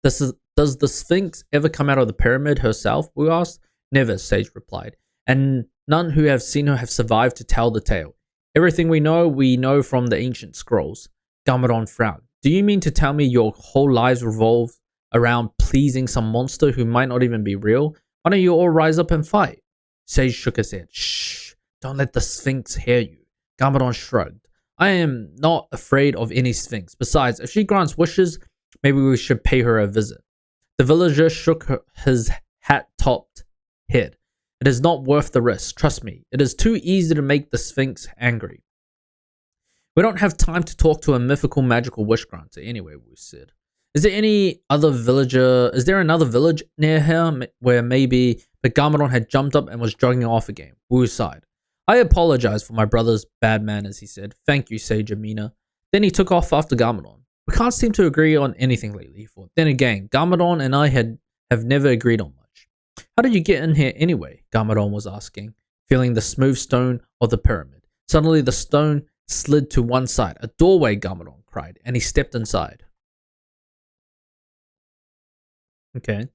Does the Sphinx ever come out of the pyramid herself? Wu asked. Never, Sage replied. And none who have seen her have survived to tell the tale. Everything we know from the ancient scrolls. Garmadon frowned. Do you mean to tell me your whole lives revolve around pleasing some monster who might not even be real? Why don't you all rise up and fight? Sage shook his head. Shh, don't let the Sphinx hear you. Garmadon shrugged. I am not afraid of any Sphinx. Besides, if she grants wishes, maybe we should pay her a visit. The villager shook his hat-topped head. It is not worth the risk, trust me. It is too easy to make the Sphinx angry. We don't have time to talk to a mythical magical wish granter anyway, Wu said. Is there another village near here where maybe the Garmadon had jumped up and was jogging off again? Wu sighed. I apologize for my brother's bad manners, he said. Thank you, Sage Amina. Then he took off after Garmadon. We can't seem to agree on anything lately, he thought. Then again, Garmadon and I have never agreed on much. How did you get in here anyway? Garmadon was asking, feeling the smooth stone of the pyramid. Suddenly the stone slid to one side. A doorway, Garmadon cried, and he stepped inside. Okay.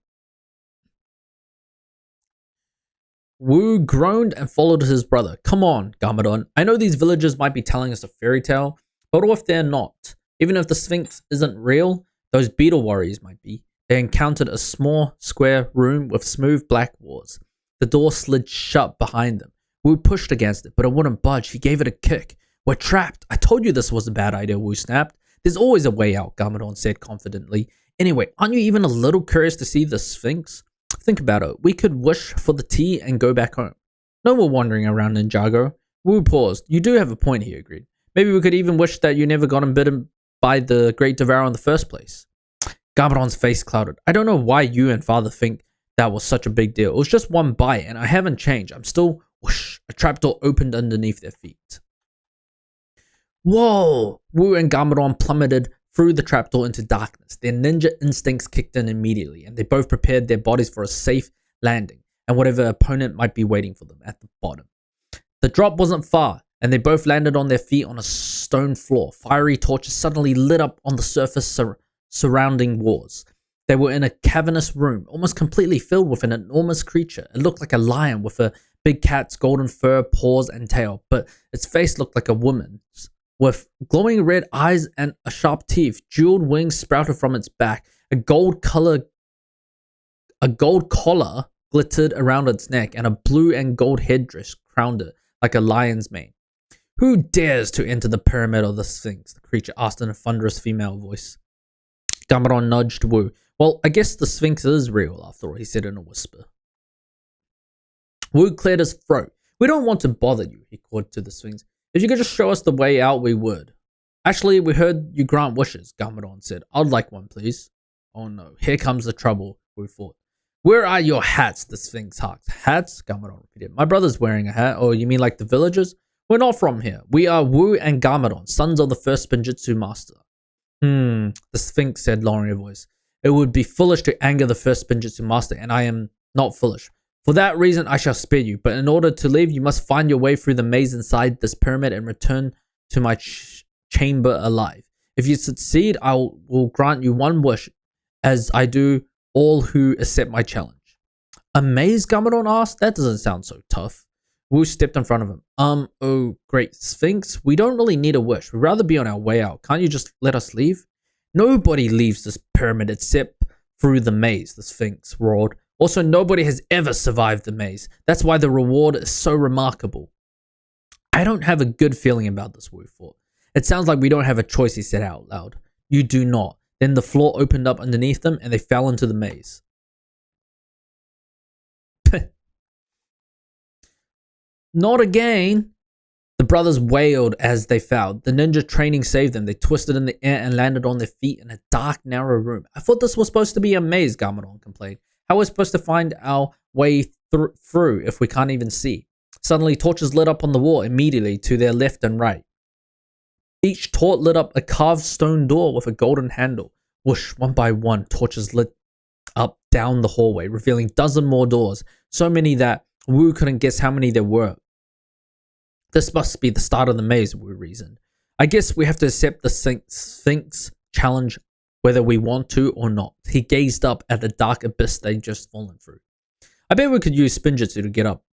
Wu groaned and followed his brother. Come on, Garmadon. I know these villagers might be telling us a fairy tale, but what if they're not? Even if the Sphinx isn't real, those beetle warriors might be. They encountered a small, square room with smooth black walls. The door slid shut behind them. Wu pushed against it, but it wouldn't budge. He gave it a kick. We're trapped. I told you this was a bad idea, Wu snapped. There's always a way out, Garmadon said confidently. Anyway, aren't you even a little curious to see the Sphinx? Think about it. We could wish for the tea and go back home. No more wandering around Ninjago. Wu paused. You do have a point, he agreed. Maybe we could even wish that you never got bitten by the Great Devourer in the first place. Garmadon's face clouded. I don't know why you and father think that was such a big deal. It was just one bite and I haven't changed. I'm still whoosh. A trapdoor opened underneath their feet. Whoa! Wu and Garmadon plummeted through the trapdoor into darkness. Their ninja instincts kicked in immediately, and they both prepared their bodies for a safe landing and whatever opponent might be waiting for them at the bottom. The drop wasn't far, and they both landed on their feet on a stone floor. Fiery torches suddenly lit up on the surface surrounding walls. They were in a cavernous room, almost completely filled with an enormous creature. It looked like a lion with a big cat's golden fur, paws, and tail, but its face looked like a woman's. With glowing red eyes and a sharp teeth, jeweled wings sprouted from its back. A gold collar glittered around its neck, and a blue and gold headdress crowned it like a lion's mane. Who dares to enter the pyramid of the Sphinx? The creature asked in a thunderous female voice. Garmadon nudged Wu. Well, I guess the Sphinx is real after all, he said in a whisper. Wu cleared his throat. We don't want to bother you, he called to the Sphinx. If you could just show us the way out, we would. Actually, we heard you grant wishes, Garmadon said. I'd like one, please. Oh no, here comes the trouble, Wu thought. Where are your hats? The Sphinx asked. Hats? Garmadon repeated. My brother's wearing a hat. Oh, you mean like the villagers? We're not from here. We are Wu and Garmadon, sons of the first Spinjitzu master. The Sphinx said, lowering her voice. It would be foolish to anger the first Spinjitzu master, and I am not foolish. For that reason, I shall spare you, but in order to leave, you must find your way through the maze inside this pyramid and return to my chamber alive. If you succeed, I will grant you one wish, as I do all who accept my challenge. A maze? Garmadon asked. That doesn't sound so tough. Wu stepped in front of him. Oh, great Sphinx, we don't really need a wish. We'd rather be on our way out. Can't you just let us leave? Nobody leaves this pyramid except through the maze, the Sphinx roared. Also, nobody has ever survived the maze. That's why the reward is so remarkable. I don't have a good feeling about this, Wu thought. It sounds like we don't have a choice, he said out loud. You do not. Then the floor opened up underneath them and they fell into the maze. Not again. The brothers wailed as they fell. The ninja training saved them. They twisted in the air and landed on their feet in a dark, narrow room. I thought this was supposed to be a maze, Garmadon complained. How are we supposed to find our way through if we can't even see? Suddenly, torches lit up on the wall immediately to their left and right. Each torch lit up a carved stone door with a golden handle. Whoosh, one by one, torches lit up down the hallway, revealing dozen more doors. So many that Wu couldn't guess how many there were. This must be the start of the maze, Wu reasoned. I guess we have to accept the Sphinx challenge whether we want to or not. He gazed up at the dark abyss they'd just fallen through. I bet we could use Spinjitzu to get up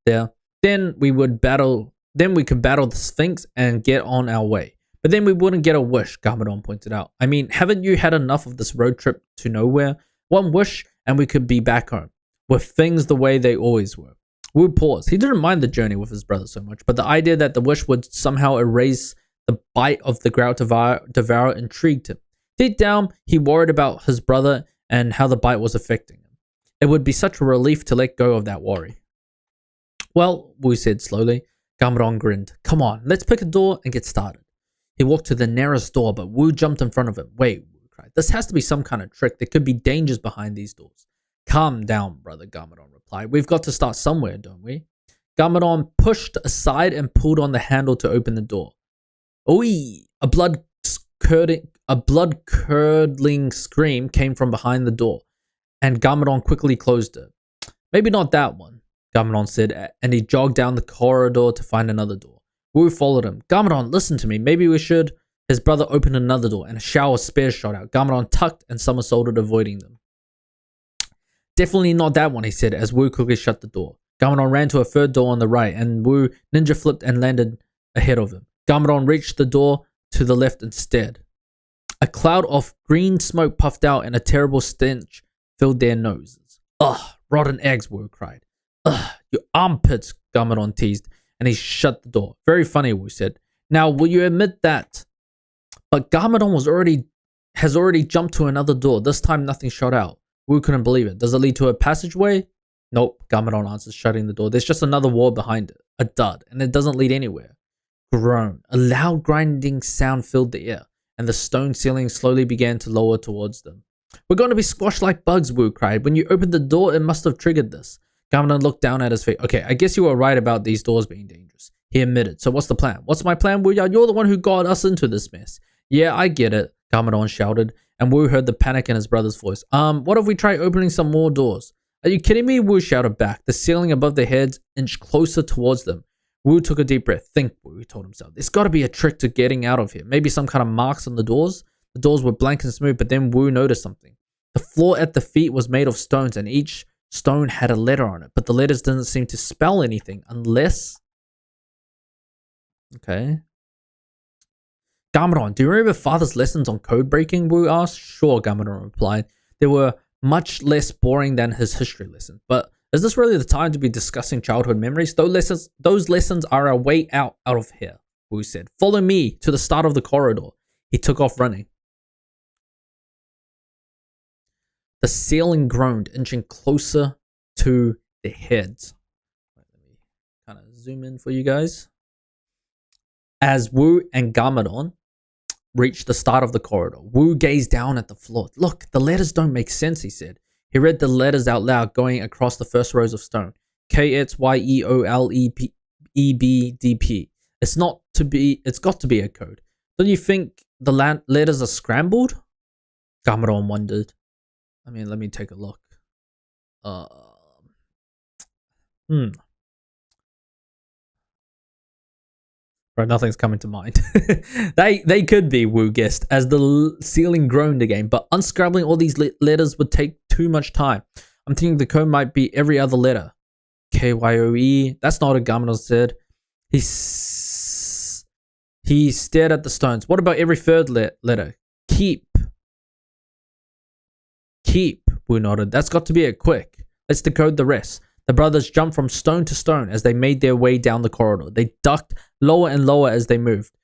there. Then we could battle the Sphinx and get on our way. But then we wouldn't get a wish, Garmadon pointed out. I mean, haven't you had enough of this road trip to nowhere? One wish and we could be back home, with things the way they always were. Wu paused. He didn't mind the journey with his brother so much, but the idea that the wish would somehow erase the bite of the Grout devourer intrigued him. Deep down, he worried about his brother and how the bite was affecting him. It would be such a relief to let go of that worry. Well, Wu said slowly. Garmadon grinned. Come on, let's pick a door and get started. He walked to the nearest door, but Wu jumped in front of him. Wait, Wu cried. This has to be some kind of trick. There could be dangers behind these doors. Calm down, brother, Garmadon replied. We've got to start somewhere, don't we? Garmadon pushed aside and pulled on the handle to open the door. Oi! A blood-curdling scream came from behind the door, and Garmadon quickly closed it. Maybe not that one, Garmadon said, and he jogged down the corridor to find another door. Wu followed him. Garmadon, listen to me. Maybe we should. His brother opened another door, and a shower of spears shot out. Garmadon tucked and somersaulted, avoiding them. Definitely not that one, he said, as Wu quickly shut the door. Garmadon ran to a third door on the right, and Wu ninja flipped and landed ahead of him. Garmadon reached the door to the left instead. A cloud of green smoke puffed out, and a terrible stench filled their noses. Ugh, rotten eggs, Wu cried. Ugh, your armpits, Garmadon teased, and he shut the door. Very funny, Wu said. Now, will you admit that? But Garmadon has already jumped to another door. This time, nothing shot out. Wu couldn't believe it. Does it lead to a passageway? Nope, Garmadon answered, shutting the door. There's just another wall behind it. A dud, and it doesn't lead anywhere. Groan. A loud grinding sound filled the air, and the stone ceiling slowly began to lower towards them. We're going to be squashed like bugs, Wu cried. When you opened the door, it must have triggered this. Garmadon looked down at his feet. Okay, I guess you were right about these doors being dangerous. He admitted. So what's the plan? What's my plan, Wu? You're the one who got us into this mess. Yeah, I get it, Garmadon shouted, and Wu heard the panic in his brother's voice. What if we try opening some more doors? Are you kidding me? Wu shouted back. The ceiling above their heads inched closer towards them. Wu took a deep breath. Think, Wu, he told himself. There's got to be a trick to getting out of here. Maybe some kind of marks on the doors. The doors were blank and smooth, but then Wu noticed something. The floor at the feet was made of stones, and each stone had a letter on it, but the letters didn't seem to spell anything unless... Okay. Garmadon, do you remember Father's lessons on code breaking? Wu asked. Sure, Garmadon replied. They were much less boring than his history lesson. But is this really the time to be discussing childhood memories? Those lessons are a way out of here, Wu said. Follow me to the start of the corridor. He took off running. The ceiling groaned, inching closer to their heads. Let me kind of zoom in for you guys. As Wu and Garmadon reached the start of the corridor, Wu gazed down at the floor. Look, the letters don't make sense, he said. He read the letters out loud, going across the first rows of stone. KXYEOLEBDP. It's got to be a code. Don't you think the letters are scrambled? Garmadon wondered. I mean, let me take a look. Bro, nothing's coming to mind. They could be, Wu guessed, as the ceiling groaned again, but unscrambling all these letters would take too much time. I'm thinking the code might be every other letter. KYOE. That's not what Garmadon said. He stared at the stones. What about every third letter? Keep. Wu nodded. That's got to be it. Quick. Let's decode the rest. The brothers jumped from stone to stone as they made their way down the corridor. They ducked lower and lower as they moved,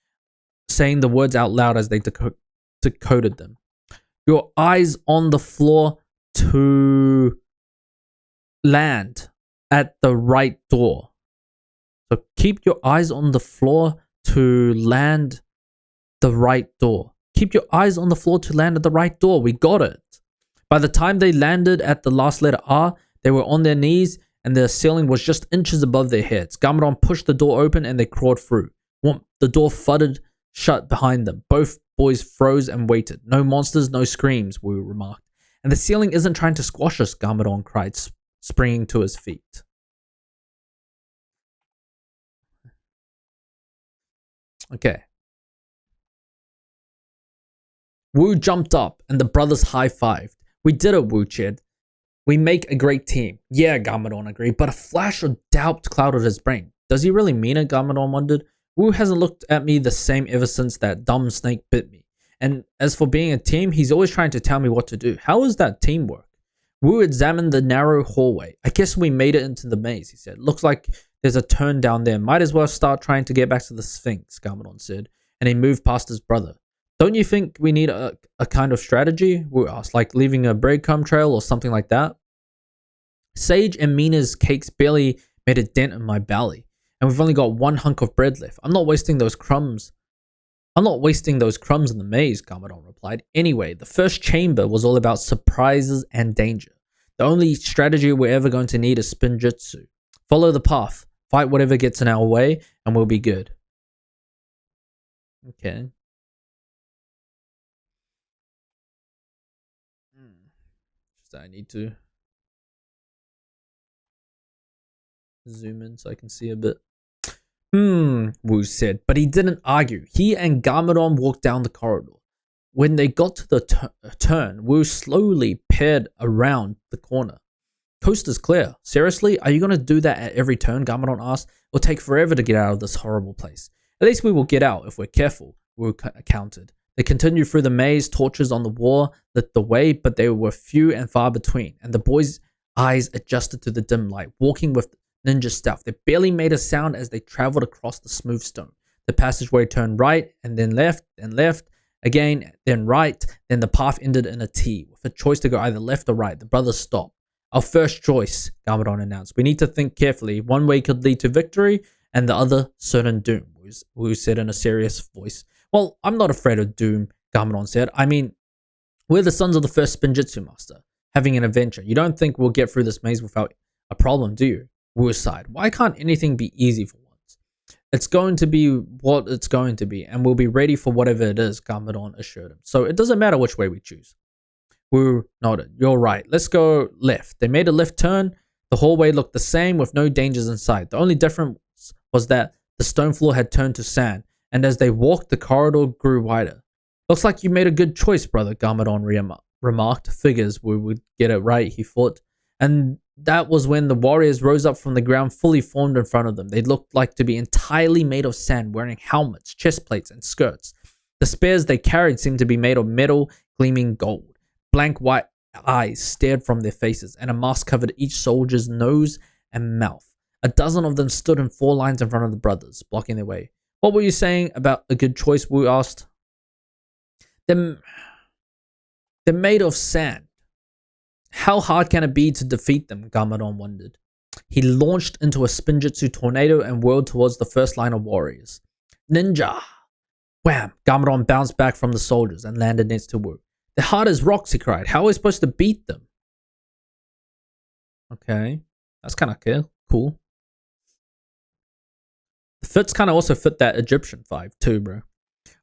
saying the words out loud as they decoded them. Your eyes on the floor to land at the right door. So keep your eyes on the floor to land the right door. Keep your eyes on the floor to land at the right door. We got it. By the time they landed at the last letter R, they were on their knees and the ceiling was just inches above their heads. Garmadon pushed the door open and they crawled through. The door thudded shut behind them. Both boys froze and waited. No monsters, no screams, Wu remarked. And the ceiling isn't trying to squash us, Garmadon cried, springing to his feet. Okay. Wu jumped up and the brothers high-fived. We did it, Wu cheered. We make a great team. Yeah, Garmadon agreed, but a flash of doubt clouded his brain. Does he really mean it? Garmadon wondered. Wu hasn't looked at me the same ever since that dumb snake bit me. And as for being a team, he's always trying to tell me what to do. How is that teamwork? Wu examined the narrow hallway. I guess we made it into the maze, he said. Looks like there's a turn down there. Might as well start trying to get back to the Sphinx, Garmadon said. And he moved past his brother. Don't you think we need a kind of strategy? Wu asked, like leaving a breadcrumb trail or something like that? Sage and Mina's cakes barely made a dent in my belly. And we've only got one hunk of bread left. I'm not wasting those crumbs in the maze, Garmadon replied. Anyway, the first chamber was all about surprises and danger. The only strategy we're ever going to need is Spinjitzu. Follow the path, fight whatever gets in our way, and we'll be good. Okay. Just I need to zoom in so I can see a bit. Wu said, but he didn't argue. He and Garmadon walked down the corridor. When they got to the turn, Wu slowly peered around the corner. Coast is clear. Seriously? Are you going to do that at every turn? Garmadon asked. It'll take forever to get out of this horrible place. At least we will get out if we're careful, Wu countered. They continued through the maze. Torches on the wall lit the way, but they were few and far between, and the boys' eyes adjusted to the dim light, walking with ninja stealth. They barely made a sound as they traveled across the smooth stone. The passageway turned right, and then left, again, then right, then the path ended in a T, with a choice to go either left or right. The brothers stopped. Our first choice, Garmadon announced. We need to think carefully. One way could lead to victory, and the other certain doom, Wu said in a serious voice. Well, I'm not afraid of doom, Garmadon said. I mean, we're the sons of the first Spinjitzu master, having an adventure. You don't think we'll get through this maze without a problem, do you? Wu sighed. Why can't anything be easy for once? It's going to be what it's going to be, and we'll be ready for whatever it is, Garmadon assured him. So it doesn't matter which way we choose. Wu nodded. You're right. Let's go left. They made a left turn. The hallway looked the same with no dangers in sight. The only difference was that the stone floor had turned to sand, and as they walked, the corridor grew wider. Looks like you made a good choice, brother, Garmadon remarked. Figures we would get it right, he thought. And that was when the warriors rose up from the ground, fully formed in front of them. They looked like to be entirely made of sand, wearing helmets, chest plates, and skirts. The spears they carried seemed to be made of metal, gleaming gold. Blank white eyes stared from their faces, and a mask covered each soldier's nose and mouth. A dozen of them stood in 4 lines in front of the brothers, blocking their way. What were you saying about a good choice? Wu asked. They're made of sand. How hard can it be to defeat them? Garmadon wondered. He launched into a Spinjitzu tornado and whirled towards the first line of warriors. Ninja! Wham! Garmadon bounced back from the soldiers and landed next to Wu. They're hard as rocks, he cried. How are we supposed to beat them? Okay. That's kind of cool. The fits kind of also fit that Egyptian vibe too, bro.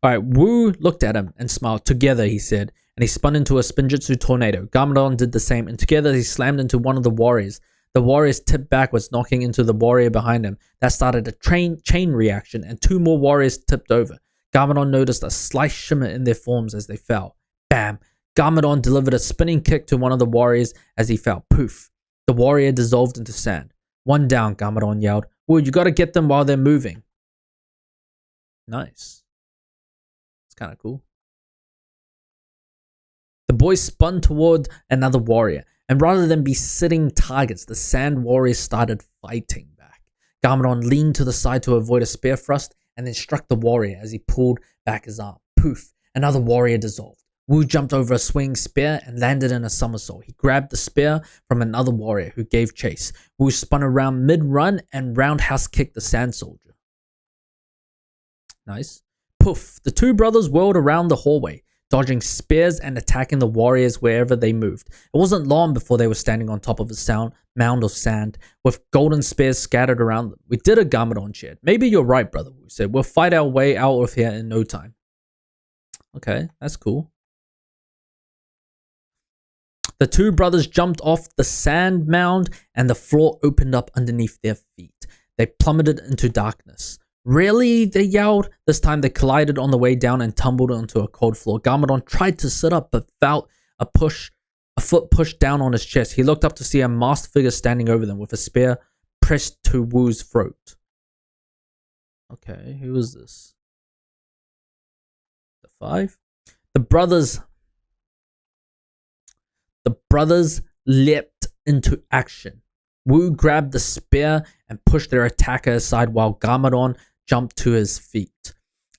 Alright, Wu looked at him and smiled. Together, he said, and he spun into a Spinjitzu tornado. Garmadon did the same, and together he slammed into one of the warriors. The warriors tipped backwards, knocking into the warrior behind him. That started a chain reaction, and 2 more warriors tipped over. Garmadon noticed a slight shimmer in their forms as they fell. Bam! Garmadon delivered a spinning kick to one of the warriors as he fell. Poof! The warrior dissolved into sand. One down, Garmadon yelled. Wu, you gotta get them while they're moving. Nice. It's kind of cool. The boys spun toward another warrior, and rather than be sitting targets, the sand warriors started fighting back. Garmadon leaned to the side to avoid a spear thrust, and then struck the warrior as he pulled back his arm. Poof! Another warrior dissolved. Wu jumped over a swinging spear and landed in a somersault. He grabbed the spear from another warrior who gave chase. Wu spun around mid-run and roundhouse kicked the sand soldier. Nice. Poof! The 2 brothers whirled around the hallway, dodging spears and attacking the warriors wherever they moved. It wasn't long before they were standing on top of a mound of sand, with golden spears scattered around them. We did a Garmadon shared. Maybe you're right, brother, Wu said. We'll fight our way out of here in no time. Okay, that's cool. The 2 brothers jumped off the sand mound, and the floor opened up underneath their feet. They plummeted into darkness. Really? They yelled. This time they collided on the way down and tumbled onto a cold floor. Garmadon tried to sit up, but felt a foot pushed down on his chest. He looked up to see a masked figure standing over them with a spear pressed to Wu's throat. Okay, who is this? The 5? The brothers leapt into action. Wu grabbed the spear and pushed their attacker aside while Garmadon jumped to his feet,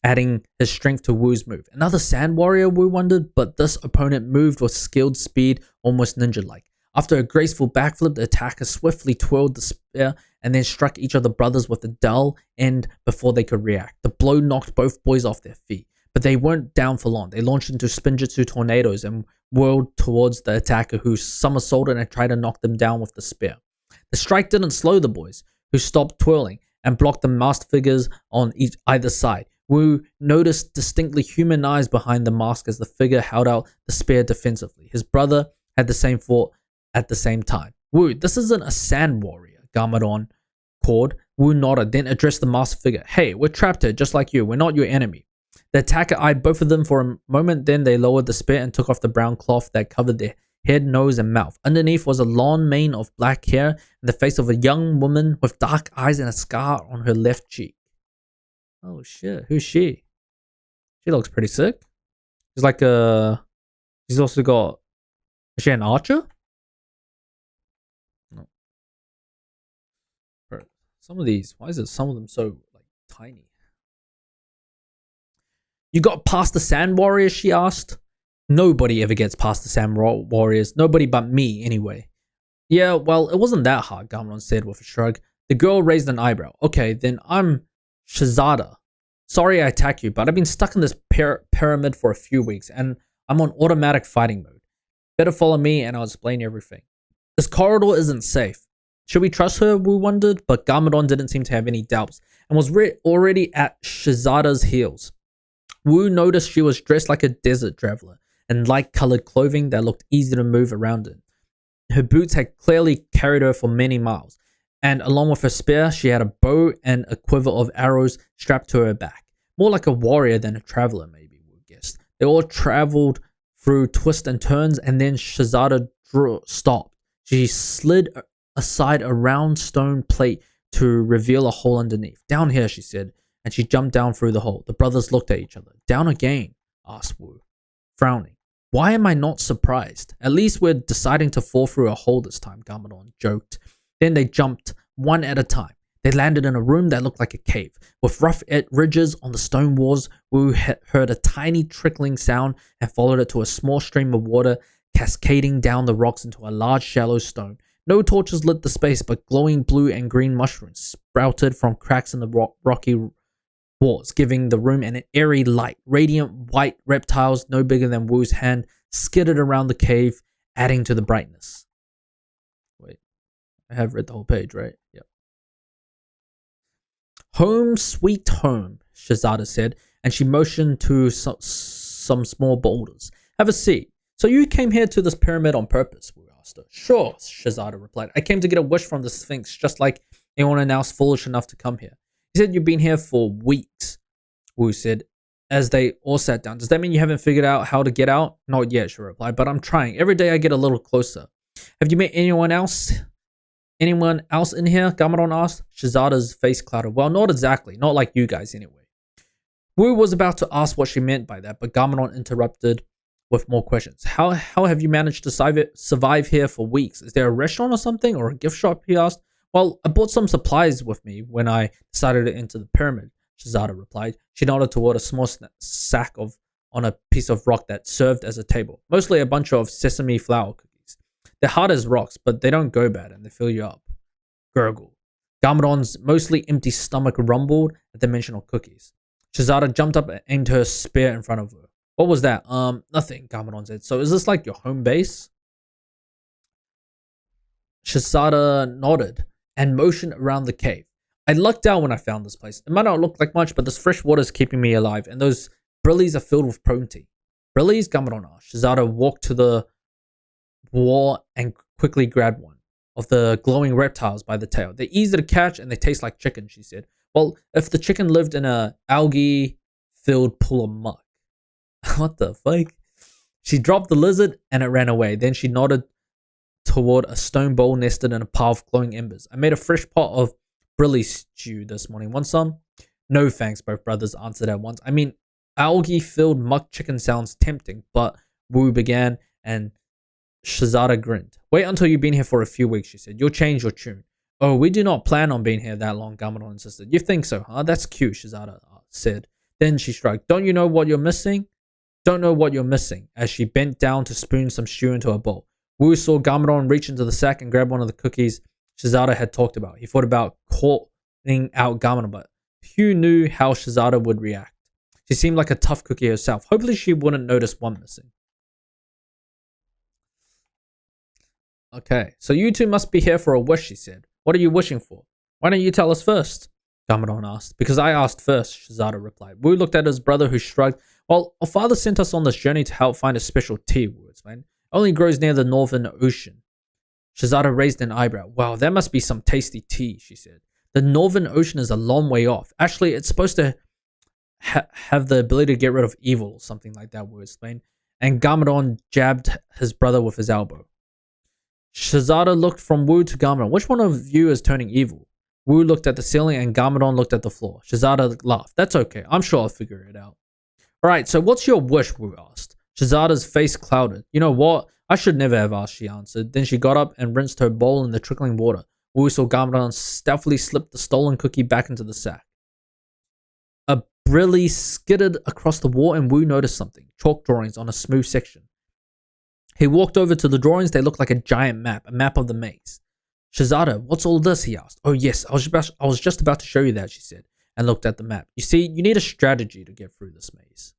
adding his strength to Wu's move. Another sand warrior, Wu wondered, but this opponent moved with skilled speed, almost ninja-like. After a graceful backflip, the attacker swiftly twirled the spear and then struck each of the brothers with the dull end before they could react. The blow knocked both boys off their feet, but they weren't down for long. They launched into Spinjitzu tornadoes and whirled towards the attacker, who somersaulted and tried to knock them down with the spear. The strike didn't slow the boys, who stopped twirling and blocked the masked figures on either side. Wu noticed distinctly human eyes behind the mask as the figure held out the spear defensively. His brother had the same thought at the same time. Wu, this isn't a sand warrior, Garmadon called. Wu nodded, then addressed the masked figure. Hey, we're trapped here just like you. We're not your enemy. The attacker eyed both of them for a moment, then they lowered the spear and took off the brown cloth that covered their head, nose, and mouth. Underneath was a long mane of black hair and the face of a young woman with dark eyes and a scar on her left cheek. Oh shit, who's she? She looks pretty sick. She's like she's also got, is she an archer? No. Some of these, why is it some of them so like tiny? You got past the sand warriors, she asked. Nobody ever gets past the sand warriors. Nobody but me, anyway. Yeah, well, it wasn't that hard, Garmadon said with a shrug. The girl raised an eyebrow. Okay, then I'm Shazada. Sorry I attacked you, but I've been stuck in this pyramid for a few weeks, and I'm on automatic fighting mode. Better follow me, and I'll explain everything. This corridor isn't safe. Should we trust her, Wu wondered, but Garmadon didn't seem to have any doubts, and was already at Shazada's heels. Wu noticed she was dressed like a desert traveler, in light-colored clothing that looked easy to move around in. Her boots had clearly carried her for many miles, and along with her spear, she had a bow and a quiver of arrows strapped to her back. More like a warrior than a traveler, maybe, Wu guessed. They all traveled through twists and turns, and then Shazada stopped. She slid aside a round stone plate to reveal a hole underneath. Down here, she said, and she jumped down through the hole. The brothers looked at each other. Down again, asked Wu, frowning. Why am I not surprised? At least we're deciding to fall through a hole this time, Garmadon joked. Then they jumped one at a time. They landed in a room that looked like a cave. With rough ridges on the stone walls, Wu heard a tiny trickling sound and followed it to a small stream of water cascading down the rocks into a large shallow stone. No torches lit the space, but glowing blue and green mushrooms sprouted from cracks in the rocky walls, giving the room an airy light. Radiant white reptiles, no bigger than Wu's hand, skittered around the cave, adding to the brightness. Wait, I have read the whole page, right? Yep. Home sweet home, Shazada said, and she motioned to some small boulders. Have a seat. So you came here to this pyramid on purpose, Wu asked her. Sure, Shazada replied. I came to get a wish from the Sphinx, just like anyone else foolish enough to come here. He said you've been here for weeks, Wu said, as they all sat down. Does that mean you haven't figured out how to get out? Not yet, she replied, but I'm trying. Every day I get a little closer. Have you met anyone else? Anyone else in here? Garmadon asked. Shazada's face clouded. Well, not exactly. Not like you guys, anyway. Wu was about to ask what she meant by that, but Garmadon interrupted with more questions. How have you managed to survive here for weeks? Is there a restaurant or something? Or a gift shop? He asked. Well, I brought some supplies with me when I decided to enter the pyramid, Shazada replied. She nodded toward a small sack on a piece of rock that served as a table. Mostly a bunch of sesame flour cookies. They're hard as rocks, but they don't go bad and they fill you up. Gurgle. Garmadon's mostly empty stomach rumbled at the mention of cookies. Shazada jumped up and aimed her spear in front of her. What was that? Nothing, Garmadon said. So is this like your home base? Shazada nodded and motioned around the cave. I lucked out when I found this place. It might not look like much, but this fresh water is keeping me alive, and those brillies are filled with protein. Brillies? Garmadon asked. Shazada walked to the wall and quickly grabbed one of the glowing reptiles by the tail. They're easy to catch and they taste like chicken, she said. Well, if the chicken lived in a algae-filled pool of muck. What the fuck? She dropped the lizard and it ran away. Then she nodded toward a stone bowl nested in a pile of glowing embers. I made a fresh pot of brilly stew this morning. Want some? No thanks, both brothers answered at once. I mean, algae-filled muck chicken sounds tempting, but Wu began and Shazada grinned. Wait until you've been here for a few weeks, she said. You'll change your tune. Oh, we do not plan on being here that long, Gamadon insisted. You think so, huh? That's cute, Shazada said. Then she shrugged. Don't you know what you're missing? Don't know what you're missing, as she bent down to spoon some stew into a bowl. Wu saw Gamadon reach into the sack and grab one of the cookies Shazada had talked about. He thought about calling out Gamadon, but Hugh knew how Shazada would react. She seemed like a tough cookie herself. Hopefully she wouldn't notice one missing. Okay, so you two must be here for a wish, she said. What are you wishing for? Why don't you tell us first? Gamadon asked. Because I asked first, Shazada replied. Wu looked at his brother, who shrugged. Well, our father sent us on this journey to help find a special tea, Wu explained. It only grows near the Northern Ocean. Shazada raised an eyebrow. Wow, that must be some tasty tea, she said. The Northern Ocean is a long way off. Actually, it's supposed to have the ability to get rid of evil or something like that, Wu explained. And Gamadon jabbed his brother with his elbow. Shazada looked from Wu to Gamadon. Which one of you is turning evil? Wu looked at the ceiling and Gamadon looked at the floor. Shazada laughed. That's okay. I'm sure I'll figure it out. Alright, so what's your wish? Wu asked. Shazada's face clouded. You know what? I should never have asked, she answered. Then she got up and rinsed her bowl in the trickling water. Wu saw Gamadon stealthily slip the stolen cookie back into the sack. A brilly skidded across the wall and Wu noticed something. Chalk drawings on a smooth section. He walked over to the drawings. They looked like a giant map, a map of the maze. Shazada, what's all this? He asked. Oh yes, I was just about to show you that, she said, and looked at the map. You see, you need a strategy to get through this maze.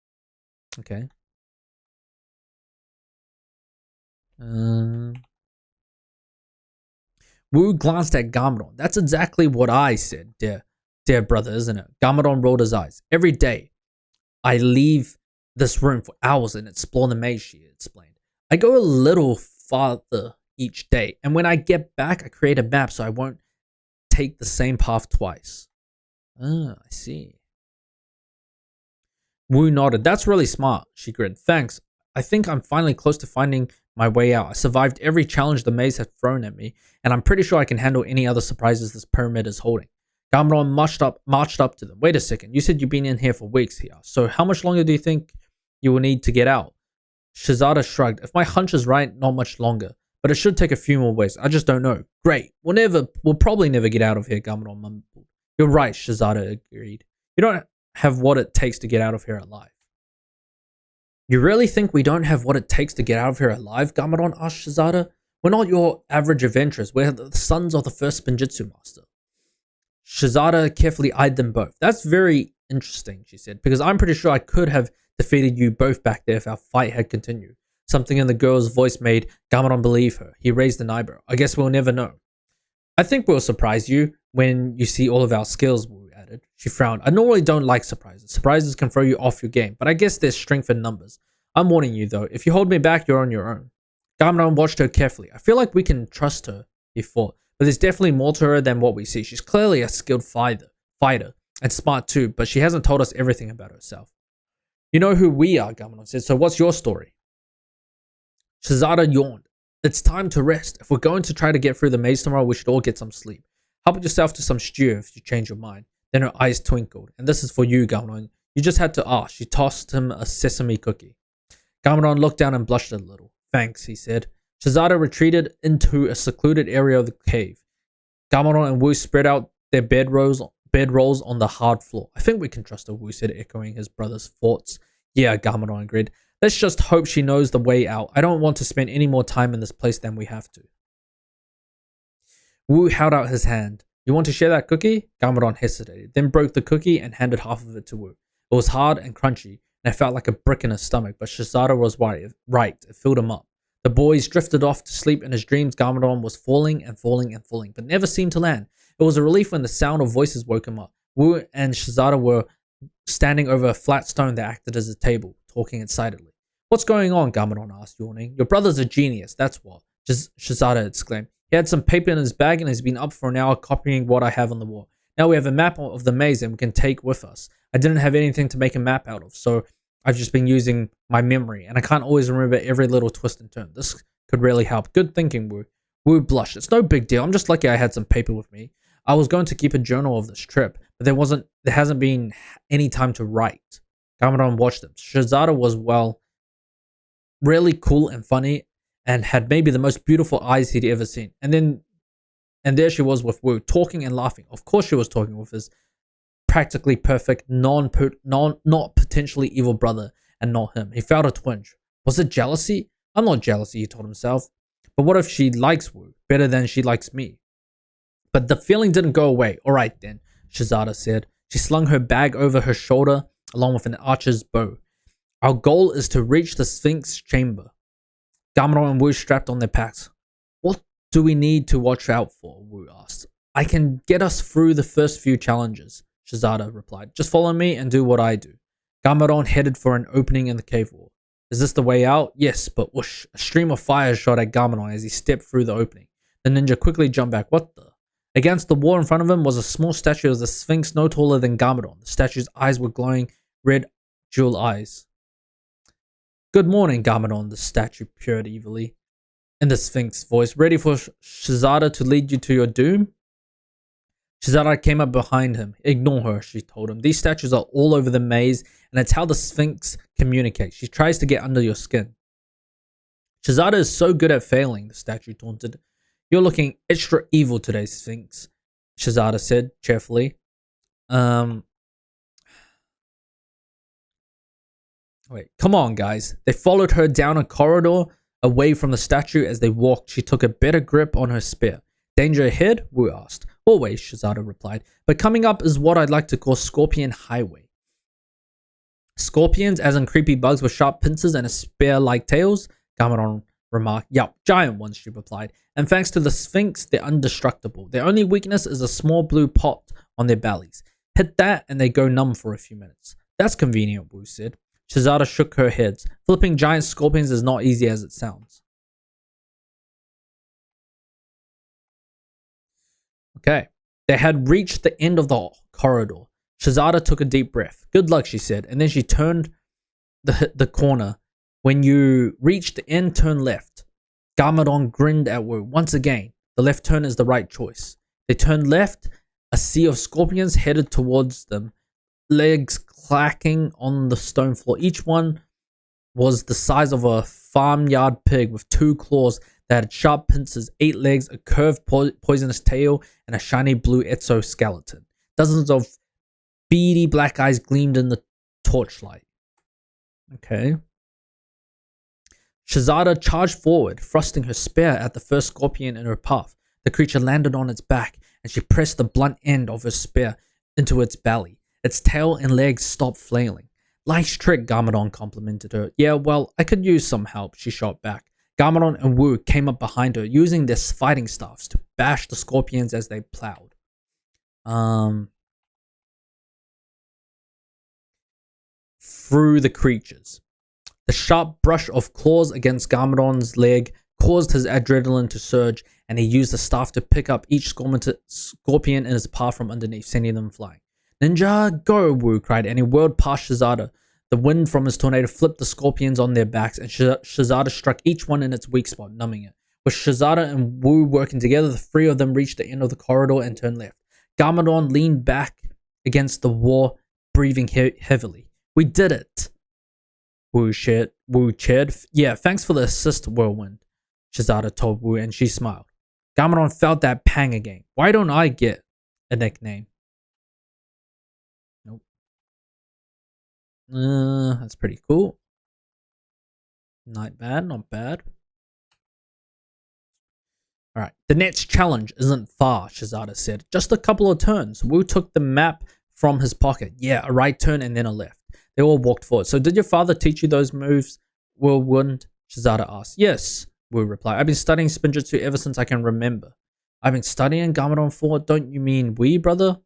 Okay. Wu glanced at Gamadon. That's exactly what I said, dear brother, isn't it? Gamadon rolled his eyes. Every day, I leave this room for hours and explore the maze, she explained. I go a little farther each day, and when I get back, I create a map so I won't take the same path twice. Ah, I see. Wu nodded. That's really smart, she grinned. Thanks. I think I'm finally close to finding my way out. I survived every challenge the maze had thrown at me, and I'm pretty sure I can handle any other surprises this pyramid is holding. Gamadon marched up to them. Wait a second, you said you've been in here for weeks, he asked. So how much longer do you think you will need to get out? Shazada shrugged. If my hunch is right, not much longer. But it should take a few more ways. I just don't know. Great. We'll probably never get out of here, Gamadon mumbled. You're right, Shazada agreed. You don't have what it takes to get out of here alive. You really think we don't have what it takes to get out of here alive? Gamadon asked Shazada. We're not your average adventurers. We're the sons of the first Spinjitzu master. Shazada carefully eyed them both. That's very interesting, she said, because I'm pretty sure I could have defeated you both back there if our fight had continued. Something in the girl's voice made Gamadon believe her. He raised an eyebrow. I guess we'll never know. I think we'll surprise you when you see all of our skills, Wu added. She frowned. I normally don't like surprises. Surprises can throw you off your game, but I guess there's strength in numbers. I'm warning you though, if you hold me back, you're on your own. Gamadon watched her carefully. I feel like we can trust her, he thought, but there's definitely more to her than what we see. She's clearly a skilled fighter, and smart too, but she hasn't told us everything about herself. You know who we are, Gamadon said, so what's your story? Shazada yawned. It's time to rest. If we're going to try to get through the maze tomorrow, we should all get some sleep. Help yourself to some stew if you change your mind. Then her eyes twinkled. And this is for you, Gamadon. You just had to ask. She tossed him a sesame cookie. Gamadon looked down and blushed a little. Thanks, he said. Shazada retreated into a secluded area of the cave. Gamadon and Wu spread out their bedrolls on the hard floor. I think we can trust her, Wu said, echoing his brother's thoughts. Yeah, Gamadon agreed. Let's just hope she knows the way out. I don't want to spend any more time in this place than we have to. Wu held out his hand. You want to share that cookie? Gamadon hesitated, then broke the cookie and handed half of it to Wu. It was hard and crunchy, and it felt like a brick in his stomach, but Shazada was right. It filled him up. The boys drifted off to sleep. In his dreams, Gamadon was falling and falling and falling, but never seemed to land. It was a relief when the sound of voices woke him up. Wu and Shazada were standing over a flat stone that acted as a table, talking excitedly. What's going on? Gamadon asked, yawning. Your brother's a genius, that's what, Shazada exclaimed. He had some paper in his bag and has been up for an hour copying what I have on the wall. Now we have a map of the maze and we can take with us. I didn't have anything to make a map out of, so I've just been using my memory, and I can't always remember every little twist and turn. This could really help. Good thinking, Wu. Wu blushed. It's no big deal. I'm just lucky I had some paper with me. I was going to keep a journal of this trip, but there hasn't been any time to write. Gamadon watched them. Shizada was, well, really cool and funny, and had maybe the most beautiful eyes he'd ever seen. And there she was with Wu, talking and laughing. Of course she was talking with his practically perfect, not potentially evil brother, and not him. He felt a twinge. Was it jealousy? I'm not jealousy, he told himself. But what if she likes Wu better than she likes me? But the feeling didn't go away. All right then, Shizada said. She slung her bag over her shoulder along with an archer's bow. Our goal is to reach the Sphinx chamber. Gamadon and Wu strapped on their packs. What do we need to watch out for? Wu asked. I can get us through the first few challenges, Shizada replied. Just follow me and do what I do. Gamadon headed for an opening in the cave wall. Is this the way out? Yes, but whoosh. A stream of fire shot at Gamadon as he stepped through the opening. The ninja quickly jumped back. What the? Against the wall in front of him was a small statue of the Sphinx no taller than Gamadon. The statue's eyes were glowing red jewel eyes. Good morning, Gamadon, the statue purred evilly. In the Sphinx voice, ready for Shizada to lead you to your doom? Shizada came up behind him. Ignore her, she told him. These statues are all over the maze, and it's how the Sphinx communicates. She tries to get under your skin. Shizada is so good at failing, the statue taunted. You're looking extra evil today, Sphinx, Shizada said cheerfully. Wait, come on, guys. They followed her down a corridor away from the statue. As they walked, she took a better grip on her spear. Danger ahead? Wu asked. Always, Shizada replied. But coming up is what I'd like to call Scorpion Highway. Scorpions, as in creepy bugs with sharp pincers and a spear-like tails? Gamadon remarked. Yup, giant ones, she replied. And thanks to the Sphinx, they're indestructible. Their only weakness is a small blue pot on their bellies. Hit that and they go numb for a few minutes. That's convenient, Wu said. Shizada shook her head. Flipping giant scorpions is not easy as it sounds. Okay. They had reached the end of the corridor. Shizada took a deep breath. Good luck, she said, and then she turned the corner. When you reach the end, turn left. Gamadon grinned at Wu. Once again, the left turn is the right choice. They turned left. A sea of scorpions headed towards them, legs clacking on the stone floor. Each one was the size of a farmyard pig with 2 claws that had sharp pincers, 8 legs, a curved poisonous tail, and a shiny blue exoskeleton. Dozens of beady black eyes gleamed in the torchlight. Okay. Shizada charged forward, thrusting her spear at the first scorpion in her path. The creature landed on its back, and she pressed the blunt end of her spear into its belly. Its tail and legs stopped flailing. Nice trick, Gamadon complimented her. Yeah, well, I could use some help, she shot back. Gamadon and Wu came up behind her, using their fighting staffs to bash the scorpions as they plowed. Through the creatures. The sharp brush of claws against Gamadon's leg caused his adrenaline to surge, and he used the staff to pick up each scorpion in his path from underneath, sending them flying. Ninjago! Wu cried, and he whirled past Shizada. The wind from his tornado flipped the scorpions on their backs, and Shizada struck each one in its weak spot, numbing it. With Shizada and Wu working together, the 3 of them reached the end of the corridor and turned left. Gamadon leaned back against the wall, breathing heavily. We did it! Wu cheered. Yeah, thanks for the assist, Whirlwind, Shizada told Wu, and she smiled. Gamadon felt that pang again. Why don't I get a nickname? Nope. That's pretty cool. Not bad, not bad. Alright, the next challenge isn't far, Shizada said. Just a couple of turns. Wu took the map from his pocket. Yeah, a right turn and then a left. They all walked forward. So did your father teach you those moves, Whirlwind? Shizada asked. Yes, Wu replied. I've been studying Spinjitzu ever since I can remember. I've been studying, Gamadon thought. Don't you mean we, brother?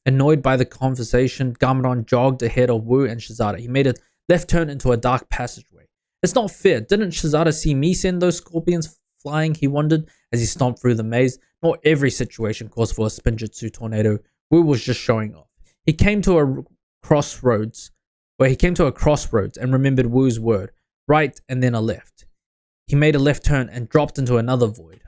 Annoyed by the conversation, Gamadon jogged ahead of Wu and Shizada. He made a left turn into a dark passageway. It's not fair. Didn't Shizada see me send those scorpions flying? He wondered as he stomped through the maze. Not every situation calls for a Spinjitzu tornado. Wu was just showing off. He came to a crossroads and remembered Wu's word. Right and then a left. He made a left turn and dropped into another void.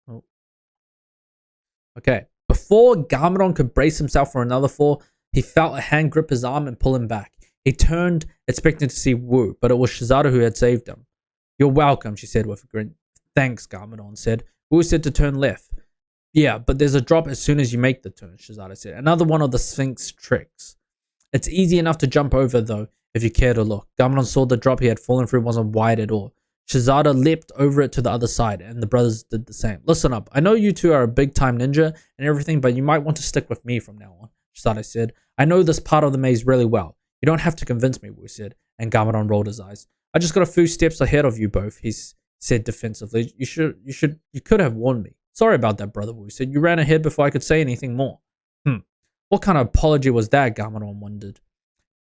Oh. Okay. Before Garmadon could brace himself for another fall, he felt a hand grip his arm and pull him back. He turned, expecting to see Wu, but it was Shizada who had saved him. You're welcome, she said with a grin. Thanks, Garmadon said. Wu said to turn left. Yeah, but there's a drop as soon as you make the turn, Shizada said. Another one of the Sphinx tricks. It's easy enough to jump over, though, if you care to look. Garmadon saw the drop he had fallen through wasn't wide at all. Shizada leapt over it to the other side, and the brothers did the same. Listen up, I know you two are a big-time ninja and everything, but you might want to stick with me from now on, Shizada said. I know this part of the maze really well. You don't have to convince me, Wu said, and Garmadon rolled his eyes. I just got a few steps ahead of you both, he said defensively. You could have warned me. Sorry about that, brother, Wu said. You ran ahead before I could say anything more. What kind of apology was that, Garmadon wondered.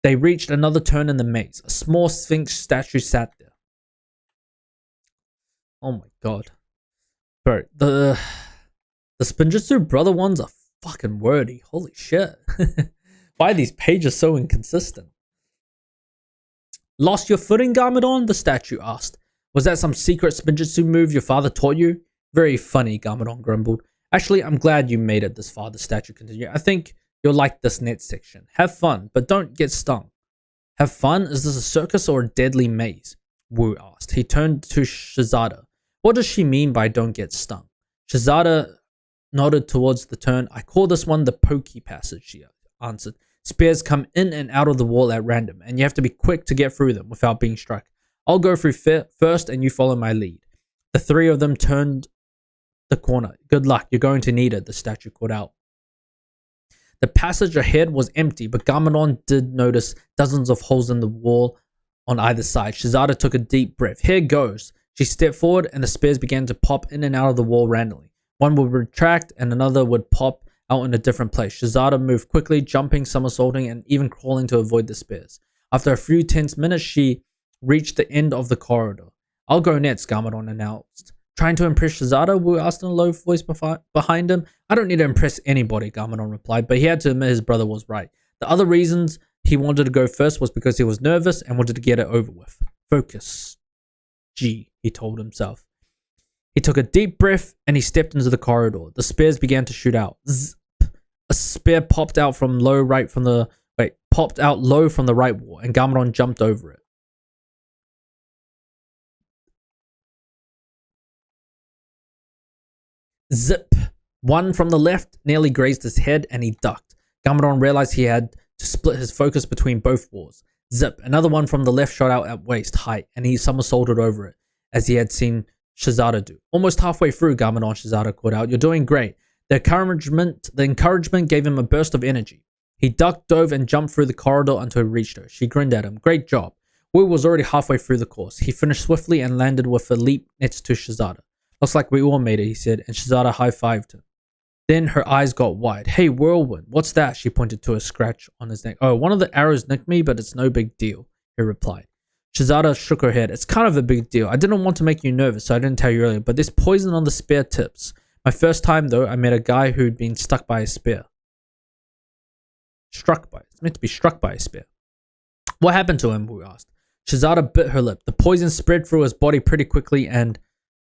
They reached another turn in the maze. A small Sphinx statue sat there. Oh my god. Bro, the Spinjitzu brother ones are fucking wordy. Holy shit. Why are these pages so inconsistent? Lost your footing, Garmadon? The statue asked. Was that some secret Spinjitzu move your father taught you? Very funny, Garmadon grumbled. Actually, I'm glad you made it this far, the statue continued. I think you'll like this next section. Have fun, but don't get stung. Have fun? Is this a circus or a deadly maze? Wu asked. He turned to Shizada. What does she mean by don't get stung? Shizada nodded towards the turn. I call this one the pokey passage, she answered. Spears come in and out of the wall at random, and you have to be quick to get through them without being struck. I'll go through first, and you follow my lead. The three of them turned the corner. Good luck, you're going to need it, the statue called out. The passage ahead was empty, but Garmadon did notice dozens of holes in the wall on either side. Shizada took a deep breath. Here goes. She stepped forward, and the spears began to pop in and out of the wall randomly. One would retract, and another would pop out in a different place. Shizada moved quickly, jumping, somersaulting, and even crawling to avoid the spears. After a few tense minutes, she reached the end of the corridor. I'll go next, Garmadon announced. Trying to impress Shizada? Wu asked in a low voice behind him. I don't need to impress anybody, Garmadon replied, but he had to admit his brother was right. The other reasons he wanted to go first was because he was nervous and wanted to get it over with. Focus. G, he told himself. He took a deep breath and he stepped into the corridor. The spears began to shoot out. Zzz. A spear popped out low from the right wall, and Garmadon jumped over it. Zip. One from the left nearly grazed his head, and he ducked. Garmadon realized he had to split his focus between both walls. Zip. Another one from the left shot out at waist height, and he somersaulted over it, as he had seen Shizada do. Almost halfway through, Garmadon, Shizada called out. You're doing great. The encouragement gave him a burst of energy. He ducked, dove, and jumped through the corridor until he reached her. She grinned at him. Great job. Wu was already halfway through the course. He finished swiftly and landed with a leap next to Shizada. Looks like we all made it, he said, and Shizada high-fived him. Then her eyes got wide. Hey, Whirlwind, what's that? She pointed to a scratch on his neck. Oh, one of the arrows nicked me, but it's no big deal, he replied. Shizada shook her head. It's kind of a big deal. I didn't want to make you nervous, so I didn't tell you earlier, but there's poison on the spear tips. My first time, though, I met a guy who'd been stuck by a spear. It's meant to be struck by a spear. What happened to him? Wu asked. Shizada bit her lip. The poison spread through his body pretty quickly, and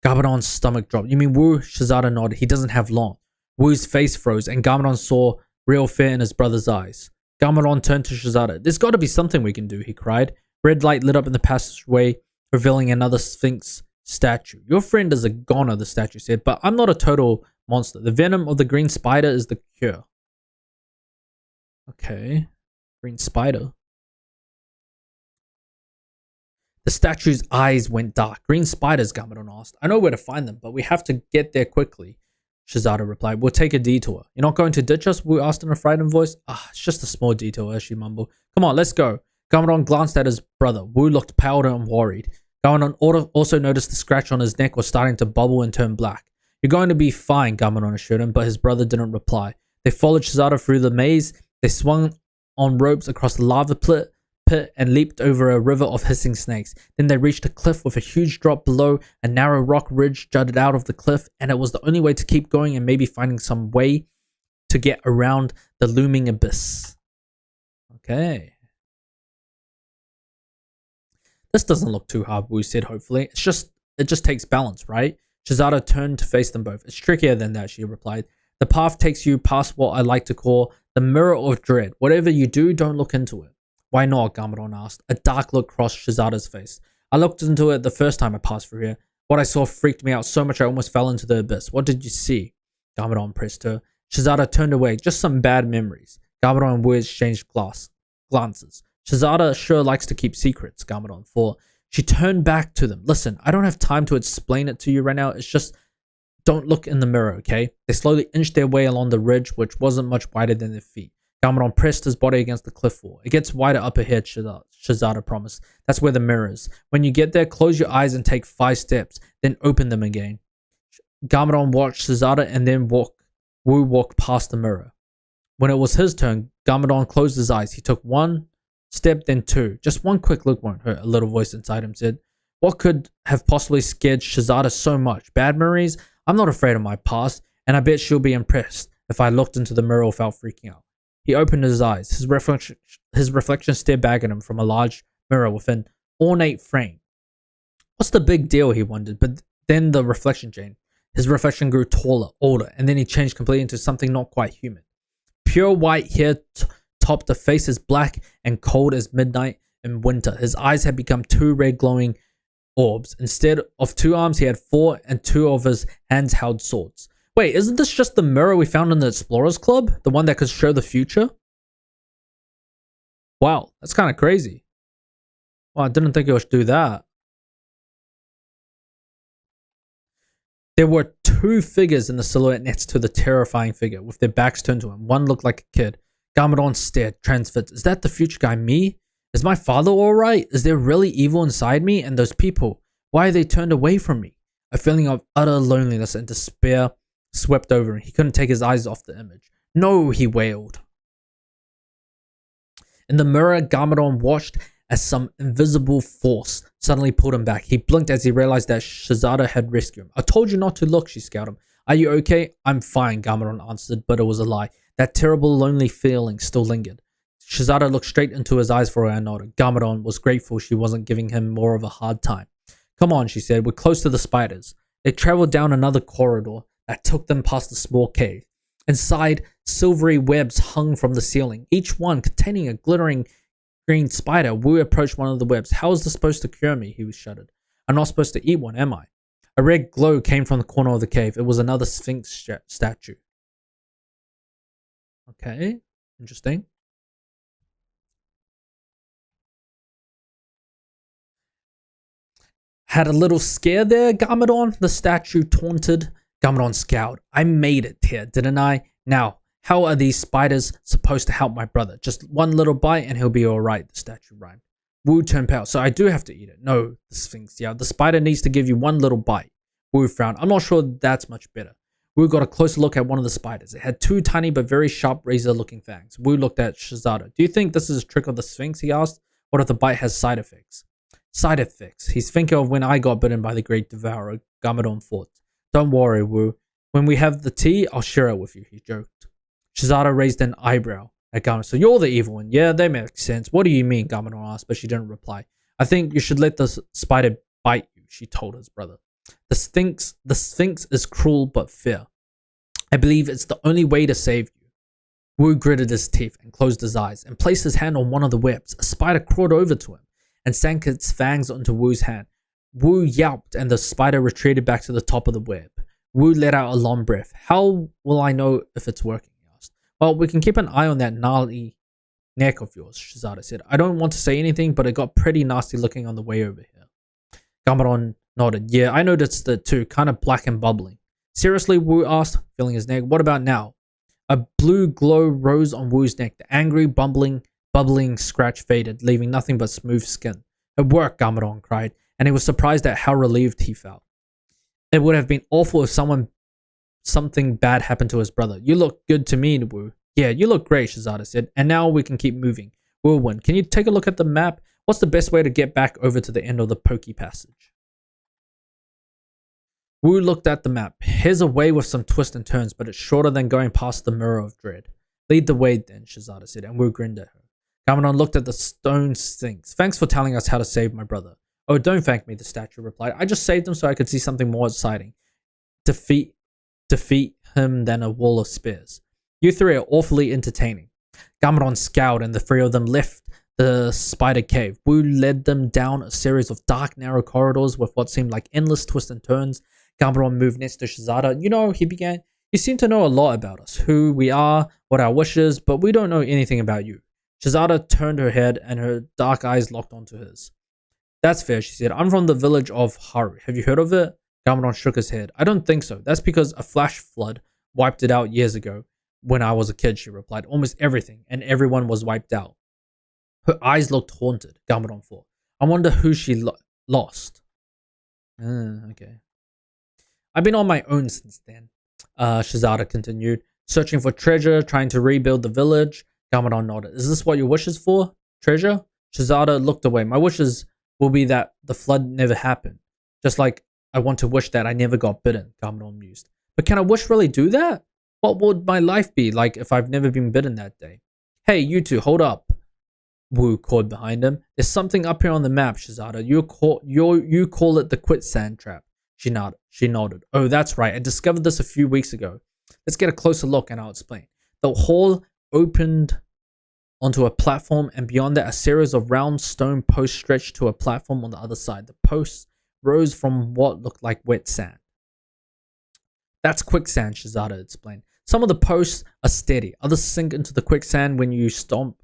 Garmadon's stomach dropped. You mean Wu? Shizada nodded. He doesn't have long. Wu's face froze, and Garmadon saw real fear in his brother's eyes. Garmadon turned to Shizada. There's got to be something we can do, he cried. Red light lit up in the passageway, revealing another Sphinx statue. Your friend is a goner, the statue said, but I'm not a total monster. The venom of the green spider is the cure. Okay. Green spider. The statue's eyes went dark. Green spiders, Garmadon asked. I know where to find them, but we have to get there quickly, Shizada replied. We'll take a detour. You're not going to ditch us? Wu asked in a frightened voice. It's just a small detour, she mumbled. Come on, let's go. Garmadon glanced at his brother. Wu looked pale and worried. Garmadon also noticed the scratch on his neck was starting to bubble and turn black. You're going to be fine, Garmadon assured him, but his brother didn't reply. They followed Shizada through the maze. They swung on ropes across the lava pit and leaped over a river of hissing snakes. Then they reached a cliff with a huge drop below. A narrow rock ridge jutted out of the cliff, and it was the only way to keep going and maybe finding some way to get around the looming abyss. Okay. This doesn't look too hard, Wu said hopefully. It just takes balance, right? Shizada turned to face them both. It's trickier than that, she replied. The path takes you past what I like to call the mirror of dread. Whatever you do, don't look into it. Why not? Garmadon asked. A dark look crossed Shazada's face. I looked into it the first time I passed through here. What I saw freaked me out so much I almost fell into the abyss. What did you see? Garmadon pressed her. Shazada turned away. Just some bad memories. Garmadon and Wu exchanged glances. Shazada sure likes to keep secrets, Garmadon thought. She turned back to them. Listen, I don't have time to explain it to you right now. It's just, don't look in the mirror, okay? They slowly inched their way along the ridge, which wasn't much wider than their feet. Garmadon pressed his body against the cliff wall. It gets wider up ahead, Shazada promised. That's where the mirror is. When you get there, close your eyes and take 5 steps, then open them again. Garmadon watched Shazada and then Wu walked past the mirror. When it was his turn, Garmadon closed his eyes. He took 1 step, then 2. Just one quick look won't hurt, a little voice inside him said. What could have possibly scared Shazada so much? Bad memories? I'm not afraid of my past, and I bet she'll be impressed if I looked into the mirror without freaking out. He opened his eyes. His reflection stared back at him from a large mirror with an ornate frame. What's the big deal, he wondered, but then the reflection changed. His reflection grew taller, older, and then he changed completely into something not quite human. Pure white hair topped a face as black and cold as midnight in winter. His eyes had become 2 red glowing orbs. Instead of 2 arms, he had 4, and 2 of his hands held swords. Wait, isn't this just the mirror we found in the Explorers Club? The one that could show the future? Wow, that's kind of crazy. Well, I didn't think it would do that. There were 2 figures in the silhouette next to the terrifying figure, with their backs turned to him. One looked like a kid. Garmadon stared, transfixed. Is that the future guy, me? Is my father alright? Is there really evil inside me? And those people, why are they turned away from me? A feeling of utter loneliness and despair swept over him. He couldn't take his eyes off the image. No, he wailed. In the mirror, Garmadon watched as some invisible force suddenly pulled him back. He blinked as he realized that Shazada had rescued him. I told you not to look, she scowled him. Are you okay? I'm fine, Garmadon answered, but it was a lie. That terrible, lonely feeling still lingered. Shazada looked straight into his eyes for her and nodded. Garmadon was grateful she wasn't giving him more of a hard time. Come on, she said. We're close to the spiders. They traveled down another corridor that took them past a small cave. Inside, silvery webs hung from the ceiling, each one containing a glittering green spider. Wu approached one of the webs. How is this supposed to cure me? He shuddered. I'm not supposed to eat one, am I? A red glow came from the corner of the cave. It was another Sphinx statue. Okay, interesting. Had a little scare there, Garmadon? The statue taunted. Garmadon scowled. I made it here, didn't I? Now, how are these spiders supposed to help my brother? Just one little bite and he'll be alright, the statue rhymed. Wu turned pale. So I do have to eat it. No, the Sphinx. Yeah, the spider needs to give you one little bite. Wu frowned. I'm not sure that's much better. Wu got a closer look at one of the spiders. It had 2 tiny but very sharp razor-looking fangs. Wu looked at Shazada. Do you think this is a trick of the Sphinx? He asked. What if the bite has side effects? Side effects. He's thinking of when I got bitten by the Great Devourer, Garmadon thought. Don't worry, Wu. When we have the tea, I'll share it with you, he joked. Shazada raised an eyebrow at Garmadon. So you're the evil one? Yeah, that makes sense. What do you mean? Garmadon asked, but she didn't reply. I think you should let the spider bite you, she told his brother. The Sphinx is cruel but fair. I believe it's the only way to save you. Wu gritted his teeth and closed his eyes and placed his hand on one of the webs. A spider crawled over to him and sank its fangs onto Wu's hand. Wu yelped and the spider retreated back to the top of the web. Wu let out a long breath. How will I know if it's working? He asked. Well, we can keep an eye on that gnarly neck of yours, Shazada said. I don't want to say anything, but it got pretty nasty looking on the way over here. Garmadon nodded. Yeah, I noticed it too, kind of black and bubbling. Seriously, Wu asked, feeling his neck. What about now? A blue glow rose on Wu's neck. The angry, bubbling scratch faded, leaving nothing but smooth skin. It worked, Garmadon cried, and he was surprised at how relieved he felt. It would have been awful if something bad happened to his brother. You look good to me, Wu. Yeah, you look great, Shazada said, and now we can keep moving. Whirlwind, can you take a look at the map? What's the best way to get back over to the end of the Pokey Passage? Wu looked at the map. Here's a way with some twists and turns, but it's shorter than going past the Mirror of Dread. Lead the way then, Shazada said, and Wu grinned at her. Garmadon looked at the stone Sphinx. Thanks for telling us how to save my brother. Oh, don't thank me, the statue replied. I just saved him so I could see something more exciting. Defeat him than a wall of spears. You three are awfully entertaining. Garmadon scowled and the three of them left the spider cave. Wu led them down a series of dark, narrow corridors with what seemed like endless twists and turns. Garmadon moved next to Shazada. You know, he began, you seem to know a lot about us, who we are, what our wishes, but we don't know anything about you. Shazada turned her head and her dark eyes locked onto his. That's fair, she said. I'm from the village of Haru. Have you heard of it? Garmadon shook his head. I don't think so. That's because a flash flood wiped it out years ago. When I was a kid, she replied. Almost everything, and everyone was wiped out. Her eyes looked haunted, Garmadon thought. I wonder who she lost. Okay. I've been on my own since then, Shazada continued. Searching for treasure, trying to rebuild the village. Garmadon nodded. Is this what your wish is for? Treasure? Shazada looked away. My wishes will be that the flood never happened. Just like I want to wish that I never got bitten, Garmadon mused. But can a wish really do that? What would my life be like if I've never been bitten that day? Hey, you two, hold up. Wu called behind him. There's something up here on the map, Shazada. You call it the quicksand trap. She nodded. Oh, that's right. I discovered this a few weeks ago. Let's get a closer look and I'll explain. The hall opened onto a platform, and beyond that, a series of round stone posts stretched to a platform on the other side. The posts rose from what looked like wet sand. That's quicksand, Shazada explained. Some of the posts are steady. Others sink into the quicksand when you stop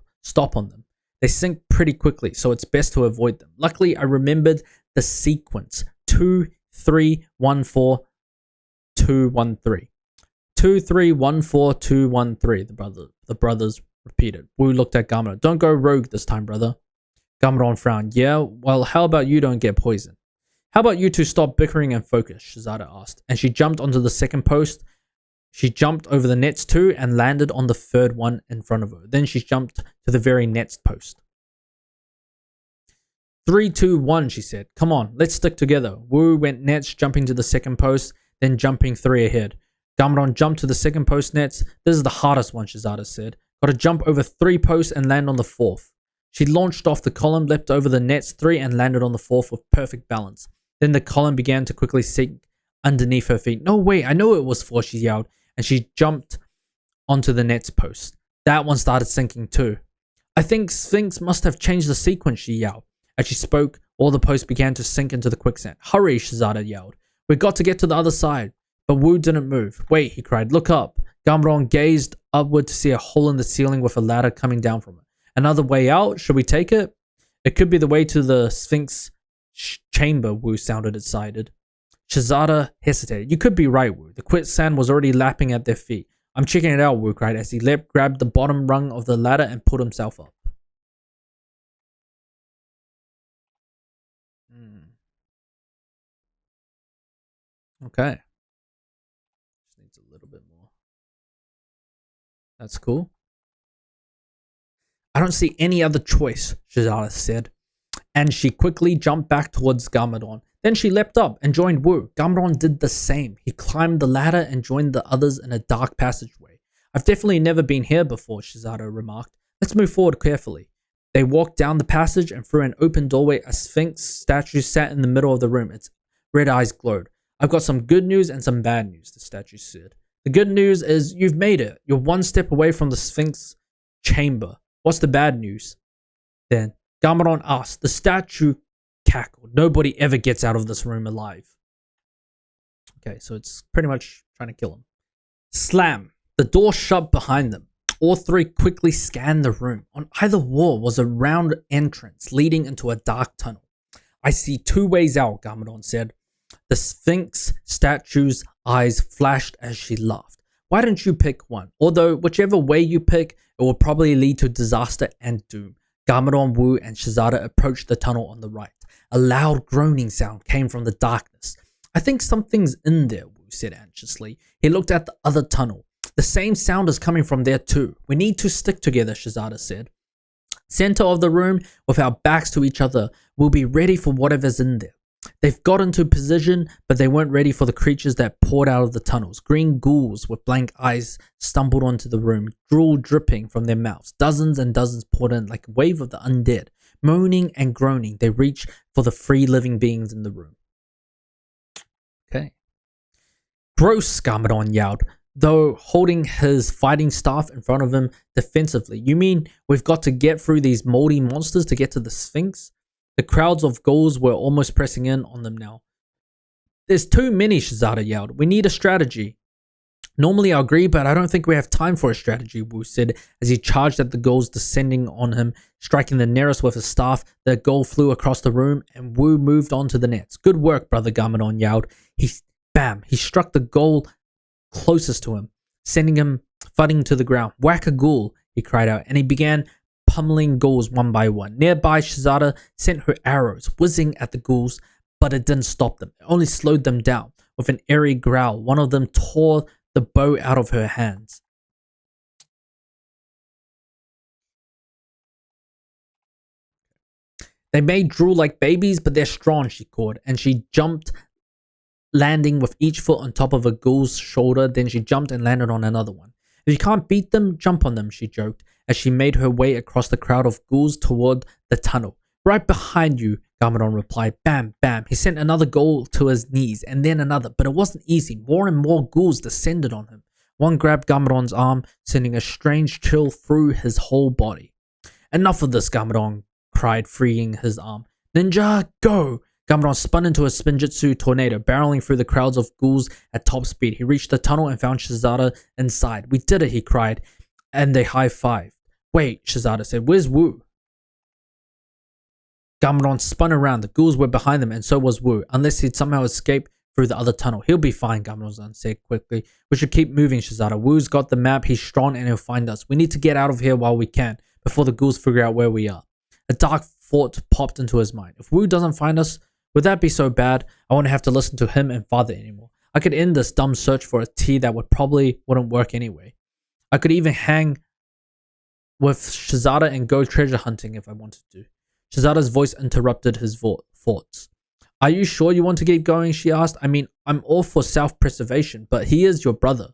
on them. They sink pretty quickly, so it's best to avoid them. Luckily, I remembered the sequence. 2, 3, 1, 4, 2, 1, 3. 2, 3, 1, 4, 2, 1, 3. The brothers repeated. Wu looked at Garmadon. Don't go rogue this time, brother. Garmadon frowned. Yeah, well, how about you don't get poisoned? How about you two stop bickering and focus? Shazada asked. And she jumped onto the second post. She jumped over the next two and landed on the third one in front of her. Then she jumped to the very next post. 3, 2, 1, she said. Come on, let's stick together. Wu went next, jumping to the second post, then jumping 3 ahead. Garmadon jumped to the second post next. This is the hardest one, Shazada said. Got to jump over 3 posts and land on the 4th. She launched off the column, leapt over the next 3 and landed on the 4th with perfect balance. Then the column began to quickly sink underneath her feet. No way, I know it was 4, she yelled, and she jumped onto the next post. That one started sinking too. I think Sphinx must have changed the sequence, she yelled. As she spoke, all the posts began to sink into the quicksand. Hurry, Shazada yelled. We've got to get to the other side. But Wu didn't move. Wait, he cried. Look up. Garmadon gazed upward to see a hole in the ceiling with a ladder coming down from it. Another way out? Should we take it? It could be the way to the Sphinx chamber, Wu sounded excited. Shazada hesitated. You could be right, Wu. The quicksand was already lapping at their feet. I'm checking it out, Wu cried as he grabbed the bottom rung of the ladder and pulled himself up. Okay. Just needs a little bit more. That's cool. I don't see any other choice, Shazada said. And she quickly jumped back towards Garmadon. Then she leapt up and joined Wu. Garmadon did the same. He climbed the ladder and joined the others in a dark passageway. I've definitely never been here before, Shazada remarked. Let's move forward carefully. They walked down the passage and through an open doorway. A Sphinx statue sat in the middle of the room. Its red eyes glowed. I've got some good news and some bad news, the statue said. The good news is you've made it. You're one step away from the Sphinx chamber. What's the bad news? Then Garmadon asked. The statue cackled. Nobody ever gets out of this room alive. Okay, so it's pretty much trying to kill him. Slam. The door shut behind them. All three quickly scanned the room. On either wall was a round entrance leading into a dark tunnel. I see 2 ways out, Garmadon said. The Sphinx statue's eyes flashed as she laughed. Why don't you pick one? Although, whichever way you pick, it will probably lead to disaster and doom. Garmadon, Wu, and Shazada approached the tunnel on the right. A loud groaning sound came from the darkness. I think something's in there, Wu said anxiously. He looked at the other tunnel. The same sound is coming from there too. We need to stick together, Shazada said. Center of the room, with our backs to each other, we'll be ready for whatever's in there. They've got into position, but they weren't ready for the creatures that poured out of the tunnels. Green ghouls with blank eyes stumbled onto the room, drool dripping from their mouths. Dozens and dozens poured in like a wave of the undead. Moaning and groaning, they reached for the free living beings in the room. Okay. Gross, Garmadon yelled. though holding his fighting staff in front of him defensively. You mean we've got to get through these moldy monsters to get to the Sphinx? The crowds of ghouls were almost pressing in on them now. There's too many, Shazada yelled. We need a strategy. Normally I agree, but I don't think we have time for a strategy, Wu said as he charged at the ghouls descending on him, striking the nearest with his staff. The ghoul flew across the room and Wu moved on to the nets. Good work, brother, Garmadon yelled. He struck the ghoul closest to him, sending him thudding to the ground. Whack a ghoul, he cried out, and he began pummeling ghouls one by one. Nearby, Shazada sent her arrows, whizzing at the ghouls, but it didn't stop them. It only slowed them down. With an eerie growl, one of them tore the bow out of her hands. They may drool like babies, but they're strong, she called, and she jumped, landing with each foot on top of a ghoul's shoulder. Then she jumped and landed on another one. If you can't beat them, jump on them, she joked, as she made her way across the crowd of ghouls toward the tunnel. Right behind you, Garmadon replied. Bam, bam. He sent another ghoul to his knees, and then another, but it wasn't easy. More and more ghouls descended on him. One grabbed Garmadon's arm, sending a strange chill through his whole body. Enough of this, Garmadon cried, freeing his arm. Ninja, go! Garmadon spun into a Spinjitzu tornado, barreling through the crowds of ghouls at top speed. He reached the tunnel and found Shazada inside. We did it, he cried, and they high-fived. Wait, Shazada said, where's Wu? Garmadon spun around. The ghouls were behind them, and so was Wu, unless he'd somehow escaped through the other tunnel. He'll be fine, Garmadon said quickly. We should keep moving, Shazada. Wu's got the map, he's strong, and he'll find us. We need to get out of here while we can, before the ghouls figure out where we are. A dark thought popped into his mind. If Wu doesn't find us, would that be so bad? I won't have to listen to him and father anymore. I could end this dumb search for a tea that wouldn't work anyway. I could even hang with Shazada and go treasure hunting if I wanted to. Shazada's voice interrupted his thoughts. Are you sure you want to keep going? She asked. I mean, I'm all for self-preservation, but he is your brother.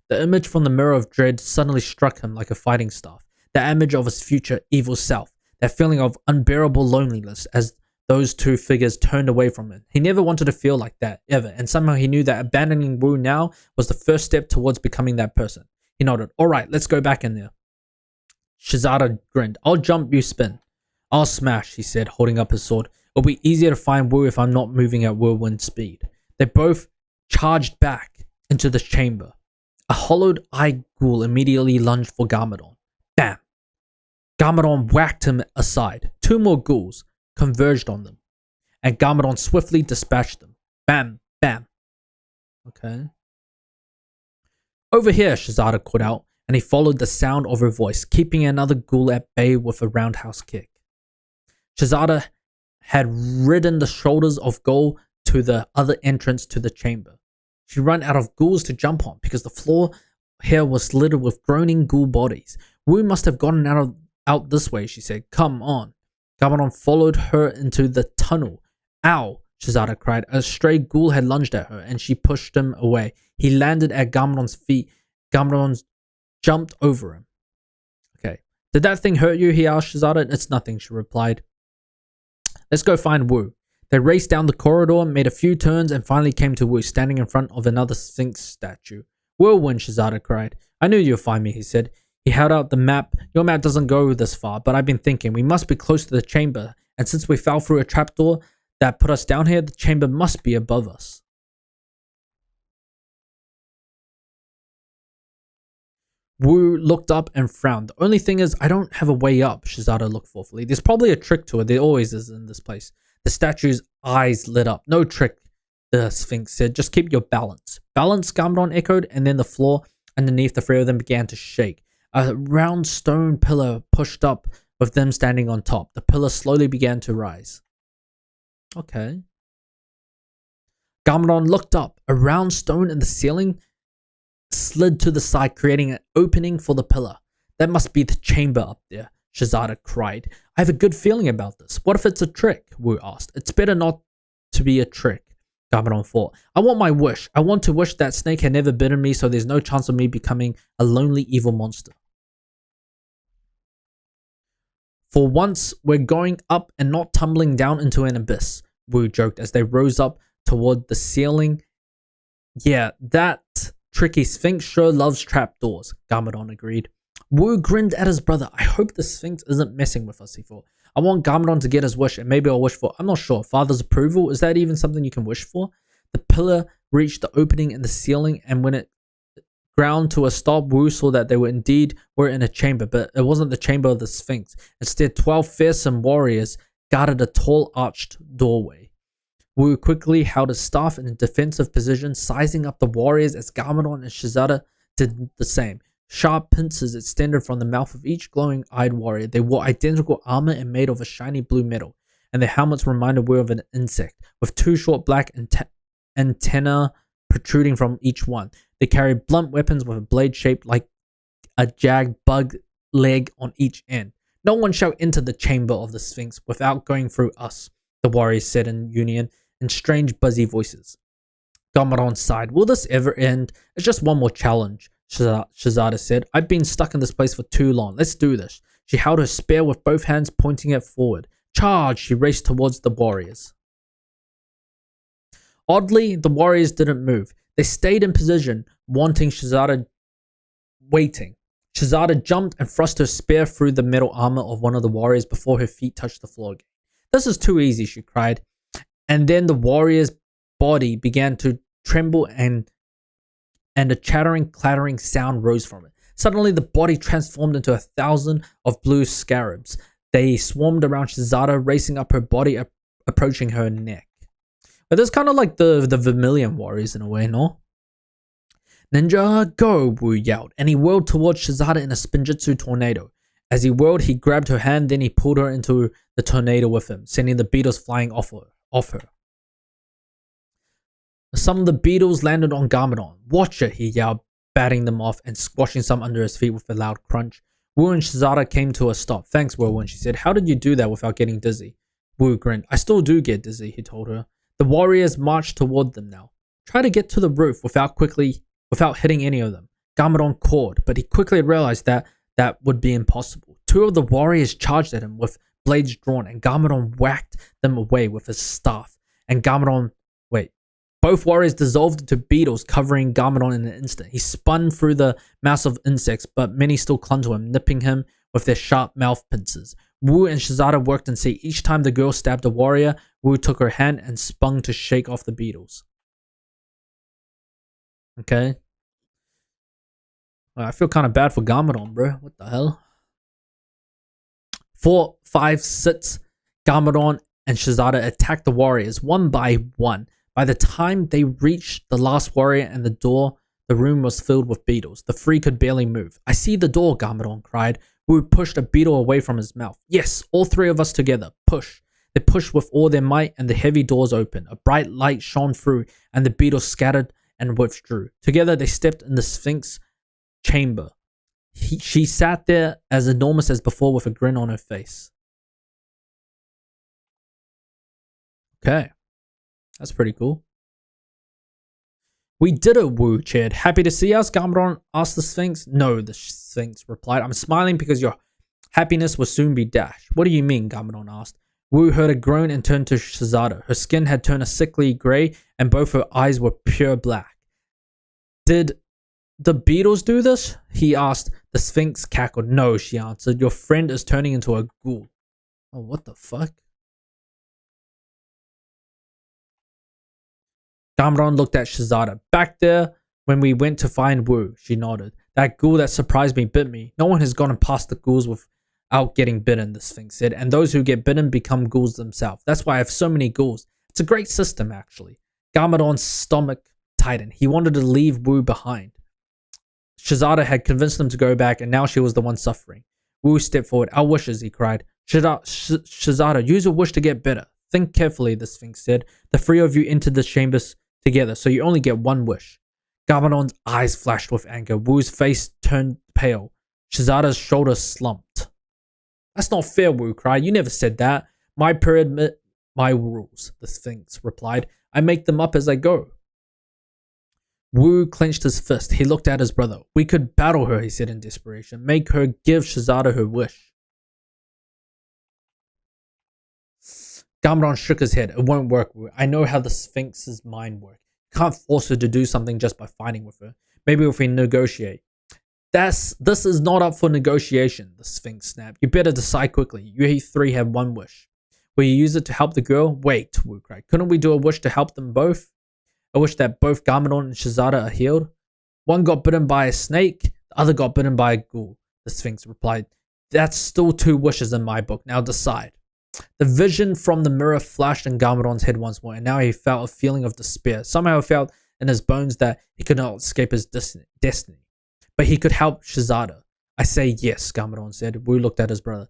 The image from the mirror of dread suddenly struck him like a fighting staff. The image of his future evil self. That feeling of unbearable loneliness as those two figures turned away from him. He never wanted to feel like that, ever, and somehow he knew that abandoning Wu now was the first step towards becoming that person. He nodded. Alright, let's go back in there. Shazada grinned. I'll jump, you spin. I'll smash, he said, holding up his sword. It'll be easier to find Wu if I'm not moving at whirlwind speed. They both charged back into the chamber. A hollowed-eyed ghoul immediately lunged for Garmadon. Bam! Garmadon whacked him aside. Two more ghouls converged on them, and Garmadon swiftly dispatched them. Bam! Bam! Okay. Over here, Shazada called out, and he followed the sound of her voice, keeping another ghoul at bay with a roundhouse kick. Shazada had ridden the shoulders of Ghoul to the other entrance to the chamber. She ran out of ghouls to jump on because the floor here was littered with groaning ghoul bodies. Wu must have gotten out this way, she said. Come on. Garmadon followed her into the tunnel. Ow, Shazada cried. A stray ghoul had lunged at her, and she pushed him away. He landed at Garmadon's feet. Garmadon jumped over him. Okay. Did that thing hurt you? He asked Shazada. It's nothing, she replied. Let's go find Wu. They raced down the corridor, made a few turns, and finally came to Wu, standing in front of another Sphinx statue. Whirlwind, Shazada cried. I knew you'd find me, he said. He held out the map. Your map doesn't go this far, but I've been thinking we must be close to the chamber, and since we fell through a trapdoor that put us down here, the chamber must be above us. Wu looked up and frowned. The only thing is, I don't have a way up, Shazada looked thoughtfully. There's probably a trick to it. There always is in this place. The statue's eyes lit up. No trick, the Sphinx said. Just keep your balance. Balance, Garmadon echoed, and then the floor underneath the three of them began to shake. A round stone pillar pushed up with them standing on top. The pillar slowly began to rise. Okay. Garmadon looked up. A round stone in the ceiling slid to the side, creating an opening for the pillar. That must be the chamber up there, Shazada cried. I have a good feeling about this. What if it's a trick? Wu asked. It's better not to be a trick, Garmadon thought. I want my wish. I want to wish that snake had never bitten me, so there's no chance of me becoming a lonely evil monster. For once, we're going up and not tumbling down into an abyss, Wu joked as they rose up toward the ceiling. Yeah, that Tricky Sphinx sure loves trapdoors, Garmadon agreed. Wu grinned at his brother. I hope the Sphinx isn't messing with us, he thought. I want Garmadon to get his wish, and maybe I'll wish for, I'm not sure, father's approval? Is that even something you can wish for? The pillar reached the opening in the ceiling, and when it ground to a stop, Wu saw that they were in a chamber, but it wasn't the chamber of the Sphinx. Instead, 12 fearsome warriors guarded a tall arched doorway. Wu quickly held his staff in a defensive position, sizing up the warriors as Garmadon and Shizada did the same. Sharp pincers extended from the mouth of each glowing-eyed warrior. They wore identical armor and made of a shiny blue metal, and their helmets reminded Wu of an insect, with two short black antennae protruding from each one. They carried blunt weapons with a blade shaped like a jagged bug leg on each end. No one shall enter the chamber of the Sphinx without going through us, the warriors said in union, in strange buzzy voices. Garmadon sighed. Will this ever end? It's just one more challenge, Shizada said. I've been stuck in this place for too long. Let's do this. She held her spear with both hands, pointing it forward. Charge! She raced towards the warriors. Oddly, the warriors didn't move. They stayed in position, waiting. Shizada jumped and thrust her spear through the metal armor of one of the warriors before her feet touched the floor again. This is too easy, she cried. And then the warrior's body began to tremble and a chattering, clattering sound rose from it. Suddenly, the body transformed into 1,000 of blue scarabs. They swarmed around Shizada, racing up her body, approaching her neck. But that's kind of like the Vermilion warriors in a way, no? Ninjago, Wu yelled, and he whirled towards Shizada in a Spinjitzu tornado. As he whirled, he grabbed her hand, then he pulled her into the tornado with him, sending the beetles flying off her. Some of the beetles landed on Garmadon. Watch it, he yelled, batting them off and squashing some under his feet with a loud crunch. Wu and Shizada came to a stop. Thanks, Wu, she said. How did you do that without getting dizzy? Wu grinned. I still do get dizzy, he told her. The warriors marched toward them now. Try to get to the roof without hitting any of them. Garmadon called, but he quickly realized that would be impossible. Two of the warriors charged at him with blades drawn, and Garmadon whacked them away with his staff. Both warriors dissolved into beetles, covering Garmadon in an instant. He spun through the mass of insects, but many still clung to him, nipping him with their sharp mouth pincers. Wu and Shizada worked in sync. Each time the girl stabbed a warrior, Wu took her hand and spun to shake off the beetles. Okay. I feel kind of bad for Garmadon, bro. What the hell? 4, 5, 6. Garmadon and Shizada attacked the warriors one by one. By the time they reached the last warrior and the door, the room was filled with beetles. The three could barely move. I see the door, Garmadon cried. Wu pushed a beetle away from his mouth. Yes, all three of us together. Push. They pushed with all their might, and the heavy doors opened. A bright light shone through, and the beetles scattered and withdrew. Together, they stepped in the Sphinx chamber. She sat there as enormous as before with a grin on her face. Okay. That's pretty cool. We did it, Wu cheered. Happy to see us? Garmadon asked the Sphinx. No, the Sphinx replied. I'm smiling because your happiness will soon be dashed. What do you mean? Garmadon asked. Wu heard a groan and turned to Shizada. Her skin had turned a sickly grey and both her eyes were pure black. Did the beetles do this? He asked. The Sphinx cackled. No, she answered. Your friend is turning into a ghoul. Oh, what the fuck? Garmadon looked at Shizada. Back there, when we went to find Wu, she nodded. That ghoul that surprised me bit me. No one has gone past the ghouls without getting bitten, the Sphinx said. And those who get bitten become ghouls themselves. That's why I have so many ghouls. It's a great system, actually. Garmadon's stomach tightened. He wanted to leave Wu behind. Shizada had convinced them to go back, and now she was the one suffering. Wu stepped forward. Our wishes, he cried. Shizada, use your wish to get better. Think carefully, the Sphinx said. The three of you entered the chambers together, so you only get one wish. Garmadon's eyes flashed with anger. Wu's face turned pale. Shizada's shoulders slumped. That's not fair, Wu cried. You never said that. My pyramid, my rules, the Sphinx replied. I make them up as I go. Wu clenched his fist. He looked at his brother. We could battle her, he said in desperation. Make her give Shizada her wish. Garmadon shook his head. It won't work, Wu. I know how the Sphinx's mind works. You can't force her to do something just by fighting with her. Maybe if we negotiate. This is not up for negotiation, the Sphinx snapped. You better decide quickly. You three have one wish. Will you use it to help the girl? Wait, Wu cried. Couldn't we do a wish to help them both? A wish that both Garmadon and Shizada are healed? One got bitten by a snake, the other got bitten by a ghoul, the Sphinx replied. That's still 2 wishes in my book. Now decide. The vision from the mirror flashed in Garmadon's head once more, and now he felt a feeling of despair. Somehow he felt in his bones that he could not escape his destiny. But he could help Shizada. I say yes, Garmadon said. Wu looked at his brother.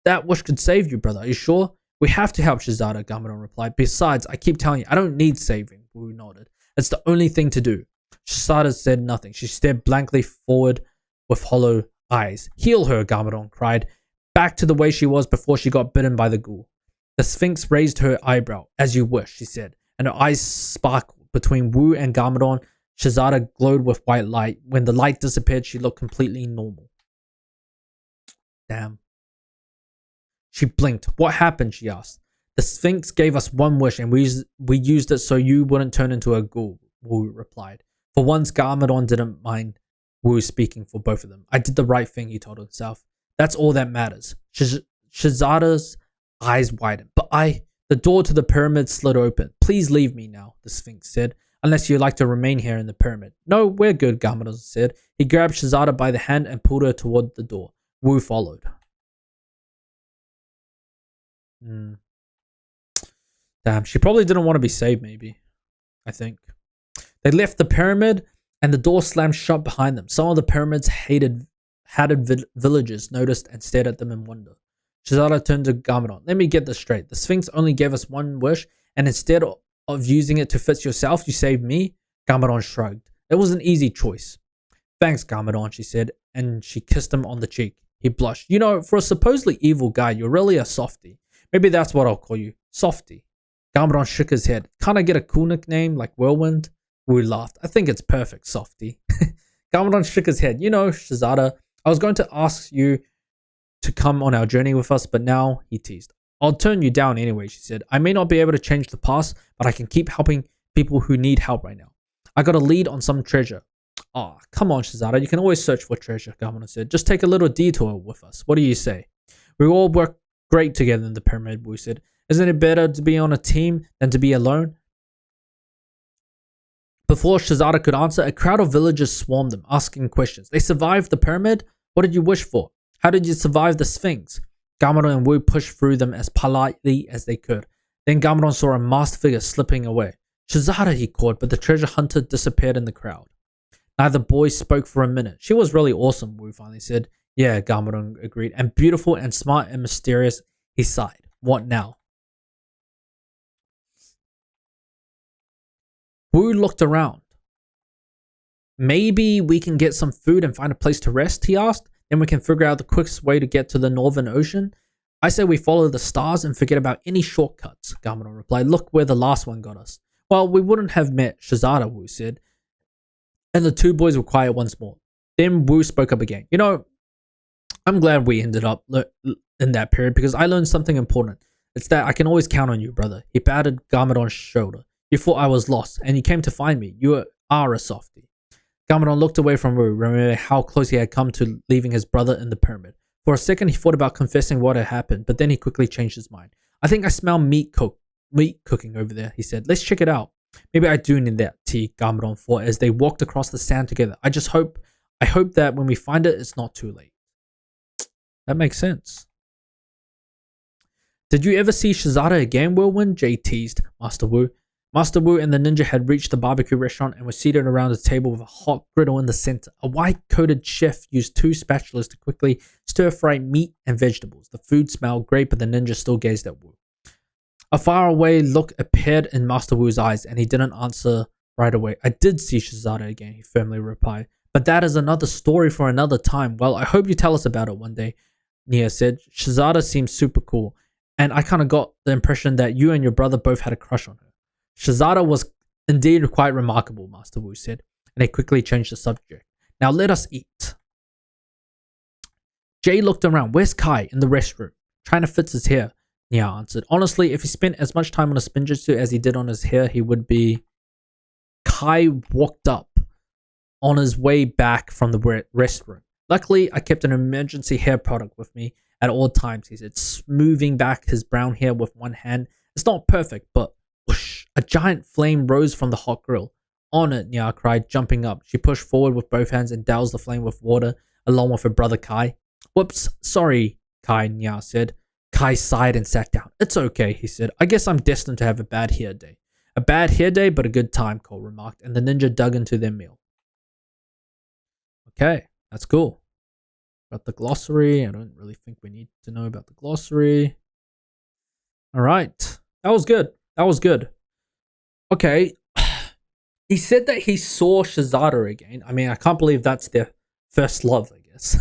That wish could save you, brother. Are you sure? We have to help Shizada, Garmadon replied. Besides, I keep telling you, I don't need saving, Wu nodded. It's the only thing to do. Shizada said nothing. She stared blankly forward with hollow eyes. Heal her, Garmadon cried. Back to the way she was before she got bitten by the ghoul. The Sphinx raised her eyebrow. As you wish, she said, and her eyes sparkled. Between Wu and Garmadon, Shizada glowed with white light. When the light disappeared, she looked completely normal. Damn. She blinked. What happened? She asked. The Sphinx gave us one wish and we used it so you wouldn't turn into a ghoul, Wu replied. For once, Garmadon didn't mind Wu speaking for both of them. I did the right thing, he told himself. That's all that matters. Shizada's eyes widened. But the door to the pyramid slid open. Please leave me now, the Sphinx said. Unless you like to remain here in the pyramid. No, we're good, Garmadon said. He grabbed Shizada by the hand and pulled her toward the door. Wu followed. Damn, she probably didn't want to be saved, maybe. I think. They left the pyramid and the door slammed shut behind them. Some of the pyramid's hatted villagers noticed and stared at them in wonder. Shizada turned to Garmadon. Let me get this straight. The Sphinx only gave us one wish, and instead of using it to fix yourself, you saved me? Garmadon shrugged. It was an easy choice. Thanks, Garmadon, she said, and she kissed him on the cheek. He blushed. You know, for a supposedly evil guy, you're really a softie. Maybe that's what I'll call you. Softie. Garmadon shook his head. Can't I get a cool nickname like Whirlwind? Wu laughed. I think it's perfect, Softie. Garmadon shook his head. You know, Shizada, I was going to ask you to come on our journey with us, but now, he teased. I'll turn you down anyway, she said. I may not be able to change the past, but I can keep helping people who need help right now. I got a lead on some treasure. Ah, come on, Shizada. You can always search for treasure, Garmadon said. Just take a little detour with us. What do you say? We all work great together in the pyramid, Wu said. Isn't it better to be on a team than to be alone? Before Shizada could answer, a crowd of villagers swarmed them, asking questions. They survived the pyramid? What did you wish for? How did you survive the Sphinx? Garmadon and Wu pushed through them as politely as they could. Then Garmadon saw a masked figure slipping away. Shizada, he called, but the treasure hunter disappeared in the crowd. Neither boy spoke for a minute. She was really awesome, Wu finally said. Yeah, Garmadon agreed. And beautiful and smart and mysterious, he sighed. What now? Wu looked around. Maybe we can get some food and find a place to rest, he asked. Then we can figure out the quickest way to get to the Northern Ocean. I say we follow the stars and forget about any shortcuts, Garmadon replied. Look where the last one got us. Well, we wouldn't have met Shizada, Wu said. And the two boys were quiet once more. Then Wu spoke up again. You know, I'm glad we ended up in that period because I learned something important. It's that I can always count on you, brother. He patted Garmadon's shoulder. You thought I was lost, and you came to find me. You are a softie. Garmadon looked away from Wu, remembering how close he had come to leaving his brother in the pyramid. For a second, he thought about confessing what had happened, but then he quickly changed his mind. I think I smell meat cooking over there, he said. Let's check it out. Maybe I do need that tea, Garmadon thought as they walked across the sand together. I hope that when we find it, it's not too late. That makes sense. Did you ever see Shizada again, Whirlwind? Jay teased Master Wu. Master Wu and the ninja had reached the barbecue restaurant and were seated around a table with a hot griddle in the center. A white-coated chef used 2 spatulas to quickly stir-fry meat and vegetables. The food smelled great, but the ninja still gazed at Wu. A faraway look appeared in Master Wu's eyes, and he didn't answer right away. I did see Shizada again, he firmly replied. But that is another story for another time. Well, I hope you tell us about it one day, Nia said. Shizada seems super cool, and I kind of got the impression that you and your brother both had a crush on her. Shizada was indeed quite remarkable, Master Wu said, and they quickly changed the subject. Now let us eat. Jay looked around. Where's Kai? In the restroom. Trying to fix his hair, Nia answered. Honestly, if he spent as much time on a Spinjitzu as he did on his hair, he would be... Kai walked up on his way back from the restroom. Luckily, I kept an emergency hair product with me at all times, he said, smoothing back his brown hair with one hand. It's not perfect, but whoosh, a giant flame rose from the hot grill. On it, Nya cried, jumping up. She pushed forward with both hands and doused the flame with water, along with her brother Kai. Whoops, sorry, Kai, Nya said. Kai sighed and sat down. It's okay, he said. I guess I'm destined to have a bad hair day. A bad hair day, but a good time, Cole remarked, and the ninja dug into their meal. Okay, that's cool. Got the glossary. I don't really think we need to know about the glossary. All right. That was good. That was good. Okay. He said that he saw Shizada again. I mean, I can't believe that's their first love, I guess,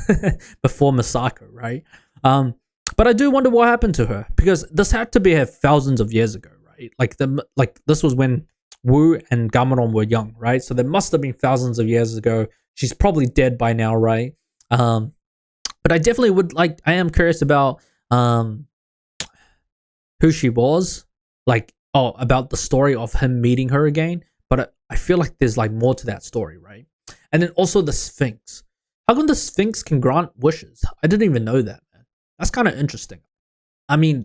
before Masako, right? But I do wonder what happened to her, because this had to be her thousands of years ago, right? Like this was when Wu and Gameron were young, right? So there must have been thousands of years ago. She's probably dead by now, right? But I definitely would like. I am curious about who she was, like about the story of him meeting her again. But I feel like there's like more to that story, right? And then also the Sphinx. How come the Sphinx can grant wishes? I didn't even know that, man. That's kind of interesting. I mean,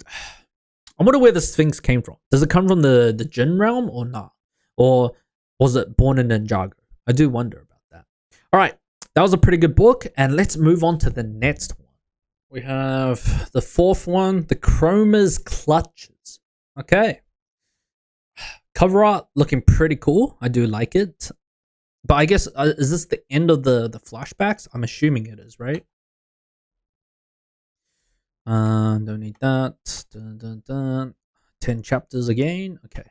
I wonder where the Sphinx came from. Does it come from the Jin realm or not? Or was it born in Ninjago? I do wonder about that. All right, that was a pretty good book, and let's move on to the next one. We have the fourth one, the Chroma's Clutches. Okay. Cover art looking pretty cool. I do like it. But I guess, is this the end of the flashbacks? I'm assuming it is, right? Don't need that. Dun, dun, dun. 10 chapters again. Okay.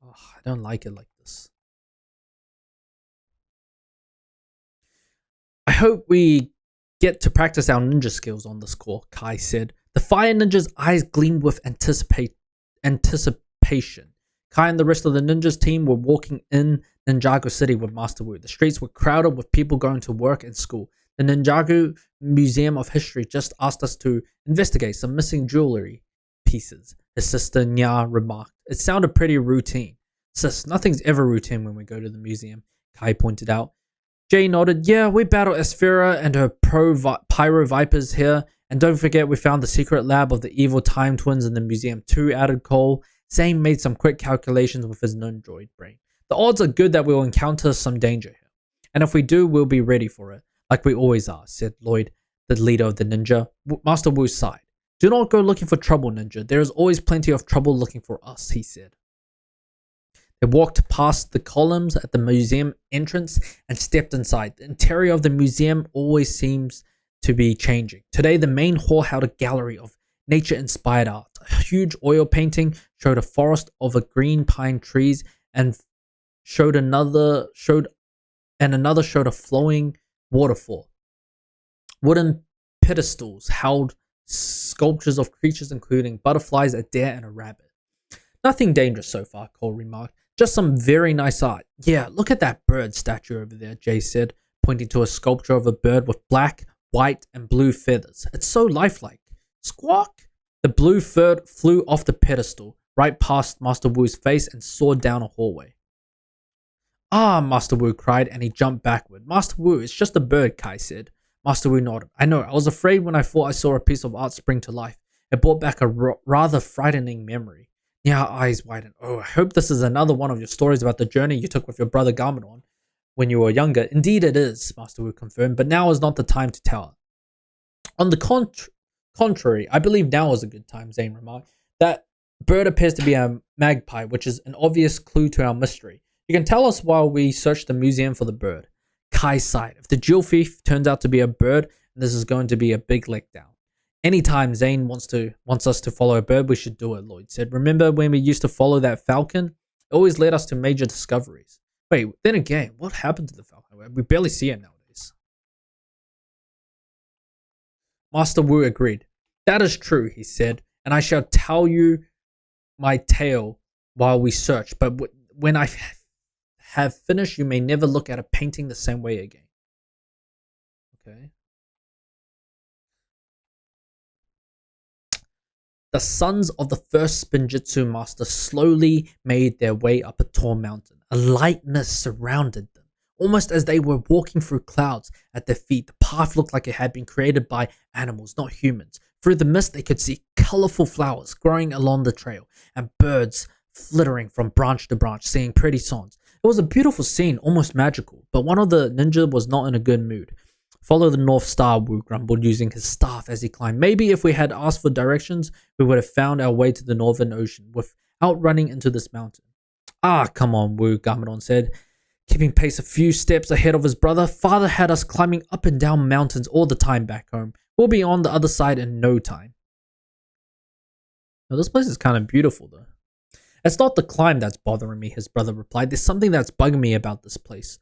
Oh, I don't like it like this. I hope we get to practice our ninja skills on this course, Kai said. The fire ninja's eyes gleamed with anticipation. Kai and the rest of the ninjas team were walking in Ninjago City with Master Wu. The streets were crowded with people going to work and school. The Ninjago Museum of History just asked us to investigate some missing jewelry pieces, his sister Nya remarked. It sounded pretty routine. Sis, nothing's ever routine when we go to the museum, Kai pointed out. Jay nodded. Yeah, we battled Asphera and her Pyro Vipers here. And don't forget we found the secret lab of the evil time twins in the museum too, added Cole. Zane made some quick calculations with his non-droid brain. The odds are good that we'll encounter some danger here. And if we do, we'll be ready for it. Like we always are, said Lloyd, the leader of the ninja. Master Wu sighed. Do not go looking for trouble, ninja. There is always plenty of trouble looking for us, he said. They walked past the columns at the museum entrance and stepped inside. The interior of the museum always seems to be changing. Today, the main hall held a gallery of nature-inspired art. A huge oil painting showed a forest of green pine trees and another showed a flowing waterfall. Wooden pedestals held sculptures of creatures including butterflies, a deer, and a rabbit. Nothing dangerous so far, Cole remarked. Just some very nice art. Yeah, look at that bird statue over there, Jay said, pointing to a sculpture of a bird with black, white, and blue feathers. It's so lifelike. Squawk! The blue bird flew off the pedestal, right past Master Wu's face and soared down a hallway. Ah, Master Wu cried, and he jumped backward. Master Wu, it's just a bird, Kai said. Master Wu nodded. I know, I was afraid when I thought I saw a piece of art spring to life. It brought back a rather frightening memory. Yeah, eyes widened. Oh, I hope this is another one of your stories about the journey you took with your brother Gameron when you were younger. Indeed it is, Master Wu confirmed, but now is not the time to tell it. On the contrary, I believe now is a good time, Zane remarked. That bird appears to be a magpie, which is an obvious clue to our mystery. You can tell us while we search the museum for the bird. Kai sighed. If the jewel thief turns out to be a bird, this is going to be a big letdown. Anytime Zane wants us to follow a bird, we should do it, Lloyd said. Remember when we used to follow that falcon? It always led us to major discoveries. Wait, then again, what happened to the falcon? We barely see it nowadays. Master Wu agreed. That is true, he said, and I shall tell you my tale while we search, but when I have finished, you may never look at a painting the same way again. Okay. The sons of the first Spinjitzu master slowly made their way up a tall mountain. A light mist surrounded them, almost as they were walking through clouds at their feet. The path looked like it had been created by animals, not humans. Through the mist, they could see colorful flowers growing along the trail and birds flittering from branch to branch, singing pretty songs. It was a beautiful scene, almost magical, but one of the ninja was not in a good mood. Follow the North Star, Wu grumbled, using his staff as he climbed. Maybe if we had asked for directions, we would have found our way to the Northern Ocean without running into this mountain. Ah, come on, Wu, Garmadon said, keeping pace a few steps ahead of his brother. Father had us climbing up and down mountains all the time back home. We'll be on the other side in no time. Now, this place is kind of beautiful, though. It's not the climb that's bothering me, his brother replied. There's something that's bugging me about this place.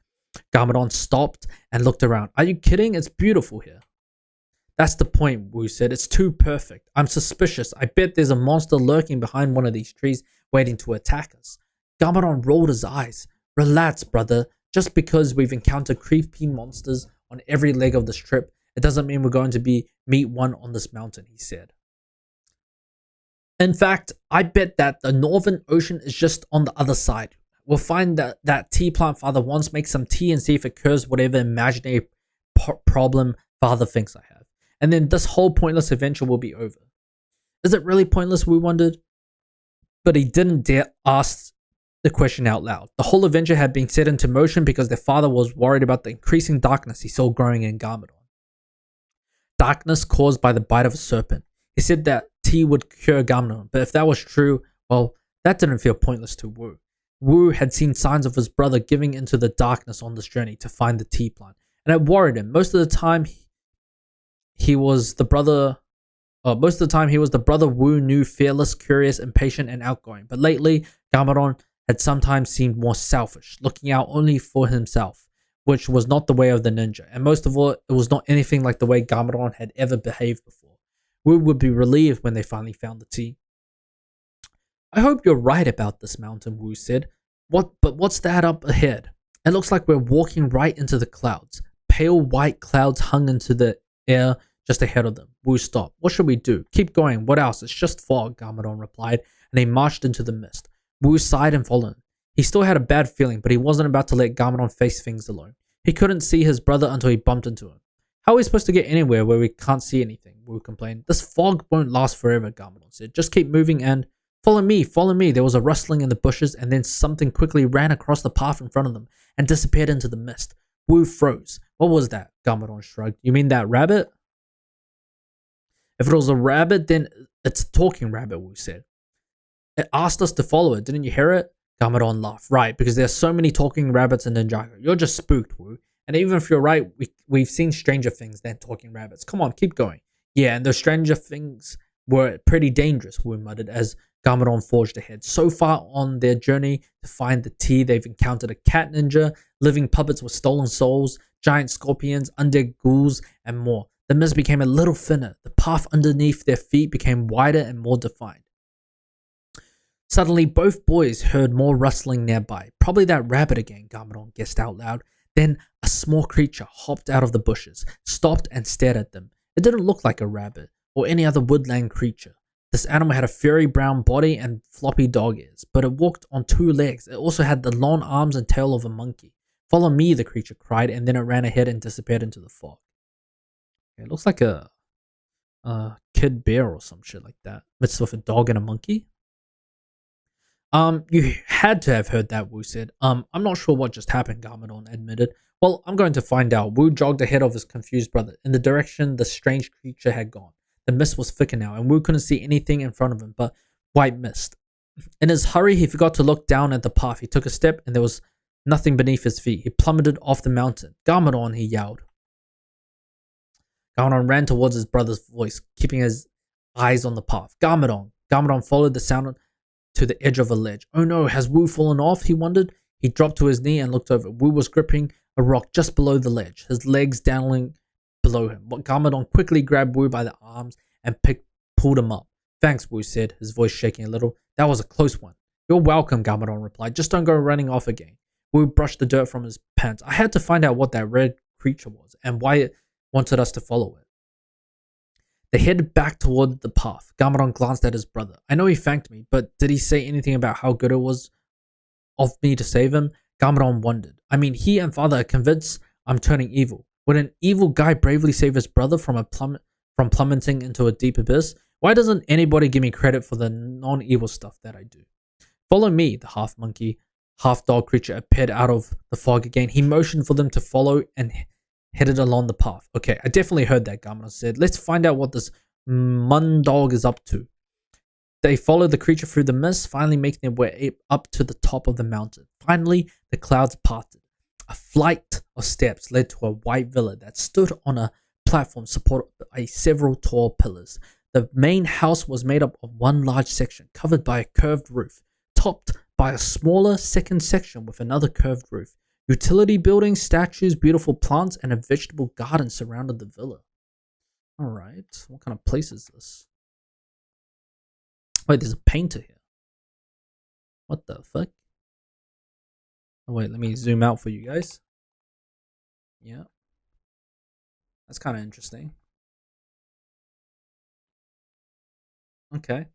Garmadon stopped and looked around. Are you kidding? It's beautiful here. That's the point, Wu said. It's too perfect. I'm suspicious. I bet there's a monster lurking behind one of these trees waiting to attack us. Garmadon rolled his eyes. Relax, brother. Just because we've encountered creepy monsters on every leg of this trip, it doesn't mean we're going to meet one on this mountain, he said. In fact, I bet that the Northern Ocean is just on the other side. We'll find that tea plant Father wants, make some tea and see if it cures whatever imaginary problem Father thinks I have. And then this whole pointless adventure will be over. Is it really pointless, we wondered? But he didn't dare ask the question out loud. The whole adventure had been set into motion because their father was worried about the increasing darkness he saw growing in Garmadon. Darkness caused by the bite of a serpent. He said that tea would cure Garmadon, but if that was true, well, that didn't feel pointless to Wu. Wu had seen signs of his brother giving into the darkness on this journey to find the tea plant, and it worried him. Most of the time he was the brother Wu knew, fearless, curious, impatient, and outgoing. But lately, Garmadon had sometimes seemed more selfish, looking out only for himself, which was not the way of the ninja. And most of all, it was not anything like the way Garmadon had ever behaved before. Wu would be relieved when they finally found the tea. I hope you're right about this mountain, Wu said. But what's that up ahead? It looks like we're walking right into the clouds. Pale white clouds hung into the air just ahead of them. Wu stopped. What should we do? Keep going. What else? It's just fog, Garmadon replied, and they marched into the mist. Wu sighed and followed him. He still had a bad feeling, but he wasn't about to let Garmadon face things alone. He couldn't see his brother until he bumped into him. How are we supposed to get anywhere where we can't see anything? Wu complained. This fog won't last forever, Garmadon said. Just keep moving and follow me, follow me. There was a rustling in the bushes, and then something quickly ran across the path in front of them and disappeared into the mist. Wu froze. What was that? Garmadon shrugged. You mean that rabbit? If it was a rabbit, then it's a talking rabbit, Wu said. It asked us to follow it. Didn't you hear it? Garmadon laughed. Right, because there's so many talking rabbits in Ninjago. You're just spooked, Wu. And even if you're right, we've seen stranger things than talking rabbits. Come on, keep going. Yeah, and those stranger things were pretty dangerous, Wu muttered as Garmadon forged ahead. So far on their journey to find the tea, they've encountered a cat ninja, living puppets with stolen souls, giant scorpions, undead ghouls, and more. The mist became a little thinner. The path underneath their feet became wider and more defined. Suddenly, both boys heard more rustling nearby. Probably that rabbit again, Garmadon guessed out loud. Then a small creature hopped out of the bushes, stopped and stared at them. It didn't look like a rabbit or any other woodland creature. This animal had a furry brown body and floppy dog ears, but it walked on two legs. It also had the long arms and tail of a monkey. Follow me, the creature cried, and then it ran ahead and disappeared into the fog. It looks like a kid bear or some shit like that, mixed with a dog and a monkey. You had to have heard that, Wu said. I'm not sure what just happened, Garmadon admitted. Well, I'm going to find out. Wu jogged ahead of his confused brother, in the direction the strange creature had gone. The mist was thicker now, and Wu couldn't see anything in front of him but white mist. In his hurry, he forgot to look down at the path. He took a step, and there was nothing beneath his feet. He plummeted off the mountain. Garmadon, he yelled. Garmadon ran towards his brother's voice, keeping his eyes on the path. Garmadon. Garmadon followed the sound to the edge of a ledge. Oh no, has Wu fallen off? He wondered. He dropped to his knee and looked over. Wu was gripping a rock just below the ledge, his legs dangling below him. But Garmadon quickly grabbed Wu by the arms and pulled him up. Thanks, Wu said, his voice shaking a little. That was a close one. You're welcome, Garmadon replied. Just don't go running off again. Wu brushed the dirt from his pants. I had to find out what that red creature was and why it wanted us to follow it. They headed back toward the path. Garmadon glanced at his brother. I know he thanked me, but did he say anything about how good it was of me to save him? Garmadon wondered. I mean, he and father are convinced I'm turning evil. Would an evil guy bravely save his brother from plummeting into a deep abyss? Why doesn't anybody give me credit for the non-evil stuff that I do? Follow me, the half-monkey, half-dog creature appeared out of the fog again. He motioned for them to follow and headed along the path. Okay, I definitely heard that, Garmadon said. Let's find out what this Mundog is up to. They followed the creature through the mist, finally making their way up to the top of the mountain. Finally, the clouds parted. A flight of steps led to a white villa that stood on a platform supported by several tall pillars. The main house was made up of one large section, covered by a curved roof, topped by a smaller second section with another curved roof. Utility buildings, statues, beautiful plants, and a vegetable garden surrounded the villa. Alright, what kind of place is this? Wait, there's a painter here. What the fuck? Oh, wait, let me zoom out for you guys. Yeah. That's kind of interesting. Okay.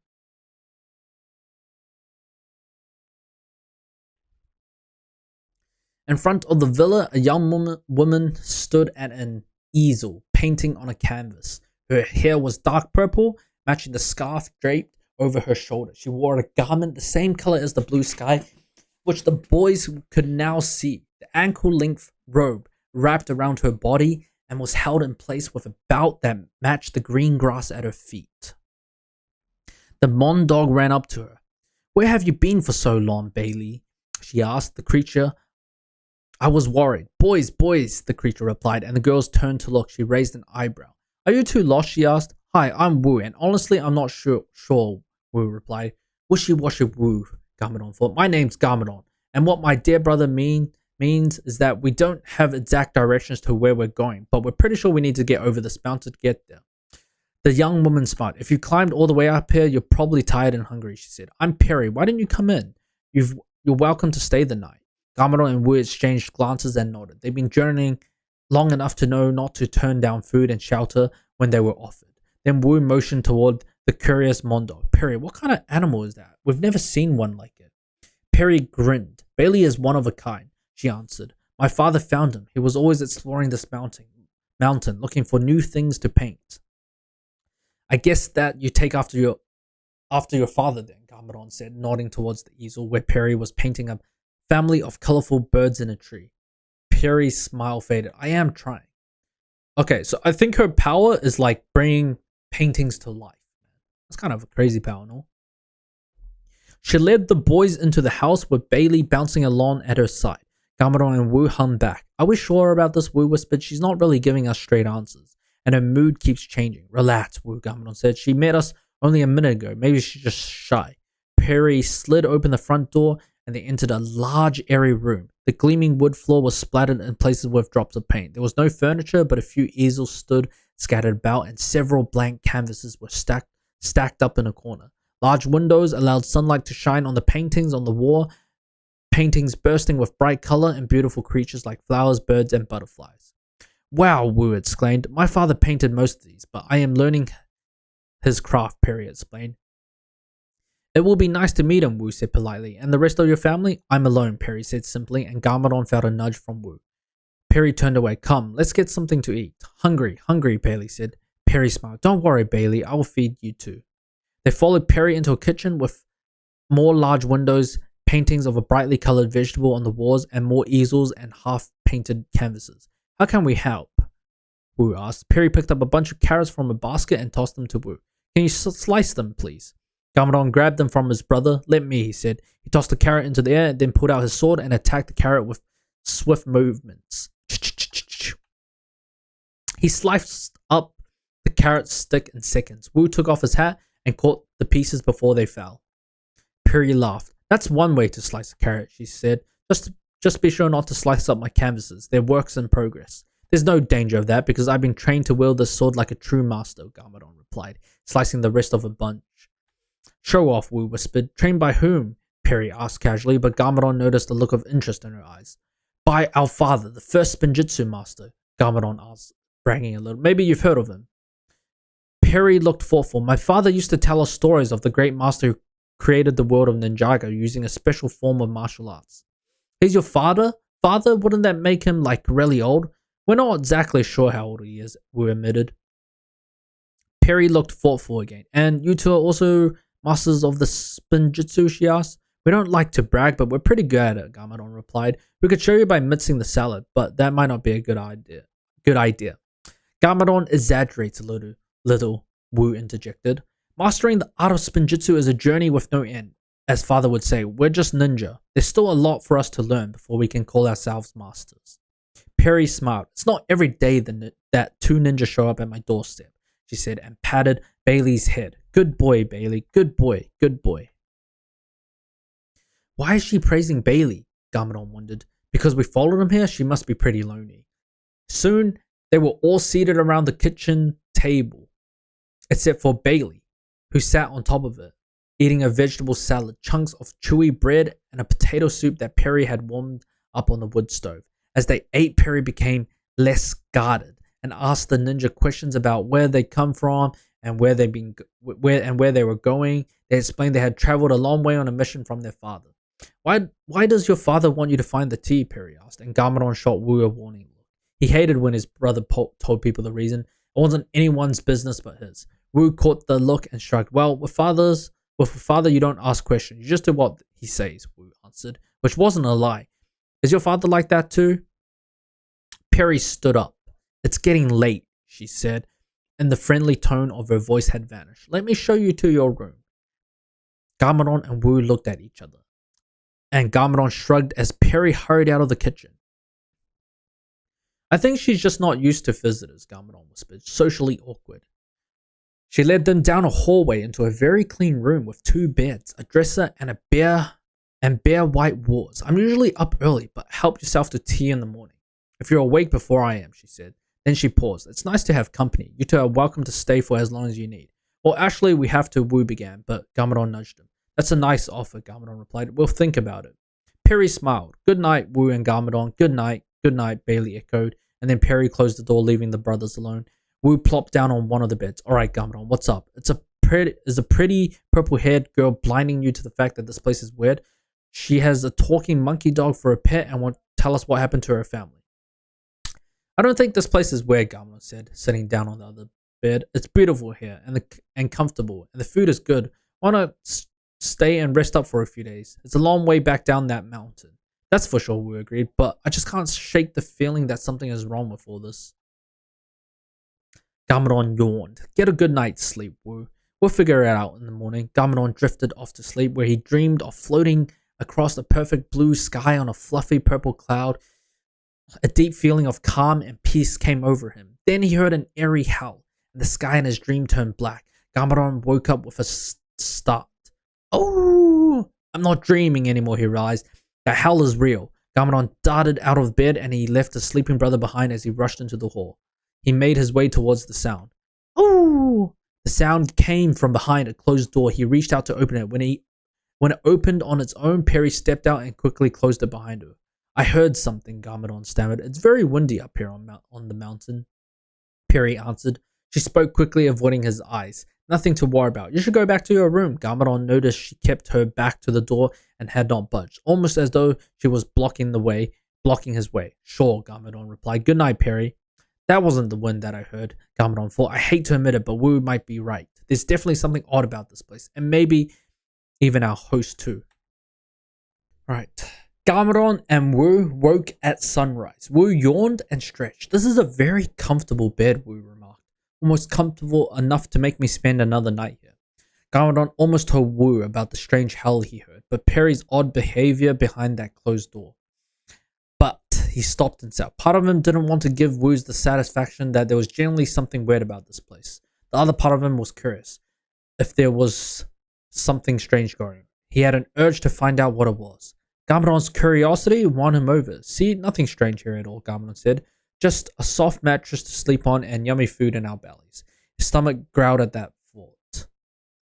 In front of the villa, a young woman stood at an easel, painting on a canvas. Her hair was dark purple, matching the scarf draped over her shoulder. She wore a garment the same color as the blue sky, which the boys could now see. The ankle-length robe wrapped around her body and was held in place with a belt that matched the green grass at her feet. The Mondog ran up to her. "Where have you been for so long, Bailey?" she asked the creature. "I was worried." Boys, the creature replied, and the girls turned to look. She raised an eyebrow. "Are you two lost?" she asked. "Hi, I'm Wu, and honestly, I'm not sure, Wu replied. "Wishy-washy Wu," Garmadon thought. "My name's Garmadon, and what my dear brother means is that we don't have exact directions to where we're going, but we're pretty sure we need to get over this mountain to get there." The young woman smiled. "If you climbed all the way up here, you're probably tired and hungry," she said. "I'm Perry. Why didn't you come in? You're welcome to stay the night." Garmadon and Wu exchanged glances and nodded. They'd been journeying long enough to know not to turn down food and shelter when they were offered. Then Wu motioned toward the curious Mondog. "Perry, what kind of animal is that? We've never seen one like it." Perry grinned. "Bailey is one of a kind," she answered. "My father found him. He was always exploring this mountain, looking for new things to paint." "I guess that you take after your father then," Garmadon said, nodding towards the easel where Perry was painting a family of colorful birds in a tree. Perry's smile faded. "I am trying." Okay, so I think her power is like bringing paintings to life. That's kind of a crazy power, no? She led the boys into the house with Bailey bouncing along at her side. Garmadon and Wu hung back. "Are we sure about this?" Wu whispered. "She's not really giving us straight answers, and her mood keeps changing." "Relax," Wu, Garmadon said. "She met us only a minute ago. Maybe she's just shy." Perry slid open the front door and they entered a large, airy room. The gleaming wood floor was splattered in places with drops of paint. There was no furniture, but a few easels stood scattered about, and several blank canvases were stacked up in a corner. Large windows allowed sunlight to shine on the paintings on the wall, paintings bursting with bright color and beautiful creatures like flowers, birds, and butterflies. "Wow," Wu exclaimed. "My father painted most of these, but I am learning his craft," Perry explained. "It will be nice to meet him," Wu said politely. "And the rest of your family?" "I'm alone," Perry said simply, and Garmadon felt a nudge from Wu. Perry turned away. "Come, let's get something to eat." Hungry, Bailey said. Perry smiled. "Don't worry, Bailey. I will feed you too." They followed Perry into a kitchen with more large windows, paintings of a brightly colored vegetable on the walls, and more easels and half-painted canvases. "How can we help?" Wu asked. Perry picked up a bunch of carrots from a basket and tossed them to Wu. "Can you slice them, please?" Garmadon grabbed them from his brother. "Let me," he said. He tossed the carrot into the air, then pulled out his sword and attacked the carrot with swift movements. He sliced up the carrot stick in seconds. Wu took off his hat and caught the pieces before they fell. Perry laughed. "That's one way to slice a carrot," she said. Just be sure not to slice up my canvases. They're works in progress." "There's no danger of that because I've been trained to wield this sword like a true master," Garmadon replied, slicing the rest of a bunch. "Show off," Wu whispered. "Trained by whom?" Perry asked casually, but Garmadon noticed a look of interest in her eyes. "By our father, the first Spinjitzu master," Garmadon asked, bragging a little. "Maybe you've heard of him." Perry looked thoughtful. "My father used to tell us stories of the great master who created the world of Ninjago using a special form of martial arts." He's your father? Father? Wouldn't that make him like really old? We're not exactly sure how old he is, we admitted. Perry looked thoughtful again. And you two are also masters of the Spinjitzu, she asked. We don't like to brag, but we're pretty good at it, Garmadon replied. We could show you by mixing the salad, but that might not be a good idea. Garmadon exaggerates a little, Wu interjected. Mastering the art of Spinjitzu is a journey with no end. As father would say, we're just ninja. There's still a lot for us to learn before we can call ourselves masters. Perry smiled. It's not every day that two ninjas show up at my doorstep, she said, and patted Bailey's head. Good boy, Bailey. Good boy. Good boy. Why is she praising Bailey? Garmadon wondered. Because we followed him here, she must be pretty lonely. Soon, they were all seated around the kitchen table, except for Bailey, who sat on top of it, eating a vegetable salad, chunks of chewy bread, and a potato soup that Perry had warmed up on the wood stove. As they ate, Perry became less guarded and asked the ninja questions about where they come from and where they were going. They explained they had traveled a long way on a mission from their father. Why does your father want you to find the tea? Perry asked, and Garmadon shot Wu a warning look. He hated when his brother told people the reason. It wasn't anyone's business but his. Wu caught the look and shrugged. Well, with a father, you don't ask questions. You just do what he says, Wu answered, which wasn't a lie. Is your father like that too? Perry stood up. It's getting late, she said, and the friendly tone of her voice had vanished. Let me show you to your room. Garmadon and Wu looked at each other, and Garmadon shrugged as Perry hurried out of the kitchen. I think she's just not used to visitors, Garmadon whispered, socially awkward. She led them down a hallway into a very clean room with 2 beds, a dresser, and bare white walls. I'm usually up early, but help yourself to tea in the morning. If you're awake before I am, she said. Then she paused. It's nice to have company. You two are welcome to stay for as long as you need. Well, actually, we have to, Wu began, but Garmadon nudged him. That's a nice offer, Garmadon replied. We'll think about it. Perry smiled. Good night, Wu and Garmadon. Good night, Bailey echoed, and then Perry closed the door, leaving the brothers alone. Wu plopped down on one of the beds. All right, Garmadon, what's up? Is a pretty purple-haired girl blinding you to the fact that this place is weird? She has a talking monkey dog for a pet and won't tell us what happened to her family. I don't think this place is weird, Garmadon said, sitting down on the other bed. It's beautiful here and comfortable, and the food is good. Why not stay and rest up for a few days? It's a long way back down that mountain. That's for sure, Wu agreed, but I just can't shake the feeling that something is wrong with all this. Garmadon yawned. Get a good night's sleep, Wu. We'll figure it out in the morning. Garmadon drifted off to sleep, where he dreamed of floating across the perfect blue sky on a fluffy purple cloud. A deep feeling of calm and peace came over him. Then he heard an eerie howl, and the sky in his dream turned black. Garmadon woke up with a start. Oh, I'm not dreaming anymore, he realized. That howl is real. Garmadon darted out of bed, and he left his sleeping brother behind as he rushed into the hall. He made his way towards the sound. Oh! The sound came from behind a closed door. He reached out to open it. When it opened on its own, Perry stepped out and quickly closed it behind her. I heard something, Garmadon stammered. It's very windy up here on the mountain, Perry answered. She spoke quickly, avoiding his eyes. Nothing to worry about. You should go back to your room. Garmadon noticed she kept her back to the door and had not budged, almost as though she was blocking his way. Sure, Garmadon replied. Good night, Perry. That wasn't the wind that I heard, Garmadon thought. I hate to admit it, but Wu might be right. There's definitely something odd about this place, and maybe even our host too. Right. Garmadon and Wu woke at sunrise. Wu yawned and stretched. This is a very comfortable bed, Wu remarked. Almost comfortable enough to make me spend another night here. Garmadon almost told Wu about the strange howl he heard, but Perry's odd behavior behind that closed door. But he stopped himself. Part of him didn't want to give Wu the satisfaction that there was generally something weird about this place. The other part of him was curious if there was something strange going on. He had an urge to find out what it was. Garmadon's curiosity won him over. See, nothing strange here at all, Garmadon said. Just a soft mattress to sleep on and yummy food in our bellies. His stomach growled at that thought.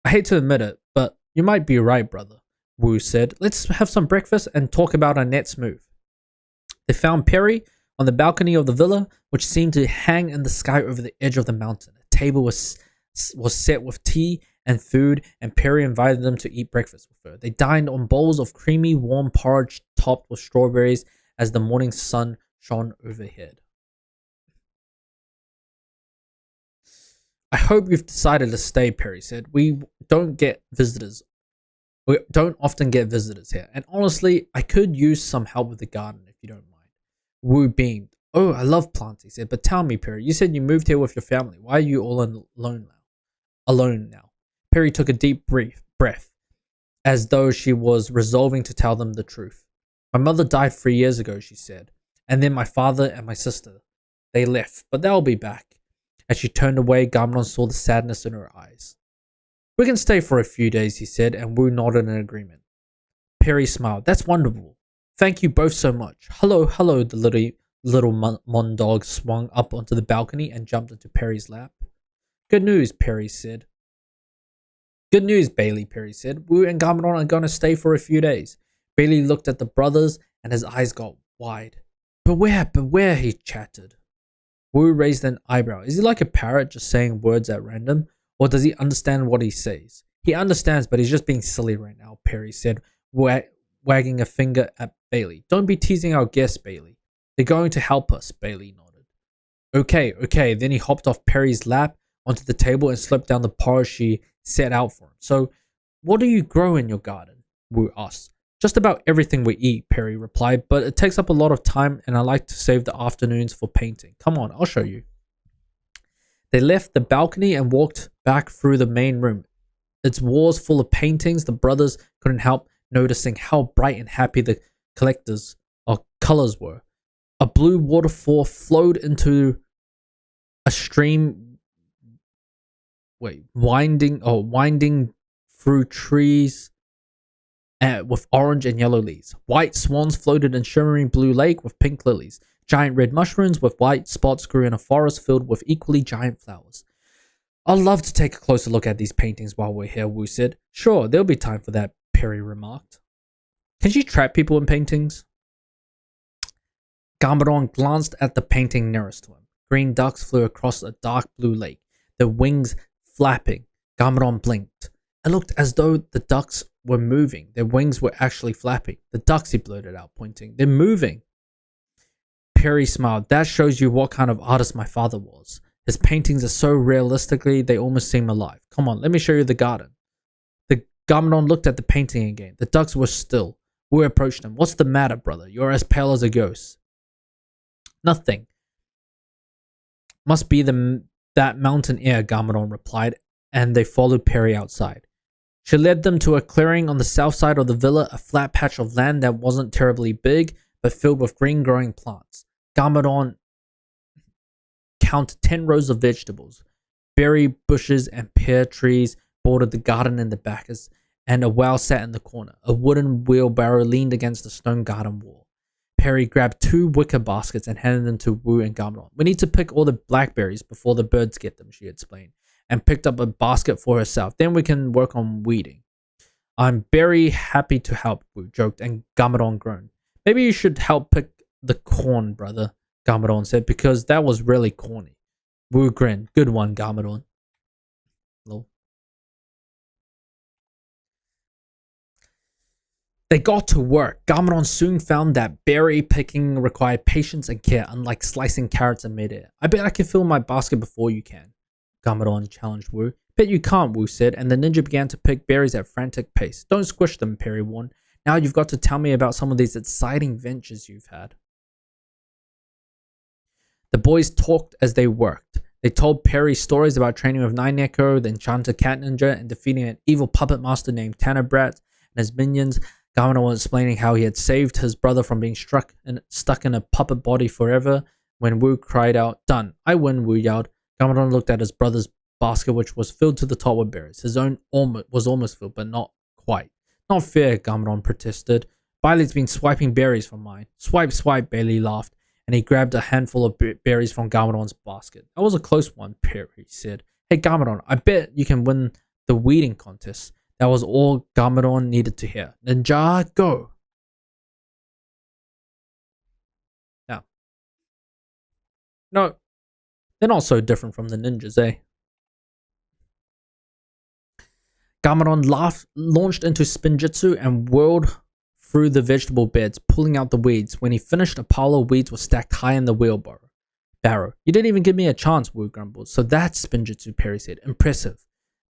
I hate to admit it, but you might be right, brother, Wu said. Let's have some breakfast and talk about our next move. They found Perry on the balcony of the villa, which seemed to hang in the sky over the edge of the mountain. A table was set with tea and food, and Perry invited them to eat breakfast with her. They dined on bowls of creamy, warm porridge topped with strawberries as the morning sun shone overhead. I hope you've decided to stay, Perry said. We don't get visitors. We don't often get visitors here. And honestly, I could use some help with the garden if you don't mind. Wu beamed. Oh, I love plants, he said. But tell me, Perry, you said you moved here with your family. Why are you all alone now? Perry took a deep breath, as though she was resolving to tell them the truth. My mother died 3 years ago, she said. And then my father and my sister. They left, but they'll be back. As she turned away, Garmadon saw the sadness in her eyes. We can stay for a few days, he said, and Wu nodded in agreement. Perry smiled. That's wonderful. Thank you both so much. Hello, the little Mon dog swung up onto the balcony and jumped into Perry's lap. Good news, Perry said. Good news, Bailey, Perry said. Wu and Garmadon are going to stay for a few days. Bailey looked at the brothers and his eyes got wide. Beware, he chattered. Wu raised an eyebrow. Is he like a parrot just saying words at random? Or does he understand what he says? He understands, but he's just being silly right now, Perry said, wagging a finger at Bailey. Don't be teasing our guests, Bailey. They're going to help us, Bailey nodded. Okay. Then he hopped off Perry's lap onto the table and slipped down the porridge she set out for him. So, what do you grow in your garden? Wu asked. Just about everything we eat, Perry replied, but it takes up a lot of time and I like to save the afternoons for painting. Come on, I'll show you. They left the balcony and walked back through the main room. Its walls full of paintings, the brothers couldn't help noticing how bright and happy the colors were. A blue waterfall flowed into a stream winding through trees with orange and yellow leaves. White swans floated in shimmering blue lake with pink lilies. Giant red mushrooms with white spots grew in a forest filled with equally giant flowers. I'd love to take a closer look at these paintings while we're here, Wu said. Sure, there'll be time for that, Perry remarked. Can she trap people in paintings? Garmadon glanced at the painting nearest to him. Green ducks flew across a dark blue lake, their wings flapping. Garmadon blinked. It looked as though the ducks were moving. Their wings were actually flapping. The ducks, he blurted out, pointing. They're moving. Perry smiled. That shows you what kind of artist my father was. His paintings are so realistically, they almost seem alive. Come on, let me show you the garden. The Garmadon looked at the painting again. The ducks were still. Wu approached him. What's the matter, brother? You're as pale as a ghost. Nothing. Must be that mountain air, Garmadon replied, and they followed Perry outside. She led them to a clearing on the south side of the villa, a flat patch of land that wasn't terribly big, but filled with green growing plants. Garmadon counted 10 rows of vegetables. Berry bushes and pear trees bordered the garden in the back, and a well sat in the corner. A wooden wheelbarrow leaned against the stone garden wall. Perry grabbed 2 wicker baskets and handed them to Wu and Garmadon. We need to pick all the blackberries before the birds get them, she explained, and picked up a basket for herself. Then we can work on weeding. I'm very happy to help, Wu joked, and Garmadon groaned. Maybe you should help pick the corn, brother, Garmadon said, because that was really corny. Wu grinned. Good one, Garmadon. Lol. They got to work. Garmadon soon found that berry picking required patience and care, unlike slicing carrots in midair. I bet I can fill my basket before you can, Garmadon challenged Wu. Bet you can't, Wu said, and the ninja began to pick berries at frantic pace. Don't squish them, Perry warned. Now you've got to tell me about some of these exciting ventures you've had. The boys talked as they worked. They told Perry stories about training with Ninjago, the enchanted cat ninja, and defeating an evil puppet master named Tannerbrat and his minions. Garmadon was explaining how he had saved his brother from being stuck in a puppet body forever when Wu cried out, "Done! I win," Wu yelled. Garmadon looked at his brother's basket, which was filled to the top with berries. His own was almost filled, but not quite. Not fair, Garmadon protested. Bailey's been swiping berries from mine. Swipe, swipe, Bailey laughed, and he grabbed a handful of berries from Garmadon's basket. That was a close one, Perry said. Hey, Garmadon, I bet you can win the weeding contest. That was all Garmadon needed to hear. Ninjago! Now, no, they're not so different from the ninjas, eh? Garmadon launched into Spinjitzu and whirled through the vegetable beds, pulling out the weeds. When he finished, a pile of weeds was stacked high in the wheelbarrow. You didn't even give me a chance, Wu grumbled. So that's Spinjitzu, Perry said. Impressive.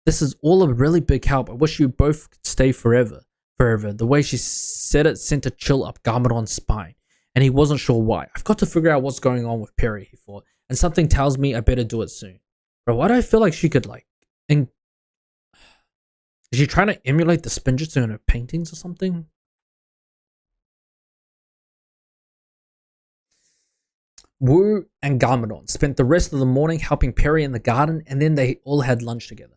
This is all a really big help. I wish you both could stay forever. The way she said it sent a chill up Garmadon's spine, and he wasn't sure why. I've got to figure out what's going on with Perry, he thought, and something tells me I better do it soon. Bro, why do I feel like she could, like, is she trying to emulate the Spinjitzu in her paintings or something? Wu and Garmadon spent the rest of the morning helping Perry in the garden, and then they all had lunch together.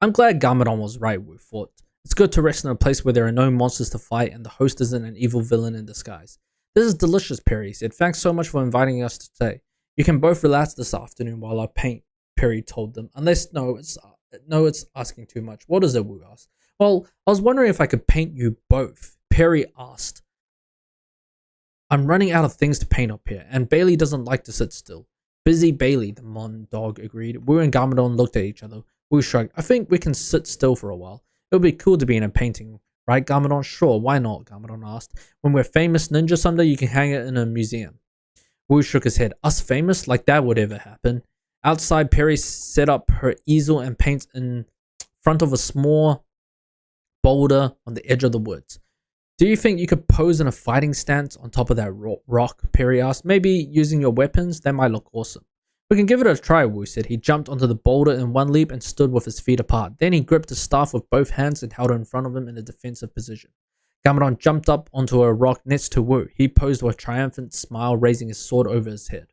I'm glad Garmadon was right, Wu thought. It's good to rest in a place where there are no monsters to fight and the host isn't an evil villain in disguise. This is delicious, Perry said. Thanks so much for inviting us to stay. You can both relax this afternoon while I paint, Perry told them. Unless, it's asking too much. What is it, Wu asked. Well, I was wondering if I could paint you both, Perry asked. I'm running out of things to paint up here, and Bailey doesn't like to sit still. Busy Bailey, the Mon dog agreed. Wu and Garmadon looked at each other. Wu shrugged. I think we can sit still for a while. It would be cool to be in a painting, right, Garmadon? Sure, why not? Garmadon asked. When we're famous ninja someday, you can hang it in a museum. Wu shook his head. Us famous? Like that would ever happen. Outside, Perry set up her easel and paints in front of a small boulder on the edge of the woods. Do you think you could pose in a fighting stance on top of that rock? Perry asked. Maybe using your weapons? That might look awesome. We can give it a try, Wu said. He jumped onto the boulder in one leap and stood with his feet apart. Then he gripped his staff with both hands and held it in front of him in a defensive position. Garmadon jumped up onto a rock next to Wu. He posed with a triumphant smile, raising his sword over his head.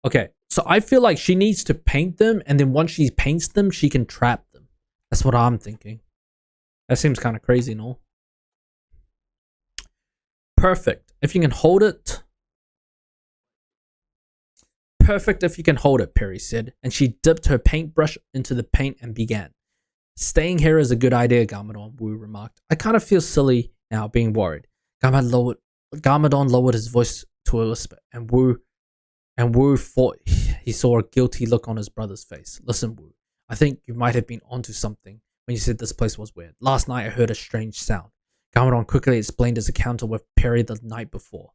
Okay, so I feel like she needs to paint them, and then once she paints them, she can trap them. That's what I'm thinking. That seems kind of crazy, no? Perfect. If you can hold it. Perfect if you can hold it, Perry said, and she dipped her paintbrush into the paint and began. Staying here is a good idea, Garmadon, Wu remarked. I kind of feel silly now, being worried. Garmadon lowered his voice to a whisper, and Wu thought he saw a guilty look on his brother's face. Listen, Wu, I think you might have been onto something when you said this place was weird. Last night I heard a strange sound. Garmadon quickly explained his encounter with Perry the night before.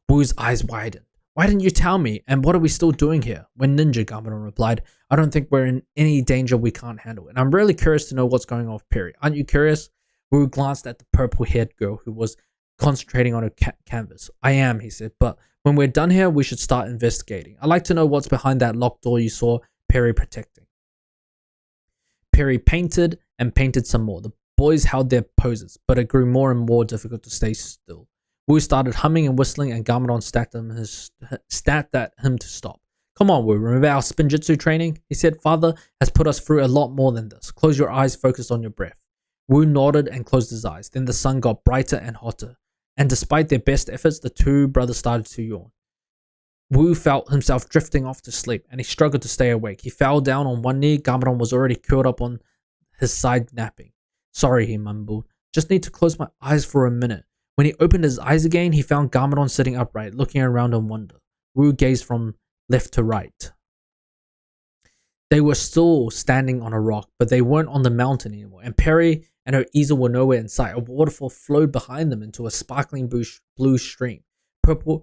Wu's eyes widened. Why didn't you tell me? And what are we still doing here? When Ninja, Garmadon replied, I don't think we're in any danger we can't handle. And I'm really curious to know what's going on with Perry. Aren't you curious? Wu glanced at the purple-haired girl who was concentrating on her canvas. I am, he said, but when we're done here, we should start investigating. I'd like to know what's behind that locked door you saw Perry protecting. Perry painted and painted some more. The boys held their poses, but it grew more and more difficult to stay still. Wu started humming and whistling, and Garmadon stacked at him to stop. Come on, Wu, remember our Spinjitzu training? He said, Father has put us through a lot more than this. Close your eyes, focus on your breath. Wu nodded and closed his eyes. Then the sun got brighter and hotter, and despite their best efforts, the two brothers started to yawn. Wu felt himself drifting off to sleep, and he struggled to stay awake. He fell down on one knee. Garmadon was already curled up on his side, napping. Sorry, he mumbled. Just need to close my eyes for a minute. When he opened his eyes again, he found Garmadon sitting upright, looking around in wonder. Wu gazed from left to right. They were still standing on a rock, but they weren't on the mountain anymore, and Perry and her easel were nowhere in sight. A waterfall flowed behind them into a sparkling blue stream.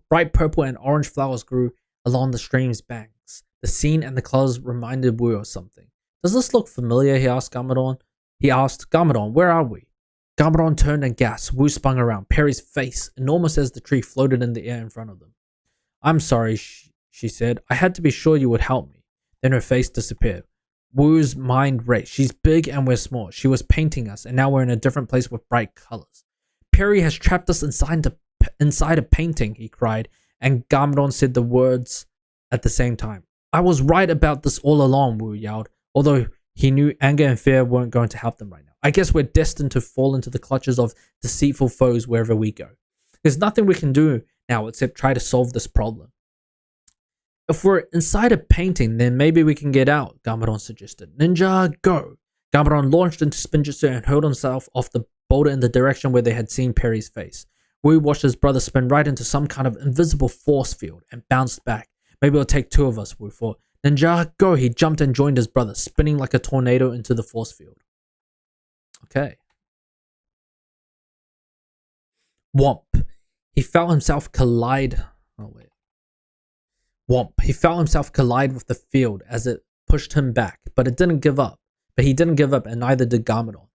Bright purple and orange flowers grew along the stream's banks. The scene and the colors reminded Wu of something. Does this look familiar? He asked Garmadon. Where are we? Garmadon turned and gasped. Wu spun around. Perry's face, enormous as the tree, floated in the air in front of them. I'm sorry, she said. I had to be sure you would help me. Then her face disappeared. Wu's mind raced. She's big and we're small. She was painting us, and now we're in a different place with bright colors. Perry has trapped us inside a painting, he cried, and Garmadon said the words at the same time. I was right about this all along, Wu yelled, although he knew anger and fear weren't going to help them right now. I guess we're destined to fall into the clutches of deceitful foes wherever we go. There's nothing we can do now except try to solve this problem. If we're inside a painting, then maybe we can get out, Garmadon suggested. Ninjago! Garmadon launched into Spinjitzu and hurled himself off the boulder in the direction where they had seen Perry's face. Wu watched his brother spin right into some kind of invisible force field and bounced back. Maybe it'll take two of us, Wu thought. Ninjago! He jumped and joined his brother, spinning like a tornado into the force field. Okay. Womp. He felt himself collide. Oh, wait. Womp. He felt himself collide with the field as it pushed him back, but it didn't give up. But he didn't give up, and neither did Garmadon.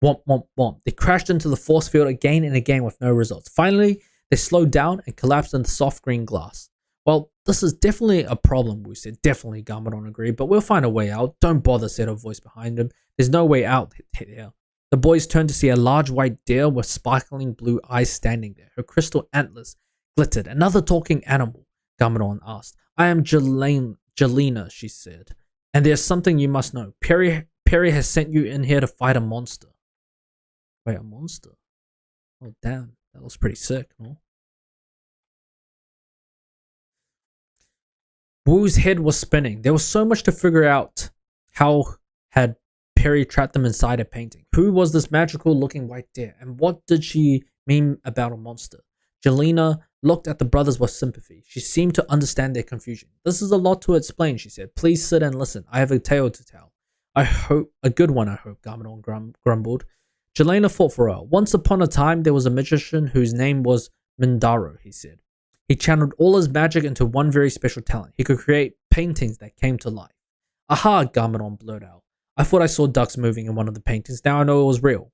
Womp, womp, womp. They crashed into the force field again and again with no results. Finally, they slowed down and collapsed into soft green glass. Well, this is definitely a problem, Wu said. Definitely, Garmadon agreed, but we'll find a way out. Don't bother, said a voice behind him. There's no way out here. The boys turned to see a large white deer with sparkling blue eyes standing there. Her crystal antlers glittered. Another talking animal, Garmadon asked. I am Jelena, she said. And there's something you must know. Perry has sent you in here to fight a monster. Wait, a monster? Oh, damn. That was pretty sick, no? Wu's head was spinning. There was so much to figure out. How had Perry trapped them inside a painting? Who was this magical looking white deer? And what did she mean about a monster? Jelena looked at the brothers with sympathy. She seemed to understand their confusion. This is a lot to explain, she said. Please sit and listen. I have a tale to tell. I hope, a good one, I hope, Garmadon grumbled. Jelena fought for her. Once upon a time, there was a magician whose name was Mindaro, he said. He channeled all his magic into one very special talent. He could create paintings that came to life. Aha, Garmadon blurted out. I thought I saw ducks moving in one of the paintings. Now I know it was real.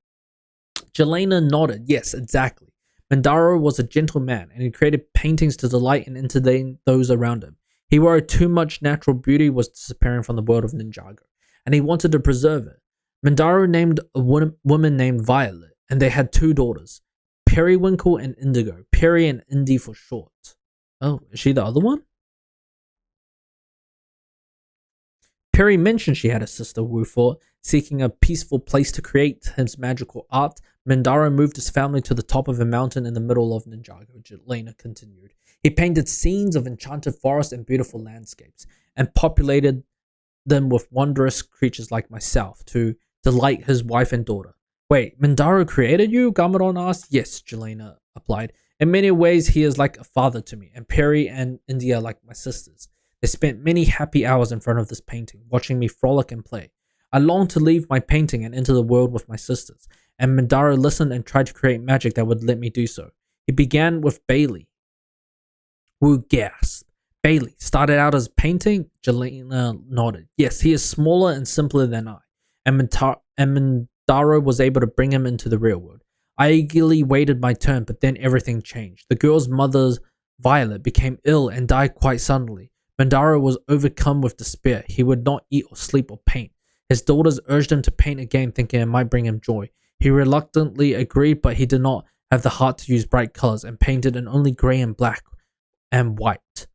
Jelena nodded. Yes, exactly. Mindaro was a gentle man, and he created paintings to delight and entertain those around him. He worried too much natural beauty was disappearing from the world of Ninjago, and he wanted to preserve it. Mindaro named a woman named Violet, and they had 2 daughters, Periwinkle and Indigo. Perry and Indy for short. Oh, is she the other one? Perry mentioned she had a sister, Wu thought. Seeking a peaceful place to create his magical art, Mindaro moved his family to the top of a mountain in the middle of Ninjago, Jelena continued. He painted scenes of enchanted forests and beautiful landscapes, and populated them with wondrous creatures like myself to delight his wife and daughter. Wait, Mindaro created you? Garmadon asked. Yes, Jelena replied. In many ways, he is like a father to me, and Perry and India are like my sisters. They spent many happy hours in front of this painting, watching me frolic and play. I longed to leave my painting and enter the world with my sisters, and Mindaro listened and tried to create magic that would let me do so. He began with Bailey. Wu gasped. Bailey started out as painting? Jelena nodded. Yes, he is smaller and simpler than I, and Mindaro was able to bring him into the real world. I eagerly waited my turn, but then everything changed. The girl's mother, Violet, became ill and died quite suddenly. Mindaro was overcome with despair. He would not eat or sleep or paint. His daughters urged him to paint again, thinking it might bring him joy. He reluctantly agreed, but he did not have the heart to use bright colors, and painted in only gray and black and white.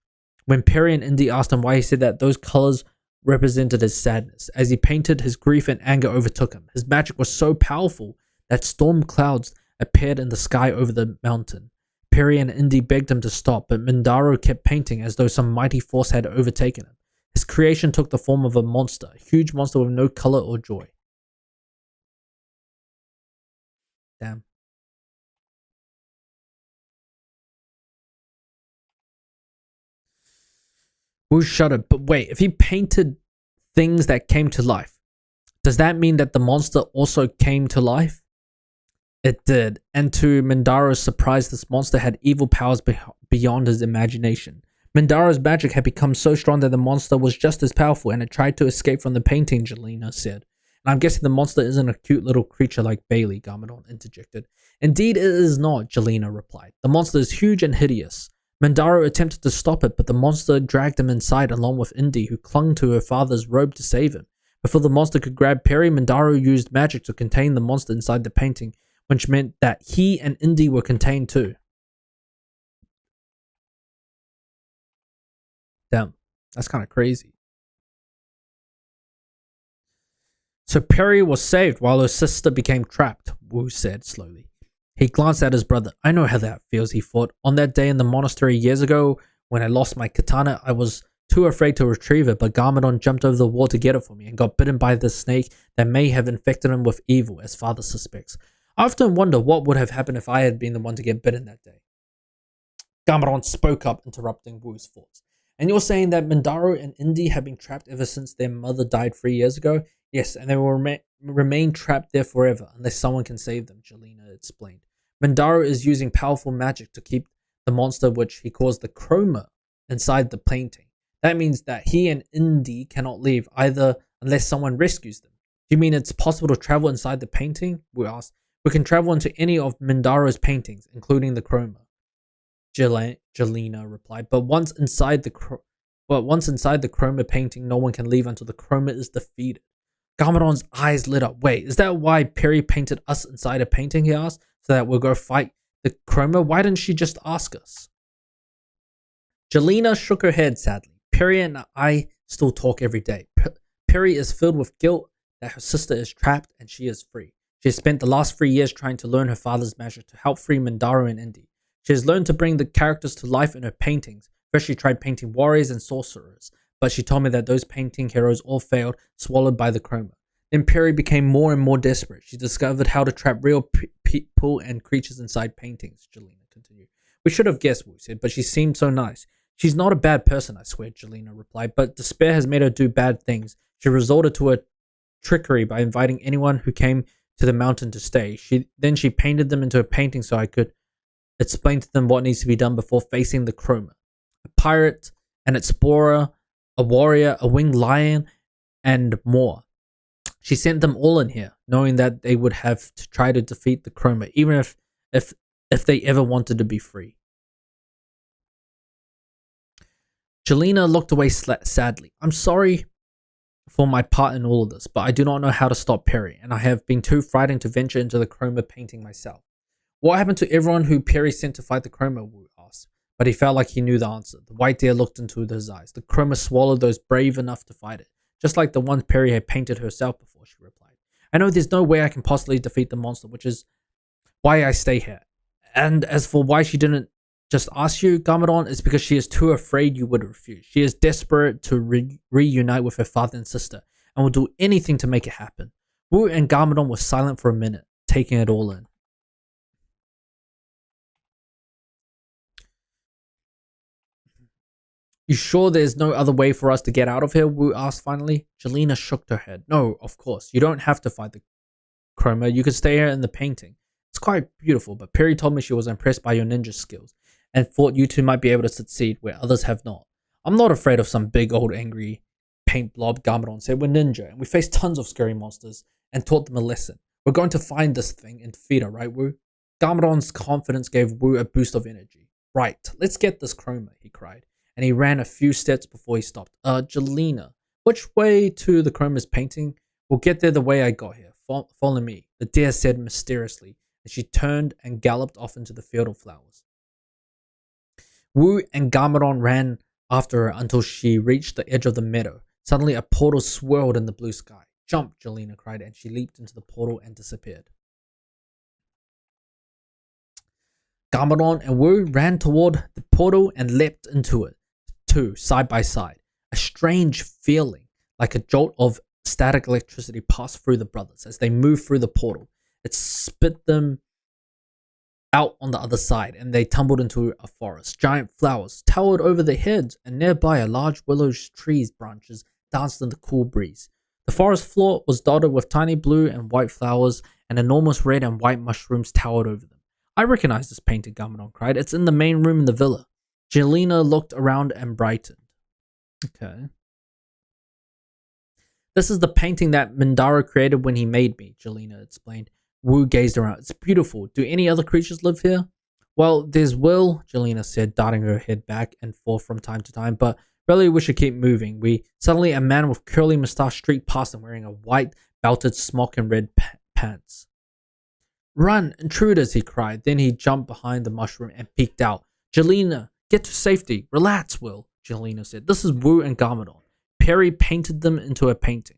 When Perry and Indy asked him why, he said that those colors represented his sadness. As he painted, his grief and anger overtook him. His magic was so powerful that storm clouds appeared in the sky over the mountain. Perry and Indy begged him to stop, but Mindaro kept painting as though some mighty force had overtaken him. His creation took the form of a monster, a huge monster with no color or joy. Damn. Wu shuddered. But wait, if he painted things that came to life, does that mean that the monster also came to life? It did, and to Mindaro's surprise, this monster had evil powers beyond his imagination. Mindaro's magic had become so strong that the monster was just as powerful, and it tried to escape from the painting, Jelena said. And I'm guessing the monster isn't a cute little creature like Bailey, Garmadon interjected. Indeed it is not, Jelena replied. The monster is huge and hideous. Mindaro attempted to stop it, but the monster dragged him inside along with Indy, who clung to her father's robe to save him. Before the monster could grab Perry, Mindaro used magic to contain the monster inside the painting, which meant that he and Indy were contained too. Damn, that's kind of crazy. So Perry was saved while her sister became trapped, Wu said slowly. He glanced at his brother. I know how that feels, he thought. On that day in the monastery years ago, when I lost my katana, I was too afraid to retrieve it, but Garmadon jumped over the wall to get it for me and got bitten by the snake that may have infected him with evil, as father suspects. I often wonder what would have happened if I had been the one to get bitten that day. Garmadon spoke up, interrupting Wu's thoughts. And you're saying that Mindaro and Indy have been trapped ever since their mother died 3 years ago? Yes, and they will remain trapped there forever, unless someone can save them, Jelena explained. Mindaro is using powerful magic to keep the monster, which he calls the chroma, inside the painting. That means that he and Indy cannot leave either unless someone rescues them. Do you mean it's possible to travel inside the painting? We asked. We can travel into any of Mindaro's paintings, including the chroma. Jelena replied, but once inside the chroma painting, no one can leave until the chroma is defeated. Garmadon's eyes lit up. Wait, is that why Perry painted us inside a painting, he asked, so that we'll go fight the chroma? Why didn't she just ask us? Jelena shook her head sadly. Perry and I still talk every day. Perry is filled with guilt that her sister is trapped and she is free. She has spent the last 3 years trying to learn her father's magic to help free Mindaro and Indy. She has learned to bring the characters to life in her paintings. First she tried painting warriors and sorcerers, but she told me that those painting heroes all failed, swallowed by the chroma. Then Perry became more and more desperate. She discovered how to trap real people and creatures inside paintings, Jelena continued. We should have guessed, Wu said, but she seemed so nice. She's not a bad person, I swear, Jelena replied, but despair has made her do bad things. She resorted to a trickery by inviting anyone who came to the mountain to stay. Then she painted them into a painting so I could explain to them what needs to be done before facing the chroma. A pirate, an explorer, a warrior, a winged lion, and more. She sent them all in here, knowing that they would have to try to defeat the chroma, even if they ever wanted to be free. Jelena looked away sadly. I'm sorry for my part in all of this, but I do not know how to stop Perry, and I have been too frightened to venture into the chroma painting myself. What happened to everyone who Perry sent to fight the chroma? Wu asked, but he felt like he knew the answer. The white deer looked into his eyes. The chroma swallowed those brave enough to fight it, just like the ones Perry had painted herself before, she replied. I know there's no way I can possibly defeat the monster, which is why I stay here. And as for why she didn't just ask you, Garmadon, it's because she is too afraid you would refuse. She is desperate to reunite with her father and sister, and will do anything to make it happen. Wu and Garmadon were silent for a minute, taking it all in. You sure there's no other way for us to get out of here? Wu asked finally. Jelena shook her head. No, of course. You don't have to fight the chroma. You could stay here in the painting. It's quite beautiful, but Perry told me she was impressed by your ninja skills and thought you two might be able to succeed where others have not. I'm not afraid of some big old angry paint blob, Garmadon said. We're ninja, and we faced tons of scary monsters and taught them a lesson. We're going to find this thing and defeat her, right, Wu? Garmadon's confidence gave Wu a boost of energy. Right, let's get this chroma, he cried, and he ran a few steps before he stopped. Jelena, which way to the chroma's painting? We'll get there the way I got here. Follow me, the deer said mysteriously, as she turned and galloped off into the field of flowers. Wu and Garmadon ran after her until she reached the edge of the meadow. Suddenly a portal swirled in the blue sky. Jump, Jelena cried, and she leaped into the portal and disappeared. Garmadon and Wu ran toward the portal and leapt into it, too, side by side. A strange feeling, like a jolt of static electricity, passed through the brothers as they moved through the portal. It spit them out on the other side, and they tumbled into a forest. Giant flowers towered over their heads, and nearby a large willow tree's branches danced in the cool breeze. The forest floor was dotted with tiny blue and white flowers, and enormous red and white mushrooms towered over them. I recognize this painting, Garmadon cried. It's in the main room in the villa. Jelena looked around and brightened. Okay. This is the painting that Mindaro created when he made me, Jelena explained. Wu gazed around. It's beautiful. Do any other creatures live here? Well, there's Will, Jelena said, darting her head back and forth from time to time, but really we should keep moving. Suddenly a man with curly moustache streaked past them wearing a white belted smock and red pants. Run, intruders, he cried. Then he jumped behind the mushroom and peeked out. Jelena, get to safety. Relax, Will, Jelena said. This is Wu and Garmadon. Perry painted them into a painting.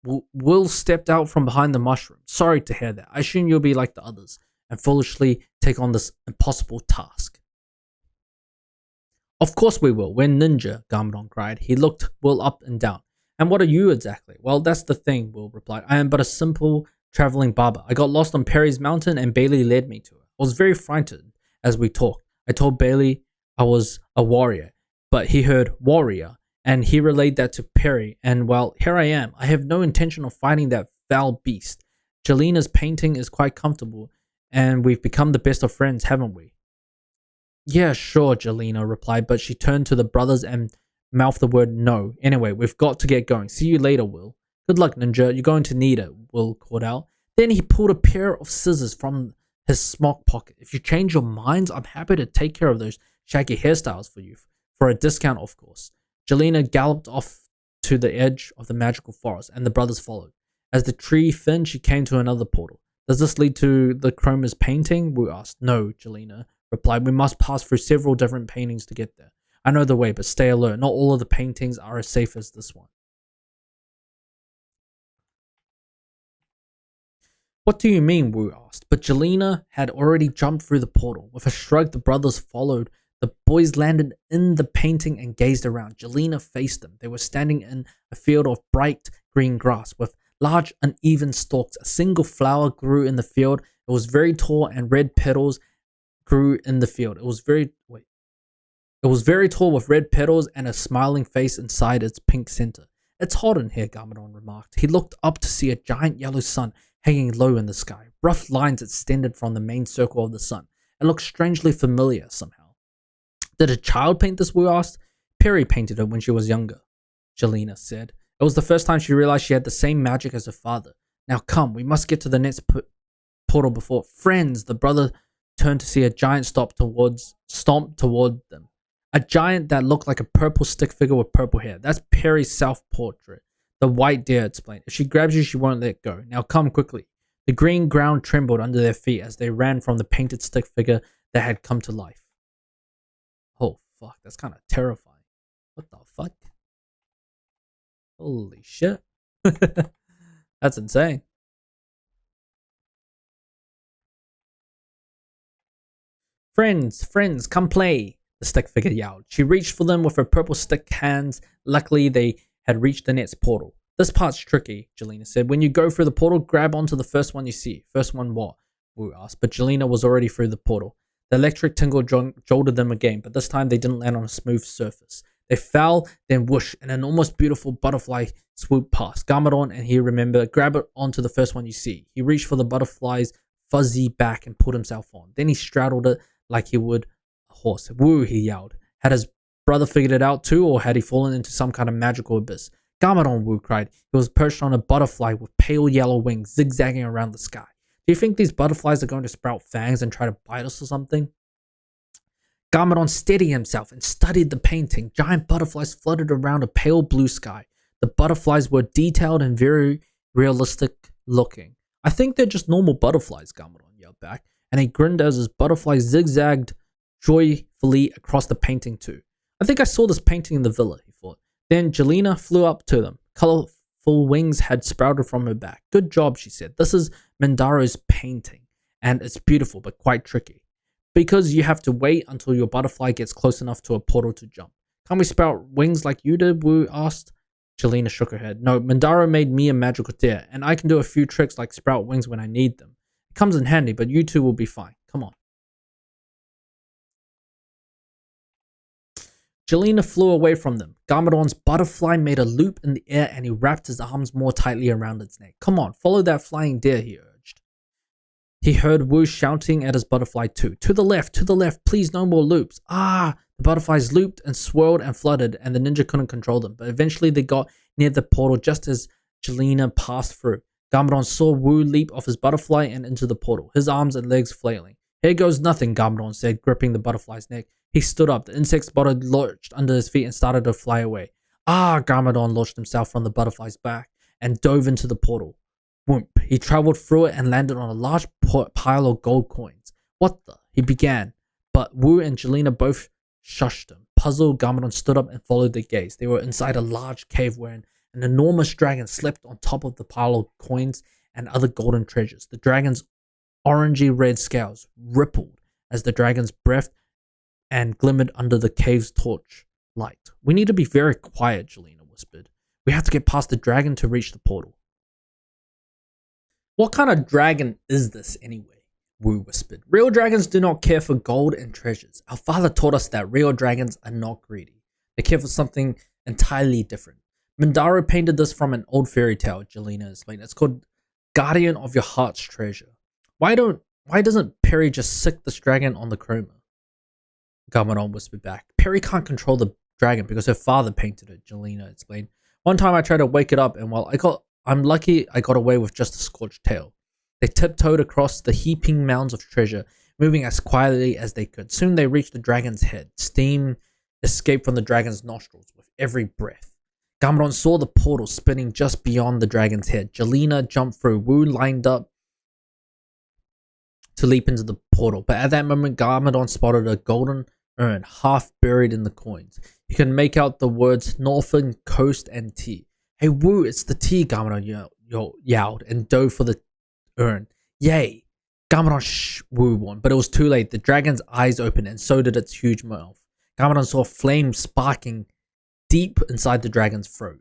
Will stepped out from behind the mushroom. Sorry to hear that. I assume you'll be like the others and foolishly take on this impossible task. Of course we will. We're ninja, Garmadon cried. He looked Will up and down. And what are you exactly? Well, that's the thing, Will replied. I am but a simple traveling barber. I got lost on Perry's mountain and Bailey led me to it. I was very frightened as we talked. I told Bailey I was a warrior, but he heard warrior, and he relayed that to Perry, and well, here I am. I have no intention of fighting that foul beast. Jelena's painting is quite comfortable, and we've become the best of friends, haven't we? Yeah, sure, Jelena replied, but she turned to the brothers and mouthed the word no. Anyway, we've got to get going. See you later, Will. Good luck, Ninja. You're going to need it, Will called out. Then he pulled a pair of scissors from his smock pocket. If you change your minds, I'm happy to take care of those shaggy hairstyles for you. For a discount, of course. Jelena galloped off to the edge of the magical forest, and the brothers followed. As the tree thinned, she came to another portal. Does this lead to the Chroma's painting? Wu asked. No, Jelena replied. We must pass through several different paintings to get there. I know the way, but stay alert. Not all of the paintings are as safe as this one. What do you mean? Wu asked. But Jelena had already jumped through the portal. With a shrug, the brothers followed. The boys landed in the painting and gazed around. Jelena faced them. They were standing in a field of bright green grass with large uneven stalks. A single flower grew in the field. It was very tall, and red petals grew in the field. It was very tall with red petals and a smiling face inside its pink center. It's hot in here, Garmadon remarked. He looked up to see a giant yellow sun hanging low in the sky. Rough lines extended from the main circle of the sun. It looked strangely familiar somehow. Did a child paint this? Wu asked. Perry painted it when she was younger, Jelena said. It was the first time she realized she had the same magic as her father. Now come, we must get to the next portal before. Friends, the brother turned to see a giant stomp toward them. A giant that looked like a purple stick figure with purple hair. That's Perry's self-portrait. The white deer explained. If she grabs you, she won't let go. Now come quickly. The green ground trembled under their feet as they ran from the painted stick figure that had come to life. Oh, fuck. That's kind of terrifying. What the fuck? Holy shit. That's insane. Friends, come play, the stick figure yelled. She reached for them with her purple stick hands. Luckily, they had reached the next portal. This part's tricky, Jelena said. When you go through the portal, grab onto the first one you see. First one what? Wu asked, but Jelena was already through the portal. The electric tingle jolted them again, but this time they didn't land on a smooth surface. They fell, then whoosh, and an almost beautiful butterfly swooped past. Garmadon and he remembered, grab it onto the first one you see. He reached for the butterfly's fuzzy back and put himself on. Then he straddled it like he would a horse. Woo, he yelled. Had his brother figured it out too, or had he fallen into some kind of magical abyss? Garmadon, Wu cried. He was perched on a butterfly with pale yellow wings zigzagging around the sky. Do you think these butterflies are going to sprout fangs and try to bite us or something? Garmadon steadied himself and studied the painting. Giant butterflies fluttered around a pale blue sky. The butterflies were detailed and very realistic looking. I think they're just normal butterflies, Garmadon yelled back, and he grinned as his butterfly zigzagged joyfully across the painting too. I think I saw this painting in the villa, he thought. Then Jelena flew up to them. Colorful wings had sprouted from her back. Good job, she said. This is Mandaro's painting, and it's beautiful but quite tricky. Because you have to wait until your butterfly gets close enough to a portal to jump. Can't we sprout wings like you did? Wu asked. Jelena shook her head. No, Mandaro made me a magical deer, and I can do a few tricks like sprout wings when I need them. It comes in handy, but you two will be fine. Come on. Jelena flew away from them. Garmadon's butterfly made a loop in the air and he wrapped his arms more tightly around its neck. Come on, follow that flying deer, he urged. He heard Wu shouting at his butterfly too. To the left, please no more loops. Ah! The butterflies looped and swirled and fluttered, and the ninja couldn't control them, but eventually they got near the portal just as Jelena passed through. Garmadon saw Wu leap off his butterfly and into the portal, his arms and legs flailing. Here goes nothing, Garmadon said, gripping the butterfly's neck. He stood up. The insect's body lurched under his feet and started to fly away. Ah! Garmadon launched himself from the butterfly's back and dove into the portal. Whoomp. He traveled through it and landed on a large pile of gold coins. What the? He began, but Wu and Jelena both shushed him. Puzzled, Garmadon stood up and followed their gaze. They were inside a large cave where an enormous dragon slept on top of the pile of coins and other golden treasures. The dragon's orangey red scales rippled as the dragon's breath and glimmered under the cave's torch light. We need to be very quiet, Jelena whispered. We have to get past the dragon to reach the portal. What kind of dragon is this anyway? Wu whispered. Real dragons do not care for gold and treasures. Our father taught us that real dragons are not greedy. They care for something entirely different. Mandaro painted this from an old fairy tale, Jelena explained. It's called Guardian of Your Heart's Treasure. Why don't Why doesn't Perry just sick this dragon on the chroma? Garmadon whispered back. Perry can't control the dragon because her father painted it, Jelena explained. One time I tried to wake it up, and I'm lucky I got away with just a scorched tail. They tiptoed across the heaping mounds of treasure, moving as quietly as they could. Soon they reached the dragon's head. Steam escaped from the dragon's nostrils with every breath. Garmadon saw the portal spinning just beyond the dragon's head. Jelena jumped through. Wu lined up to leap into the portal, but at that moment Garmadon spotted a golden urn half buried in the coins. He could make out the words Northern Coast and Tea. Hey Wu, it's the tea, Garmadon yelled and dove for the urn. Yay! Garmadon Wu won, but it was too late. The dragon's eyes opened and so did its huge mouth. Garmadon saw flames sparking deep inside the dragon's throat.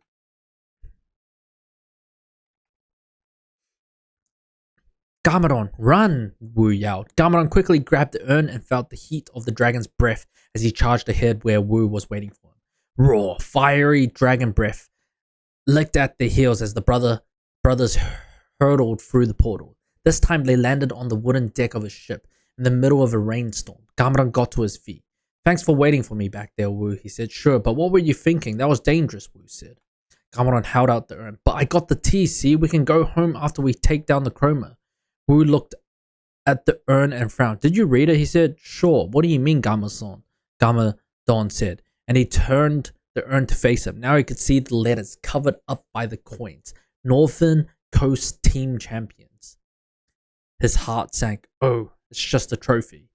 Garmadon, run! Wu yelled. Garmadon quickly grabbed the urn and felt the heat of the dragon's breath as he charged ahead where Wu was waiting for him. Raw, fiery dragon breath licked at their heels as the brothers hurtled through the portal. This time they landed on the wooden deck of a ship in the middle of a rainstorm. Garmadon got to his feet. Thanks for waiting for me back there, Wu, he said. Sure, but what were you thinking? That was dangerous, Wu said. Garmadon held out the urn. But I got the tea, see? We can go home after we take down the chroma. Wu looked at the urn and frowned. Did you read it? He said. Sure. What do you mean, Garmadon said. And he turned the urn to face him. Now he could see the letters covered up by the coins. Northern Coast Team Champions. His heart sank. Oh, it's just a trophy.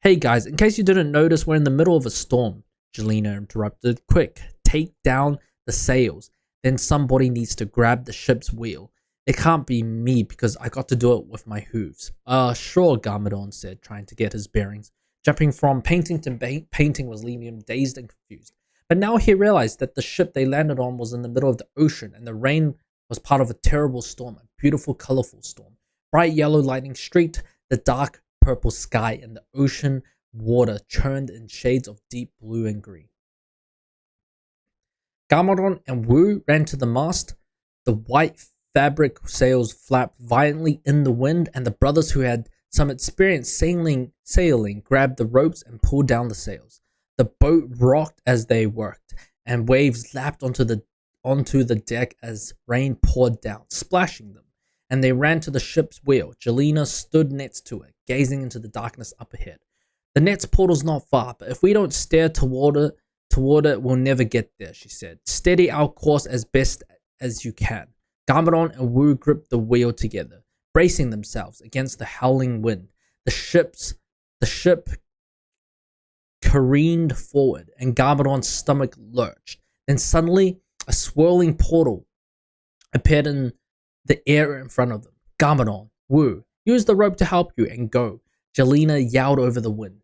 Hey guys, in case you didn't notice, we're in the middle of a storm. Jelena interrupted. Quick, take down the sails. Then somebody needs to grab the ship's wheel. It can't be me because I got to do it with my hooves. Sure, Garmadon said, trying to get his bearings. Jumping from painting to painting was leaving him dazed and confused. But now he realized that the ship they landed on was in the middle of the ocean and the rain was part of a terrible storm, a beautiful, colorful storm. Bright yellow lightning streaked the dark purple sky and the ocean water churned in shades of deep blue and green. Garmadon and Wu ran to the mast. The white fabric sails flapped violently in the wind, and the brothers who had some experience sailing grabbed the ropes and pulled down the sails. The boat rocked as they worked, and waves lapped onto the deck as rain poured down, splashing them. And they ran to the ship's wheel. Jelena stood next to it, gazing into the darkness up ahead. The net's portal's not far, but if we don't stare toward it, we'll never get there, she said. Steady our course as best as you can. Garmadon and Wu gripped the wheel together, bracing themselves against the howling wind. The ship careened forward, and Garmadon's stomach lurched. Then suddenly, a swirling portal appeared in the air in front of them. Garmadon, Wu, use the rope to help you and go. Jelena yelled over the wind.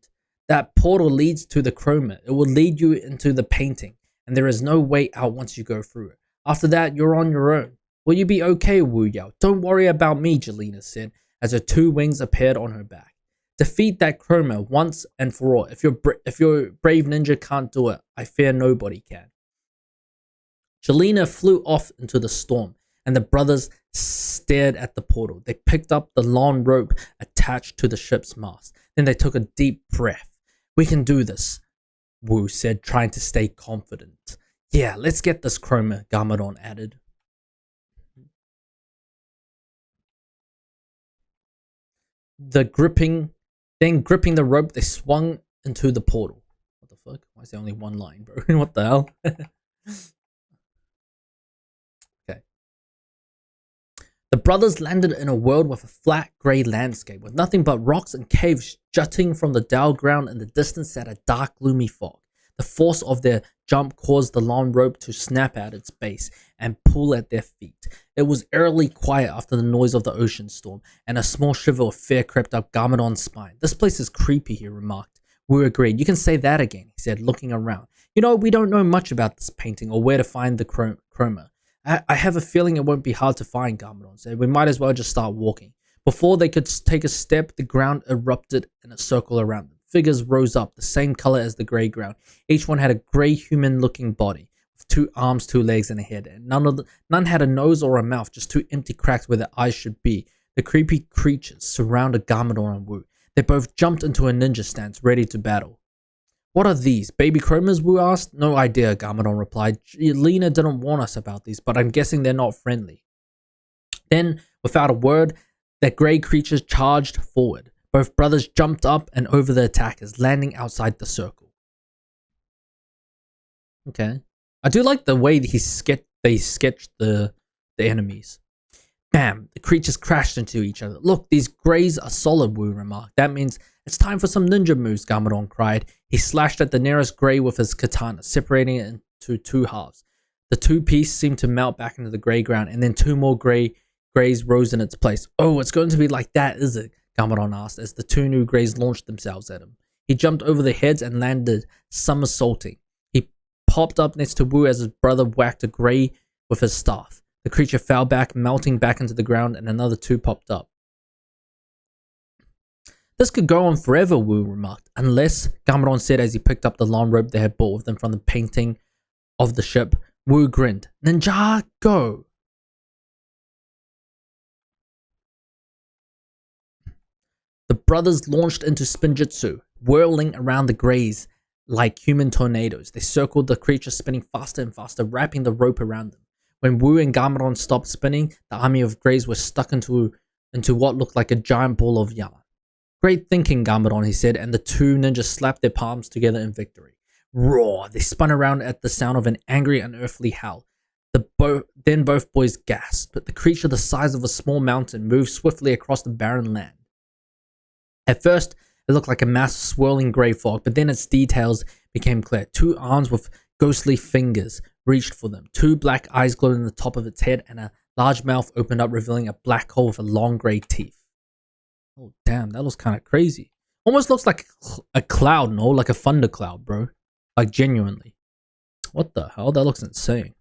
That portal leads to the chroma. It will lead you into the painting, and there is no way out once you go through it. After that, you're on your own. Will you be okay? Wu yelled. Don't worry about me, Jelena said, as her two wings appeared on her back. Defeat that chroma once and for all. If your brave ninja can't do it, I fear nobody can. Jelena flew off into the storm, and the brothers stared at the portal. They picked up the long rope attached to the ship's mast. Then they took a deep breath. We can do this, Wu said, trying to stay confident. Yeah, let's get this chroma, Garmadon added. Gripping the rope, they swung into the portal. What the fuck? Why is there only one line, bro? What the hell? Okay. The brothers landed in a world with a flat grey landscape, with nothing but rocks and caves jutting from the dull ground. In the distance sat a dark, gloomy fog. The force of their jump caused the long rope to snap at its base and pull at their feet. It was eerily quiet after the noise of the ocean storm, and a small shiver of fear crept up Garmadon's spine. This place is creepy, he remarked. Wu agreed. You can say that again, he said, looking around. You know, we don't know much about this painting or where to find the chroma. I have a feeling it won't be hard to find, Garmadon said. We might as well just start walking. Before they could take a step, the ground erupted in a circle around them. Figures rose up, the same color as the grey ground. Each one had a grey human-looking body, with 2 arms, 2 legs, and a head. And none had a nose or a mouth, just 2 empty cracks where their eyes should be. the creepy creatures surrounded Garmadon and Wu. They both jumped into a ninja stance, ready to battle. What are these? Baby chromas? Wu asked. No idea, Garmadon replied. Lena didn't warn us about these, but I'm guessing they're not friendly. Then, without a word, the grey creatures charged forward. Both brothers jumped up and over the attackers, landing outside the circle. Okay. I do like the way they sketched the enemies. Bam! The creatures crashed into each other. Look, these greys are solid, Wu remarked. That means it's time for some ninja moves, Garmadon cried. He slashed at the nearest grey with his katana, separating it into two halves. The two-piece seemed to melt back into the grey ground, and then two more greys rose in its place. Oh, it's going to be like that, is it? Garmadon asked as the two new greys launched themselves at him. He jumped over their heads and landed somersaulting. He popped up next to Wu as his brother whacked a grey with his staff. The creature fell back, melting back into the ground, and another two popped up. This could go on forever, Wu remarked, unless, Garmadon said as he picked up the long rope they had brought with them from the painting of the ship. Wu grinned. Ninjago! The brothers launched into Spinjitzu, whirling around the greys like human tornadoes. They circled the creature, spinning faster and faster, wrapping the rope around them. When Wu and Garmadon stopped spinning, the army of greys were stuck into what looked like a giant ball of yarn. Great thinking, Garmadon, he said, and the two ninjas slapped their palms together in victory. Roar! They spun around at the sound of an angry, unearthly howl. Then both boys gasped, but the creature the size of a small mountain moved swiftly across the barren land. At first, it looked like a mass of swirling grey fog, but then its details became clear. Two arms with ghostly fingers reached for them. Two black eyes glowed in the top of its head, and a large mouth opened up, revealing a black hole with a long grey teeth. Oh, damn, that looks kind of crazy. Almost looks like a cloud, no? Like a thundercloud, bro. Like, genuinely. What the hell? That looks insane.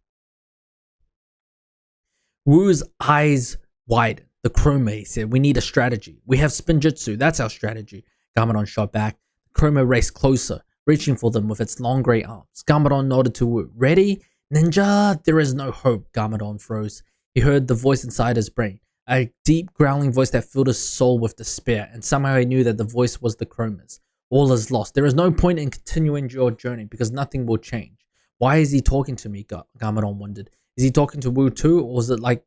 Wu's eyes widened. The chroma, he said. We need a strategy. We have Spinjitzu. That's our strategy. Garmadon shot back. The chroma raced closer, reaching for them with its long grey arms. Garmadon nodded to Wu. Ready? Ninja? There is no hope. Garmadon froze. He heard the voice inside his brain. A deep growling voice that filled his soul with despair, and somehow he knew that the voice was the chroma's. All is lost. There is no point in continuing your journey because nothing will change. Why is he talking to me? Garmadon wondered. Is he talking to Wu too, or is it like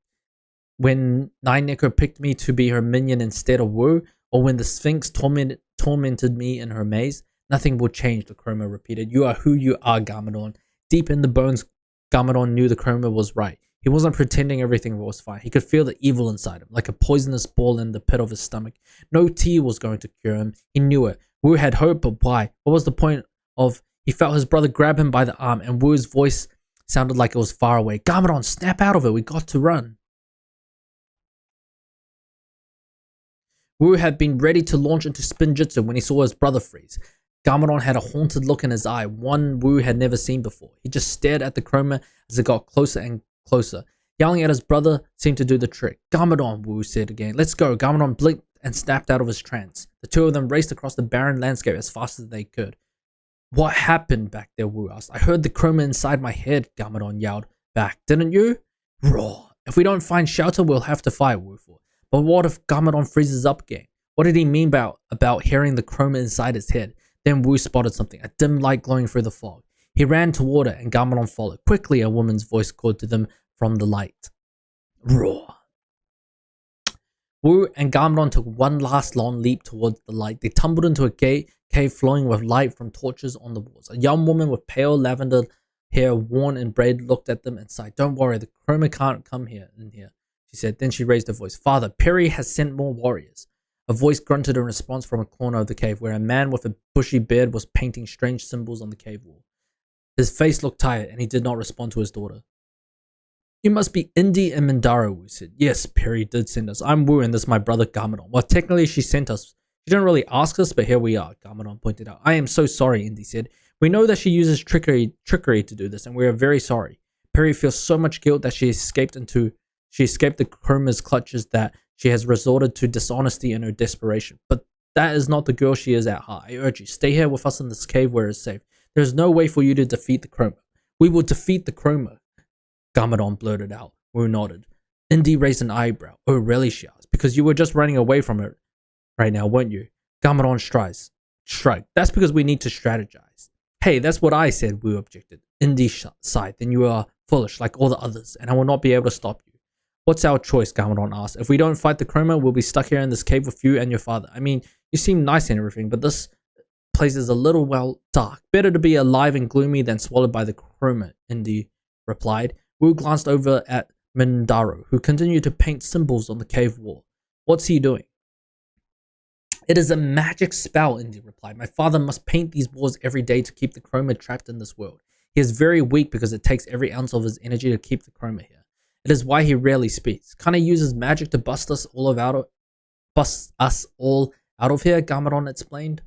when Ninjago picked me to be her minion instead of Wu, or when the Sphinx tormented me in her maze? Nothing will change, the chroma repeated. You are who you are, Garmadon. Deep in the bones, Garmadon knew the chroma was right. He wasn't pretending everything was fine. He could feel the evil inside him, like a poisonous ball in the pit of his stomach. No tea was going to cure him. He knew it. Wu had hope, but why? What was the point of... He felt his brother grab him by the arm, and Wu's voice sounded like it was far away. Garmadon, snap out of it. We got to run. Wu had been ready to launch into Spinjitzu when he saw his brother freeze. Garmadon had a haunted look in his eye, one Wu had never seen before. He just stared at the chroma as it got closer and closer. Yelling at his brother seemed to do the trick. Garmadon, Wu said again. Let's go. Garmadon blinked and snapped out of his trance. The two of them raced across the barren landscape as fast as they could. What happened back there, Wu asked. I heard the chroma inside my head, Garmadon yelled back. Didn't you? Roar. If we don't find shelter, we'll have to fight, Wu thought. But what if Garmadon freezes up again? What did he mean about hearing the chroma inside his head? Then Wu spotted something, a dim light glowing through the fog. He ran toward it, and Garmadon followed. Quickly, a woman's voice called to them from the light. Roar. Wu and Garmadon took one last long leap towards the light. They tumbled into a cave flowing with light from torches on the walls. A young woman with pale lavender hair worn in braid looked at them and sighed. Don't worry, the chroma can't come in here, she said. Then she raised her voice. Father, Perry has sent more warriors. A voice grunted in response from a corner of the cave where a man with a bushy beard was painting strange symbols on the cave wall. His face looked tired and he did not respond to his daughter. You must be Indy and Mindara, Wu said. Yes, Perry did send us. I'm Wu and this is my brother Garmadon. Well, technically she sent us. She didn't really ask us, but here we are, Garmadon pointed out. I am so sorry, Indy said. We know that she uses trickery to do this and we are very sorry. Perry feels so much guilt that she escaped the chroma's clutches that she has resorted to dishonesty in her desperation. But that is not the girl she is at heart. I urge you, stay here with us in this cave where it is safe. There is no way for you to defeat the chroma. We will defeat the chroma, Garmadon blurted out. Wu nodded. Indy raised an eyebrow. Oh, really, she asked. Because you were just running away from it right now, weren't you? Garmadon shrugged. That's because we need to strategize. Hey, that's what I said, Wu objected. Indy sighed. Then you are foolish, like all the others, and I will not be able to stop you. What's our choice? Garmadon asked. If we don't fight the Chroma, we'll be stuck here in this cave with you and your father. I mean, you seem nice and everything, but this place is a little, well, dark. Better to be alive and gloomy than swallowed by the Chroma, Indy replied. Wu glanced over at Mindaro, who continued to paint symbols on the cave wall. What's he doing? It is a magic spell, Indy replied. My father must paint these walls every day to keep the Chroma trapped in this world. He is very weak because it takes every ounce of his energy to keep the Chroma here. It is why he rarely speaks. Kinda uses magic to bust us all out of here, Garmadon explained.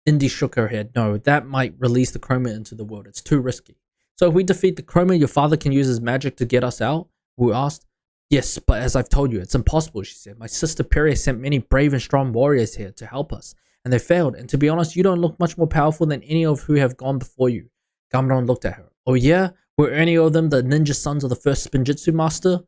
Indy shook her head. No, that might release the Chroma into the world. It's too risky. So if we defeat the Chroma, your father can use his magic to get us out? Wu asked. Yes, but as I've told you, it's impossible, she said. My sister Perry sent many brave and strong warriors here to help us, and they failed. And to be honest, you don't look much more powerful than any of who have gone before you. Garmadon looked at her. Oh yeah? Were any of them the ninja sons of the first Spinjitzu master?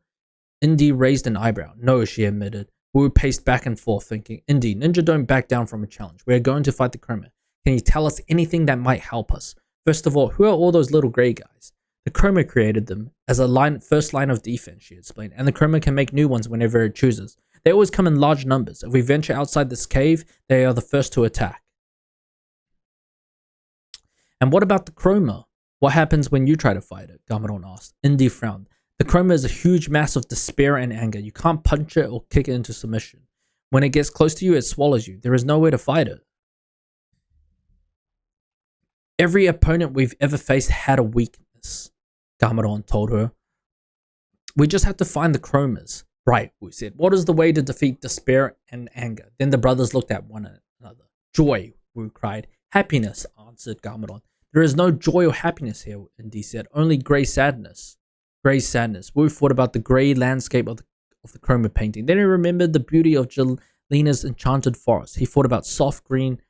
Indy raised an eyebrow. No, she admitted. Wu paced back and forth, thinking, Indy, ninja don't back down from a challenge. We are going to fight the Chroma. Can you tell us anything that might help us? First of all, who are all those little grey guys? The Chroma created them as a first line of defense, she explained, and the Chroma can make new ones whenever it chooses. They always come in large numbers. If we venture outside this cave, they are the first to attack. And what about the Chroma? What happens when you try to fight it? Garmadon asked. Indy frowned. The Chroma is a huge mass of despair and anger. You can't punch it or kick it into submission. When it gets close to you, it swallows you. There is no way to fight it. Every opponent we've ever faced had a weakness, Garmadon told her. We just have to find the Chromas. Right, Wu said. What is the way to defeat despair and anger? Then the brothers looked at one another. Joy, Wu cried. Happiness, answered Garmadon. There is no joy or happiness here, Indy said. Only grey sadness. Grey sadness. Wu thought about the grey landscape of the Chroma painting. Then he remembered the beauty of Jelena's enchanted forest. He thought about soft green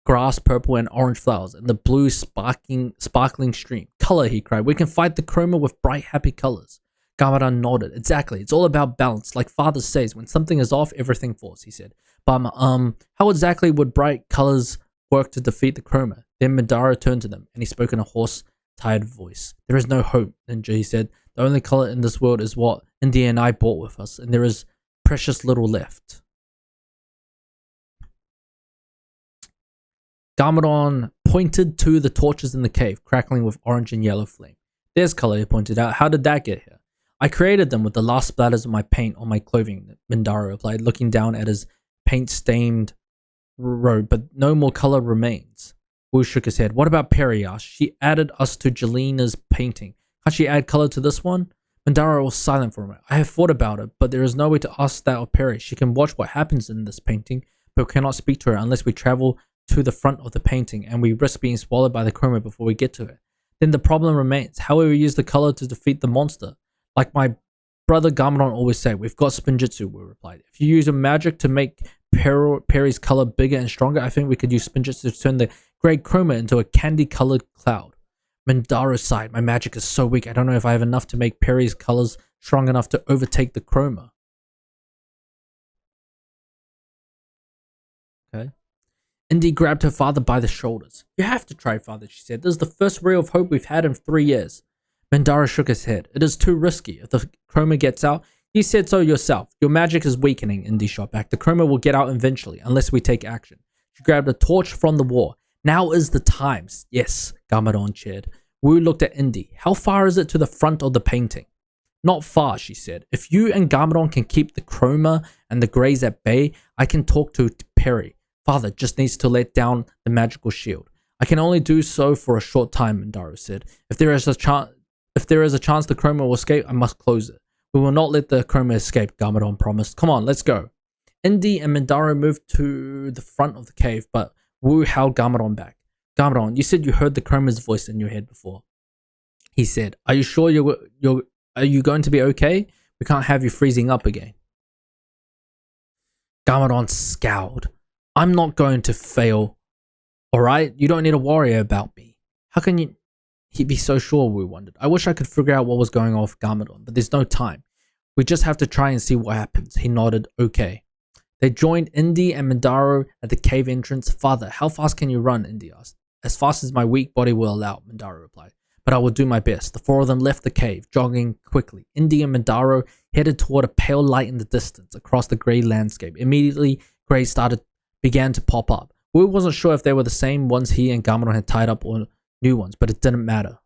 grass, purple and orange flowers, and the blue sparkling stream. Color, he cried. We can fight the Chroma with bright, happy colors. Garmadon nodded. Exactly. It's all about balance. Like father says, when something is off, everything falls, he said. But how exactly would bright colors work to defeat the Chroma? Then Madara turned to them, and he spoke in a hoarse, tired voice. There is no hope, Ninja, he said. The only color in this world is what India and I brought with us, and there is precious little left. Garmadon pointed to the torches in the cave, crackling with orange and yellow flame. There's color, he pointed out. How did that get here? I created them with the last splatters of my paint on my clothing, Mindaro replied, looking down at his paint-stained robe, but no more color remains. Wu shook his head. What about Perry? He asked. She added us to Jelena's painting. Can't she add color to this one? Mindaro was silent for a moment. I have thought about it, but there is no way to ask that of Perry. She can watch what happens in this painting, but we cannot speak to her unless we travel to the front of the painting, and we risk being swallowed by the Chroma before we get to it. Then the problem remains. How will we use the color to defeat the monster? Like my brother Garmadon always said, we've got Spinjitzu, we replied. If you use a magic to make Perry's color bigger and stronger, I think we could use Spinjitzu to turn the grey Chroma into a candy-colored cloud. Mindaro sighed. My magic is so weak, I don't know if I have enough to make Perry's colors strong enough to overtake the Chroma. Okay. Indy grabbed her father by the shoulders. You have to try, father, she said. This is the first ray of hope we've had in 3 years. Mindaro shook his head. It is too risky. If the Chroma gets out, you said so yourself. Your magic is weakening, Indy shot back. The Chroma will get out eventually, unless we take action. She grabbed a torch from the wall. Now is the time. Yes, Garmadon cheered. Wu looked at Indy. How far is it to the front of the painting? Not far, she said. If you and Garmadon can keep the Chroma and the Greys at bay, I can talk to Perry. Father just needs to let down the magical shield. I can only do so for a short time, Mindaro said. If there is a chance the Chroma will escape, I must close it. We will not let the Chroma escape, Garmadon promised. Come on, let's go. Indy and Mindaro moved to the front of the cave, but Wu held Garmadon back. Garmadon, you said you heard the Chroma's voice in your head before. He said, are you sure are you going to be okay? We can't have you freezing up again. Garmadon scowled. I'm not going to fail. Alright? You don't need to worry about me. How can he be so sure, Wu wondered. I wish I could figure out what was going on with Garmadon, but there's no time. We just have to try and see what happens. He nodded, okay. They joined Indy and Mindaro at the cave entrance. Father, how fast can you run? Indy asked. As fast as my weak body will allow, Mindaro replied. But I will do my best. The four of them left the cave, jogging quickly. Indy and Mindaro headed toward a pale light in the distance across the grey landscape. Immediately, grey began to pop up. Wu wasn't sure if they were the same ones he and Gamadon had tied up or new ones, but it didn't matter.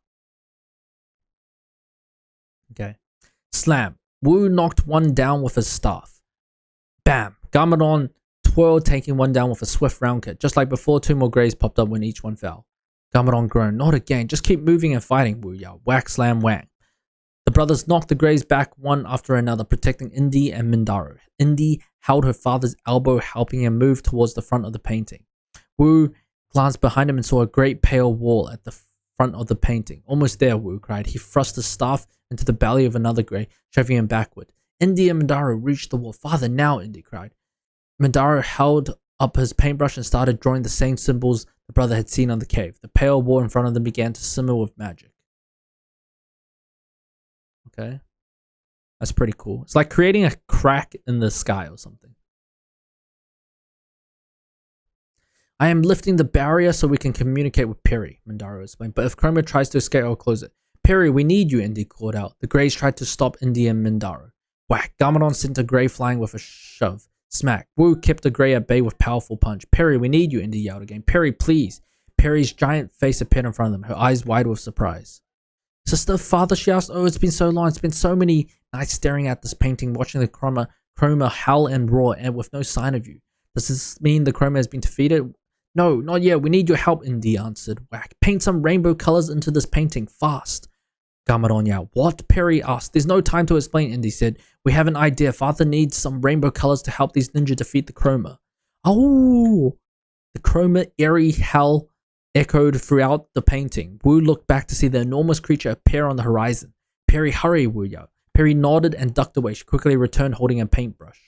Okay. Slam. Wu knocked one down with his staff. Bam. Gamadon twirled, taking one down with a swift round kick. Just like before, two more greys popped up when each one fell. Gamadon groaned. Not again. Just keep moving and fighting, Wu yelled. Whack, slam, whack. The brothers knocked the greys back one after another, protecting Indy and Mindaro. Indy held her father's elbow, helping him move towards the front of the painting. Wu glanced behind him and saw a great pale wall at the front of the painting. Almost there, Wu cried. He thrust his staff into the belly of another grey, shoving him backward. Indy and Mindaro reached the wall. Father, now, Indy cried. Mindaro held up his paintbrush and started drawing the same symbols the brother had seen on the cave. The pale wall in front of them began to simmer with magic. Okay. That's pretty cool. It's like creating a crack in the sky or something. I am lifting the barrier so we can communicate with Perry, Mindaro explained. But if Chroma tries to escape, I'll close it. Perry, we need you, Indy called out. The greys tried to stop Indy and Mindaro. Whack. Gamadon sent a grey flying with a shove. Smack. Wu kept the grey at bay with powerful punch. Perry, we need you, Indy yelled again. Perry, please. Perry's giant face appeared in front of them, her eyes wide with surprise. Sister, father, she asked. Oh, it's been so long. It's been so many nights staring at this painting, watching the Chroma howl and roar, and with no sign of you. Does this mean the Chroma has been defeated? No, not yet. We need your help, Indy answered. Whack. Paint some rainbow colors into this painting, fast. Gamadon yelled. What? Perry asked. There's no time to explain, Indy said. We have an idea. Father needs some rainbow colors to help these ninja defeat the Chroma. Oh! The Chroma eerie howl echoed throughout the painting. Wu looked back to see the enormous creature appear on the horizon. Perry, hurry, Wu yelled. Perry nodded and ducked away. She quickly returned holding a paintbrush.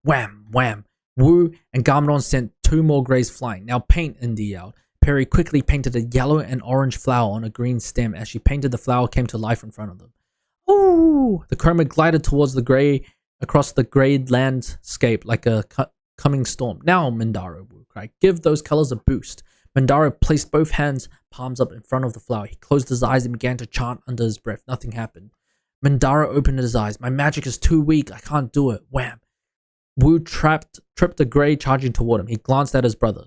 Wham! Wham! Wu and Gamadon sent two more greys flying. Now paint, Indy yelled. Perry quickly painted a yellow and orange flower on a green stem. As she painted, the flower came to life in front of them. Ooh! The Chroma glided towards the grey, across the greyed landscape like a coming storm. Now, Mindaro, Wu cried. Give those colors a boost. Mindaro placed both hands, palms up in front of the flower. He closed his eyes and began to chant under his breath. Nothing happened. Mindaro opened his eyes. My magic is too weak. I can't do it. Wham! Wu tripped the grey charging toward him. He glanced at his brother.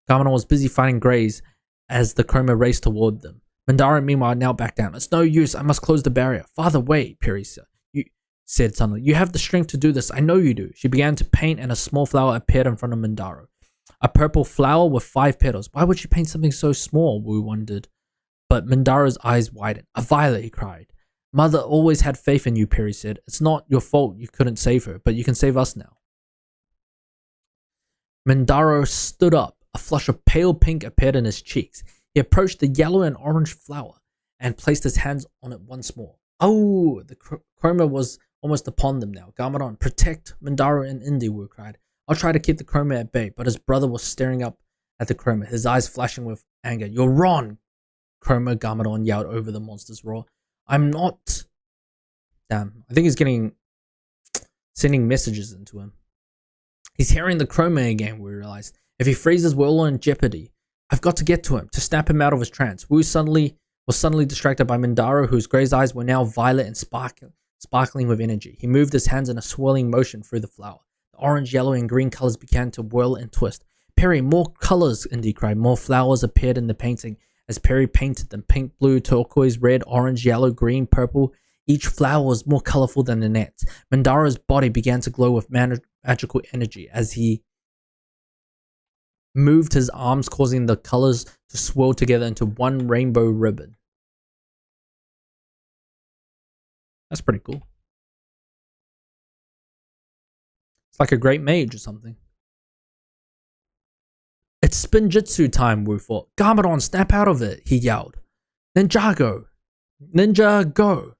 Gamadon was busy fighting greys as the Chroma raced toward them. Mindaro, meanwhile, knelt back down. It's no use. I must close the barrier. Father, wait, Perry said suddenly. You have the strength to do this. I know you do. She began to paint and a small flower appeared in front of Mindaro. A purple flower with 5 petals. Why would she paint something so small? Wu wondered. But Mindaro's eyes widened. A violet, he cried. Mother always had faith in you, Perry said. It's not your fault you couldn't save her, but you can save us now. Mindaro stood up. A flush of pale pink appeared in his cheeks. He approached the yellow and orange flower and placed his hands on it once more. Oh, the Chroma was almost upon them now. Gamadon, protect Mindaro and Indy, Wu cried. I'll try to keep the Chroma at bay, but his brother was staring up at the Chroma, his eyes flashing with anger. You're wrong, Chroma, Gamadon yelled over the monster's roar. I'm not. Damn, I think he's sending messages into him. He's hearing the Chroma again, we realized. If he freezes, we're all in jeopardy. I've got to get to him, to snap him out of his trance. Wu was suddenly distracted by Mindaro, whose grey's eyes were now violet and sparkling with energy. He moved his hands in a swirling motion through the flower. The orange, yellow, and green colors began to whirl and twist. Perry, more colors, Indy cried. More flowers appeared in the painting as Perry painted them. Pink, blue, turquoise, red, orange, yellow, green, purple. Each flower was more colorful than the next. Mindaro's body began to glow with magical energy as he moved his arms, causing the colors to swirl together into one rainbow ribbon. That's pretty cool. It's like a great mage or something. It's Spinjitzu time, Wu thought. Gamadon, snap out of it, he yelled. Ninjago! Ninjago!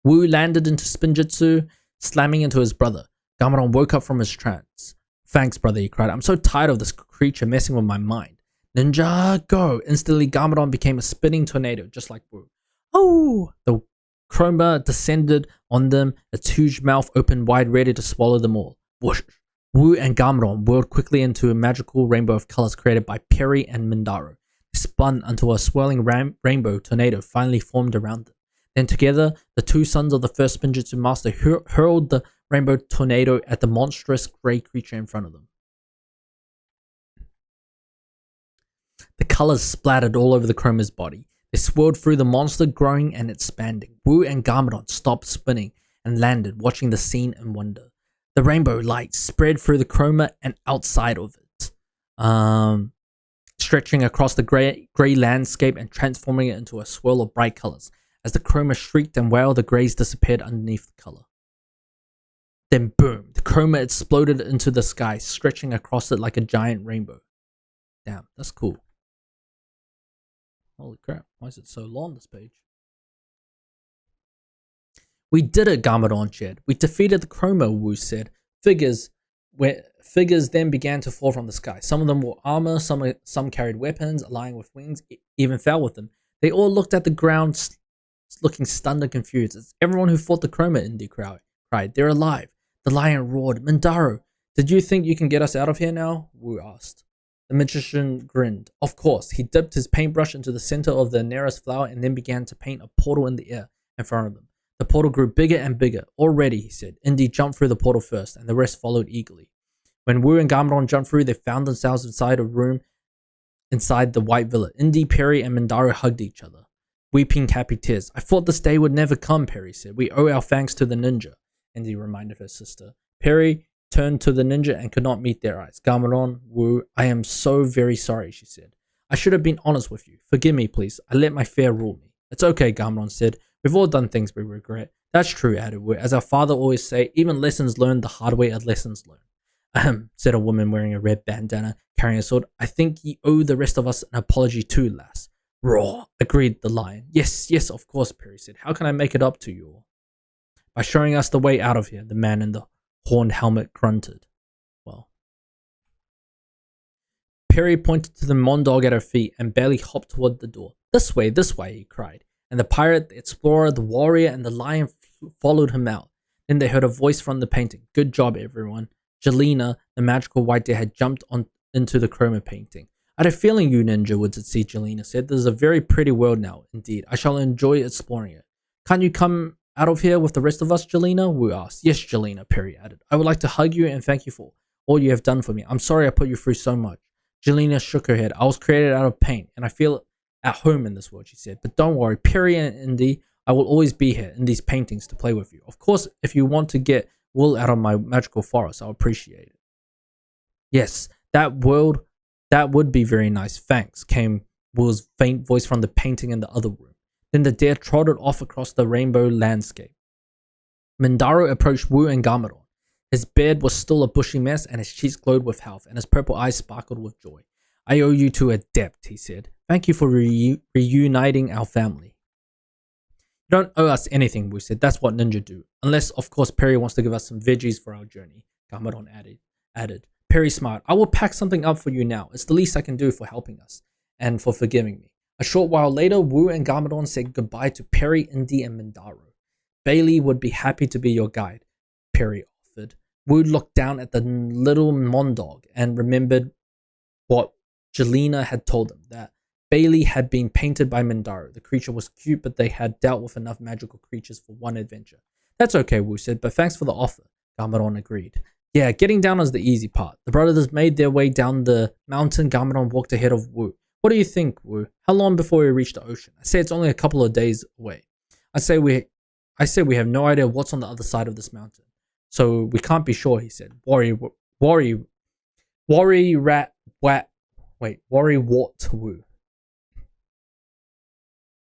Wu landed into Spinjitzu, slamming into his brother. Gamadon woke up from his trance. Thanks, brother, he cried. I'm so tired of this creature messing with my mind. Ninjago! Instantly, Gamadon became a spinning tornado, just like Wu. Oh! The Chroma descended on them, its huge mouth opened wide, ready to swallow them all. Whoosh! Wu and Garmadon whirled quickly into a magical rainbow of colors created by Perry and Mindaro. They spun until a swirling rainbow tornado finally formed around them. Then together, the two sons of the first Spinjitzu master hurled the rainbow tornado at the monstrous grey creature in front of them. The colors splattered all over the Chroma's body. They swirled through the monster, growing and expanding. Wu and Garmadon stopped spinning and landed, watching the scene in wonder. The rainbow light spread through the Chroma and outside of it, stretching across the grey landscape and transforming it into a swirl of bright colors. As the Chroma shrieked and wailed, the greys disappeared underneath the color. Then boom, the Chroma exploded into the sky, stretching across it like a giant rainbow. Damn, that's cool. Holy crap, why is it so long, this page? We did it, Garmadon cheered. We defeated the Chroma, Wu said. Figures then began to fall from the sky. Some of them wore armor, some carried weapons, lying with wings, even fell with them. They all looked at the ground, looking stunned and confused. It's everyone who fought the Chroma, Indy cried. They're alive. The lion roared. Mindaro, did you think you can get us out of here now? Wu asked. The magician grinned. Of course. He dipped his paintbrush into the center of the nearest flower and then began to paint a portal in the air in front of them. The portal grew bigger and bigger. Already, he said. Indy jumped through the portal first, and the rest followed eagerly. When Wu and Garmadon jumped through, they found themselves inside a room inside the White Villa. Indy, Perry, and Mindaro hugged each other, weeping happy tears. I thought this day would never come, Perry said. We owe our thanks to the ninja, Indy reminded her sister. Perry turned to the ninja and could not meet their eyes. Garmadon, Wu, I am so very sorry, she said. I should have been honest with you. Forgive me, please. I let my fear rule me. It's okay, Garmadon said. We've all done things we regret. That's true, added Wu. As our father always say, even lessons learned the hard way are lessons learned. Said a woman wearing a red bandana, carrying a sword. I think ye owe the rest of us an apology too, lass. Roar, agreed the lion. Yes, of course, Perry said. How can I make it up to you all? By showing us the way out of here, the man in the horned helmet grunted. Well. Perry pointed to the Mondog at her feet and Bailey hopped toward the door. This way, he cried. And the pirate, the explorer, the warrior, and the lion followed him out. Then they heard a voice from the painting. Good job, everyone. Jelena, the magical white deer, had jumped into the Chroma painting. I had a feeling you ninja would succeed, Jelena said. This is a very pretty world now, indeed. I shall enjoy exploring it. Can't you come out of here with the rest of us, Jelena? Wu asked. Yes, Jelena, Perry added. I would like to hug you and thank you for all you have done for me. I'm sorry I put you through so much. Jelena shook her head. I was created out of paint, and I feel at home in this world, she said. But don't worry, Perry and Indy, I will always be here in these paintings to play with you. Of course, if you want to get wool out of my magical forest, I'll appreciate it. Yes, that would be very nice. Thanks, came Will's faint voice from the painting in the other room. Then the deer trotted off across the rainbow landscape. Mindaro approached Wu and Garmadon. His beard was still a bushy mess, and his cheeks glowed with health, and his purple eyes sparkled with joy. I owe you to a debt, he said. Thank you for reuniting our family. You don't owe us anything, Wu said. That's what ninja do. Unless, of course, Perry wants to give us some veggies for our journey, Garmadon added. Perry smiled. I will pack something up for you now. It's the least I can do for helping us, and for forgiving me. A short while later, Wu and Garmadon said goodbye to Perry, Indy, and Mindaro. Bailey would be happy to be your guide, Perry offered. Wu looked down at the little Mondog and remembered what Jelena had told him, that Bailey had been painted by Mindaro. The creature was cute, but they had dealt with enough magical creatures for one adventure. That's okay, Wu said, but thanks for the offer, Garmadon agreed. Yeah, getting down was the easy part. The brothers made their way down the mountain. Garmadon walked ahead of Wu. What do you think, Wu? How long before we reach the ocean? I say it's only a couple of days away. I say we have no idea what's on the other side of this mountain. So we can't be sure, he said. Worry what, Wu?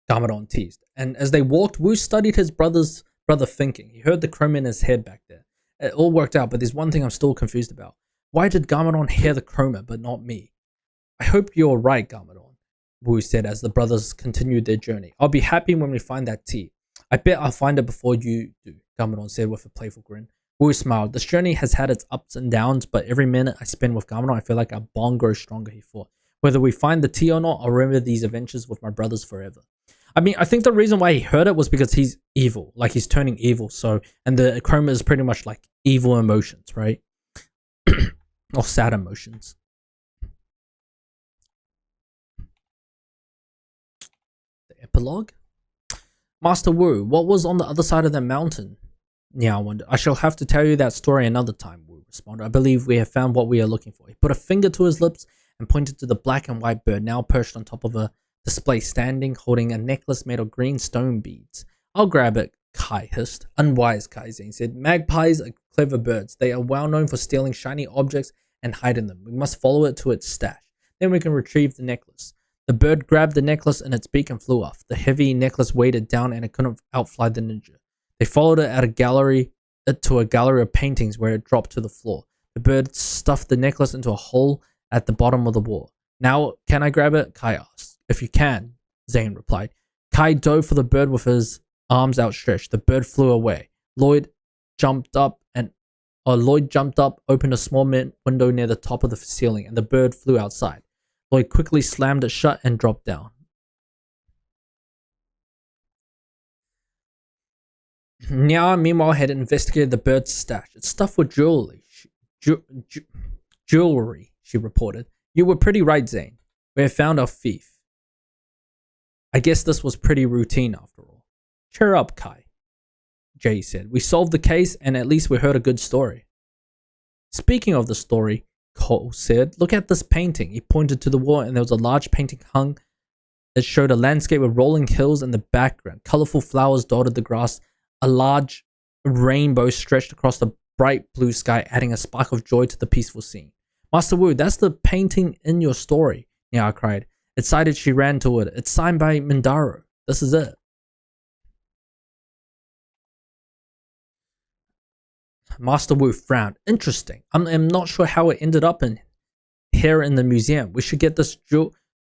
Garmadon teased. And as they walked, Wu studied his brother thinking. He heard the chrome in his head back there. It all worked out, but there's one thing I'm still confused about. Why did Garmadon hear the chroma, but not me? I hope you're right, Garmadon, Wu said as the brothers continued their journey. I'll be happy when we find that tea. I bet I'll find it before you do, Garmadon said with a playful grin. Wu smiled. This journey has had its ups and downs, but every minute I spend with Garmadon, I feel like our bond grows stronger, he thought. Whether we find the tea or not, I'll remember these adventures with my brothers forever. I mean, I think the reason why he heard it was because he's evil. Like, he's turning evil. So, and the chroma is pretty much like evil emotions, right? Or sad emotions. The epilogue? Master Wu, what was on the other side of that mountain? Yeah, I wonder. I shall have to tell you that story another time, Wu responded. I believe we have found what we are looking for. He put a finger to his lips and pointed to the black and white bird now perched on top of a display, standing, holding a necklace made of green stone beads. I'll grab it, Kai hissed. Unwise, Kai Zane said. Magpies are clever birds. They are well known for stealing shiny objects and hiding them. We must follow it to its stash. Then we can retrieve the necklace. The bird grabbed the necklace in its beak and flew off. The heavy necklace weighted down and it couldn't outfly the ninja. They followed it to a gallery of paintings where it dropped to the floor. The bird stuffed the necklace into a hole at the bottom of the wall. Now, can I grab it? Kai asked. If you can, Zane replied. Kai dove for the bird with his arms outstretched. The bird flew away. Lloyd jumped up, opened a small window near the top of the ceiling, and the bird flew outside. Lloyd quickly slammed it shut and dropped down. Nya, meanwhile, had investigated the bird's stash. It's stuffed with jewelry, she reported. You were pretty right, Zane. We have found our thief. I guess this was pretty routine after all. Cheer up, Kai, Jay said. We solved the case and at least we heard a good story. Speaking of the story, Cole said, look at this painting. He pointed to the wall and there was a large painting hung that showed a landscape with rolling hills in the background. Colorful flowers dotted the grass. A large rainbow stretched across the bright blue sky, adding a spark of joy to the peaceful scene. Master Wu, that's the painting in your story, Nya cried. Excited, she ran toward it. It's signed by Mindaro. This is it. Master Wu frowned. Interesting. I'm not sure how it ended up here in the museum. We should get this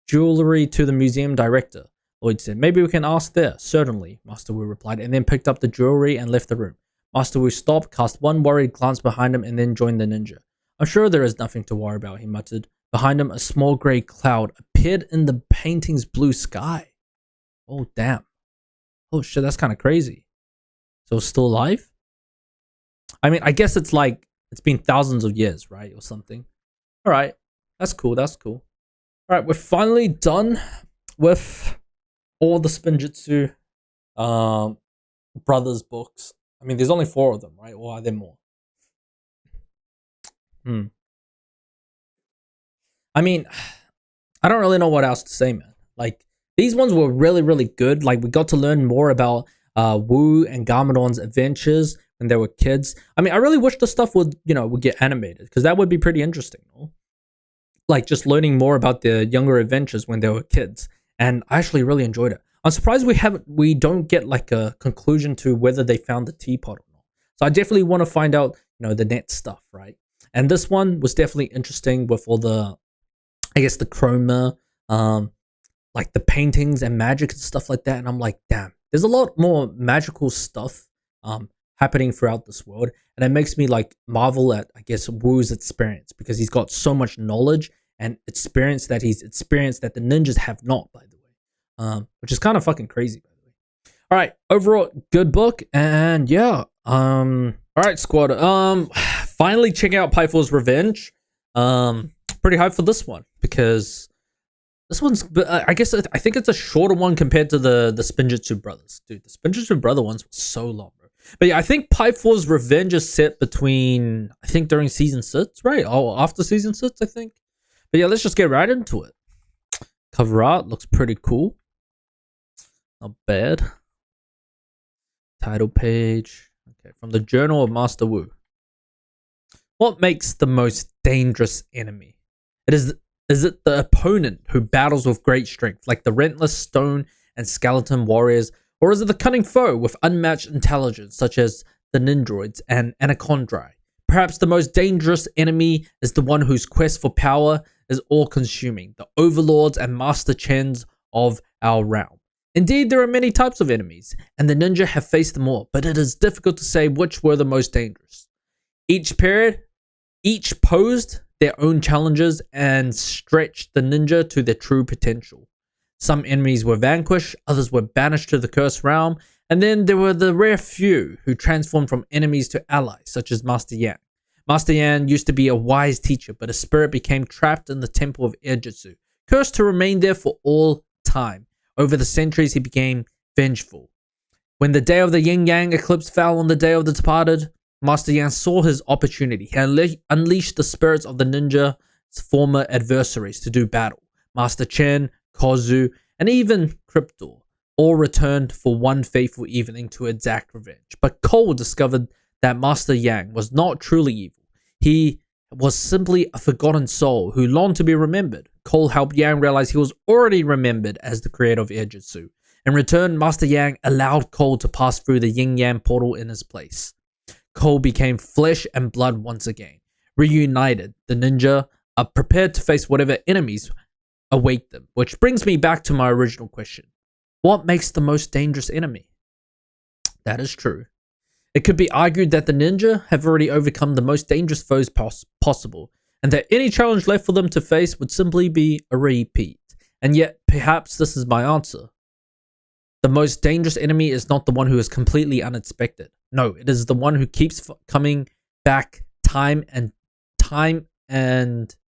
jewelry to the museum director, Lloyd said. Maybe we can ask there. Certainly, Master Wu replied, and then picked up the jewelry and left the room. Master Wu stopped, cast one worried glance behind him, and then joined the ninja. I'm sure there is nothing to worry about, he muttered. Behind him, a small grey cloud appeared in the painting's blue sky. Oh, damn. Oh, shit, that's kind of crazy. So it's still alive? I mean, I guess it's like, it's been thousands of years, right? Or something. All right. That's cool. That's cool. All right. We're finally done with all the Spinjitzu brothers books. I mean, there's only 4 of them, right? Or are there more? I mean, I don't really know what else to say, man. Like, these ones were really, really good. Like, we got to learn more about Wu and Garmadon's adventures when they were kids. I mean, I really wish the stuff would get animated, because that would be pretty interesting, no? Like, just learning more about their younger adventures when they were kids. And I actually really enjoyed it. I'm surprised we don't get like a conclusion to whether they found the teapot or not. So I definitely want to find out, the net stuff, right? And this one was definitely interesting with all the, I guess, the chroma, like the paintings and magic and stuff like that. And I'm like, damn, there's a lot more magical stuff happening throughout this world. And it makes me like marvel at, I guess, Wu's experience, because he's got so much knowledge and experience that he's experienced that the ninjas have not, by the way. Which is kind of fucking crazy, by the way. All right, overall, good book. And yeah, all right, squad. Finally checking out Pythor's Revenge. Pretty hyped for this one, because this one's, I think it's a shorter one compared to the Spinjitzu brothers. Dude, the Spinjitzu brother ones were so long, bro. But yeah, I think Pythor's Revenge is set between, I think during season 6, right? Oh, after season 6, I think. But yeah, let's just get right into it. Cover art looks pretty cool. Not bad. Title page. Okay, from the Journal of Master Wu. What makes the most dangerous enemy? Is it the opponent who battles with great strength, like the relentless stone and skeleton warriors, or is it the cunning foe with unmatched intelligence, such as the Nindroids and Anacondrae? Perhaps the most dangerous enemy is the one whose quest for power is all-consuming, the overlords and master chens of our realm. Indeed, there are many types of enemies, and the ninja have faced them all, but it is difficult to say which were the most dangerous. Each posed their own challenges and stretched the ninja to their true potential. Some enemies were vanquished, others were banished to the cursed realm, and then there were the rare few who transformed from enemies to allies, such as Master Yang. Master Yang used to be a wise teacher, but his spirit became trapped in the temple of Irjitzu, cursed to remain there for all time. Over the centuries, he became vengeful. When the day of the yin-yang eclipse fell on the day of the departed, Master Yang saw his opportunity. He unleashed the spirits of the ninja's former adversaries to do battle. Master Chen, Kozu, and even Cryptor all returned for one fateful evening to exact revenge. But Cole discovered that Master Yang was not truly evil. He was simply a forgotten soul who longed to be remembered. Cole helped Yang realize he was already remembered as the creator of Irjitzu. In return, Master Yang allowed Cole to pass through the yin-yang portal in his place. Cole became flesh and blood once again. Reunited, the ninja are prepared to face whatever enemies await them. Which brings me back to my original question. What makes the most dangerous enemy? That is true. It could be argued that the ninja have already overcome the most dangerous foes possible, and that any challenge left for them to face would simply be a repeat. And yet, perhaps this is my answer. The most dangerous enemy is not the one who is completely unexpected. No, it is the one who keeps coming back time and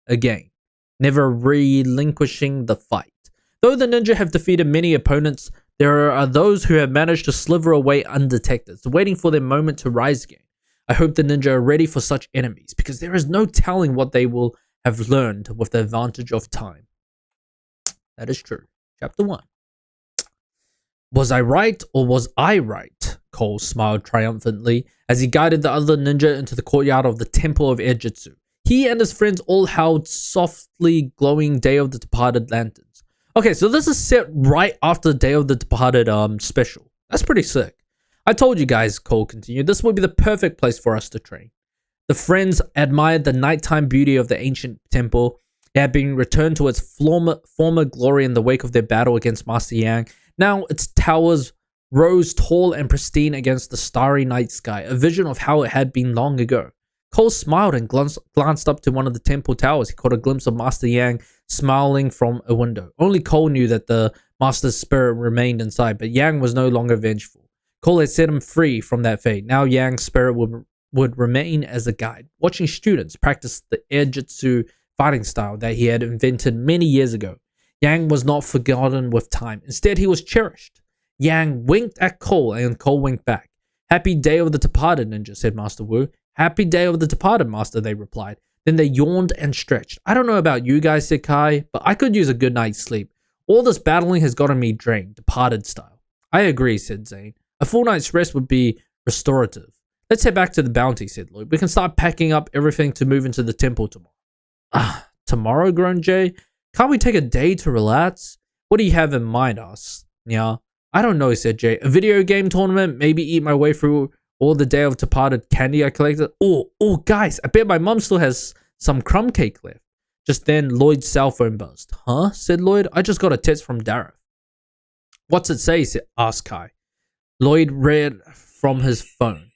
again, never relinquishing the fight. Though the ninja have defeated many opponents, there are those who have managed to slither away undetected, waiting for their moment to rise again. I hope the ninja are ready for such enemies, because there is no telling what they will have learned with the advantage of time. That is true. Chapter 1. Was I right or was I right? Cole smiled triumphantly as he guided the other ninja into the courtyard of the Temple of Irjitzu. He and his friends all held softly glowing Day of the Departed lanterns. Okay, so this is set right after the Day of the Departed special. That's pretty sick. I told you guys, Cole continued, this would be the perfect place for us to train. The friends admired the nighttime beauty of the ancient temple. It had been returned to its former glory in the wake of their battle against Master Yang. Now its towers rose tall and pristine against the starry night sky, a vision of how it had been long ago. Cole smiled and glanced up to one of the temple towers. He caught a glimpse of Master Yang smiling from a window. Only Cole knew that the Master's spirit remained inside, but Yang was no longer vengeful. Cole had set him free from that fate. Now Yang's spirit would remain as a guide, watching students practice the Irjitzu fighting style that he had invented many years ago. Yang was not forgotten with time. Instead, he was cherished. Yang winked at Cole, and Cole winked back. Happy Day of the Departed, Ninja, said Master Wu. Happy Day of the Departed, Master, they replied. Then they yawned and stretched. I don't know about you guys, said Kai, but I could use a good night's sleep. All this battling has gotten me drained, Departed style. I agree, said Zane. A full night's rest would be restorative. Let's head back to the bounty, said Lloyd. We can start packing up everything to move into the temple tomorrow. Tomorrow, groaned Jay. Can't we take a day to relax? What do you have in mind, asked Nya. I don't know, said Jay. A video game tournament? Maybe eat my way through all the Day of Departed candy I collected? Oh, guys, I bet my mom still has some crumb cake left. Just then, Lloyd's cell phone buzzed. Huh? Said Lloyd. I just got a text from Dareth. What's it say? Asked Kai. Lloyd read from his phone.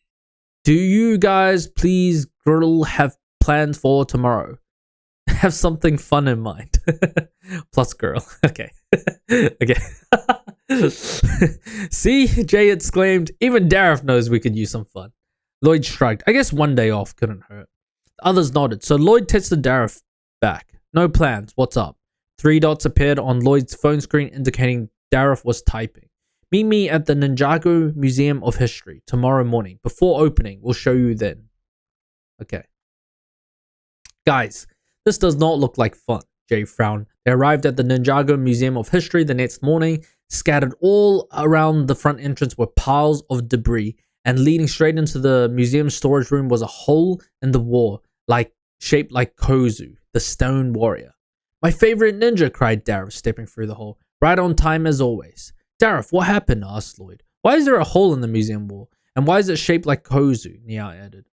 Do you guys please grill have plans for tomorrow? Have something fun in mind. Plus girl. Okay. Okay. See, Jay exclaimed. Even Dareth knows we could use some fun. Lloyd shrugged. I guess one day off couldn't hurt. The others nodded. So Lloyd texted Dareth back. No plans. What's up? 3 dots appeared on Lloyd's phone screen indicating Dareth was typing. Meet me at the Ninjago Museum of History tomorrow morning. Before opening, we'll show you then. Okay. Guys, this does not look like fun, Jay frowned. They arrived at the Ninjago Museum of History the next morning. Scattered all around the front entrance were piles of debris, and leading straight into the museum storage room was a hole in the wall, shaped like Kozu, the stone warrior. My favorite ninja, cried Dareth, stepping through the hole. Right on time as always. Dareth, what happened? Asked Lloyd. Why is there a hole in the museum wall? And why is it shaped like Kozu? Nya added.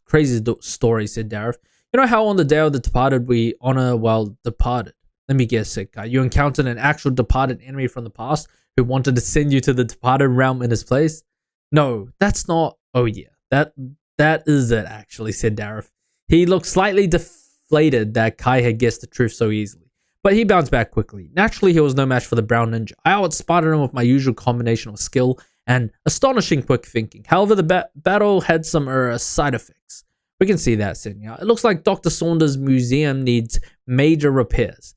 Crazy story, said Dareth. You know how on the Day of the Departed we honor while departed? Let me guess, sick guy. You encountered an actual departed enemy from the past who wanted to send you to the departed realm in his place? No, that's not. Oh yeah, that is it actually, said Dareth. He looked slightly deflated that Kai had guessed the truth so easily. but he bounced back quickly. Naturally, he was no match for the brown ninja. I outsmarted him with my usual combination of skill and astonishing quick thinking. However, the battle had some side effects. We can see that, Senior. It looks like Dr. Saunders' museum needs major repairs.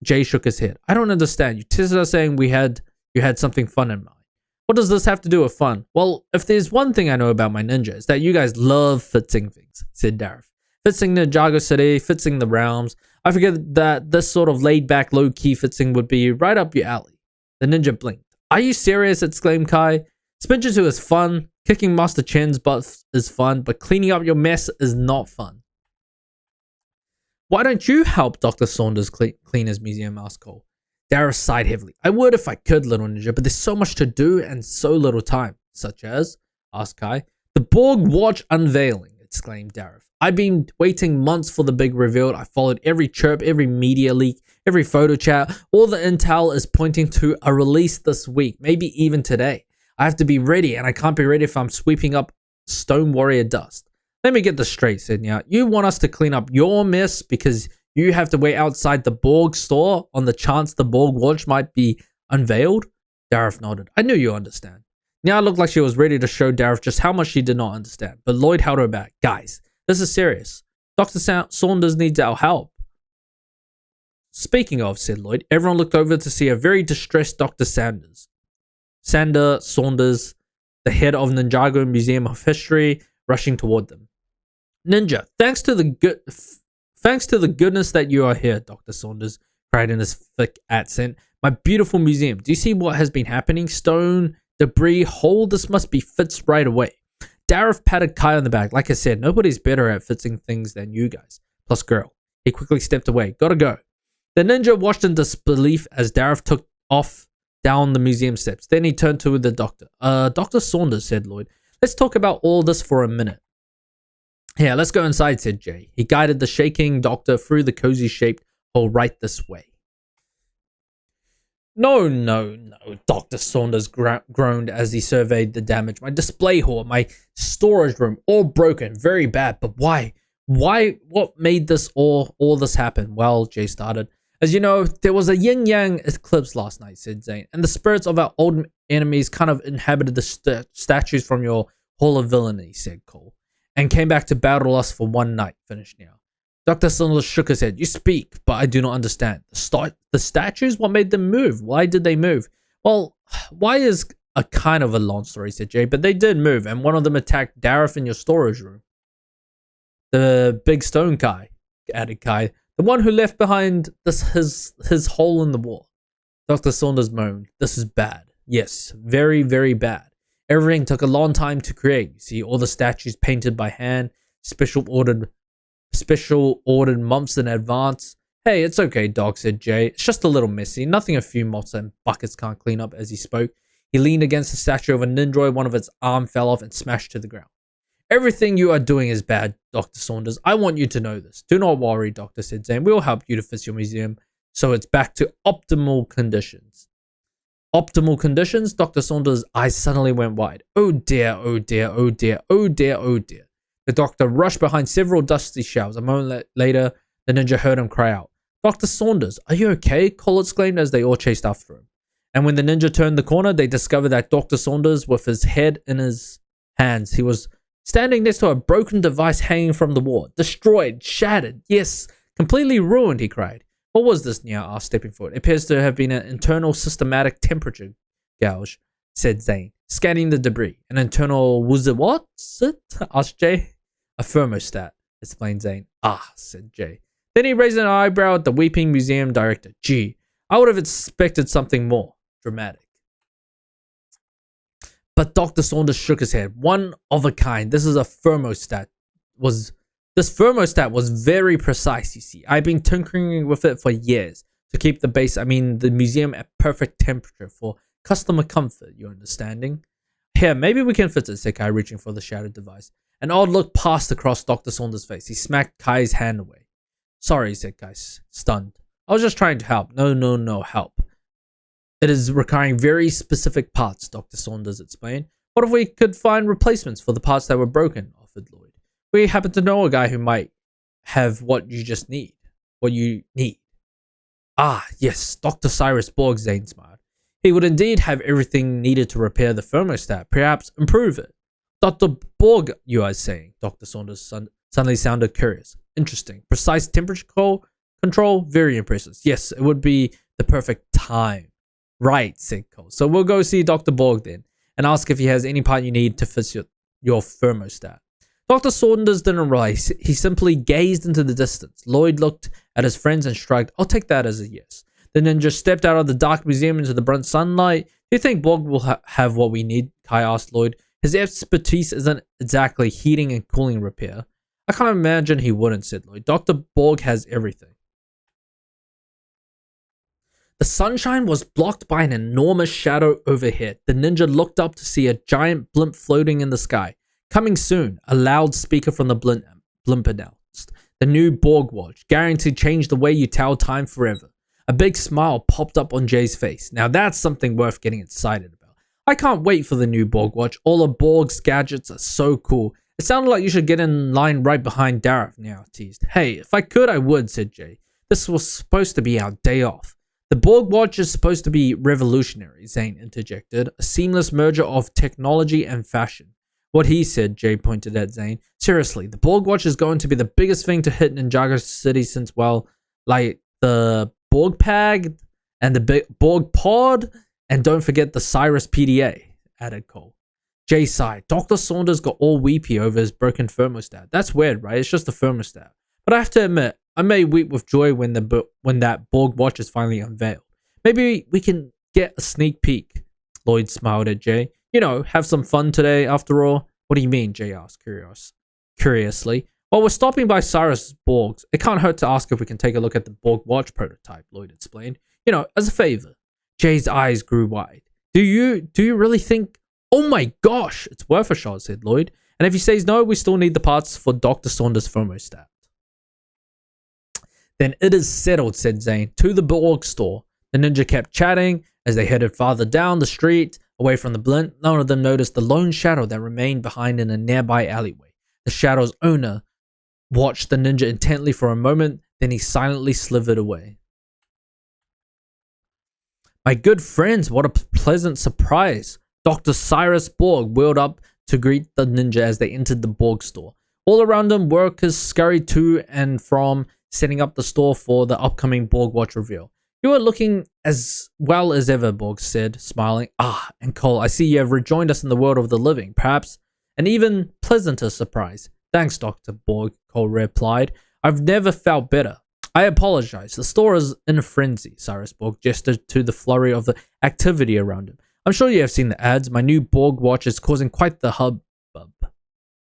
Jay shook his head. I don't understand. You tested us saying you had something fun in mind. What does this have to do with fun? Well, if there's one thing I know about my ninja, it's that you guys love fixing things, said Dareth. Fixing Ninjago City, fixing the realms. I figured that this sort of laid-back, low-key fixing would be right up your alley. The ninja blinked. Are you serious? Exclaimed Kai. Spinjitzu is fun. Kicking Master Chen's butt is fun, but cleaning up your mess is not fun. Why don't you help Dr. Saunders clean his museum? Asked Cole. Dareth sighed heavily. I would if I could, little ninja, but there's so much to do and so little time. Such as? Asked Kai. The Borg Watch unveiling, exclaimed Dareth. I've been waiting months for the big reveal. I followed every chirp, every media leak, every photo chat. All the intel is pointing to a release this week, maybe even today. I have to be ready, and I can't be ready if I'm sweeping up Stone Warrior dust. Let me get this straight, Sidnya. You want us to clean up your mess because you have to wait outside the Borg store on the chance the Borg Watch might be unveiled? Dareth nodded. I knew you understand. Nya looked like she was ready to show Dareth just how much she did not understand, but Lloyd held her back. Guys, this is serious. Dr. Saunders needs our help. Speaking of, said Lloyd, everyone looked over to see a very distressed Dr. Saunders, the head of Ninjago Museum of History, rushing toward them. Ninja, thanks to the goodness that you are here, Dr. Saunders cried in his thick accent. My beautiful museum. Do you see what has been happening? Stone, debris, hole. This must be fixed right away. Dareth patted Kai on the back. Like I said, nobody's better at fixing things than you guys. Plus girl. He quickly stepped away. Gotta go. The ninja watched in disbelief as Dareth took off down the museum steps. Then he turned to the doctor. Dr. Saunders, said Lloyd. Let's talk about all this for a minute. Yeah, let's go inside, said Jay. He guided the shaking doctor through the cozy-shaped hole right this way. No, Dr. Saunders groaned as he surveyed the damage. My display hall, my storage room, all broken, very bad. But why? What made this all this happen? Well, Jay started. As you know, there was a yin-yang eclipse last night, said Zane, and the spirits of our old enemies kind of inhabited the statues from your Hall of Villainy, said Cole, and came back to battle us for one night, finished now. Dr. Saunders shook his head. You speak, but I do not understand. The statues? What made them move? Why did they move? Well, why is a kind of a long story, said Jay, but they did move, and one of them attacked Dareth in your storage room. The big stone guy, added Kai. The one who left behind his hole in the wall. Dr. Saunders moaned. This is bad. Yes, very, very bad. Everything took a long time to create. You see, all the statues painted by hand, special ordered months in advance. Hey, it's okay, Doc, said Jay. It's just a little messy. Nothing a few moths and buckets can't clean up. As he spoke, he leaned against the statue of a Nindroid. One of its arm fell off and smashed to the ground. Everything you are doing is bad, Dr. Saunders. I want you to know this. Do not worry, Doctor, said Zane. We'll help you to fix your museum so it's back to optimal conditions. Optimal conditions? Dr. Saunders' eyes suddenly went wide. Oh dear, oh dear, oh dear, oh dear, oh dear. The doctor rushed behind several dusty shelves. A moment later, the ninja heard him cry out. Dr. Saunders, are you okay? Cole exclaimed as they all chased after him. And when the ninja turned the corner, they discovered that Dr. Saunders, with his head in his hands, he was standing next to a broken device hanging from the wall. Destroyed, shattered, yes, completely ruined, he cried. What was this? Nya asked, stepping forward. It appears to have been an internal systematic temperature gauge, said Zane, scanning the debris. An internal, was it what? Asked Jay. A thermostat, explained Zane. Ah, said Jay. Then he raised an eyebrow at the weeping museum director. Gee, I would have expected something more dramatic. But Dr. Saunders shook his head. One of a kind. This is a thermostat. This thermostat was very precise, you see. I've been tinkering with it for years to keep the museum at perfect temperature for customer comfort, you understanding? Here, maybe we can fit it, said Kai, reaching for the shattered device. An odd look passed across Dr. Saunders' face. He smacked Kai's hand away. Sorry, said Kai, stunned. I was just trying to help. No, help. It is requiring very specific parts, Dr. Saunders explained. What if we could find replacements for the parts that were broken? Offered Lloyd. We happen to know a guy who might have what you need. Ah, yes, Dr. Cyrus Borg, Zane smiled. He would indeed have everything needed to repair the thermostat, perhaps improve it. Dr. Borg, you are saying? Dr. Saunders suddenly sounded curious. Interesting. Precise temperature control? Very impressive. Yes, it would be the perfect time. Right, said Cole. So we'll go see Dr. Borg then, and ask if he has any part you need to fix your thermostat. Dr. Saunders didn't rise. He simply gazed into the distance. Lloyd looked at his friends and shrugged. I'll take that as a yes. The ninja stepped out of the dark museum into the bright sunlight. Do you think Borg will have what we need? Kai asked Lloyd. His expertise isn't exactly heating and cooling repair. I can't imagine he wouldn't, said Lloyd. Dr. Borg has everything. The sunshine was blocked by an enormous shadow overhead. The ninja looked up to see a giant blimp floating in the sky. Coming soon, a loudspeaker from the blimp announced. The new Borg watch, guaranteed to change the way you tell time forever. A big smile popped up on Jay's face. Now that's something worth getting excited about. I can't wait for the new Borg watch. All of Borg's gadgets are so cool. It sounded like you should get in line right behind Dareth now, teased. Hey, if I could, I would, said Jay. This was supposed to be our day off. The Borg watch is supposed to be revolutionary, Zane interjected. A seamless merger of technology and fashion. What he said, Jay pointed at Zane. Seriously, the Borg watch is going to be the biggest thing to hit Ninjago City since, well, like the Borg Pag and the Borg Pod, and don't forget the Cyrus PDA, added Cole. Jay sighed. Dr. Saunders got all weepy over his broken thermostat. That's weird, right? It's just a thermostat. But I have to admit, I may weep with joy when that Borg watch is finally unveiled. Maybe we can get a sneak peek. Lloyd smiled at Jay. You know, have some fun today after all. What do you mean? Jay asked curiously. Well, we're stopping by Cyrus Borg's. It can't hurt to ask if we can take a look at the Borg watch prototype, Lloyd explained. You know, as a favor. Jay's eyes grew wide. Do you really think... Oh my gosh, it's worth a shot, said Lloyd. And if he says no, we still need the parts for Dr. Saunders' thermostat. Then it is settled, said Zane. To the Borg store. The ninja kept chatting as they headed farther down the street, away from the blimp. None of them noticed the lone shadow that remained behind in a nearby alleyway. The shadow's owner watched the ninja intently for a moment, then he silently slithered away. My good friends, what a pleasant surprise. Dr. Cyrus Borg wheeled up to greet the ninja as they entered the Borg store. All around them, workers scurried to and from, setting up the store for the upcoming Borg watch reveal. You are looking as well as ever, Borg said, smiling. Ah, and Cole, I see you have rejoined us in the world of the living. Perhaps an even pleasanter surprise. Thanks, Dr. Borg, Cole replied. I've never felt better. I apologize. The store is in a frenzy, Cyrus Borg gestured to the flurry of the activity around him. I'm sure you have seen the ads. My new Borg watch is causing quite the hubbub.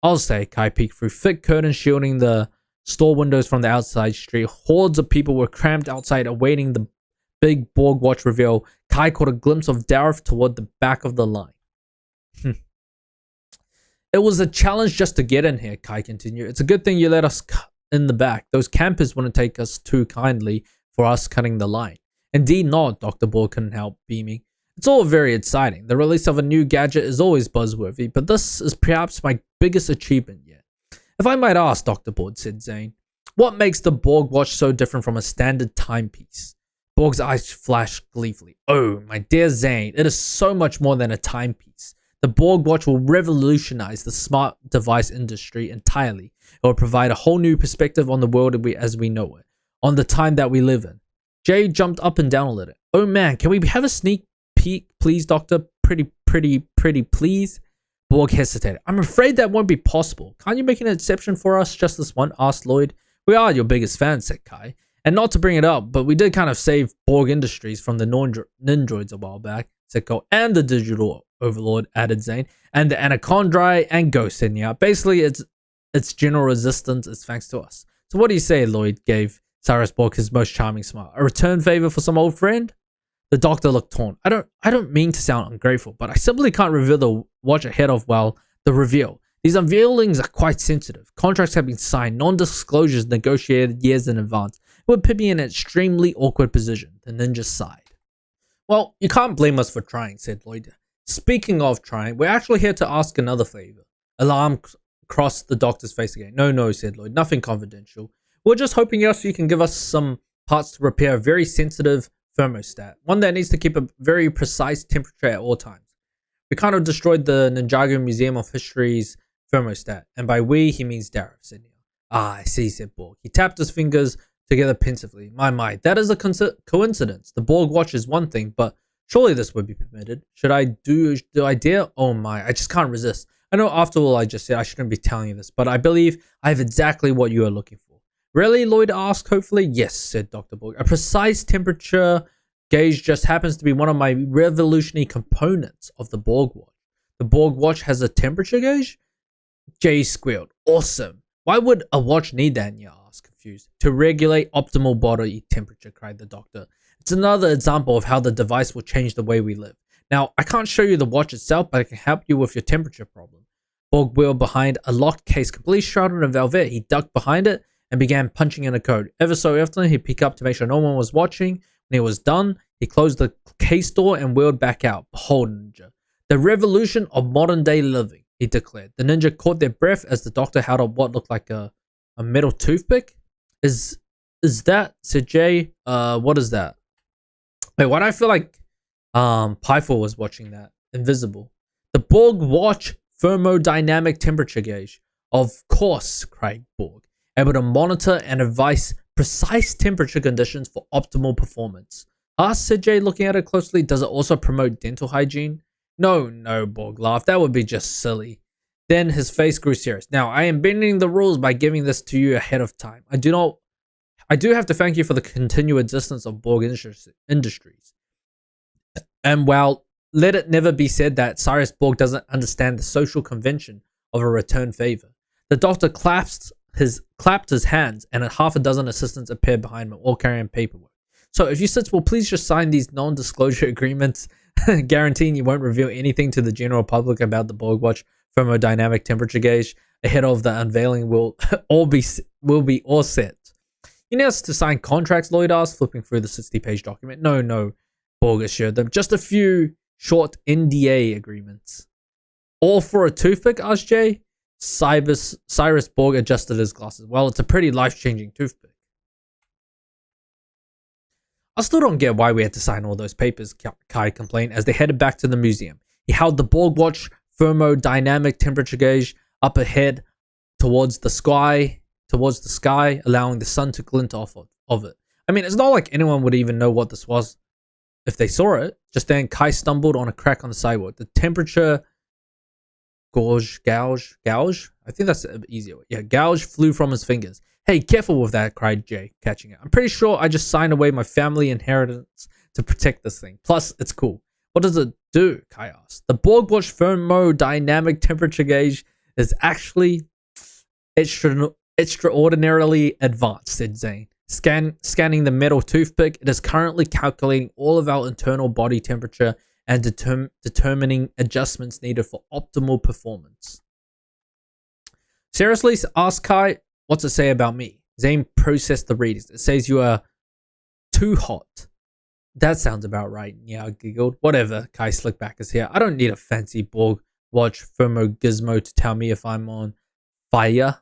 I'll say, Kai peeked through thick curtains shielding the store windows from the outside street. Hordes of people were cramped outside awaiting the big Borg watch reveal. Kai caught a glimpse of Dareth toward the back of the line. It was a challenge just to get in here, Kai continued. It's a good thing you let us in the back. Those campers wouldn't take us too kindly for us cutting the line. Indeed not, Dr. Borg couldn't help beaming. It's all very exciting. The release of a new gadget is always buzzworthy, but this is perhaps my biggest achievement yet. If I might ask, Dr. Borg, said Zane, what makes the Borg watch so different from a standard timepiece? Borg's eyes flashed gleefully. Oh, my dear Zane, it is so much more than a timepiece. The Borg watch will revolutionize the smart device industry entirely. It will provide a whole new perspective on the world as we know it, on the time that we live in. Jay jumped up and down a little. Oh man, can we have a sneak peek, please, Doctor? Pretty, please? Borg hesitated. I'm afraid that won't be possible. Can't you make an exception for us, just this one? Asked Lloyd. We are your biggest fans, said Kai. And not to bring it up, but we did kind of save Borg Industries from the Nindroids a while back, said Cole. And the Digital Overlord, added Zane. And the Anacondrae and Ghost, said Nia. Basically, its general resistance is thanks to us. So what do you say, Lloyd gave Cyrus Borg his most charming smile. A return favor for some old friend? The doctor looked torn. I don't mean to sound ungrateful, but I simply can't reveal the watch ahead of, well, the reveal. These unveilings are quite sensitive. Contracts have been signed, non-disclosures negotiated years in advance. It would put me in an extremely awkward position. The ninja sighed. Well, you can't blame us for trying, said Lloyd. Speaking of trying, we're actually here to ask another favor. Alarm crossed the doctor's face again. No, said Lloyd. Nothing confidential. We're just hoping you can give us some parts to repair a very sensitive thermostat, one that needs to keep a very precise temperature at all times. We kind of destroyed the Ninjago Museum of History's thermostat, and by we, he means Dareth, said Neil. Ah, I see, said Borg. He tapped his fingers together pensively. My, that is a coincidence. The Borg watch is one thing, but surely this would be permitted. Do I dare? Oh my, I just can't resist. I know after all I just said, I shouldn't be telling you this, but I believe I have exactly what you are looking for. Really? Lloyd asked hopefully. Yes, said Dr. Borg. A precise temperature gauge just happens to be one of my revolutionary components of the Borg watch. The Borg watch has a temperature gauge? Jay squealed. Awesome. Why would a watch need that? Nya asked, confused. To regulate optimal body temperature, cried the doctor. It's another example of how the device will change the way we live. Now, I can't show you the watch itself, but I can help you with your temperature problem. Borg wheeled behind a locked case completely shrouded in velvet. He ducked behind it and began punching in a code. Ever so often, he'd pick up to make sure no one was watching. When he was done, he closed the case door and wheeled back out. Behold, Ninja. The revolution of modern day living, he declared. The ninja caught their breath as the doctor held up what looked like a metal toothpick. Is that, said Jay, what is that? Wait, why do I feel like Pythor was watching that? Invisible. The Borg watch thermodynamic temperature gauge. Of course, cried Borg, able to monitor and advise precise temperature conditions for optimal performance. Said Jay, looking at it closely. Does it also promote dental hygiene? No, Borg laughed. That would be just silly. Then his face grew serious. Now, I am bending the rules by giving this to you ahead of time. I do have to thank you for the continued existence of Borg Industries. And while let it never be said that Cyrus Borg doesn't understand the social convention of a return favor. The doctor clapped his hands, and half a dozen assistants appeared behind him, all carrying paperwork. So if you will please just sign these non-disclosure agreements guaranteeing you won't reveal anything to the general public about the Borg watch thermodynamic temperature gauge ahead of the unveiling. Will be all set. You need us to sign contracts, Lloyd asked, flipping through the 60-page document. No, Borg assured them. Just a few short NDA agreements. All for a toothpick, asked Jay. Cyrus Borg adjusted his glasses. Well, it's a pretty life-changing toothpick. I still don't get why we had to sign all those papers, Kai complained as they headed back to the museum. He held the Borg watch thermodynamic temperature gauge up ahead towards the sky, allowing the sun to glint off of it. I mean, it's not like anyone would even know what this was if they saw it. Just then, Kai stumbled on a crack on the sidewalk. The temperature gauge, I think that's an easier way. Yeah, gouge flew from his fingers. Hey, careful with that, cried Jay, catching it. I'm pretty sure I just signed away my family inheritance to protect this thing. Plus, it's cool. What does it do? Kai asked. The Borg watch thermodynamic temperature gauge is actually extraordinarily advanced, said Zane. Scanning the metal toothpick, it is currently calculating all of our internal body temperature and determining adjustments needed for optimal performance. Seriously, asked Kai, what's it say about me? Zane processed the readings. It says you are too hot. That sounds about right. Yeah, I giggled. Whatever, Kai slicked back his hair. I don't need a fancy Borg watch thermo gizmo to tell me if I'm on fire.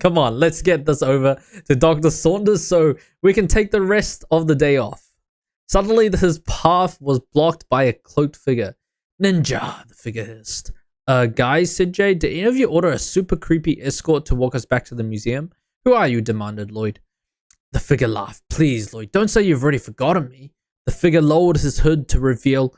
Come on, let's get this over to Dr. Saunders so we can take the rest of the day off. Suddenly, his path was blocked by a cloaked figure. Ninja, the figure hissed. Guys, said Jay, did any of you order a super creepy escort to walk us back to the museum? Who are you? Demanded Lloyd. The figure laughed. Please, Lloyd, don't say you've already forgotten me. The figure lowered his hood to reveal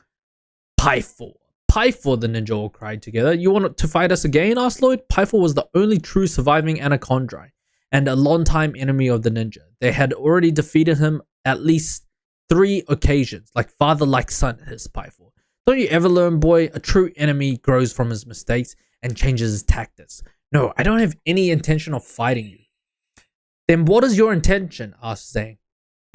Pythor. Pythor, the ninja all cried together. You want to fight us again? Asked Lloyd. Pythor was the only true surviving anaconda and a long-time enemy of the ninja. They had already defeated him at least 3 occasions. Like father, like son, hissed Pythor. Don't you ever learn, boy? A true enemy grows from his mistakes and changes his tactics. No, I don't have any intention of fighting you. Then what is your intention? Asked Zane.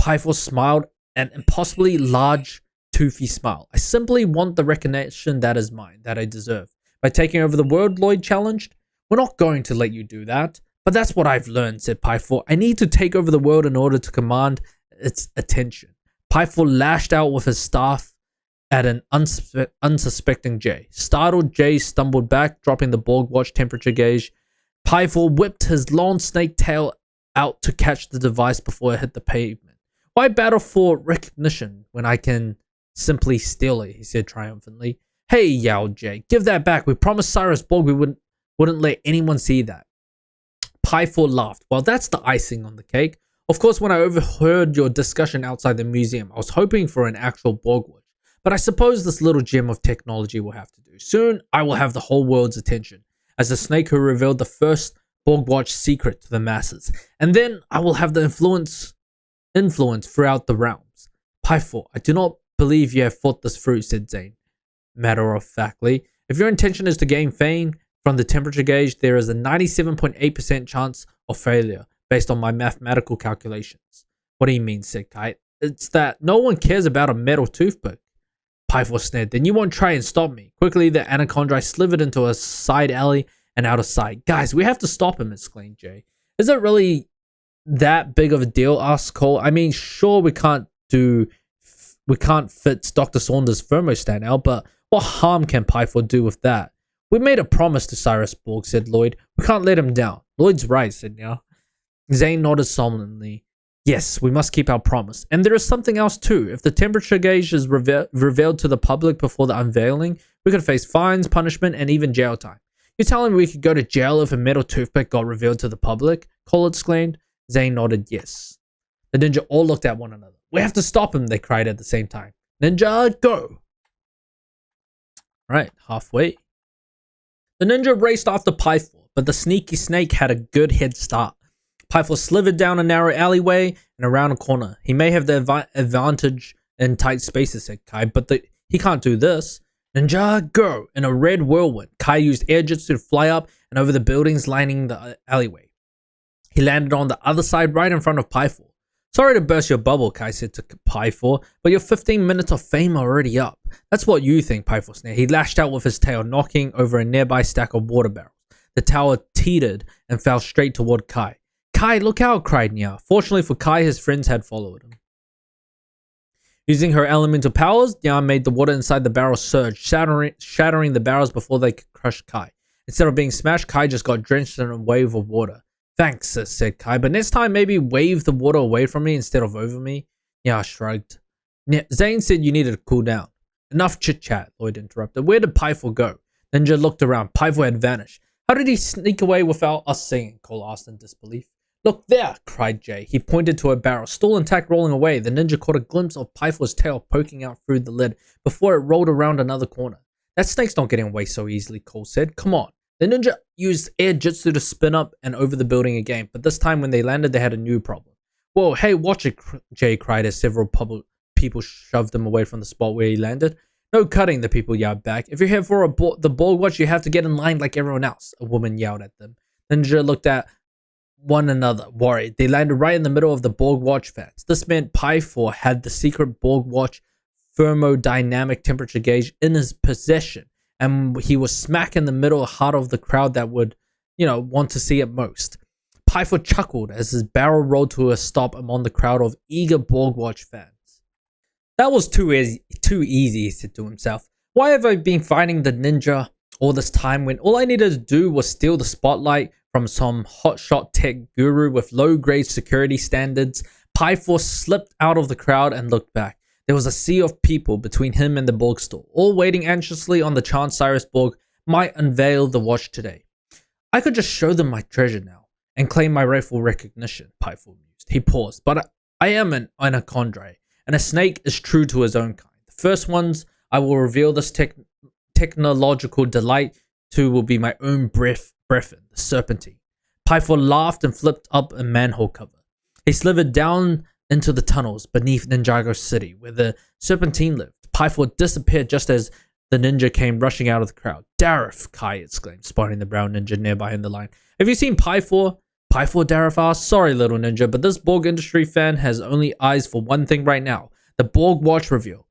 Pythor smiled an impossibly large, toothy smile. I simply want the recognition that is mine, that I deserve. By taking over the world, Lloyd challenged. We're not going to let you do that. But that's what I've learned, said Pythor. I need to take over the world in order to command its attention. Pythor lashed out with his staff at an unsuspecting Jay. Startled, Jay stumbled back, dropping the Borg watch temperature gauge. Pythor whipped his long snake tail out to catch the device before it hit the pavement. Why battle for recognition when I can simply steal it, he said triumphantly. Hey, yelled Jay, give that back. We promised Cyrus Borg we wouldn't let anyone see that. Pythor laughed. Well, that's the icing on the cake. Of course, when I overheard your discussion outside the museum, I was hoping for an actual Borg watch. But I suppose this little gem of technology will have to do. Soon, I will have the whole world's attention, as the snake who revealed the first Borg watch secret to the masses. And then I will have the influence throughout the realms. Pythor, I do not believe you have thought this through, said Zane, matter-of-factly. If your intention is to gain fame from the temperature gauge, there is a 97.8% chance of failure, based on my mathematical calculations. What do you mean, said Kai? It's that no one cares about a metal toothpick. Pythor sneered, then you won't try and stop me. Quickly, the anaconda slithered into a side alley and out of sight. Guys, we have to stop him, exclaimed Jay. Is it really that big of a deal, asked Cole. I mean, sure, we can't fit Dr. Saunders' thermostat now, but what harm can Pythor do with that? We made a promise to Cyrus Borg, said Lloyd. We can't let him down. Lloyd's right, said Nya. Zane nodded solemnly. Yes, we must keep our promise. And there is something else too. If the temperature gauge is revealed to the public before the unveiling, we could face fines, punishment, and even jail time. You're telling me we could go to jail if a metal toothpick got revealed to the public? Cole exclaimed. Zane nodded yes. The ninja all looked at one another. We have to stop him, they cried at the same time. Ninja, go! Alright, halfway. The ninja raced after Pythor, but the sneaky snake had a good head start. Pythor slithered down a narrow alleyway and around a corner. He may have the advantage in tight spaces, said Kai, but he can't do this. Ninja, go! In a red whirlwind, Kai used air jutsu to fly up and over the buildings lining the alleyway. He landed on the other side right in front of Pythor. Sorry to burst your bubble, Kai said to Pythor, but your 15 minutes of fame are already up. That's what you think, Pythor sneered. He lashed out with his tail, knocking over a nearby stack of water barrels. The tower teetered and fell straight toward Kai. Kai, look out, cried Nya. Fortunately for Kai, his friends had followed him. Using her elemental powers, Nya made the water inside the barrel surge, shattering the barrels before they could crush Kai. Instead of being smashed, Kai just got drenched in a wave of water. Thanks, said Kai, but next time maybe wave the water away from me instead of over me. Nya shrugged. Zane said you needed to cool down. Enough chit-chat, Lloyd interrupted. Where did Pythor go? Ninja looked around. Pythor had vanished. How did he sneak away without us seeing? Cole asked in disbelief. Look there, cried Jay. He pointed to a barrel, still intact, rolling away. The ninja caught a glimpse of Pythor's tail poking out through the lid before it rolled around another corner. That snake's not getting away so easily, Cole said. Come on. The ninja used air jutsu to spin up and over the building again, but this time when they landed, they had a new problem. Whoa, hey, watch it, Jay cried as several people shoved him away from the spot where he landed. No cutting, the people yelled back. If you're here for the Borg watch, you have to get in line like everyone else, a woman yelled at them. The ninja looked at one another, worried. They landed right in the middle of the Borg watch fans. This meant Pythor had the secret Borg watch thermodynamic temperature gauge in his possession, and he was smack in the middle heart of the crowd that would, want to see it most. Pythor chuckled as his barrel rolled to a stop among the crowd of eager Borg watch fans. That was too easy, he said to himself. Why have I been fighting the ninja all this time when all I needed to do was steal the spotlight from some hotshot tech guru with low-grade security standards? Pythor slipped out of the crowd and looked back. There was a sea of people between him and the Borg store, all waiting anxiously on the chance Cyrus Borg might unveil the watch today. I could just show them my treasure now and claim my rightful recognition, Pythor mused. He paused, but I am an anaconda, and a snake is true to his own kind. The first ones I will reveal this technological delight to will be my own breath, the serpentine. Pythor laughed and flipped up a manhole cover. He slithered down into the tunnels beneath Ninjago City, where the serpentine lived. Pythor disappeared just as the ninja came rushing out of the crowd. Dareth, Kai exclaimed, spotting the brown ninja nearby in the line. Have you seen Pythor? Pythor, Dareth asked. Sorry, little ninja, but this Borg industry fan has only eyes for one thing right now. The Borg watch reveal.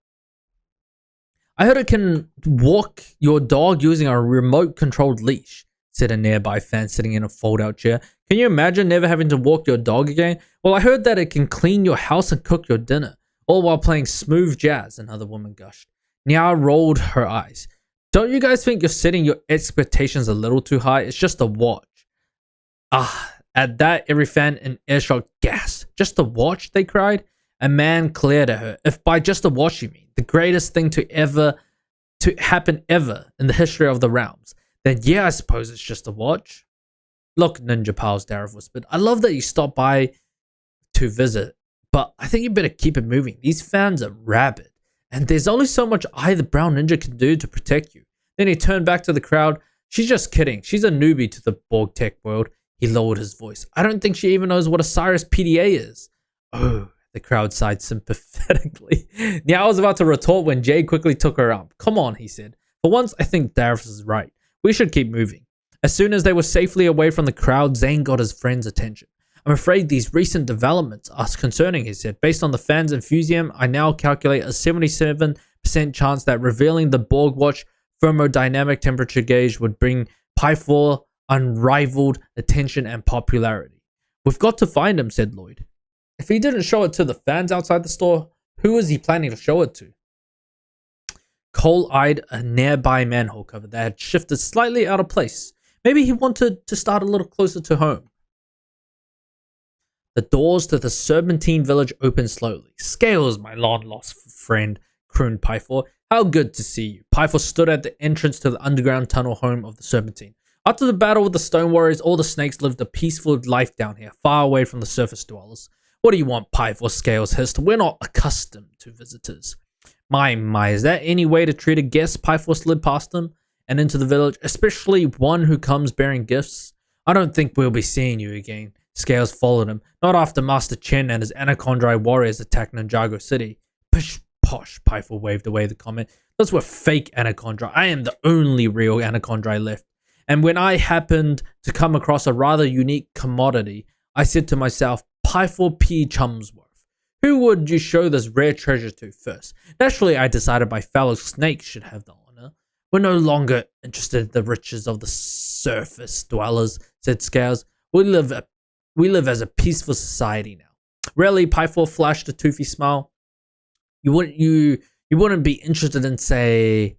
I heard it can walk your dog using a remote-controlled leash, said a nearby fan sitting in a fold-out chair. Can you imagine never having to walk your dog again? Well, I heard that it can clean your house and cook your dinner, all while playing smooth jazz, another woman gushed. Nya rolled her eyes. Don't you guys think you're setting your expectations a little too high? It's just a watch. At that, every fan in earshot gasped. Just to watch, they cried. A man glared at her. If by just to watch you mean the greatest thing to happen ever in the history of the realms, then yeah, I suppose it's just a watch. Look, Ninja Pals, Dareth whispered. I love that you stopped by to visit, but I think you better keep it moving. These fans are rabid, and there's only so much I, the Brown Ninja, can do to protect you. Then he turned back to the crowd. She's just kidding. She's a newbie to the Borg tech world. He lowered his voice. I don't think she even knows what a Cyrus PDA is. Oh, the crowd sighed sympathetically. Yeah, I was about to retort when Jay quickly took her up. Come on, he said. For once, I think Dareth is right. We should keep moving. As soon as they were safely away from the crowd, Zane got his friend's attention. I'm afraid these recent developments are concerning, he said. Based on the fans' enthusiasm, I now calculate a 77% chance that revealing the Borg Watch thermodynamic temperature gauge would bring Pythor unrivaled attention and popularity. We've got to find him, said Lloyd. If he didn't show it to the fans outside the store, who was he planning to show it to? Cole eyed a nearby manhole cover that had shifted slightly out of place. Maybe he wanted to start a little closer to home. The doors to the Serpentine village opened slowly. Scales, my long-lost friend, crooned Pythor. How good to see you. Pythor stood at the entrance to the underground tunnel home of the Serpentine. After the battle with the Stone Warriors, all the snakes lived a peaceful life down here, far away from the surface dwellers. What do you want, Pythor? Scales hissed. We're not accustomed to visitors. My, is that any way to treat a guest? Pythor slid past them and into the village, especially one who comes bearing gifts. I don't think we'll be seeing you again. Scales followed him, not after Master Chen and his Anacondri warriors attacked Ninjago City. Pish posh, Pythor waved away the comment. Those were fake Anacondri. I am the only real Anacondri left. And when I happened to come across a rather unique commodity, I said to myself, Pythor P. Chumsworth, who would you show this rare treasure to first? Naturally, I decided my fellow snakes should have the honor. We're no longer interested in the riches of the surface dwellers, said Scales. We live as a peaceful society now. Really, Pythor flashed a toothy smile. You wouldn't be interested in, say,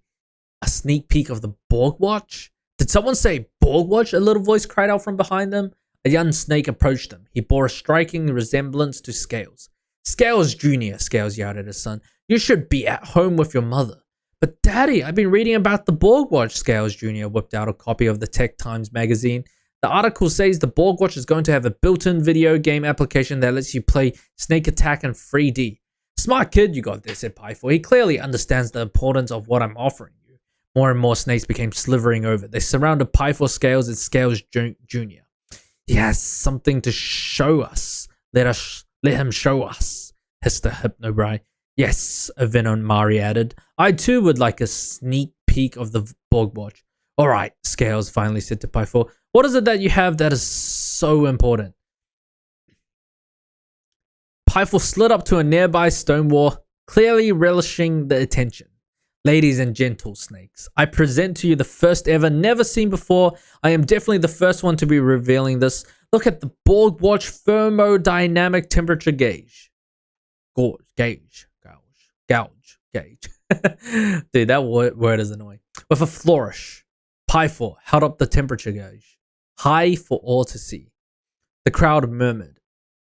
a sneak peek of the Borg Watch? Did someone say Borg Watch? A little voice cried out from behind them. A young snake approached them. He bore a striking resemblance to Scales. Scales Jr., Scales yelled at his son. You should be at home with your mother. But Daddy, I've been reading about the Borg Watch, Scales Jr. whipped out a copy of the Tech Times magazine. The article says the Borg Watch is going to have a built-in video game application that lets you play Snake Attack in 3D. Smart kid you got there, said Pythor. He clearly understands the importance of what I'm offering you. More and more snakes became slithering over. They surrounded Pythor, Scales, and Scales Jr. He has something to show us. Let him show us, hissed the Hypnobrai. Yes, Avenon Mari added. I too would like a sneak peek of the Borg Watch. Alright, Scales finally said to Pythor. What is it that you have that is so important? Pythor slid up to a nearby stone wall, clearly relishing the attention. Ladies and gentle snakes, I present to you the first ever, never seen before. I am definitely the first one to be revealing this. Look at the Borg Watch thermodynamic temperature gauge. Gauge. Dude, that word is annoying. With a flourish, Pythor held up the temperature gauge, high for all to see. The crowd murmured.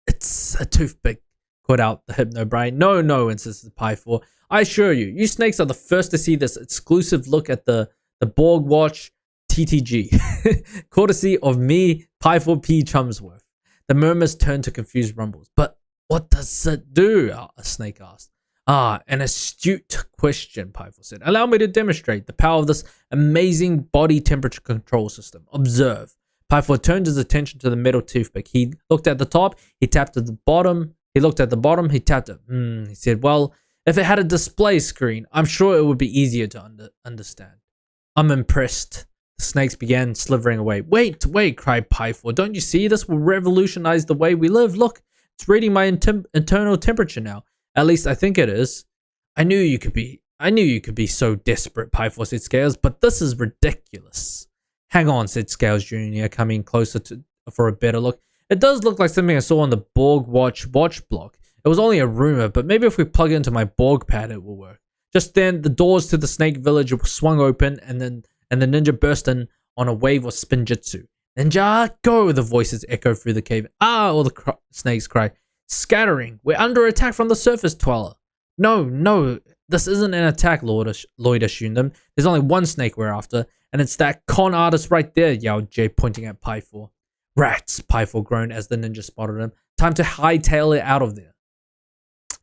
It's a toothpick, called out the Hypnobrain. No, insisted Pythor. I assure you, you snakes are the first to see this exclusive look at the Borg Watch TTG, courtesy of me, Pythor P. Chumsworth. The murmurs turned to confused rumbles. But what does it do? A snake asked. An astute question, Pythor said. Allow me to demonstrate the power of this amazing body temperature control system. Observe. Pythor turned his attention to the metal toothpick. He looked at the top, he tapped at the bottom. He looked at the bottom, he tapped it. He said, well, if it had a display screen, I'm sure it would be easier to understand. I'm impressed. The snakes began slithering away. Wait, cried Pythor. Don't you see? This will revolutionize the way we live. Look, it's reading my internal temperature now. At least I think it is. I knew you could be so desperate, Pythor said Scales, but this is ridiculous. Hang on, said Scales Jr., coming closer for a better look. It does look like something I saw on the Borg watch block. It was only a rumor, but maybe if we plug it into my Borg pad, it will work. Just then, the doors to the snake village swung open, and the ninja burst in on a wave of Spinjitzu. Ninjago! The voices echo through the cave. Ah! All the snakes cry. Scattering! We're under attack from the surface dweller. No, this isn't an attack, Lloyd assured them. There's only one snake we're after, and it's that con artist right there, yelled Jay, pointing at Pythor. Rats! Pythor groaned as the ninja spotted him. Time to hightail it out of there.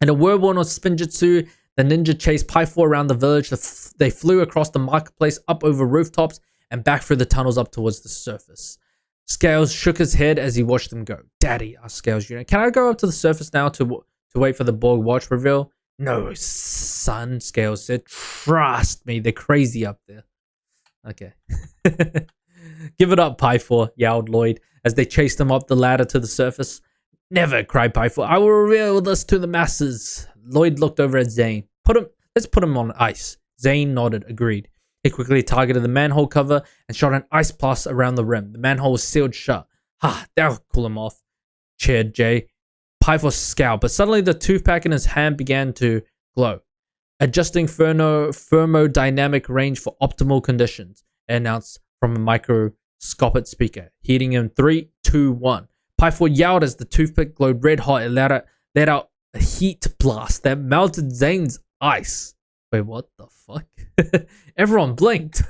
In a whirlwind of Spinjitzu, the ninja chased Pythor around the village. They flew across the marketplace, up over rooftops, and back through the tunnels up towards the surface. Scales shook his head as he watched them go. Daddy, asked Scales Jr., can I go up to the surface now to wait for the Borg watch reveal? No, son, Scales said. Trust me, they're crazy up there. Okay. Give it up, Pythor, yelled Lloyd as they chased him up the ladder to the surface. Never, cried Pythor. I will reveal this to the masses. Lloyd looked over at Zane. Let's put him on ice. Zane nodded, agreed. He quickly targeted the manhole cover and shot an ice blast around the rim. The manhole was sealed shut. Ha, that'll cool him off, cheered Jay. Pythor scowled, but suddenly the toothpack in his hand began to glow. Adjusting thermodynamic range for optimal conditions, it announced from a microscopic speaker. Heating in 3, 2, 1. Pythor yelled as the toothpick glowed red hot and let out a heat blast that melted Zane's ice. Wait, what the fuck? Everyone blinked.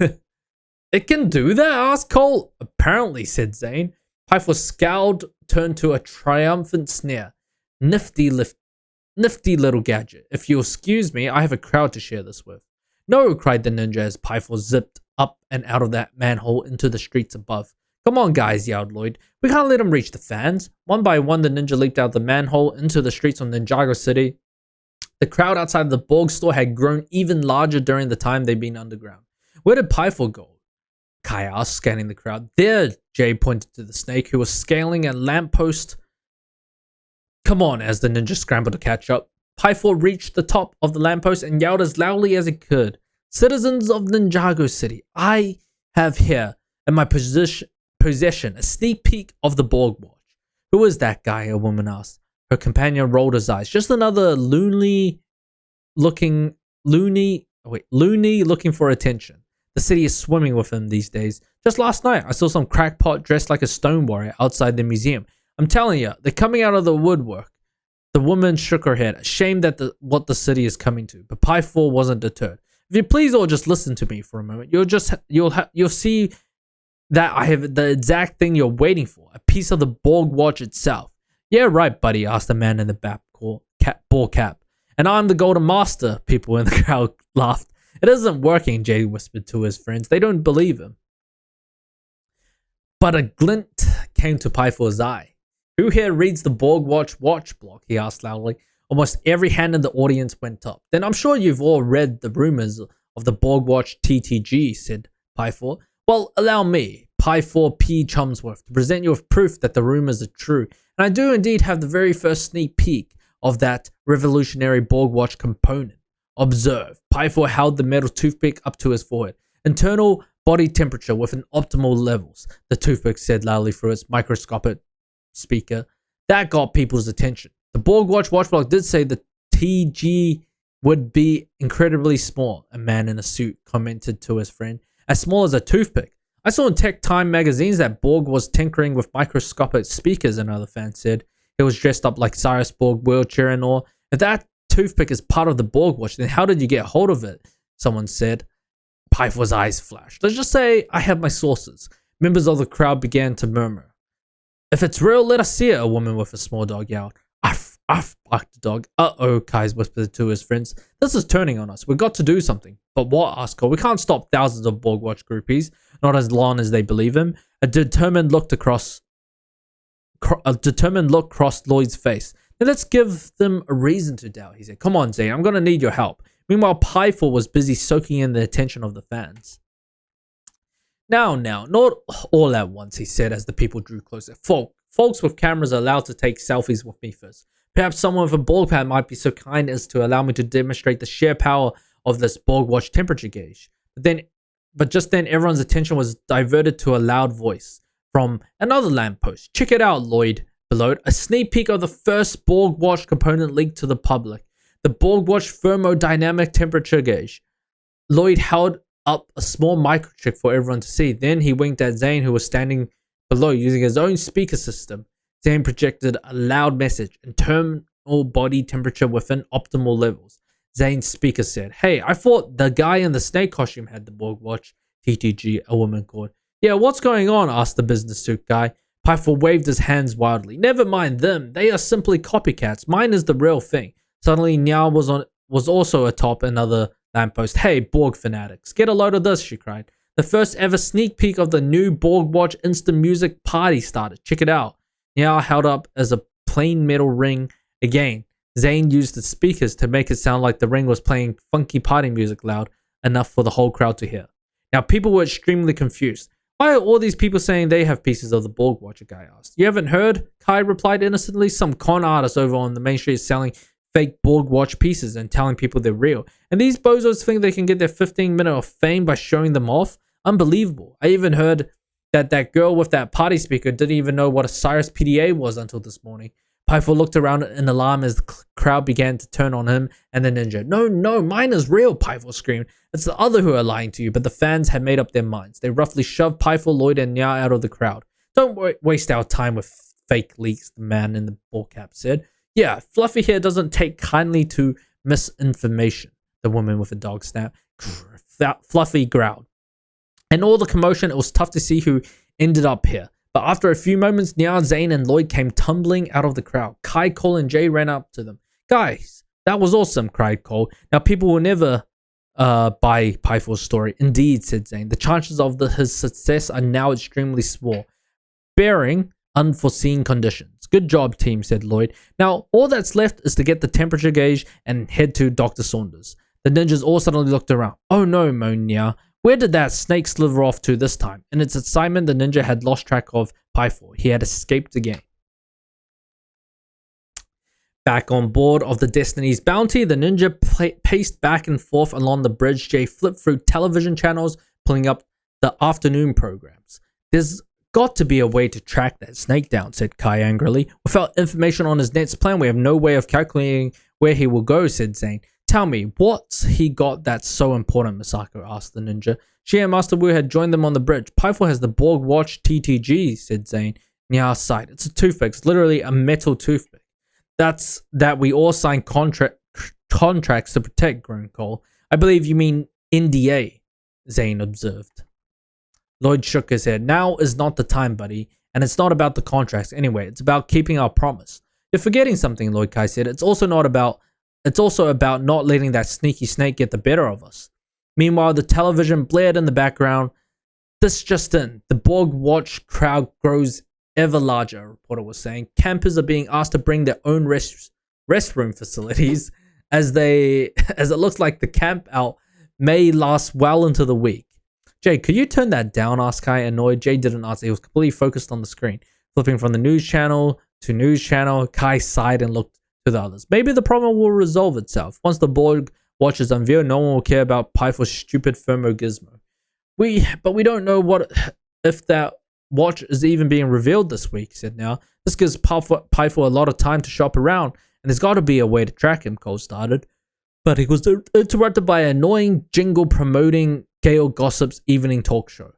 It can do that? Asked Cole. Apparently, said Zane. Pythor scowled, turned to a triumphant sneer. Nifty little gadget. If you'll excuse me, I have a crowd to share this with. No, cried the ninja as Pythor zipped up and out of that manhole into the streets above. Come on, guys, yelled Lloyd. We can't let him reach the fans. One by one, the ninja leaped out the manhole into the streets of Ninjago City. The crowd outside the Borg store had grown even larger during the time they'd been underground. Where did Pythor go? Kai asked, scanning the crowd. There, Jay pointed to the snake, who was scaling a lamppost. Come on, as the ninja scrambled to catch up. Pythor reached the top of the lamppost and yelled as loudly as he could. Citizens of Ninjago City, I have here in my possession a sneak peek of the Borg watch. Who is that guy? A woman asked. Her companion rolled his eyes. Just another loony looking for attention. The city is swimming with him these days. Just last night, I saw some crackpot dressed like a stone warrior outside the museum. I'm telling you, they're coming out of the woodwork. The woman shook her head, ashamed at what the city is coming to. But Pythor wasn't deterred. If you please all just listen to me for a moment, you'll see that I have the exact thing you're waiting for, a piece of the Borg watch itself. Yeah, right, buddy, asked the man in the ball cap. And I'm the golden master, people in the crowd laughed. It isn't working, Jay whispered to his friends. They don't believe him. But a glint came to Pythor's eye. Who here reads the Borg watch block? He asked loudly. Almost every hand in the audience went up. Then I'm sure you've all read the rumors of the Borg watch TTG, said Pythor. Well, allow me, Pythor P. Chumsworth, to present you with proof that the rumors are true. And I do indeed have the very first sneak peek of that revolutionary Borg watch component. Observe. Pythor held the metal toothpick up to his forehead. Internal body temperature within optimal levels, the toothpick said loudly through its microscopic speaker. That got people's attention. The Borg watch block did say the TG would be incredibly small, a man in a suit commented to his friend. As small as a toothpick. I saw in Tech Time magazines that Borg was tinkering with microscopic speakers, another fan said. He was dressed up like Cyrus Borg, wheelchair and all. If that toothpick is part of the Borg watch, then how did you get hold of it? Someone said. Pythor's eyes flashed. Let's just say I have my sources. Members of the crowd began to murmur. If it's real, let us see it, a woman with a small dog yelled. Arf, barked the dog. Uh-oh, Kais whispered to his friends. This is turning on us. We've got to do something. But what? Asked Cole. We can't stop thousands of Borg watch groupies, not as long as they believe him. A determined look crossed Lloyd's face. Now let's give them a reason to doubt, he said. Come on, Zane, I'm going to need your help. Meanwhile, Pythor was busy soaking in the attention of the fans. Now, not all at once, he said as the people drew closer. Folks with cameras are allowed to take selfies with me first. Perhaps someone with a Borg pad might be so kind as to allow me to demonstrate the sheer power of this Borg watch temperature gauge. But just then, everyone's attention was diverted to a loud voice from another lamppost. Check it out, Lloyd bellowed. A sneak peek of the first Borg watch component leaked to the public. The Borg watch thermodynamic temperature gauge. Lloyd held up a small microchip for everyone to see. Then he winked at Zane, who was standing Below, using his own speaker system, Zane projected a loud message: internal body temperature within optimal levels. Zane's speaker said, "Hey, I thought the guy in the snake costume had the Borg watch." TTG, a woman called. "Yeah, what's going on?" asked the business suit guy. Pythor waved his hands wildly. "Never mind them. They are simply copycats. Mine is the real thing." Suddenly, Nya was also atop another lamppost. "Hey, Borg fanatics, get a load of this," she cried. "The first ever sneak peek of the new Borg watch instant music party started. Check it out." Nya held up as a plain metal ring. Again, Zane used the speakers to make it sound like the ring was playing funky party music loud enough for the whole crowd to hear. Now, people were extremely confused. "Why are all these people saying they have pieces of the Borg watch?" a guy asked. "You haven't heard?" Kai replied innocently. "Some con artist over on the main street is selling fake Borg watch pieces and telling people they're real. And these bozos think they can get their 15-minute of fame by showing them off? Unbelievable. I even heard that girl with that party speaker didn't even know what a Cyrus PDA was until this morning." Pythor looked around in alarm as the crowd began to turn on him and the ninja. No, mine is real," Pythor screamed. "It's the other who are lying to you," but the fans had made up their minds. They roughly shoved Pythor, Lloyd, and Nya out of the crowd. "Don't waste our time with fake leaks," the man in the ball cap said. "Yeah, Fluffy here doesn't take kindly to misinformation," the woman with a dog snapped. Fluffy growled. In all the commotion, it was tough to see who ended up here. But after a few moments, Nya, Zane, and Lloyd came tumbling out of the crowd. Kai, Cole, and Jay ran up to them. "Guys, that was awesome," cried Cole. "Now people will never buy Pythor's story." "Indeed," said Zane. "The chances of his success are now extremely small, bearing unforeseen conditions." "Good job, team," said Lloyd. "Now all that's left is to get the temperature gauge and head to Dr. Saunders." The ninjas all suddenly looked around. "Oh no," moaned Nya. Where did that snake slither off to this time? In its excitement, the ninja had lost track of Pythor. He had escaped again. Back on board of the Destiny's Bounty, the ninja paced back and forth along the bridge. Jay flipped through television channels, pulling up the afternoon programs. "There's got to be a way to track that snake down," said Kai angrily. "Without information on his next plan, we have no way of calculating where he will go," said Zane. "Tell me, what's he got that's so important?" Misako asked the ninja. She and Master Wu had joined them on the bridge. "Pythor has the Borg watch TTG," said Zane. Nya sighed. "It's a toothpick. It's literally a metal toothpick. That's that we all signed contracts to protect," groaned Cole. "I believe you mean NDA," Zane observed. Lloyd shook his head. "Now is not the time, buddy. And it's not about the contracts anyway. It's about keeping our promise." "You're forgetting something," Lloyd Kai said. It's also about not letting that sneaky snake get the better of us." Meanwhile, the television blared in the background. "This just in. The Borg watch crowd grows ever larger," a reporter was saying. "Campers are being asked to bring their own restroom facilities as it looks like the camp out may last well into the week." "Jay, could you turn that down?" asked Kai, annoyed. Jay didn't answer. He was completely focused on the screen. Flipping from the news channel to news channel, Kai sighed and looked to the others. "Maybe the problem will resolve itself. Once the Borg watch is unveiled, no one will care about Pythor's stupid thermo gizmo. But we don't know what if that watch is even being revealed this week," said Nya. "This gives Pythor a lot of time to shop around, and there's got to be a way to track him," Cole started. But he was interrupted by an annoying jingle promoting Gail Gossip's evening talk show.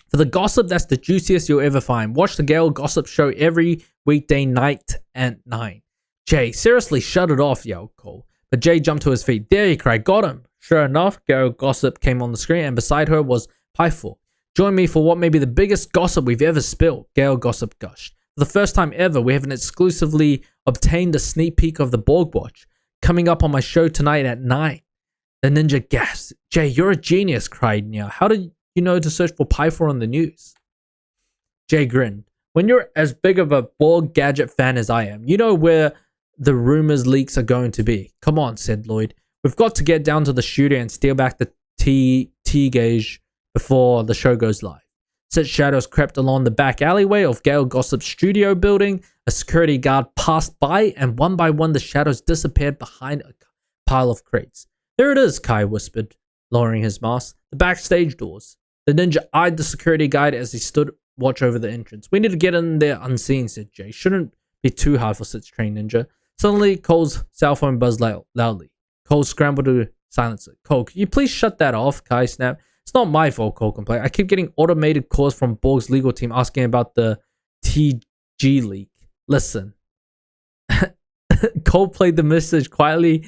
"For the gossip that's the juiciest you'll ever find, watch the Gail Gossip show every weekday night at 9. "Jay, seriously, shut it off," yelled Cole. But Jay jumped to his feet. "There," he cried. "Got him." Sure enough, Gail Gossip came on the screen, and beside her was Pythor. "Join me for what may be the biggest gossip we've ever spilled," Gail Gossip gushed. "For the first time ever, we have exclusively obtained a sneak peek of the Borg watch. Coming up on my show tonight at 9. The ninja gasped. "Jay, you're a genius," cried Nya. "How did you know to search for Pythor on the news?" Jay grinned. "When you're as big of a Borg gadget fan as I am, you know where the rumors leaks are going to be." "Come on," said Lloyd. "We've got to get down to the studio and steal back the T gauge before the show goes live." Such shadows crept along the back alleyway of Gail Gossip's studio building. A security guard passed by, and one by one the shadows disappeared behind a pile of crates. "There it is," Kai whispered, lowering his mask. "The backstage doors." The ninja eyed the security guard as he stood watch over the entrance. "We need to get in there unseen," said Jay. "Shouldn't be too hard for such trained ninja." Suddenly, Cole's cell phone buzzed loudly. Cole scrambled to silence it. "Cole, can you please shut that off?" Kai snapped. It's not my fault, Cole complained. I keep getting automated calls from Borg's legal team asking about the TG leak. Listen. Cole played the message quietly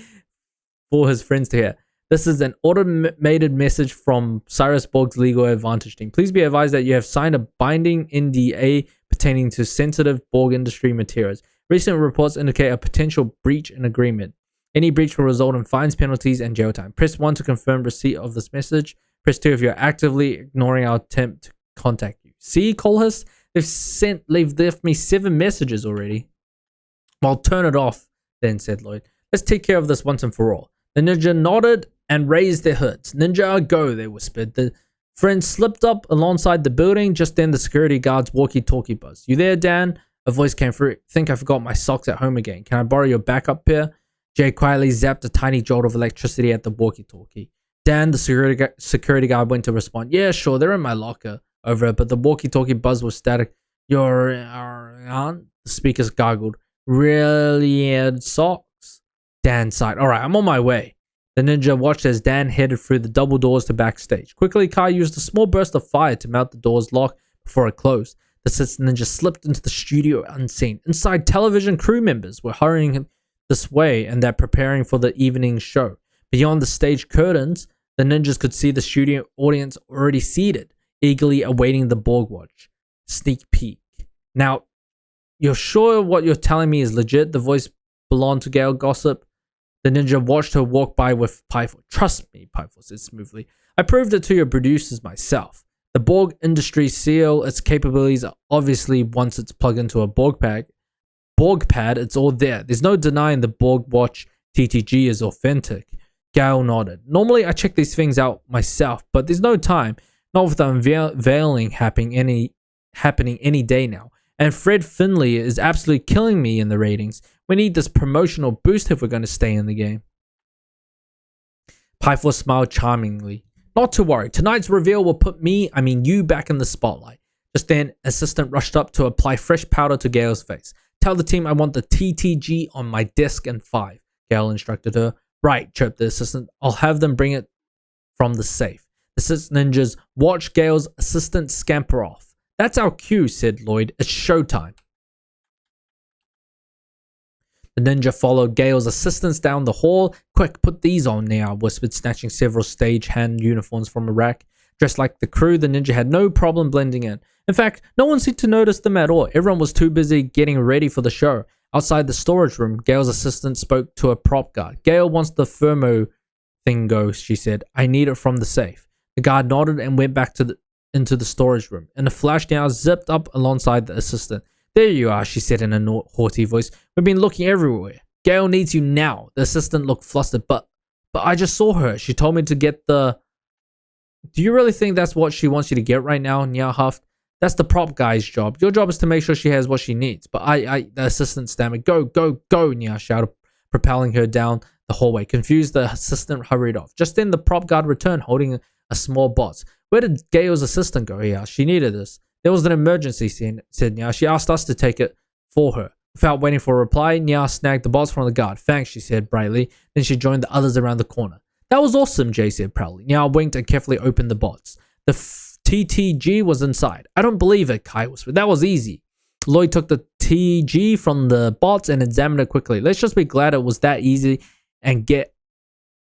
for his friends to hear. This is an automated message from Cyrus Borg's legal advantage team. Please be advised that you have signed a binding NDA pertaining to sensitive Borg industry materials. Recent reports indicate a potential breach in agreement. Any breach will result in fines, penalties, and jail time. Press 1 to confirm receipt of this message. Press 2 if you're actively ignoring our attempt to contact you. See, Colhus? They've left me 7 messages already. Well, turn it off, then, said Lloyd. Let's take care of this once and for all. The ninja nodded and raised their hoods. Ninjago, they whispered. The friends slipped up alongside the building. Just then, the security guard's walkie-talkie buzzed. You there, Dan? A voice came through. Think I forgot my socks at home again. Can I borrow your backup pair? Jay quietly zapped a tiny jolt of electricity at the walkie-talkie. Dan, the security guard, went to respond. Yeah, sure, they're in my locker. Over it, but the walkie-talkie buzz was static. Your aunt? The speakers gargled. Really, socks? Dan sighed. Alright, I'm on my way. The ninja watched as Dan headed through the double doors to backstage. Quickly, Kai used a small burst of fire to mount the door's lock before it closed. The ninja slipped into the studio unseen. Inside, television crew members were hurrying him this way and that preparing for the evening show. Beyond the stage curtains, the ninjas could see the studio audience already seated, eagerly awaiting the Borg watch. Sneak peek. Now, you're sure what you're telling me is legit? The voice belonged to Gale Gossip. The ninja watched her walk by with Pythor. Trust me, Pythor said smoothly. I proved it to your producers myself. The Borg industry seal its capabilities obviously once it's plugged into a Borg pad, it's all there. There's no denying the Borg watch TTG is authentic. Gale nodded. Normally I check these things out myself, but there's no time. Not with the unveiling happening any day now. And Fred Finley is absolutely killing me in the ratings. We need this promotional boost if we're going to stay in the game. Pythor smiled charmingly. Not to worry. Tonight's reveal will put you back in the spotlight. Just then, assistant rushed up to apply fresh powder to Gale's face. Tell the team I want the TTG on my desk in 5. Gale instructed her. Right, chirped the assistant. I'll have them bring it from the safe. The 6 ninjas watched Gale's assistant scamper off. That's our cue, said Lloyd. It's showtime. The ninja followed Gale's assistants down the hall. Quick, put these on now, whispered, snatching several stagehand uniforms from a rack. Dressed like the crew, the ninja had no problem blending in. In fact, no one seemed to notice them at all. Everyone was too busy getting ready for the show. Outside the storage room, Gale's assistant spoke to a prop guard. Gale wants the thermo thing go, she said. I need it from the safe. The guard nodded and went back into the storage room. In a flash, now zipped up alongside the assistant. There you are, she said in a haughty voice. We've been looking everywhere. Gale needs you now. The assistant looked flustered. But I just saw her. She told me to get the... Do you really think that's what she wants you to get right now? Nya huffed. That's the prop guy's job. Your job is to make sure she has what she needs. But the assistant stammered. Go, go, go, Nya shouted, propelling her down the hallway. Confused, the assistant hurried off. Just then, the prop guard returned, holding a small box. Where did Gale's assistant go? He asked. She needed this. There was an emergency, said Nya. She asked us to take it for her. Without waiting for a reply, Nya snagged the box from the guard. Thanks, she said brightly. Then she joined the others around the corner. That was awesome, Jay said proudly. Nya winked and carefully opened the box. The TTG was inside. I don't believe it, Kai whispered. That was easy. Lloyd took the TG from the box and examined it quickly. Let's just be glad it was that easy and get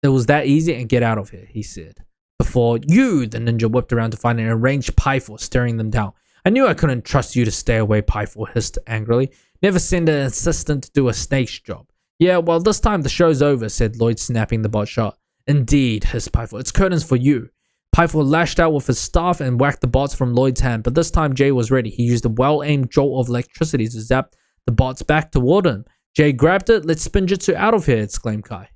out of here, he said. Before you, the ninja whipped around to find an enraged Pythor staring them down. I knew I couldn't trust you to stay away, Pythor hissed angrily. Never send an assistant to do a snake's job. Yeah, well, this time the show's over, said Lloyd, snapping the bot shut. Indeed, hissed Pythor. It's curtains for you. Pythor lashed out with his staff and whacked the bots from Lloyd's hand, but this time Jay was ready. He used a well-aimed jolt of electricity to zap the bots back toward him. Jay grabbed it. Let's Spinjitzu out of here, exclaimed Kai.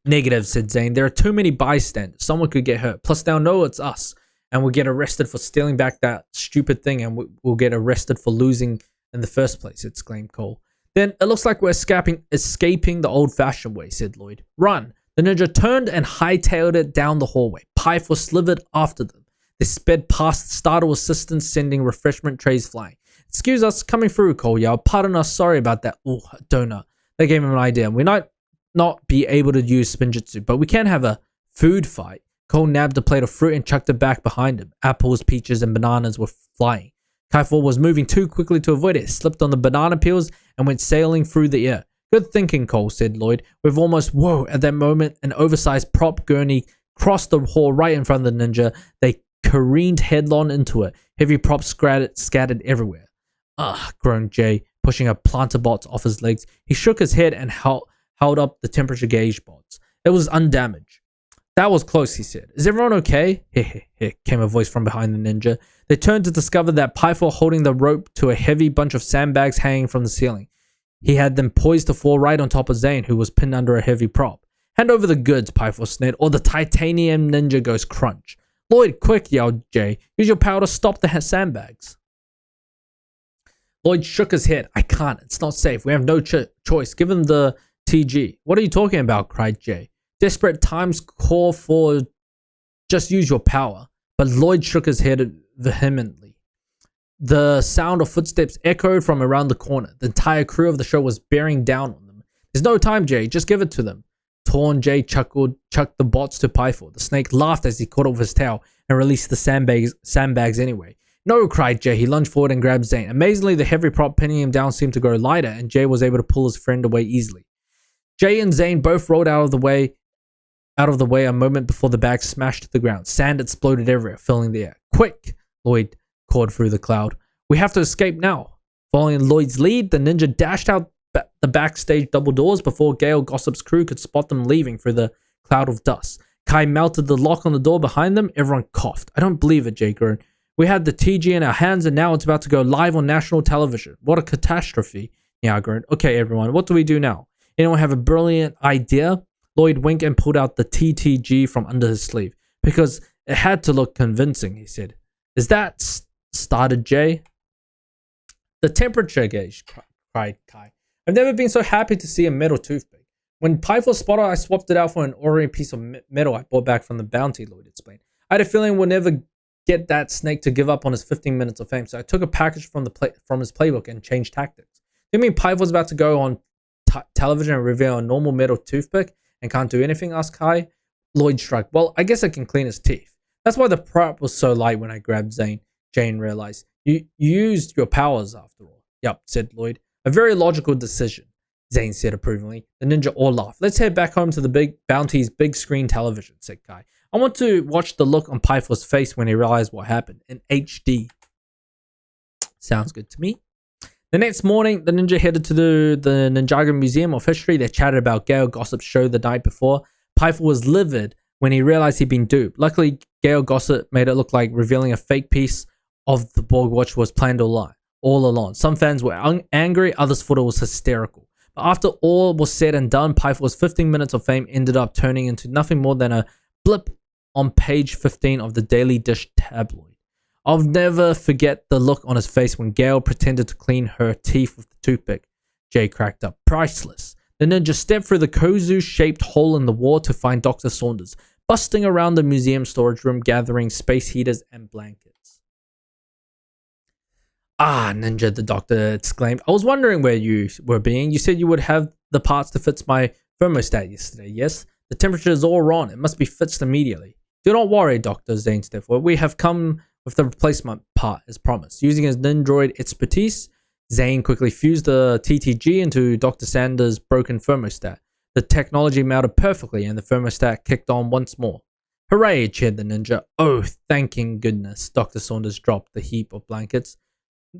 Negative, said Zane. There are too many bystanders. Someone could get hurt. Plus, they'll know it's us, and we'll get arrested for stealing back that stupid thing, and we'll get arrested for losing in the first place, exclaimed Cole. Then, it looks like we're escaping the old-fashioned way, said Lloyd. Run. The ninja turned and hightailed it down the hallway. Pythor slithered after them. They sped past startled assistants, sending refreshment trays flying. Excuse us, coming through, Cole yelled. Pardon us, sorry about that. Oh, donut. They gave him an idea. We might not be able to use Spinjitzu, but we can have a food fight. Cole nabbed a plate of fruit and chucked it back behind him. Apples, peaches, and bananas were flying. Pythor was moving too quickly to avoid it, slipped on the banana peels and went sailing through the air. Good thinking, Cole, said Lloyd. We've almost... Whoa! At that moment, an oversized prop gurney crossed the hall right in front of the ninja. They careened headlong into it. Heavy props scattered everywhere. Ugh, groaned Jay, pushing a planter box off his legs. He shook his head and held up the temperature gauge box. It was undamaged. That was close, he said. Is everyone okay? Heh, came a voice from behind the ninja. They turned to discover that Pythor holding the rope to a heavy bunch of sandbags hanging from the ceiling. He had them poised to fall right on top of Zane, who was pinned under a heavy prop. Hand over the goods, Pythor sneered, or the titanium ninja goes crunch. Lloyd, quick, yelled Jay. Use your power to stop the sandbags. Lloyd shook his head. I can't. It's not safe. We have no choice. Give him the TG. What are you talking about? Cried Jay. Desperate times call for just use your power. But Lloyd shook his head vehemently. The sound of footsteps echoed from around the corner. The entire crew of the show was bearing down on them. There's no time, Jay. Just give it to them. Torn Jay chucked the bots to Pythor. The snake laughed as he caught off his tail and released the sandbags anyway. No, cried Jay. He lunged forward and grabbed Zane. Amazingly, the heavy prop pinning him down seemed to grow lighter, and Jay was able to pull his friend away easily. Jay and Zane both rolled out of the way a moment before the bag smashed to the ground. Sand exploded everywhere, filling the air. Quick! Lloyd called through the cloud. We have to escape now. Following Lloyd's lead, the ninja dashed out the backstage double doors before Gale Gossip's crew could spot them leaving through the cloud of dust. Kai melted the lock on the door behind them. Everyone coughed. I don't believe it, Jay groaned. We had the TG in our hands and now it's about to go live on national television. What a catastrophe. Yeah, I groaned. Okay, everyone, what do we do now? Anyone have a brilliant idea? Lloyd winked and pulled out the TTG from under his sleeve. Because it had to look convincing, he said. Is that... started Jay. The temperature gauge, cried Kai. I've never been so happy to see a metal toothpick. When Pythor spotted, I swapped it out for an ordinary piece of metal I bought back from the bounty, Lloyd explained. I had a feeling we'll never get that snake to give up on his 15 minutes of fame, so I took a package from his playbook and changed tactics. Do you mean Pythor's about to go on television and reveal a normal metal toothpick and can't do anything? Asked Kai. Lloyd shrugged. Well, I guess it can clean his teeth. That's why the prop was so light when I grabbed Zane. Jane realized. You used your powers after all. Yup, said Lloyd. A very logical decision, Zane said approvingly. The ninja all laughed. Let's head back home to the bounty's big screen television, said Kai. I want to watch the look on Pythor's face when he realized what happened in HD. Sounds good to me. The next morning, the ninja headed to the Ninjago Museum of History. They chatted about Gale Gossip's show the night before. Pythor was livid when he realized he'd been duped. Luckily, Gale Gossip made it look like revealing a fake piece of the Borg watch was planned all along. Some fans were angry, others thought it was hysterical. But after all was said and done, Pythor's 15 minutes of fame ended up turning into nothing more than a blip on page 15 of the Daily Dish tabloid. I'll never forget the look on his face when Gale pretended to clean her teeth with the toothpick. Jay cracked up. Priceless. The ninja stepped through the kozu-shaped hole in the wall to find Dr. Saunders, busting around the museum storage room, gathering space heaters and blankets. Ah, Ninja, the doctor exclaimed. I was wondering where you were being. You said you would have the parts to fix my thermostat yesterday, yes? The temperature is all wrong. It must be fixed immediately. Do not worry, Dr. Zane Stefford. We have come with the replacement part as promised. Using his Nindroid expertise, Zane quickly fused the TTG into Dr. Sanders' broken thermostat. The technology melted perfectly and the thermostat kicked on once more. Hooray, cheered the ninja. Oh, thanking goodness. Dr. Saunders dropped the heap of blankets.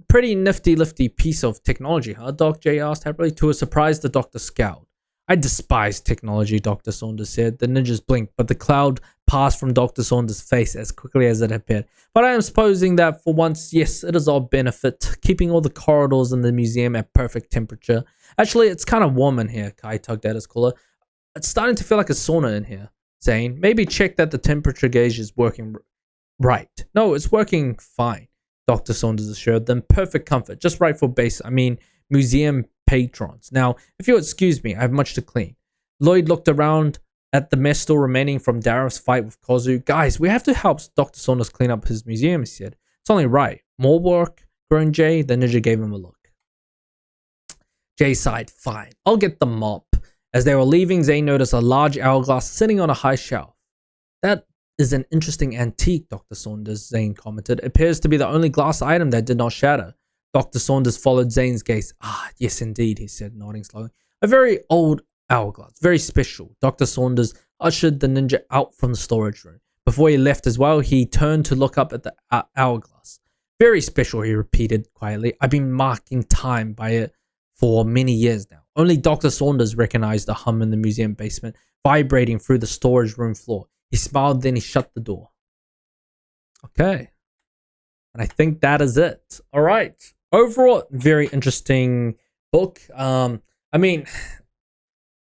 Pretty nifty-lifty piece of technology, huh? Doc J asked happily. To his surprise, the doctor scowled. I despise technology, Dr. Saunders said. The ninjas blinked, but the cloud passed from Dr. Saunders' face as quickly as it appeared. But I am supposing that for once, yes, it is our benefit, keeping all the corridors in the museum at perfect temperature. Actually, it's kind of warm in here, Kai tugged at his collar. It's starting to feel like a sauna in here. Zane, maybe check that the temperature gauge is working right. No, it's working fine, Dr. Saunders assured them. Perfect comfort, just right for museum patrons. Now, if you'll excuse me, I have much to clean. Lloyd looked around at the mess still remaining from Dareth's fight with Kozu. Guys, we have to help Dr. Saunders clean up his museum, he said. It's only right. More work, groaned Jay. The ninja gave him a look. Jay sighed. Fine, I'll get the mop. As they were leaving, Zane noticed a large hourglass sitting on a high shelf. That is an interesting antique, Dr. Saunders, Zane commented. It appears to be the only glass item that did not shatter. Dr. Saunders followed Zane's gaze. Ah, yes, indeed, he said, nodding slowly. A very old hourglass, very special. Dr. Saunders ushered the ninja out from the storage room. Before he left as well, he turned to look up at the hourglass. Very special, he repeated quietly. I've been marking time by it for many years now. Only Dr. Saunders recognized the hum in the museum basement, vibrating through the storage room floor. He smiled, then he shut the door. Okay. And I think that is it. All right. Overall, very interesting book. I mean,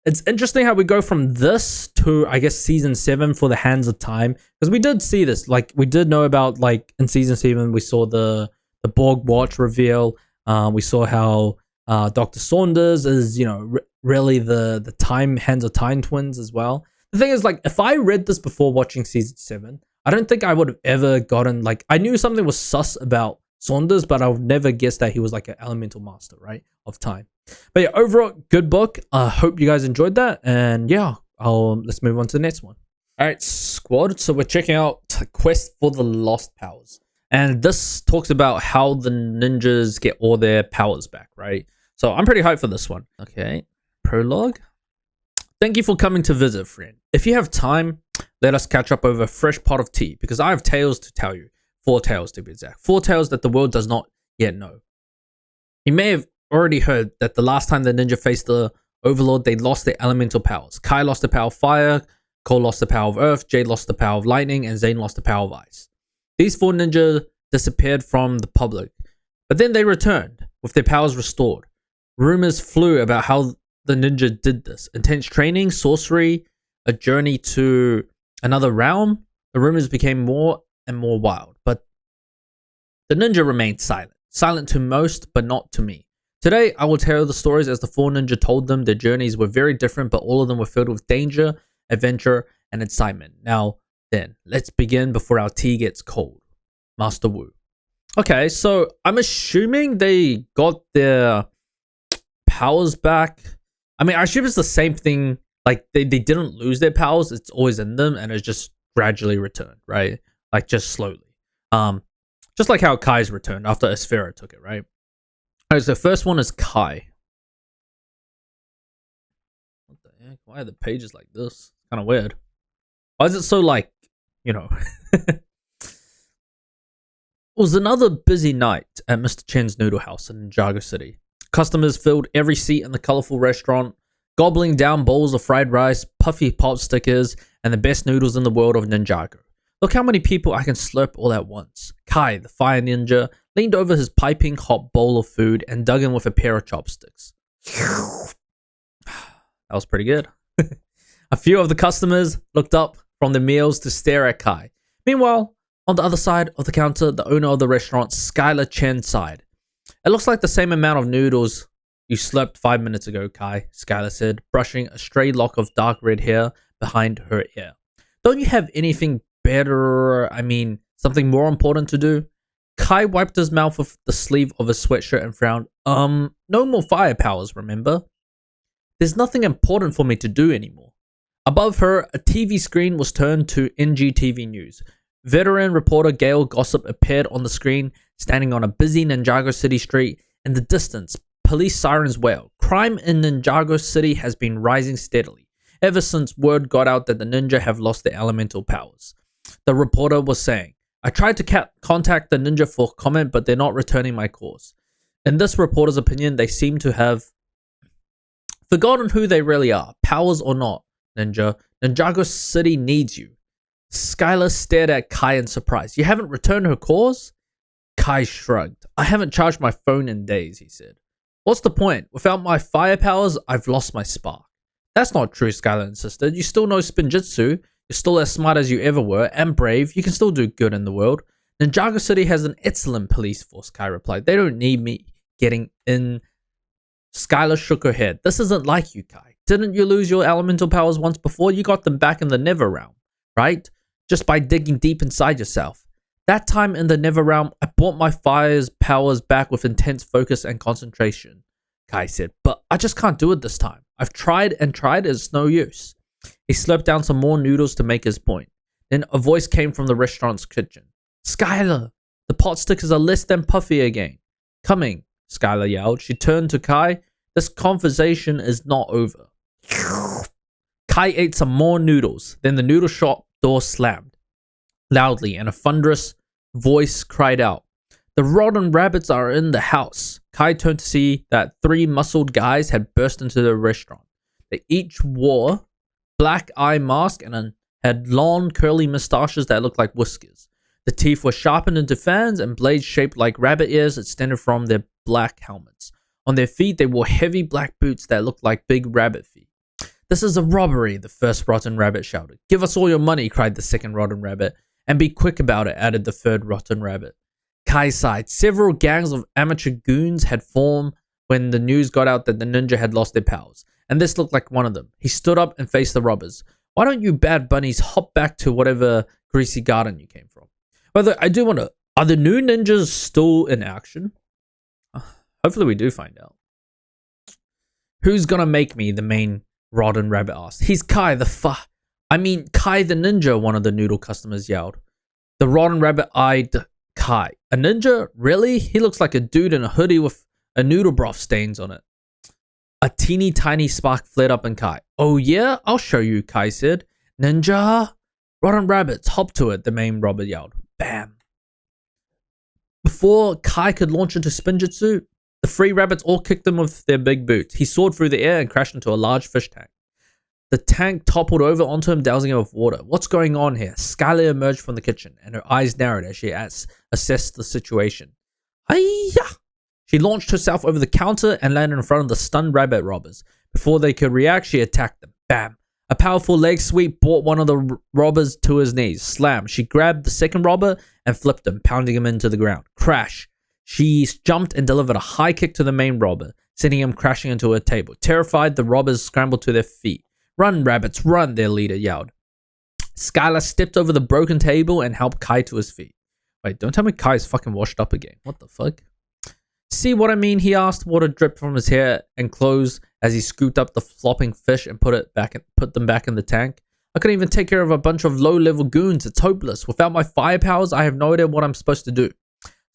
it's interesting how we go from this to, I guess, season 7 for the Hands of Time, because we did see this. Like, we did know about, like, in season 7 we saw the Borg watch reveal. We saw how Dr. Saunders is, you know, really the time Hands of Time twins as well. The thing is, like, if I read this before watching season 7, I don't think I would have ever gotten, like, I knew something was sus about Saunders, but I would never guess that he was like an elemental master, right, of time. But yeah, overall, good book. I hope you guys enjoyed that. And yeah, let's move on to the next one. All right, squad. So we're checking out Quest for the Lost Powers. And this talks about how the ninjas get all their powers back, right? So I'm pretty hyped for this one. Okay, prologue. Thank you for coming to visit, friend. If you have time, let us catch up over a fresh pot of tea, because I have tales to tell you. 4 tales to be exact. 4 tales that the world does not yet know. You may have already heard that the last time the ninja faced the Overlord, they lost their elemental powers. Kai lost the power of fire, Cole lost the power of earth, Jade lost the power of lightning, and Zane lost the power of ice. These 4 ninja disappeared from the public, but then they returned with their powers restored. Rumors flew about how the ninja did this. Intense training, sorcery, a journey to another realm. The rumors became more and more wild, but the ninja remained silent. Silent to most, but not to me. Today, I will tell the stories as the 4 ninja told them. Their journeys were very different, but all of them were filled with danger, adventure, and excitement. Now, then, let's begin before our tea gets cold. Master Wu. Okay, so I'm assuming they got their powers back. I mean, I assume it's the same thing. Like, they didn't lose their powers. It's always in them, and it's just gradually returned, right? Like, just slowly. Just like how Kai's returned after Asphera took it, right? Alright, so the first one is Kai. What the heck? Why are the pages like this? Kind of weird. Why is it so, like, you know? It was another busy night at Mr. Chen's Noodle House in Ninjago City. Customers filled every seat in the colorful restaurant, gobbling down bowls of fried rice, puffy pop stickers, and the best noodles in the world of Ninjago. Look how many people I can slurp all at once. Kai, the fire ninja, leaned over his piping hot bowl of food and dug in with a pair of chopsticks. That was pretty good. A few of the customers looked up from their meals to stare at Kai. Meanwhile, on the other side of the counter, the owner of the restaurant, Skylar Chen, sighed. It looks like the same amount of noodles you slurped 5 minutes ago, Kai, Skylar said, brushing a stray lock of dark red hair behind her ear. Don't you have anything better, something more important to do? Kai wiped his mouth with the sleeve of his sweatshirt and frowned. No more fire powers, remember? There's nothing important for me to do anymore. Above her, a TV screen was turned to NGTV News. Veteran reporter Gail Gossip appeared on the screen, standing on a busy Ninjago City street. In the distance, police sirens wailed. Crime in Ninjago City has been rising steadily, ever since word got out that the ninja have lost their elemental powers. The reporter was saying, I tried to contact the ninja for comment, but they're not returning my calls. In this reporter's opinion, they seem to have forgotten who they really are, powers or not. Ninja, Ninjago City needs you. Skylar stared at Kai in surprise. You haven't returned her calls? Kai shrugged. I haven't charged my phone in days, he said. What's the point? Without my fire powers, I've lost my spark. That's not true, Skylar insisted. You still know Spinjitzu. You're still as smart as you ever were, and brave. You can still do good in the world. Ninjago City has an excellent police force, Kai replied. They don't need me getting in. Skylar shook her head. This isn't like you, Kai. Didn't you lose your elemental powers once before? You got them back in the Never Realm, right? Just by digging deep inside yourself. That time in the Never Realm, I brought my fire's powers back with intense focus and concentration, Kai said. But I just can't do it this time. I've tried and tried, it's no use. He slurped down some more noodles to make his point. Then a voice came from the restaurant's kitchen. Skylar, the pot stickers are less than puffy again. Coming, Skylar yelled. She turned to Kai. This conversation is not over. Kai ate some more noodles. Then the noodle shop door slammed loudly and a thunderous voice cried out, the rotten rabbits are in the house. Kai turned to see that 3 muscled guys had burst into the restaurant. They each wore black eye masks and had long curly mustaches that looked like whiskers. The teeth were sharpened into fans and blades shaped like rabbit ears extended from their black helmets. On their feet, they wore heavy black boots that looked like big rabbit feet. This is a robbery, the first rotten rabbit shouted. Give us all your money, cried the second rotten rabbit. And be quick about it, added the third rotten rabbit. Kai sighed. Several gangs of amateur goons had formed when the news got out that the ninja had lost their powers. And this looked like one of them. He stood up and faced the robbers. Why don't you bad bunnies hop back to whatever greasy garden you came from? Well, I do want to... Are the new ninjas still in action? Hopefully we do find out. Who's gonna make me? The main rotten rabbit asked. He's Kai the Kai the ninja, one of the noodle customers yelled. The rotten rabbit eyed Kai. A ninja? Really? He looks like a dude in a hoodie with a noodle broth stains on it. A teeny tiny spark flared up in Kai. Oh yeah? I'll show you, Kai said. Ninja? Rotten rabbits, hop to it, the main robber yelled. Bam. Before Kai could launch into Spinjitzu, the 3 rabbits all kicked him with their big boots. He soared through the air and crashed into a large fish tank. The tank toppled over onto him, dousing him with water. What's going on here? Skylar emerged from the kitchen, and her eyes narrowed as she assessed the situation. Hiya! She launched herself over the counter and landed in front of the stunned rabbit robbers. Before they could react, she attacked them. Bam! A powerful leg sweep brought one of the robbers to his knees. Slam! She grabbed the second robber and flipped him, pounding him into the ground. Crash! She jumped and delivered a high kick to the main robber, sending him crashing into a table. Terrified, the robbers scrambled to their feet. Run, rabbits, run, their leader yelled. Skylar stepped over the broken table and helped Kai to his feet. Wait, don't tell me Kai's fucking washed up again. What the fuck? See what I mean? He asked. Water dripped from his hair and clothes as he scooped up the flopping fish and put them back in the tank. I couldn't even take care of a bunch of low-level goons. It's hopeless. Without my fire powers, I have no idea what I'm supposed to do.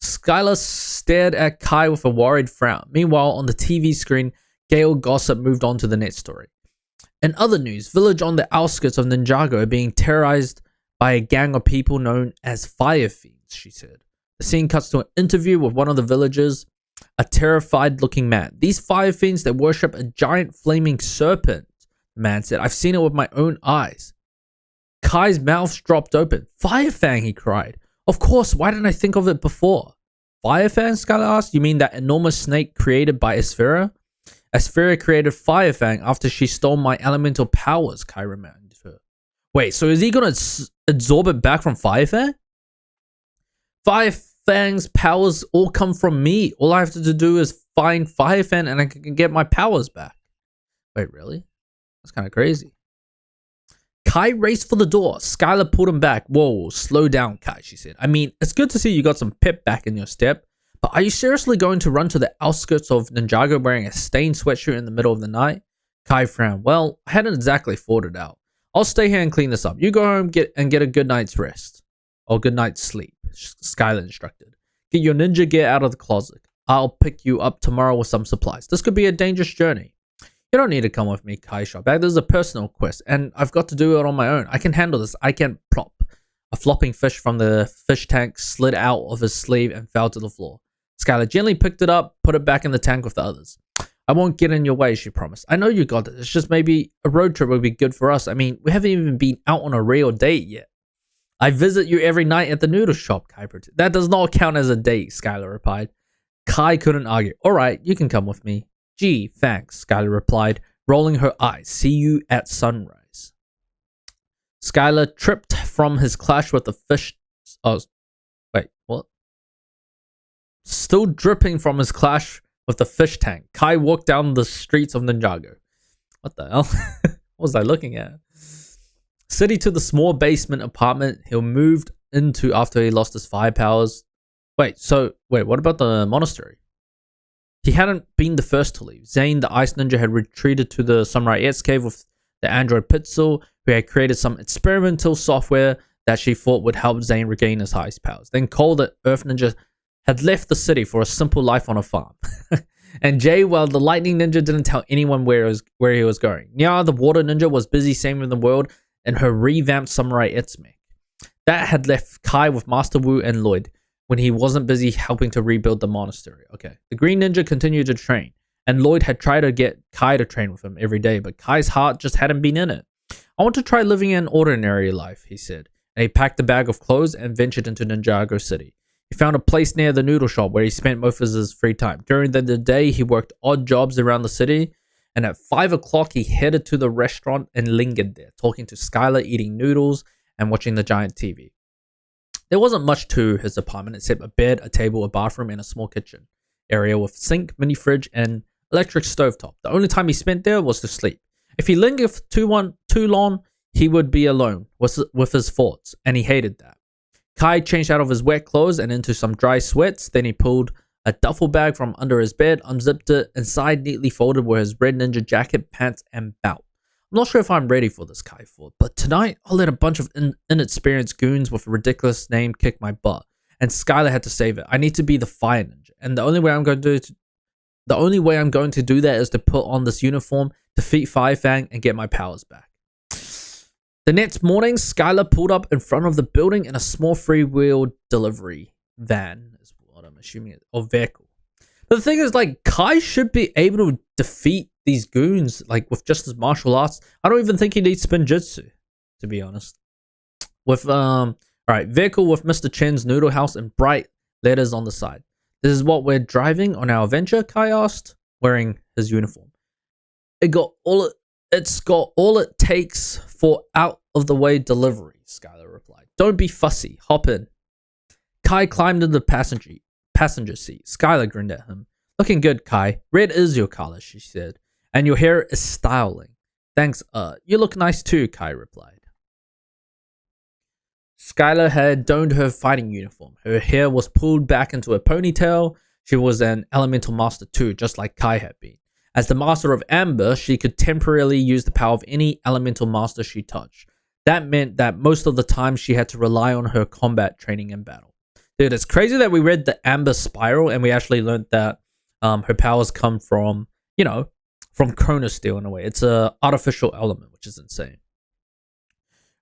Skylar stared at Kai with a worried frown. Meanwhile, on the TV screen, Gale gossip moved on to the next story. In other news, village on the outskirts of Ninjago are being terrorized by a gang of people known as fire fiends, she said. The scene cuts to an interview with one of the villagers, a terrified looking man. These fire fiends, they worship a giant flaming serpent, the man said. I've seen it with my own eyes. Kai's mouth dropped open. Firefang, he cried. Of course, why didn't I think of it before? Firefang, Skylar asked. You mean that enormous snake created by Asphera? Asphera created Firefang after she stole my elemental powers, Kai reminded her. Wait, so is he gonna absorb it back from Firefang? Firefang's powers all come from me. All I have to do is find Firefang and I can get my powers back. Wait, really? That's kind of crazy. Kai raced for the door. Skylar pulled him back. Whoa, slow down, Kai, she said. I mean, it's good to see you got some pep back in your step, but are you seriously going to run to the outskirts of Ninjago wearing a stained sweatshirt in the middle of the night? Kai frowned. Well, I hadn't exactly thought it out. I'll stay here and clean this up. You go home get a good night's rest. Or good night's sleep, Skylar instructed. Get your ninja gear out of the closet. I'll pick you up tomorrow with some supplies. This could be a dangerous journey. You don't need to come with me, Kai shot back. This is a personal quest, and I've got to do it on my own. I can handle this. I can plop. A flopping fish from the fish tank slid out of his sleeve and fell to the floor. Skylar gently picked it up, put it back in the tank with the others. I won't get in your way, she promised. I know you got it. It's just maybe a road trip would be good for us. I mean, we haven't even been out on a real date yet. I visit you every night at the noodle shop, Kai protested. That does not count as a date, Skylar replied. Kai couldn't argue. All right, you can come with me. Gee, thanks, Skylar replied, rolling her eyes. See you at sunrise. Skylar tripped from his clash with the fish... Oh, wait, what? Still dripping from his clash with the fish tank, Kai walked down the streets of Ninjago. What the hell? What was I looking at? City to the small basement apartment he moved into after he lost his fire powers. Wait, what about the monastery? He hadn't been the first to leave. Zane, the ice ninja, had retreated to the Samurai X cave with the android Pythor, who had created some experimental software that she thought would help Zane regain his highest powers. Then Cole, the Earth Ninja, had left the city for a simple life on a farm. And Jay, well, the Lightning Ninja didn't tell anyone where he was going. Nya, the Water Ninja, was busy saving the world in her revamped Samurai Itzmech. That had left Kai with Master Wu and Lloyd when he wasn't busy helping to rebuild the monastery. Okay. The Green Ninja continued to train, and Lloyd had tried to get Kai to train with him every day, but Kai's heart just hadn't been in it. I want to try living an ordinary life, he said, and he packed a bag of clothes and ventured into Ninjago City. He found a place near the noodle shop where he spent most of his free time. During the day, he worked odd jobs around the city, and at 5 o'clock, he headed to the restaurant and lingered there, talking to Skylar, eating noodles, and watching the giant TV. There wasn't much to his apartment except a bed, a table, a bathroom, and a small kitchen area with sink, mini fridge, and electric stovetop. The only time he spent there was to sleep. If he lingered too long, he would be alone with his thoughts, and he hated that. Kai changed out of his wet clothes and into some dry sweats. Then he pulled a duffel bag from under his bed, unzipped it. Inside, neatly folded, were his red ninja jacket, pants, and belt. I'm not sure if I'm ready for this, Kai thought, but tonight I'll let a bunch of inexperienced goons with a ridiculous name kick my butt, and Skylar had to save it. I need to be the fire ninja, and the only way I'm going to do that is to put on this uniform, defeat Firefang, and get my powers back. The next morning, Skylar pulled up in front of the building in a small three-wheeled delivery van, is what I'm assuming, or vehicle. But the thing is, like, Kai should be able to defeat these goons, like, with just his martial arts. I don't even think he needs Spinjitzu, to be honest. With, alright, vehicle with Mr. Chen's noodle house and bright letters on the side. This is what we're driving on our adventure, Kai asked, wearing his uniform. It's got all it takes for out-of-the-way delivery, Skylar replied. Don't be fussy. Hop in. Kai climbed into the passenger seat. Skylar grinned at him. Looking good, Kai. Red is your color, she said. And your hair is styling. Thanks, you look nice too, Kai replied. Skylar had donned her fighting uniform. Her hair was pulled back into a ponytail. She was an elemental master too, just like Kai had been. As the master of Amber, she could temporarily use the power of any elemental master she touched. That meant that most of the time she had to rely on her combat training in battle. Dude, it's crazy that we read the Amber Spiral and we actually learned that her powers come from, from Chronosteel in a way. It's an artificial element, which is insane.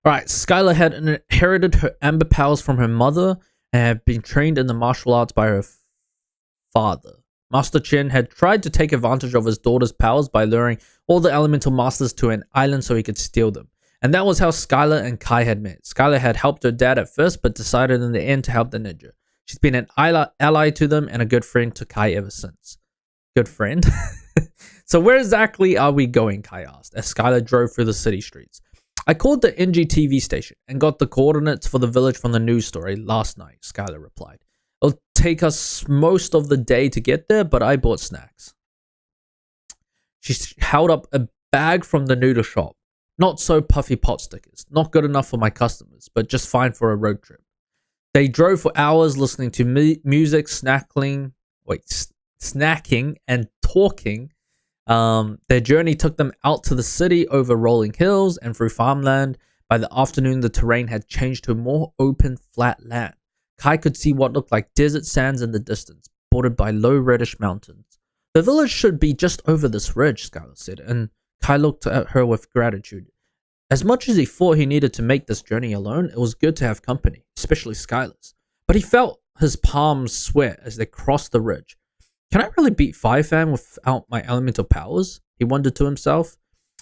Alright, Skylar had inherited her Amber powers from her mother and had been trained in the martial arts by her father. Master Chen had tried to take advantage of his daughter's powers by luring all the elemental masters to an island so he could steal them. And that was how Skylar and Kai had met. Skylar had helped her dad at first, but decided in the end to help the ninja. She's been an ally to them and a good friend to Kai ever since. Good friend? So where exactly are we going, Kai asked, as Skylar drove through the city streets. I called the NGTV station and got the coordinates for the village from the news story last night, Skylar replied. It'll take us most of the day to get there, but I bought snacks. She held up a bag from the noodle shop. Not so puffy pot stickers. Not good enough for my customers, but just fine for a road trip. They drove for hours listening to music, snacking and talking. Their journey took them out to the city over rolling hills and through farmland. By the afternoon, the terrain had changed to more open, flat land. Kai could see what looked like desert sands in the distance, bordered by low reddish mountains. The village should be just over this ridge, Skylar said, and Kai looked at her with gratitude. As much as he thought he needed to make this journey alone, it was good to have company, especially Skylar's. But he felt his palms sweat as they crossed the ridge. Can I really beat Firefang without my elemental powers? He wondered to himself.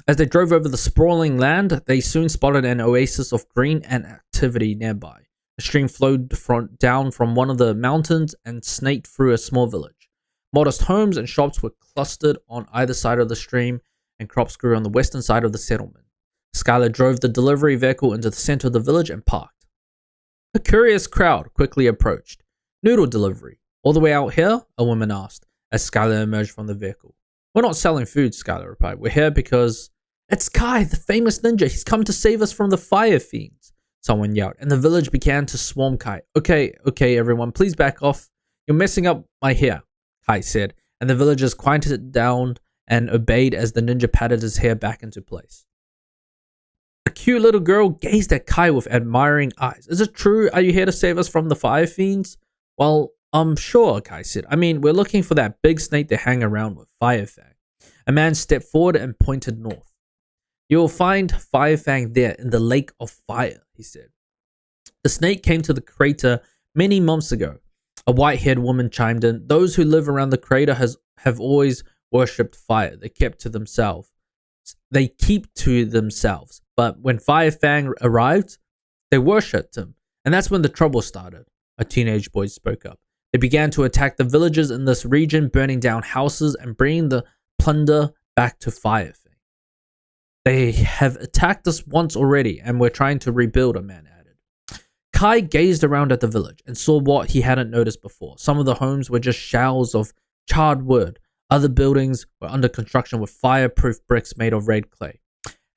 As they drove over the sprawling land, they soon spotted an oasis of green and activity nearby. A stream flowed down from one of the mountains and snaked through a small village. Modest homes and shops were clustered on either side of the stream, and crops grew on the western side of the settlement. Skylar drove the delivery vehicle into the center of the village and parked. A curious crowd quickly approached. Noodle delivery. All the way out here? A woman asked, as Skylar emerged from the vehicle. We're not selling food, Skylar replied. We're here because... It's Kai, the famous ninja. He's come to save us from the fire fiends. Someone yelled, and the village began to swarm Kai. Okay, everyone, please back off. You're messing up my hair, Kai said, and the villagers quieted down and obeyed as the ninja patted his hair back into place. A cute little girl gazed at Kai with admiring eyes. Is it true? Are you here to save us from the fire fiends? Well, sure, Kai said. I mean, we're looking for that big snake they hang around with, Firefang. A man stepped forward and pointed north. You'll find Firefang there in the lake of fire, he said. The snake came to the crater many months ago. A white-haired woman chimed in. Those who live around the crater have always worshipped fire. They keep to themselves. But when Firefang arrived, they worshipped him. And that's when the trouble started. A teenage boy spoke up. They began to attack the villagers in this region, burning down houses and bringing the plunder back to Firefang. They have attacked us once already, and we're trying to rebuild, a man added. Kai gazed around at the village and saw what he hadn't noticed before. Some of the homes were just shells of charred wood. Other buildings were under construction with fireproof bricks made of red clay.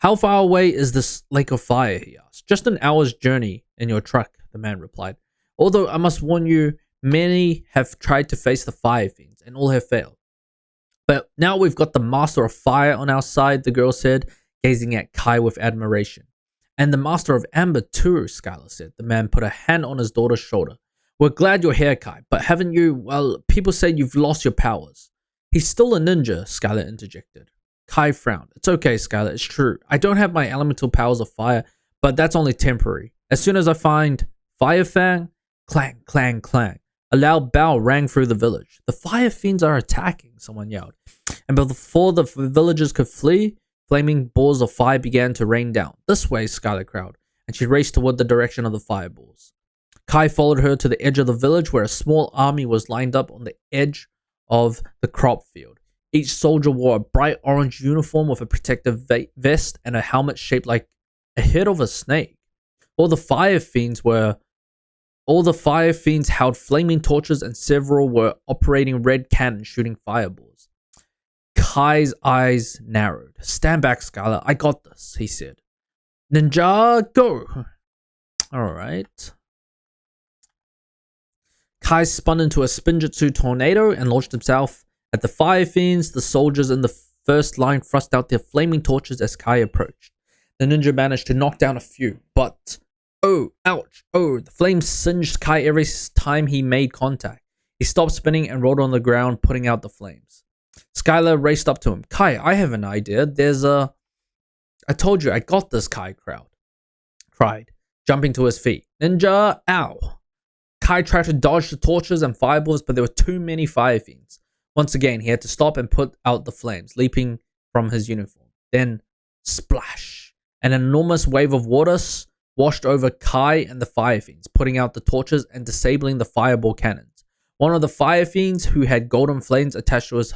How far away is this lake of fire, he asked. Just an hour's journey in your truck, the man replied. Although I must warn you, many have tried to face the fire fiends, and all have failed. But now we've got the master of fire on our side, the girl said, gazing at Kai with admiration. And the master of amber too, Skylar said. The man put a hand on his daughter's shoulder. We're glad you're here, Kai, but haven't you, well, people say you've lost your powers. He's still a ninja, Skylar interjected. Kai frowned. It's okay, Skylar, it's true. I don't have my elemental powers of fire, but that's only temporary. As soon as I find Firefang, clang, clang, clang. A loud bell rang through the village. The fire fiends are attacking, someone yelled. And before the villagers could flee, flaming balls of fire began to rain down. This way, Skylar crowed, and she raced toward the direction of the fireballs. Kai followed her to the edge of the village where a small army was lined up on the edge of the crop field. Each soldier wore a bright orange uniform with a protective vest and a helmet shaped like a head of a snake. All the fire fiends held flaming torches and several were operating red cannons shooting fireballs. Kai's eyes narrowed. Stand back, Skylar. I got this, he said. Ninjago! Alright. Kai spun into a Spinjitzu tornado and launched himself at the fire fiends. The soldiers in the first line thrust out their flaming torches as Kai approached. The ninja managed to knock down a few, but oh, ouch, oh, the flames singed Kai every time he made contact. He stopped spinning and rolled on the ground, putting out the flames. Skylar raced up to him. Kai, I have an idea. I told you, I got this, Kai cried, jumping to his feet. Ninja, ow. Kai tried to dodge the torches and fireballs, but there were too many fire fiends. Once again, he had to stop and put out the flames, leaping from his uniform. Then, splash. An enormous wave of water washed over Kai and the fire fiends, putting out the torches and disabling the fireball cannons. One of the fire fiends, who had golden flames attached to his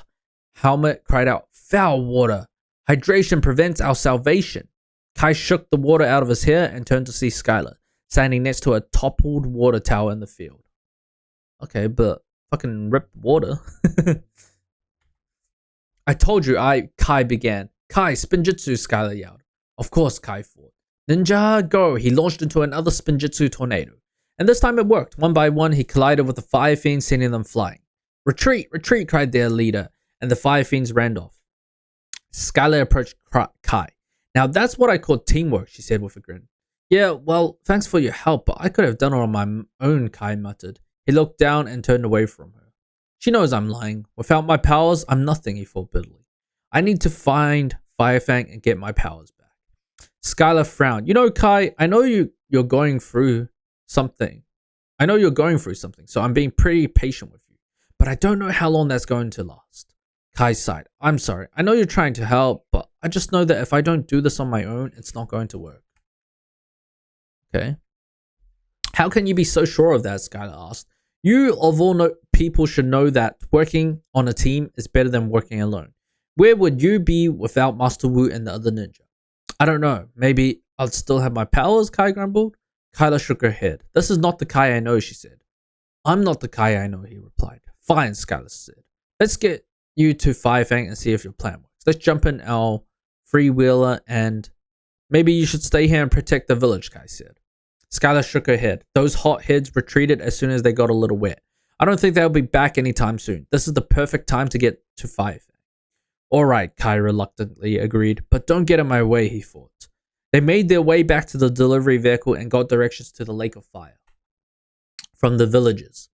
helmet, cried out, Foul water! Hydration prevents our salvation! Kai shook the water out of his hair and turned to see Skylar, standing next to a toppled water tower in the field. Okay, but fucking rip water. I told you, Kai began. Kai, Spinjitzu, Skylar yelled. Of course, Kai fought. Ninjago! He launched into another Spinjitzu tornado. And this time it worked. One by one, he collided with the fire fiends, sending them flying. Retreat! Retreat! Cried their leader, and the fire fiends ran off. Skylar approached Kai. Now that's what I call teamwork, she said with a grin. Yeah, well, thanks for your help, but I could have done it on my own, Kai muttered. He looked down and turned away from her. She knows I'm lying. Without my powers, I'm nothing, he thought bitterly. I need to find Firefang and get my powers back. Skylar frowned. You know, Kai, I know you're going through something. So I'm being pretty patient with you. But I don't know how long that's going to last. Kai sighed. I'm sorry. I know you're trying to help, but I just know that if I don't do this on my own, it's not going to work. Okay. How can you be so sure of that? Skylar asked. You, of all people, should know that working on a team is better than working alone. Where would you be without Master Wu and the other ninja? I don't know. Maybe I'd still have my powers, Kai grumbled. Kyla shook her head. This is not the Kai I know, she said. I'm not the Kai I know, he replied. Fine, Skylar said. Let's get you to Firefang and see if your plan works. Let's jump in our freewheeler and maybe you should stay here and protect the village, Kai said. Skylar shook her head. Those hot heads retreated as soon as they got a little wet. I don't think they'll be back anytime soon. This is the perfect time to get to Firefang. Alright, Kai reluctantly agreed, but don't get in my way, he thought. They made their way back to the delivery vehicle and got directions to the Lake of Fire from the villagers.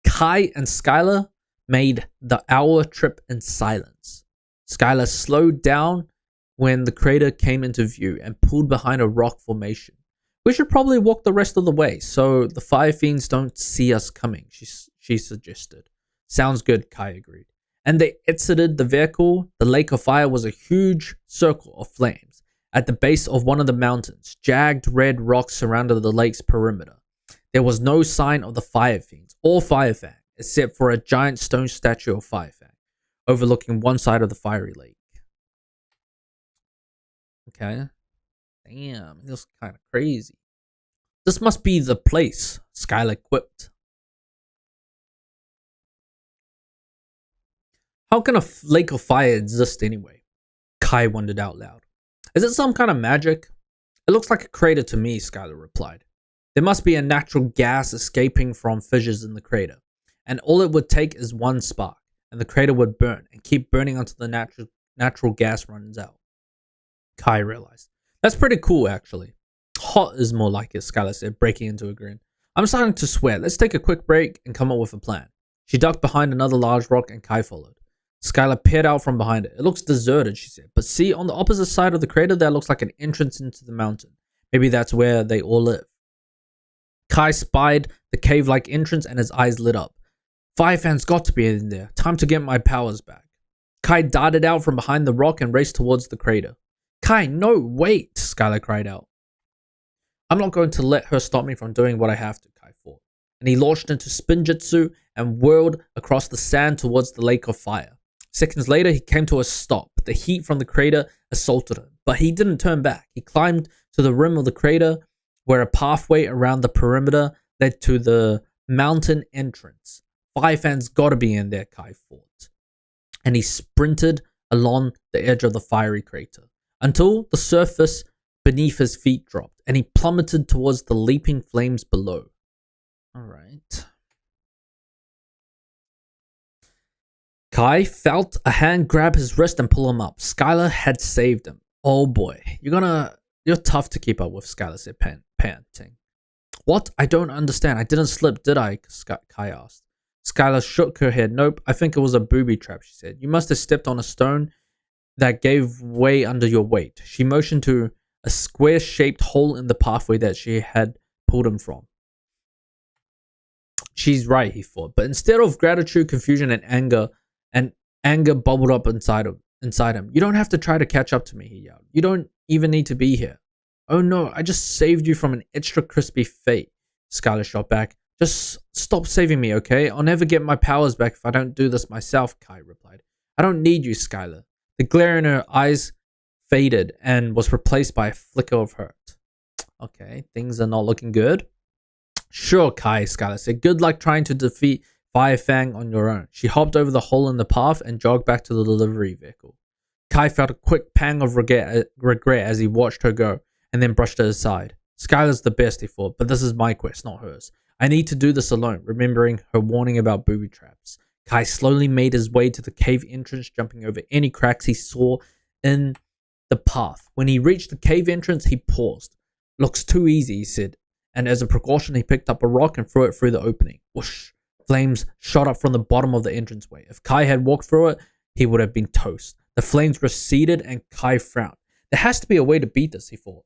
Kai and Skylar made the hour trip in silence. Skylar slowed down when the crater came into view and pulled behind a rock formation. We should probably walk the rest of the way so the fire fiends don't see us coming, she suggested. Sounds good, Kai agreed. And they exited the vehicle. The Lake of Fire was a huge circle of flames. At the base of one of the mountains, jagged red rocks surrounded the lake's perimeter. There was no sign of the fire fiends or Firefang, except for a giant stone statue of Firefang, overlooking one side of the fiery lake. Okay. Damn, this is kind of crazy. This must be the place, Skylar quipped. How can a lake of fire exist anyway? Kai wondered out loud. Is it some kind of magic? It looks like a crater to me, Skylar replied. There must be a natural gas escaping from fissures in the crater, and all it would take is one spark, and the crater would burn and keep burning until the natural gas runs out. Kai realized. That's pretty cool, actually. Hot is more like it, Skylar said, breaking into a grin. I'm starting to sweat. Let's take a quick break and come up with a plan. She ducked behind another large rock and Kai followed. Skylar peered out from behind it. It looks deserted, she said. But see, on the opposite side of the crater, that looks like an entrance into the mountain. Maybe that's where they all live. Kai spied the cave-like entrance and his eyes lit up. Firefang's got to be in there. Time to get my powers back. Kai darted out from behind the rock and raced towards the crater. Kai, no, wait, Skylar cried out. I'm not going to let her stop me from doing what I have to, Kai thought. And he launched into Spinjitzu and whirled across the sand towards the Lake of Fire. Seconds later, he came to a stop. The heat from the crater assaulted him, but he didn't turn back. He climbed to the rim of the crater, where a pathway around the perimeter led to the mountain entrance. Firefang's gotta be in there, Kai thought. And he sprinted along the edge of the fiery crater, until the surface beneath his feet dropped, and he plummeted towards the leaping flames below. Alright. Kai felt a hand grab his wrist and pull him up. Skylar had saved him. Oh boy, you're tough to keep up with, Skylar said, panting. What? I don't understand. I didn't slip, did I? Kai asked. Skylar shook her head. Nope, I think it was a booby trap, she said. You must have stepped on a stone that gave way under your weight. She motioned to a square-shaped hole in the pathway that she had pulled him from. She's right, he thought. But instead of gratitude, confusion, and anger bubbled up inside him. You don't have to try to catch up to me, he yelled. You don't even need to be here. Oh no, I just saved you from an extra crispy fate, Skylar shot back. Just stop saving me, okay? I'll never get my powers back if I don't do this myself, Kai replied. I don't need you, Skylar. The glare in her eyes faded and was replaced by a flicker of hurt. Okay, things are not looking good. Sure, Kai, Skylar said. Good luck trying to defeat Firefang on your own. She hopped over the hole in the path and jogged back to the delivery vehicle. Kai felt a quick pang of regret as he watched her go, and then brushed it aside. Skylar's the best, he thought, but this is my quest, not hers. I need to do this alone, remembering her warning about booby traps. Kai slowly made his way to the cave entrance, jumping over any cracks he saw in the path. When he reached the cave entrance, he paused. Looks too easy, he said, and as a precaution, he picked up a rock and threw it through the opening. Whoosh! Flames shot up from the bottom of the entranceway. If Kai had walked through it, he would have been toast. The flames receded and Kai frowned. There has to be a way to beat this, he thought.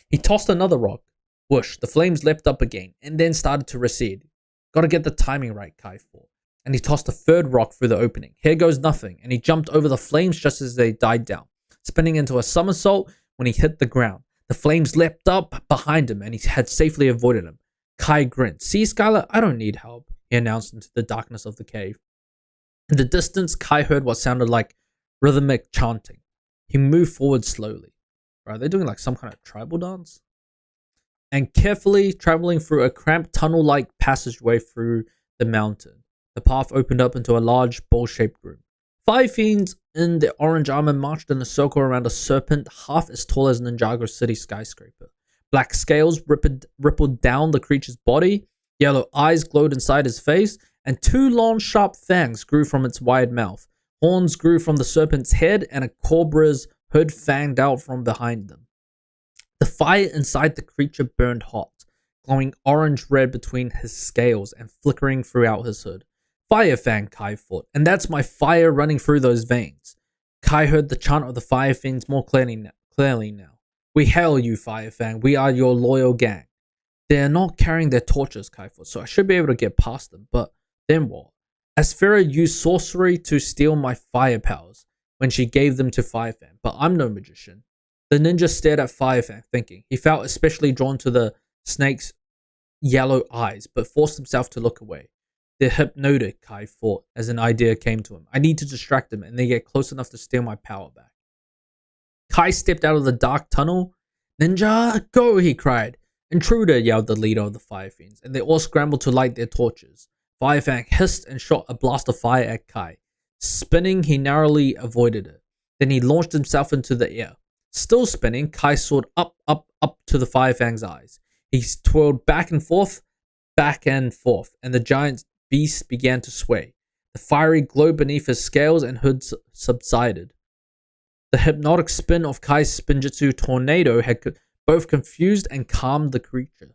He tossed another rock. Whoosh! The flames leapt up again and then started to recede. Gotta get the timing right, Kai thought. And he tossed a third rock through the opening. Here goes nothing, and he jumped over the flames just as they died down, spinning into a somersault when he hit the ground. The flames leapt up behind him and he had safely avoided them. Kai grinned. See, Skylar, I don't need help, he announced into the darkness of the cave. In the distance, Kai heard what sounded like rhythmic chanting. He moved forward slowly. Are they doing like some kind of tribal dance? And carefully traveling through a cramped tunnel-like passageway through the mountain. The path opened up into a large bowl-shaped room. 5 fiends in their orange armor marched in a circle around a serpent half as tall as Ninjago City skyscraper. Black scales rippled down the creature's body, yellow eyes glowed inside his face, and 2 long sharp fangs grew from its wide mouth. Horns grew from the serpent's head, and a cobra's hood fanged out from behind them. The fire inside the creature burned hot, glowing orange-red between his scales and flickering throughout his hood. Fire Fang, Kai thought, and that's my fire running through those veins. Kai heard the chant of the Fire Fiends more clearly now. We hail you, Fire Fang. We are your loyal gang. They're not carrying their torches, Kai thought, so I should be able to get past them, but then what? Asphera used sorcery to steal my fire powers when she gave them to Fire Fang, but I'm no magician. The ninja stared at Fire Fang, thinking. He felt especially drawn to the snake's yellow eyes, but forced himself to look away. They're hypnotic, Kai thought, as an idea came to him. I need to distract them, and they get close enough to steal my power back. Kai stepped out of the dark tunnel. Ninja, go, he cried. Intruder, yelled the leader of the Fire Fiends, and they all scrambled to light their torches. Fire Fang hissed and shot a blast of fire at Kai. Spinning, he narrowly avoided it. Then he launched himself into the air. Still spinning, Kai soared up to the Fire Fang's eyes. He twirled back and forth, and the giant beast began to sway. The fiery glow beneath his scales and hood subsided. The hypnotic spin of Kai's Spinjitzu tornado had both confused and calmed the creature.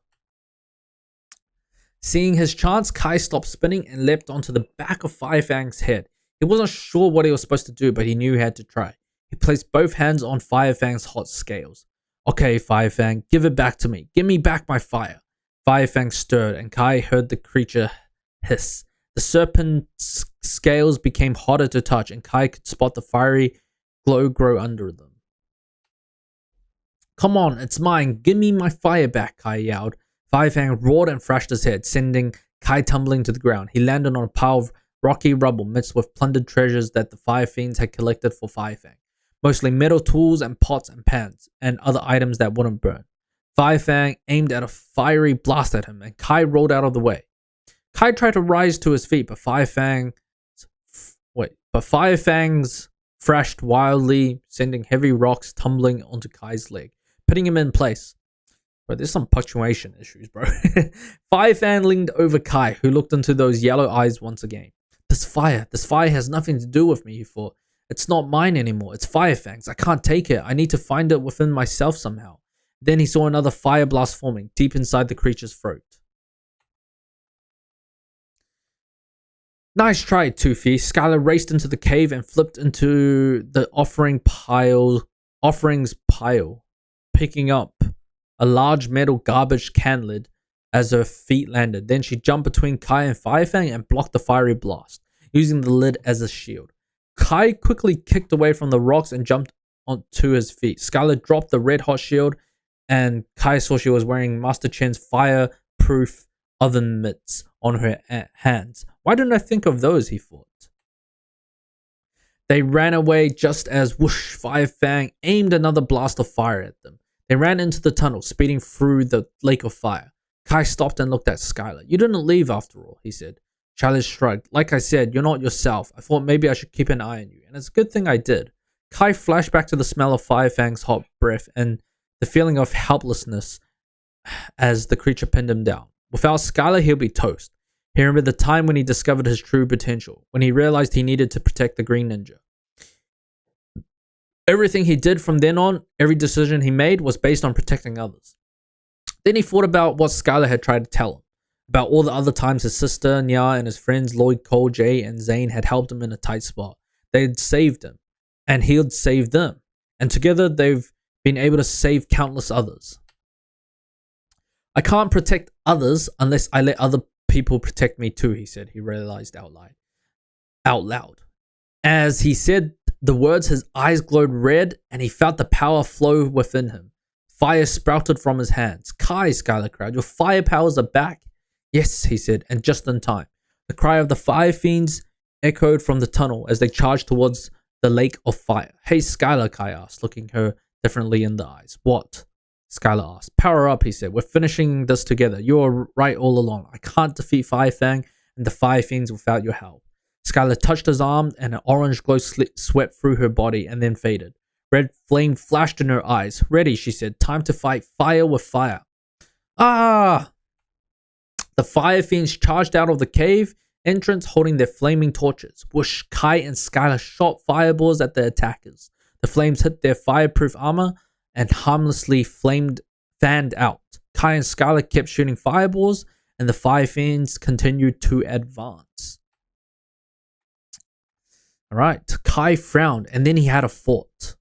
Seeing his chance, Kai stopped spinning and leapt onto the back of Fire Fang's head. He wasn't sure what he was supposed to do, but he knew he had to try. He placed both hands on Fire Fang's hot scales. Okay, Fire Fang, give it back to me. Give me back my fire. Fire Fang stirred, and Kai heard the creature hiss. The serpent's scales became hotter to touch, and Kai could spot the fiery glow grow under them. Come on, it's mine. Give me my fire back, Kai yelled. Fire Fang roared and thrashed his head, sending Kai tumbling to the ground. He landed on a pile of rocky rubble mixed with plundered treasures that the Fire Fiends had collected for Fire Fang. Mostly metal tools and pots and pans, and other items that wouldn't burn. Fire Fang aimed at a fiery blast at him, and Kai rolled out of the way. Kai tried to rise to his feet, but Fire Fangs thrashed wildly, sending heavy rocks tumbling onto Kai's leg, putting him in place. Bro, there's some punctuation issues, bro. Fire Fang leaned over Kai, who looked into those yellow eyes once again. This fire has nothing to do with me, he thought. It's not mine anymore. It's Fire Fang's. I can't take it. I need to find it within myself somehow. Then he saw another fire blast forming deep inside the creature's throat. Nice try, Toothy. Skylar raced into the cave and flipped into the offerings pile, picking up a large metal garbage can lid as her feet landed. Then she jumped between Kai and Fire Fang and blocked the fiery blast, using the lid as a shield. Kai quickly kicked away from the rocks and jumped onto his feet. Skylar dropped the red-hot shield, and Kai saw she was wearing Master Chen's fireproof oven mitts on her hands. Why didn't I think of those, he thought. They ran away just as whoosh, Fire Fang aimed another blast of fire at them. They ran into the tunnel, speeding through the lake of fire. Kai stopped and looked at Skylar. You didn't leave after all, he said. Chalice shrugged. Like I said, you're not yourself. I thought maybe I should keep an eye on you, and it's a good thing I did. Kai flashed back to the smell of Fire Fang's hot breath and the feeling of helplessness as the creature pinned him down. Without Skylar, he'll be toast. He remembered the time when he discovered his true potential, when he realized he needed to protect the Green Ninja. Everything he did from then on, every decision he made was based on protecting others. Then he thought about what Skylar had tried to tell him. About all the other times his sister, Nya, and his friends Lloyd, Cole, Jay, and Zane had helped him in a tight spot. They had saved him, and he'd saved them. And together, they've been able to save countless others. I can't protect others unless I let other people protect me too, he said. He realized out loud. As he said the words, his eyes glowed red, and he felt the power flow within him. Fire sprouted from his hands. Kai, Skylar cried, your fire powers are back. Yes, he said, and just in time. The cry of the Fire Fiends echoed from the tunnel as they charged towards the lake of fire. Hey, Skylar, Kai asked, looking her differently in the eyes. What? Skylar asked. Power up, he said. We're finishing this together. You were right all along. I can't defeat Fire Fang and the Fire Fiends without your help. Skylar touched his arm, and an orange glow swept through her body and then faded. Red flame flashed in her eyes. Ready, she said. Time to fight fire with fire. Ah! The Fire Fiends charged out of the cave entrance holding their flaming torches. Whoosh, Kai and Skylar shot fireballs at the attackers. The flames hit their fireproof armor, and harmlessly fanned out. Kai and Skylar kept shooting fireballs, and the fire fiends continued to advance. Alright, Kai frowned, and then he had a thought.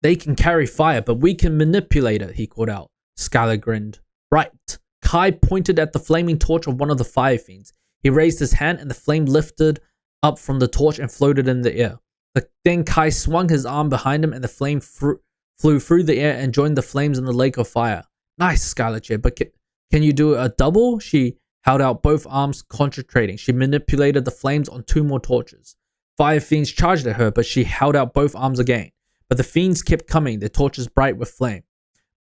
They can carry fire, but we can manipulate it, he called out. Skylar grinned. Right. Kai pointed at the flaming torch of one of the fire fiends. He raised his hand, and the flame lifted up from the torch and floated in the air. Then Kai swung his arm behind him, and the flame flew through the air and joined the flames in the lake of fire. Nice, Skylar cheered, but can you do a double? She held out both arms, concentrating. She manipulated the flames on 2 more torches. Fire fiends charged at her, but she held out both arms again. But the fiends kept coming, their torches bright with flame.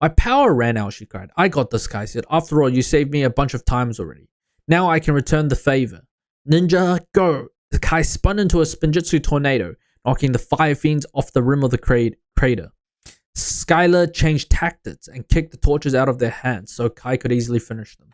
My power ran out, she cried. I got this, Kai said. After all, you saved me a bunch of times already. Now I can return the favor. Ninja, go! The Kai spun into a Spinjitzu tornado, knocking the fire fiends off the rim of the crater. Skylar changed tactics and kicked the torches out of their hands so Kai could easily finish them.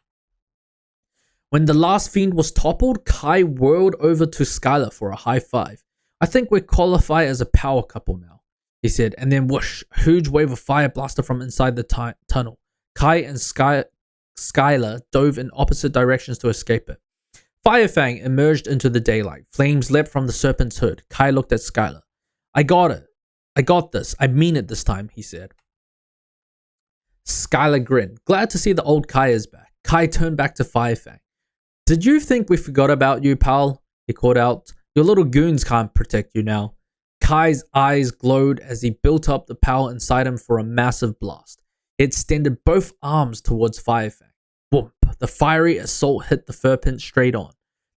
When the last fiend was toppled, Kai whirled over to Skylar for a high five. I think we qualify as a power couple now, he said, and then whoosh, a huge wave of fire blasted from inside the tunnel. Kai and Skylar dove in opposite directions to escape it. Firefang emerged into the daylight. Flames leapt from the serpent's hood. Kai looked at Skylar. I got it. I got this. I mean it this time, he said. Skylar grinned. Glad to see the old Kai is back. Kai turned back to Firefang. Did you think we forgot about you, pal? He called out. Your little goons can't protect you now. Kai's eyes glowed as he built up the power inside him for a massive blast. He extended both arms towards Firefang. Whoomp! The fiery assault hit the Furpint straight on.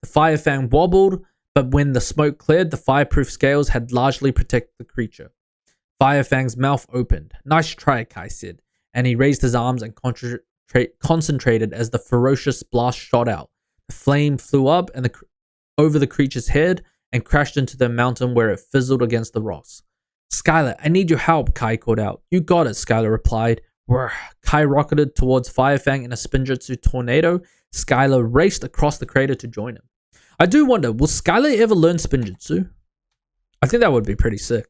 The Firefang wobbled, but when the smoke cleared, the fireproof scales had largely protected the creature. Firefang's mouth opened. Nice try, Kai said, and he raised his arms and concentrated as the ferocious blast shot out. The flame flew up and over the creature's head and crashed into the mountain where it fizzled against the rocks. Skylar, I need your help, Kai called out. You got it, Skylar replied. Whirr. Kai rocketed towards Firefang in a Spinjitzu tornado. Skylar raced across the crater to join him. I do wonder, will Skylar ever learn Spinjitzu? I think that would be pretty sick.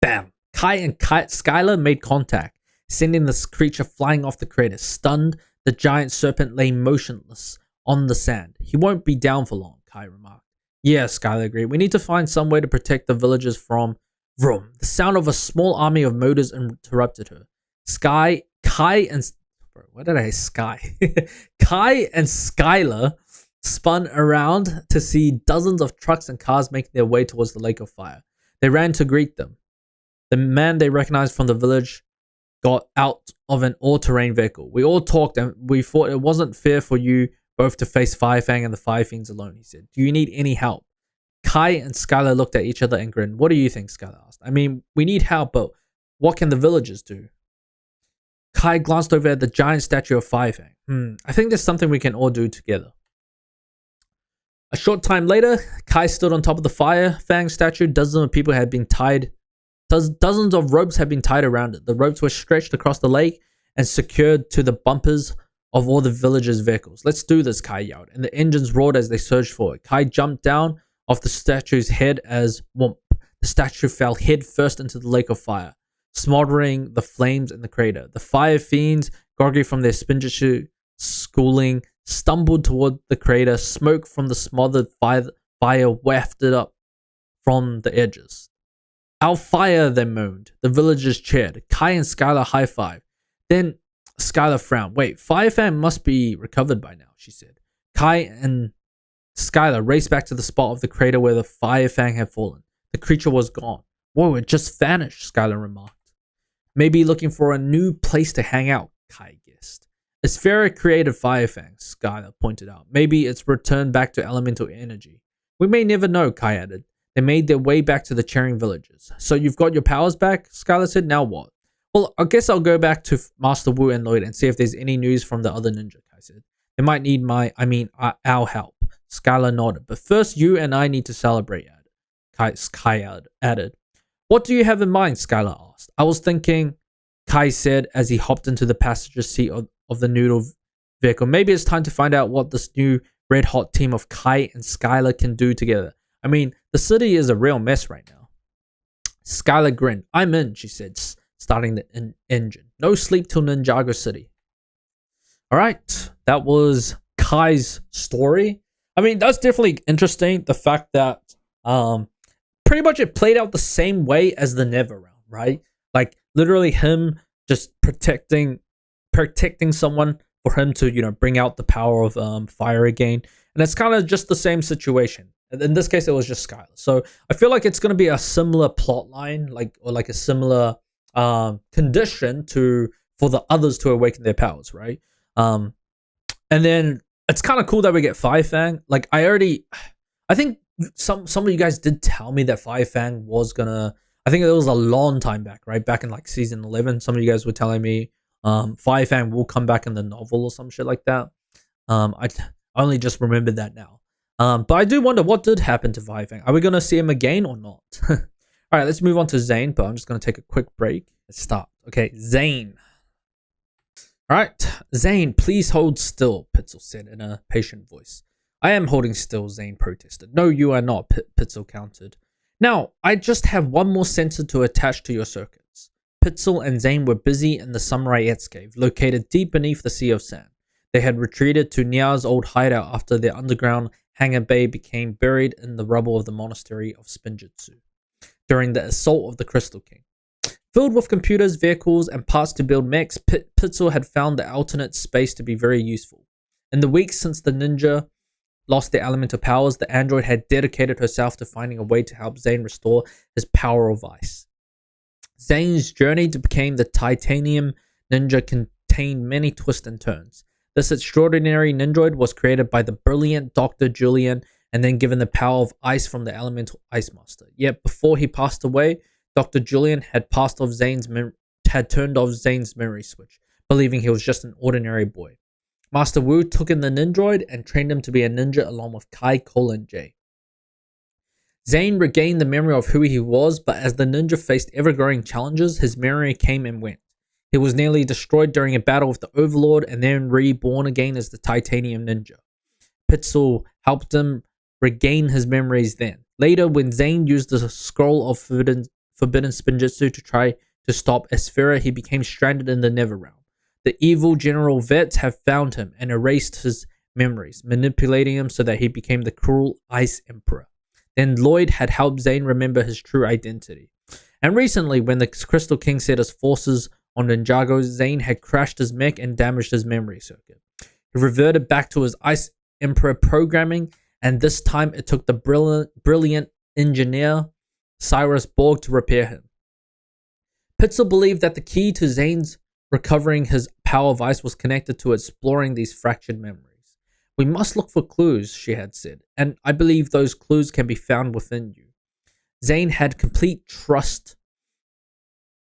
Bam! Kai and Skylar made contact, sending this creature flying off the crater. Stunned, the giant serpent lay motionless on the sand. He won't be down for long, Kai remarked. Yeah, Skylar agreed. We need to find some way to protect the villagers from... Vroom! The sound of a small army of motors interrupted her. Kai and Skylar spun around to see dozens of trucks and cars making their way towards the lake of fire. They ran to greet them. The man they recognized from the village got out of an all-terrain vehicle. We all talked and we thought it wasn't fair for you both to face Firefang and the Fire Fiends alone, he said. Do you need any help? Kai and Skylar looked at each other and grinned. What do you think, Skylar asked. I mean, we need help, but what can the villagers do? Kai glanced over at the giant statue of Firefang. I think there's something we can all do together. A short time later, Kai stood on top of the Firefang statue. Dozens of people had been tied. Dozens of ropes had been tied around it. The ropes were stretched across the lake and secured to the bumpers of all the villagers' vehicles. Let's do this, Kai yelled, and the engines roared as they surged forward. Kai jumped down off the statue's head as whoomp. The statue fell head first into the lake of fire, smothering the flames in the crater. The fire fiends, groggy from their Spinjitzu schooling, stumbled toward the crater. Smoke from the smothered fire wafted up from the edges. Our fire, they moaned. The villagers cheered. Kai and Skylar high-fived. Then Skylar frowned. Wait, Firefang must be recovered by now, she said. Kai and Skylar raced back to the spot of the crater where the Firefang had fallen. The creature was gone. Whoa, it just vanished, Skylar remarked. Maybe looking for a new place to hang out, Kai guessed. It's very creative Firefang, Skylar pointed out. Maybe it's returned back to elemental energy. We may never know, Kai added. They made their way back to the cheering villagers. So you've got your powers back? Skylar said. Now what? Well, I guess I'll go back to Master Wu and Lloyd and see if there's any news from the other ninja, Kai said. They might need our help. Skylar nodded. But first, you and I need to celebrate, Kai added. What do you have in mind? Skylar asked. I was thinking, Kai said as he hopped into the passenger seat of the noodle vehicle. Maybe it's time to find out what this new red-hot team of Kai and Skylar can do together. I mean, the city is a real mess right now. Skylar grinned. I'm in, she said, starting the engine. No sleep till Ninjago City. All right, that was Kai's story. I mean, that's definitely interesting. The fact that pretty much it played out the same way as the Never round, right? Like literally him just protecting someone for him to bring out the power of fire again, and it's kind of just the same situation. In this case, it was just Skylar. So I feel like it's going to be a similar plot line, or a similar condition for the others to awaken their powers, right? And then it's kind of cool that we get Fire Fang. Like I think some of you guys did tell me that Fire Fang was gonna. I think it was a long time back, right? Back in like season 11, some of you guys were telling me Fire Fang will come back in the novel or some shit like that. I only just remembered that now. But I do wonder what did happen to Fire Fang. Are we gonna see him again or not? All right, let's move on to Zane. But I'm just gonna take a quick break. Let's start. Okay, Zane. All right, Zane, please hold still, Pitzel said in a patient voice. I am holding still, Zane protested. No, you are not, Pitzel countered. Now, I just have one more sensor to attach to your circuits. Pitzel and Zane were busy in the Samurai's cave, located deep beneath the Sea of Sand. They had retreated to Nia's old hideout after their underground hangar bay became buried in the rubble of the monastery of Spinjitzu during the assault of the Crystal King. Filled with computers, vehicles, and parts to build mechs, Pitzel had found the alternate space to be very useful. In the weeks since the ninja lost their elemental powers, the android had dedicated herself to finding a way to help Zane restore his power of ice. Zane's journey to become the titanium ninja contained many twists and turns. This extraordinary ninjoid was created by the brilliant Dr. Julian and then given the power of ice from the elemental ice master. Yet before he passed away, Dr. Julian had turned off Zane's memory switch, believing he was just an ordinary boy. Master Wu took in the ninjoid and trained him to be a ninja along with Kai, Cole, and Jay. Zane regained the memory of who he was, but as the ninja faced ever-growing challenges, his memory came and went. He was nearly destroyed during a battle with the Overlord and then reborn again as the Titanium Ninja. Pitzel helped him regain his memories then. Later, when Zane used the scroll of forbidden Spinjitzu to try to stop Esphera, he became stranded in the Never Realm. The evil General Vets have found him and erased his memories, manipulating him so that he became the cruel Ice Emperor. Then Lloyd had helped Zane remember his true identity. And recently, when the Crystal King set his forces on Ninjago, Zane had crashed his mech and damaged his memory circuit. He reverted back to his Ice Emperor programming, and this time it took the brilliant engineer Cyrus Borg to repair him. Pitzel believed that the key to Zane's recovering his power of ice was connected to exploring these fractured memories. We must look for clues, she had said, and I believe those clues can be found within you. Zane had complete trust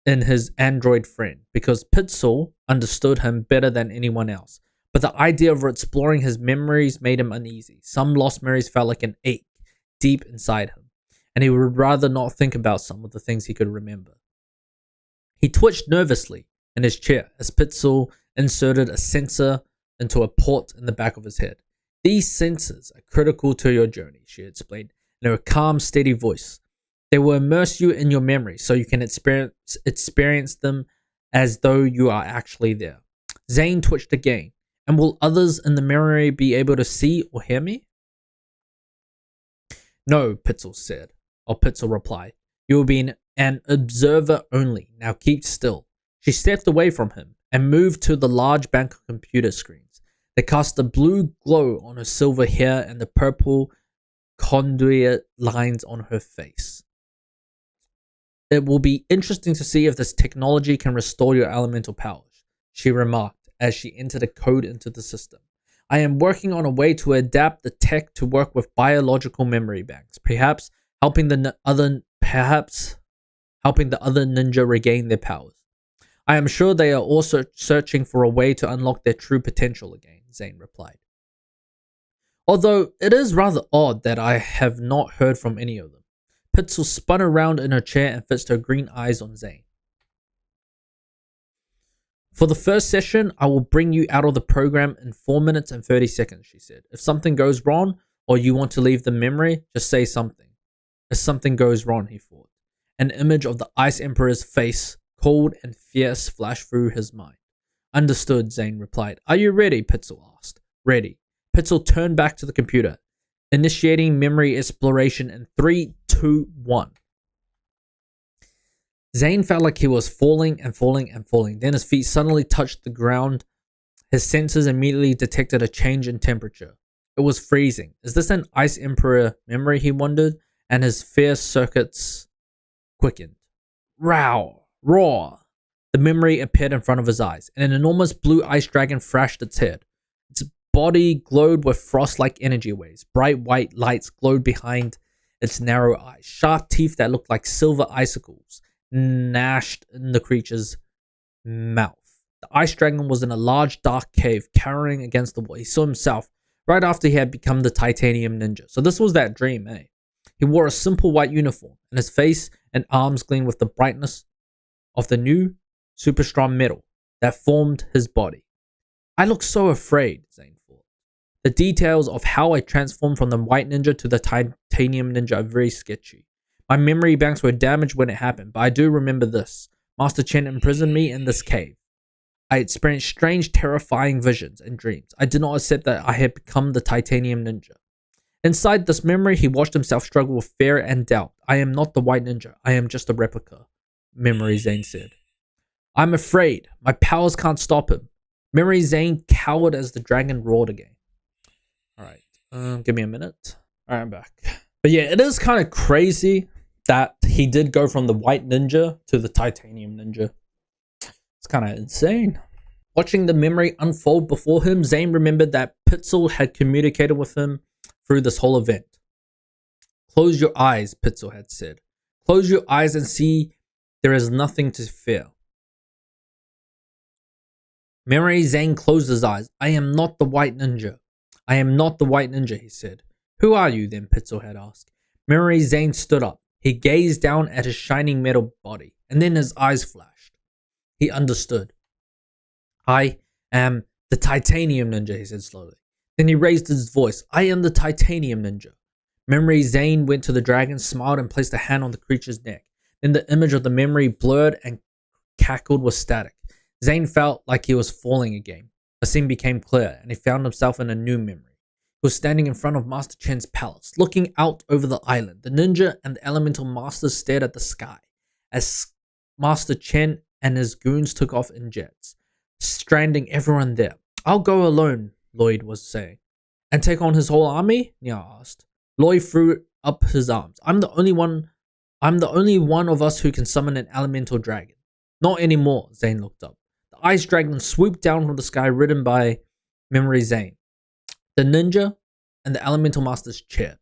in his android friend because Pitzel understood him better than anyone else. But the idea of exploring his memories made him uneasy. Some lost memories felt like an ache deep inside him, and he would rather not think about some of the things he could remember. He twitched nervously in his chair as Pitzel inserted a sensor into a port in the back of his head. These sensors are critical to your journey, she explained in her calm, steady voice. They will immerse you in your memories so you can experience them as though you are actually there. Zane twitched again. And will others in the memory be able to see or hear me? No, Pitzel replied. You will be an observer only. Now keep still. She stepped away from him and moved to the large bank of computer screens. They cast a blue glow on her silver hair and the purple conduit lines on her face. It will be interesting to see if this technology can restore your elemental powers, she remarked as she entered a code into the system. I am working on a way to adapt the tech to work with biological memory banks, perhaps helping the other ninja regain their powers. I am sure they are also searching for a way to unlock their true potential again, Zane replied. Although it is rather odd that I have not heard from any of them. Pitzel spun around in her chair and fixed her green eyes on Zane. For the first session, I will bring you out of the program in 4 minutes and 30 seconds, she said. If something goes wrong or you want to leave the memory, just say something. If something goes wrong, he thought. An image of the Ice Emperor's face, cold and fierce, flashed through his mind. Understood, Zane replied. Are you ready? Pitzel asked. Ready. Pitzel turned back to the computer, initiating memory exploration in 3, 2, 1. Zane felt like he was falling and falling and falling. Then his feet suddenly touched the ground. His senses immediately detected a change in temperature. It was freezing. Is this an Ice Emperor memory, he wondered, and his fierce circuits quickened. Roar! The memory appeared in front of his eyes, and an enormous blue ice dragon thrashed its head. Its body glowed with frost-like energy waves. Bright white lights glowed behind its narrow eyes. Sharp teeth that looked like silver icicles gnashed in the creature's mouth. The ice dragon was in a large dark cave, cowering against the wall. He saw himself right after he had become the titanium ninja. So this was that dream, eh? He wore a simple white uniform, and his face and arms gleamed with the brightness of the new, super strong metal that formed his body. I look so afraid, Zane thought. The details of how I transformed from the white ninja to the titanium ninja are very sketchy. My memory banks were damaged when it happened, but I do remember this. Master Chen imprisoned me in this cave. I experienced strange, terrifying visions and dreams. I did not accept that I had become the titanium ninja. Inside this memory, he watched himself struggle with fear and doubt. I am not the white ninja. I am just a replica, Memory Zane said. I'm afraid. My powers can't stop him. Memory Zane cowered as the dragon roared again. Alright, give me a minute. Alright, I'm back. But yeah, it is kind of crazy that he did go from the white ninja to the titanium ninja. It's kind of insane. Watching the memory unfold before him, Zane remembered that Pitzel had communicated with him through this whole event. Close your eyes, Pitzel had said. Close your eyes and see there is nothing to fear. Memory Zane closed his eyes. I am not the white ninja. I am not the white ninja, he said. Who are you then? Pitzel had asked. Memory Zane stood up. He gazed down at his shining metal body, and then his eyes flashed. He understood. I am the titanium ninja, he said slowly. Then he raised his voice. I am the titanium ninja. Memory Zane went to the dragon, smiled, and placed a hand on the creature's neck. Then the image of the memory blurred and cackled with static. Zane felt like he was falling again. A scene became clear, and he found himself in a new memory. He was standing in front of Master Chen's palace, looking out over the island. The ninja and the elemental masters stared at the sky as Master Chen and his goons took off in jets, stranding everyone there. I'll go alone, Lloyd was saying. And take on his whole army? Nia asked. Lloyd threw up his arms. I'm the only one of us who can summon an elemental dragon. Not anymore, Zane looked up. The ice dragon swooped down from the sky, ridden by Memory Zane. The ninja and the elemental masters cheered.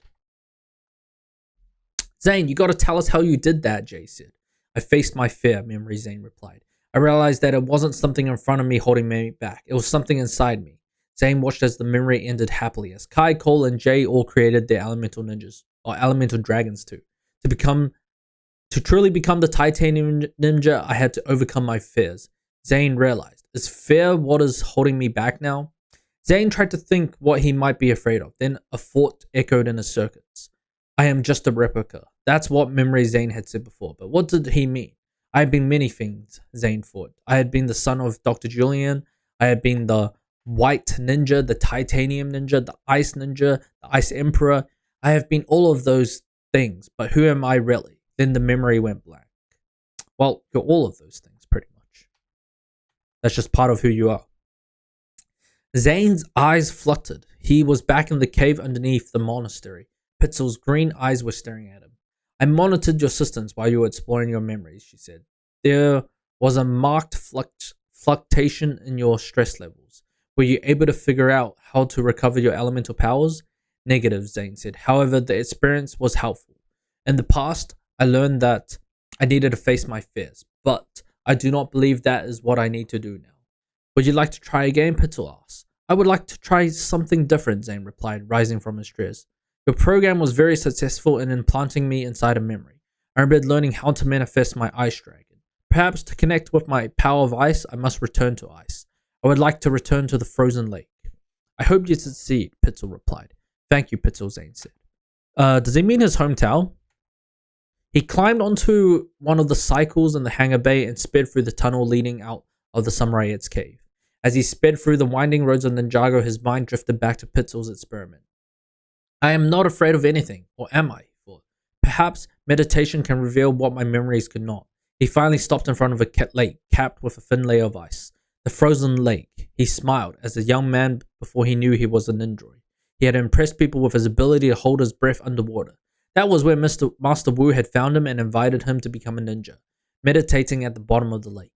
Zane, you gotta tell us how you did that, Jay said. I faced my fear, Memory Zane replied. I realized that it wasn't something in front of me holding me back. It was something inside me. Zane watched as the memory ended happily, as Kai, Cole, and Jay all created their elemental ninjas, or elemental dragons too. To truly become the titanium ninja, I had to overcome my fears. Zane realized, is fear what is holding me back now? Zane tried to think what he might be afraid of. Then a thought echoed in his circuits. I am just a replica. That's what Memory Zane had said before. But what did he mean? I had been many things, Zane thought. I had been the son of Dr. Julian. I had been the white ninja, the titanium ninja, the ice ninja, the ice emperor. I have been all of those things. But who am I really? Then the memory went blank. Well, you're all of those things, pretty much. That's just part of who you are. Zane's eyes fluttered. He was back in the cave underneath the monastery. Pitzel's green eyes were staring at him. I monitored your systems while you were exploring your memories, she said. There was a marked fluctuation in your stress levels. Were you able to figure out how to recover your elemental powers? Negative, Zane said. However, the experience was helpful. In the past, I learned that I needed to face my fears, but I do not believe that is what I need to do now. Would you like to try again? Pitzel asked. I would like to try something different, Zane replied, rising from his chairs. Your program was very successful in implanting me inside a memory. I remembered learning how to manifest my ice dragon. Perhaps to connect with my power of ice, I must return to ice. I would like to return to the frozen lake. I hope you succeed, Pitzel replied. Thank you, Pitzel, Zane said. Does he mean his hometown? He climbed onto one of the cycles in the hangar bay and sped through the tunnel leading out of the Samurai's cave. As he sped through the winding roads of Ninjago, his mind drifted back to Pythor's experiment. I am not afraid of anything, or am I? He thought. Perhaps meditation can reveal what my memories could not. He finally stopped in front of a lake capped with a thin layer of ice. The frozen lake. He smiled as a young man before he knew he was a ninja. He had impressed people with his ability to hold his breath underwater. That was where Master Wu had found him and invited him to become a ninja, meditating at the bottom of the lake.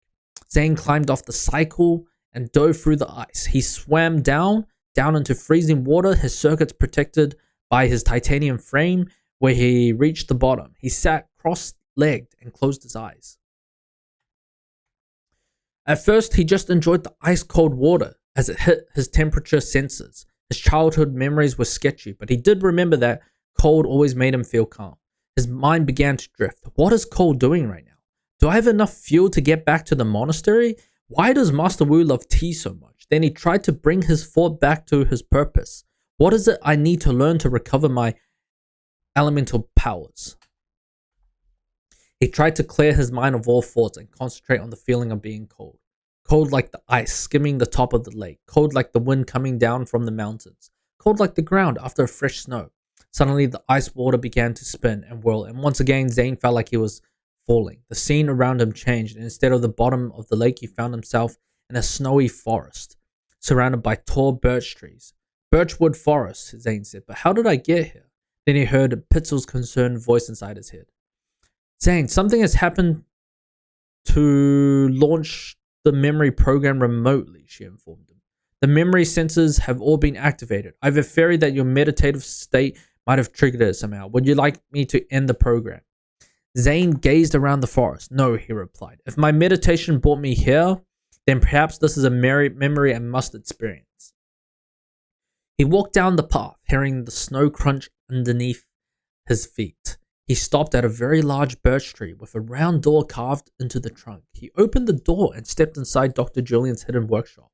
Zane climbed off the cycle and dove through the ice. He swam down into freezing water, his circuits protected by his titanium frame. Where he reached the bottom, he sat cross-legged and closed his eyes. At first, he just enjoyed the ice-cold water as it hit his temperature sensors. His childhood memories were sketchy, but he did remember that cold always made him feel calm. His mind began to drift. What is cold doing right now? Do I have enough fuel to get back to the monastery? Why does Master Wu love tea so much? Then he tried to bring his thought back to his purpose. What is it I need to learn to recover my elemental powers? He tried to clear his mind of all thoughts and concentrate on the feeling of being cold. Cold like the ice skimming the top of the lake. Cold like the wind coming down from the mountains. Cold like the ground after a fresh snow. Suddenly, the ice water began to spin and whirl, and once again, Zane felt like he was falling. The scene around him changed, and instead of the bottom of the lake, he found himself in a snowy forest, surrounded by tall birch trees. Birchwood forest, Zane said, but how did I get here? Then he heard Pythor's concerned voice inside his head. Zane, something has happened to launch the memory program remotely, she informed him. The memory sensors have all been activated. I have a theory that your meditative state might have triggered it somehow. Would you like me to end the program? Zane gazed around the forest. No, he replied. If my meditation brought me here, then perhaps this is a memory I must experience. He walked down the path, hearing the snow crunch underneath his feet. He stopped at a very large birch tree with a round door carved into the trunk. He opened the door and stepped inside Dr. Julian's hidden workshop.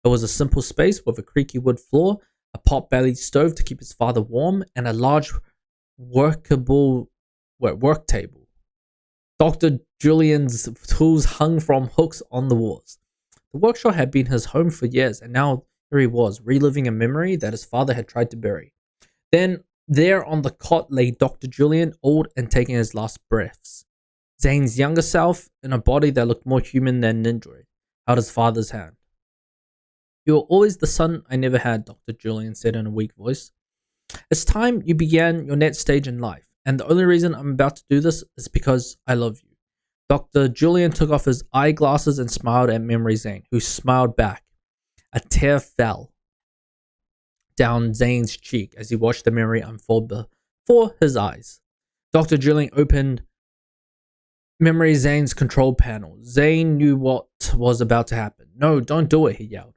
It was a simple space with a creaky wood floor, a pot-bellied stove to keep his father warm, and a large work table. Dr. Julian's tools hung from hooks on the walls. The workshop had been his home for years, and now here he was, reliving a memory that his father had tried to bury. Then, there on the cot lay Dr. Julian, old and taking his last breaths. Zane's younger self, in a body that looked more human than ninja, held his father's hand. You were always the son I never had, Dr. Julian said in a weak voice. It's time you began your next stage in life, and the only reason I'm about to do this is because I love you. Dr. Julian took off his eyeglasses and smiled at Memory Zane, who smiled back. A tear fell down Zane's cheek as he watched the memory unfold before his eyes. Dr. Julian opened Memory Zane's control panel. Zane knew what was about to happen. No, don't do it, he yelled.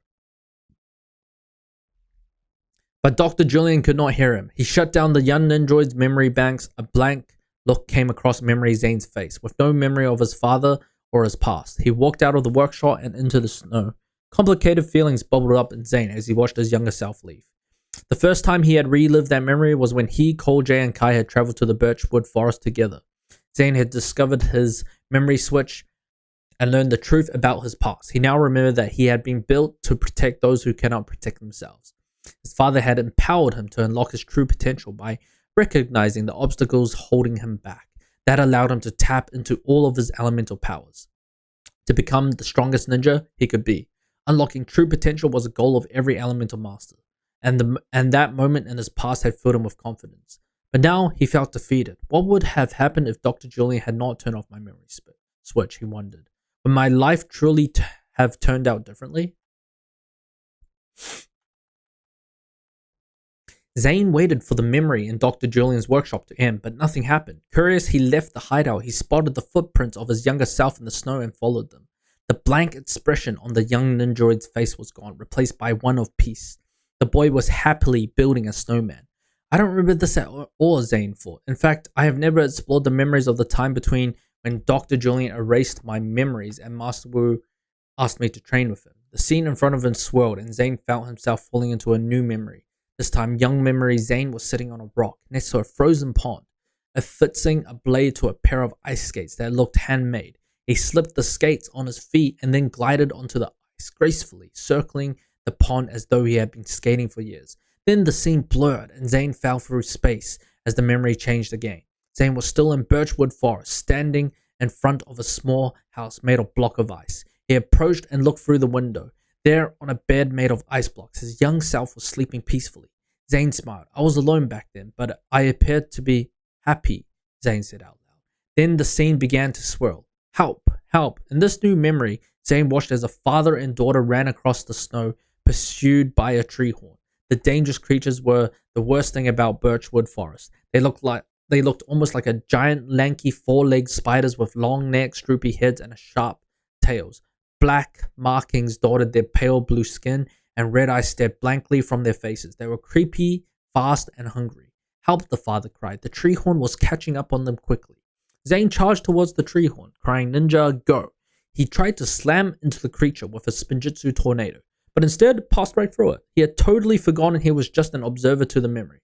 But Dr. Julian could not hear him. He shut down the young android's memory banks. A blank look came across Memory Zane's face, with no memory of his father or his past. He walked out of the workshop and into the snow. Complicated feelings bubbled up in Zane as he watched his younger self leave. The first time he had relived that memory was when he, Cole, Jay, and Kai had traveled to the Birchwood Forest together. Zane had discovered his memory switch and learned the truth about his past. He now remembered that he had been built to protect those who cannot protect themselves. His father had empowered him to unlock his true potential by recognizing the obstacles holding him back. That allowed him to tap into all of his elemental powers, to become the strongest ninja he could be. Unlocking true potential was a goal of every elemental master, and that moment in his past had filled him with confidence. But now he felt defeated. What would have happened if Dr. Julian had not turned off my memory switch, he wondered. Would my life truly have turned out differently? Zane waited for the memory in Dr. Julian's workshop to end, but nothing happened. Curious, he left the hideout. He spotted the footprints of his younger self in the snow and followed them. The blank expression on the young ninjoid's face was gone, replaced by one of peace. The boy was happily building a snowman. I don't remember this at all, Zane thought. In fact, I have never explored the memories of the time between when Dr. Julian erased my memories and Master Wu asked me to train with him. The scene in front of him swirled, and Zane felt himself falling into a new memory. This time, young memory Zane was sitting on a rock next to a frozen pond. affixing a blade to a pair of ice skates that looked handmade. He slipped the skates on his feet and then glided onto the ice gracefully, circling the pond as though he had been skating for years. Then the scene blurred and Zane fell through space as the memory changed again. Zane was still in Birchwood Forest, standing in front of a small house made of block of ice. He approached and looked through the window. There, on a bed made of ice blocks, his young self was sleeping peacefully. Zane smiled. I was alone back then, but I appeared to be happy, Zane said out loud. Then the scene began to swirl. Help, help. In this new memory, Zane watched as a father and daughter ran across the snow, pursued by a treehorn. The dangerous creatures were the worst thing about Birchwood Forest. They looked almost like a giant, lanky, four-legged spiders with long necks, droopy heads, and sharp tails. Black markings dotted their pale blue skin, and red eyes stared blankly from their faces. They were creepy, fast, and hungry. Help, the father cried. The treehorn was catching up on them quickly. Zane charged towards the treehorn, crying, Ninja, go. He tried to slam into the creature with a Spinjitzu tornado, but instead passed right through it. He had totally forgotten he was just an observer to the memory.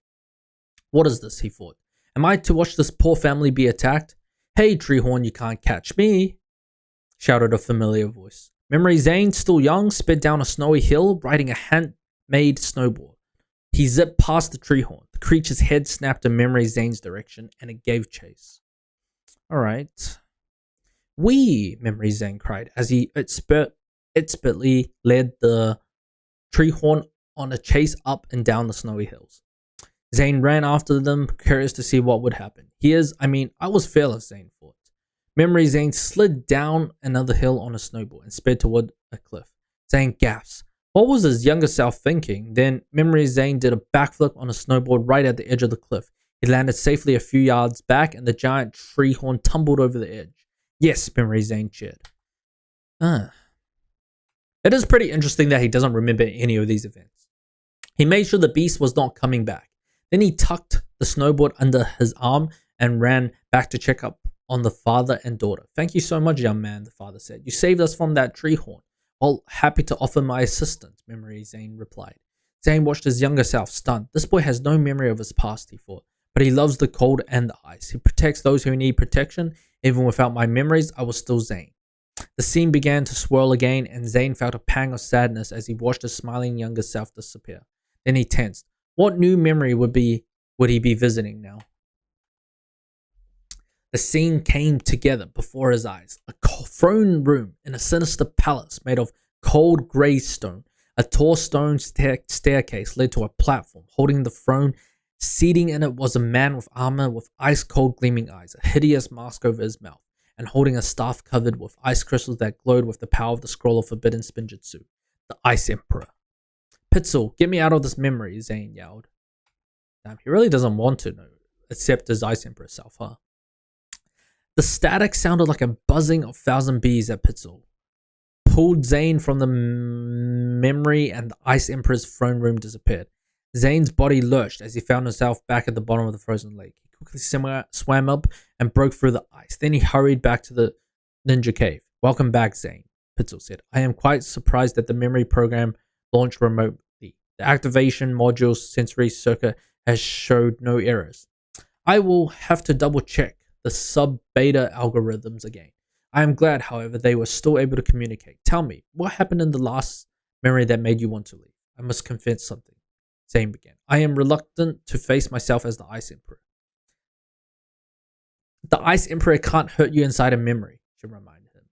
What is this, he thought. Am I to watch this poor family be attacked? Hey, treehorn, you can't catch me, shouted a familiar voice. Memory Zane, still young, sped down a snowy hill, riding a handmade snowboard. He zipped past the treehorn. The creature's head snapped in Memory Zane's direction, and it gave chase. Alright. Wee, Memory Zane cried, as he expertly led the treehorn on a chase up and down the snowy hills. Zane ran after them, curious to see what would happen. I was fearless, Zane thought. Memory Zane slid down another hill on a snowboard and sped toward a cliff. Zane gasped. What was his younger self thinking? Then Memory Zane did a backflip on a snowboard right at the edge of the cliff. He landed safely a few yards back and the giant treehorn tumbled over the edge. Yes, Memory Zane cheered. It is pretty interesting that he doesn't remember any of these events. He made sure the beast was not coming back. Then he tucked the snowboard under his arm and ran back to check up on the father and daughter. Thank you so much, young man, the father said. You saved us from that treehorn. Well, happy to offer my assistance, Memory Zane replied. Zane watched his younger self, stunned. This boy has no memory of his past, he thought, but he loves the cold and the ice. He protects those who need protection. Even without my memories, I was still Zane. The scene began to swirl again, and Zane felt a pang of sadness as he watched his smiling younger self disappear. Then he tensed. What new memory would he be visiting now? The scene came together before his eyes. A throne room in a sinister palace made of cold grey stone. A tall stone staircase led to a platform. Holding the throne, seating in it was a man with armor with ice-cold gleaming eyes, a hideous mask over his mouth, and holding a staff covered with ice crystals that glowed with the power of the scroll of forbidden Spinjitzu. The Ice Emperor. Pitzel, get me out of this memory, Zane yelled. Damn, he really doesn't want to know, except his Ice Emperor self, huh? The static sounded like a buzzing of 1,000 bees at Pitzel. Pulled Zane from the memory and the Ice Emperor's throne room disappeared. Zane's body lurched as he found himself back at the bottom of the frozen lake. He quickly swam up and broke through the ice. Then he hurried back to the ninja cave. Welcome back, Zane, Pitzel said. I am quite surprised that the memory program launched remotely. The activation module's sensory circuit has showed no errors. I will have to double check the sub-beta algorithms again. I am glad, however, they were still able to communicate. Tell me, what happened in the last memory that made you want to leave? I must confess something. Zane began. I am reluctant to face myself as the Ice Emperor. The Ice Emperor can't hurt you inside a memory, she reminded him.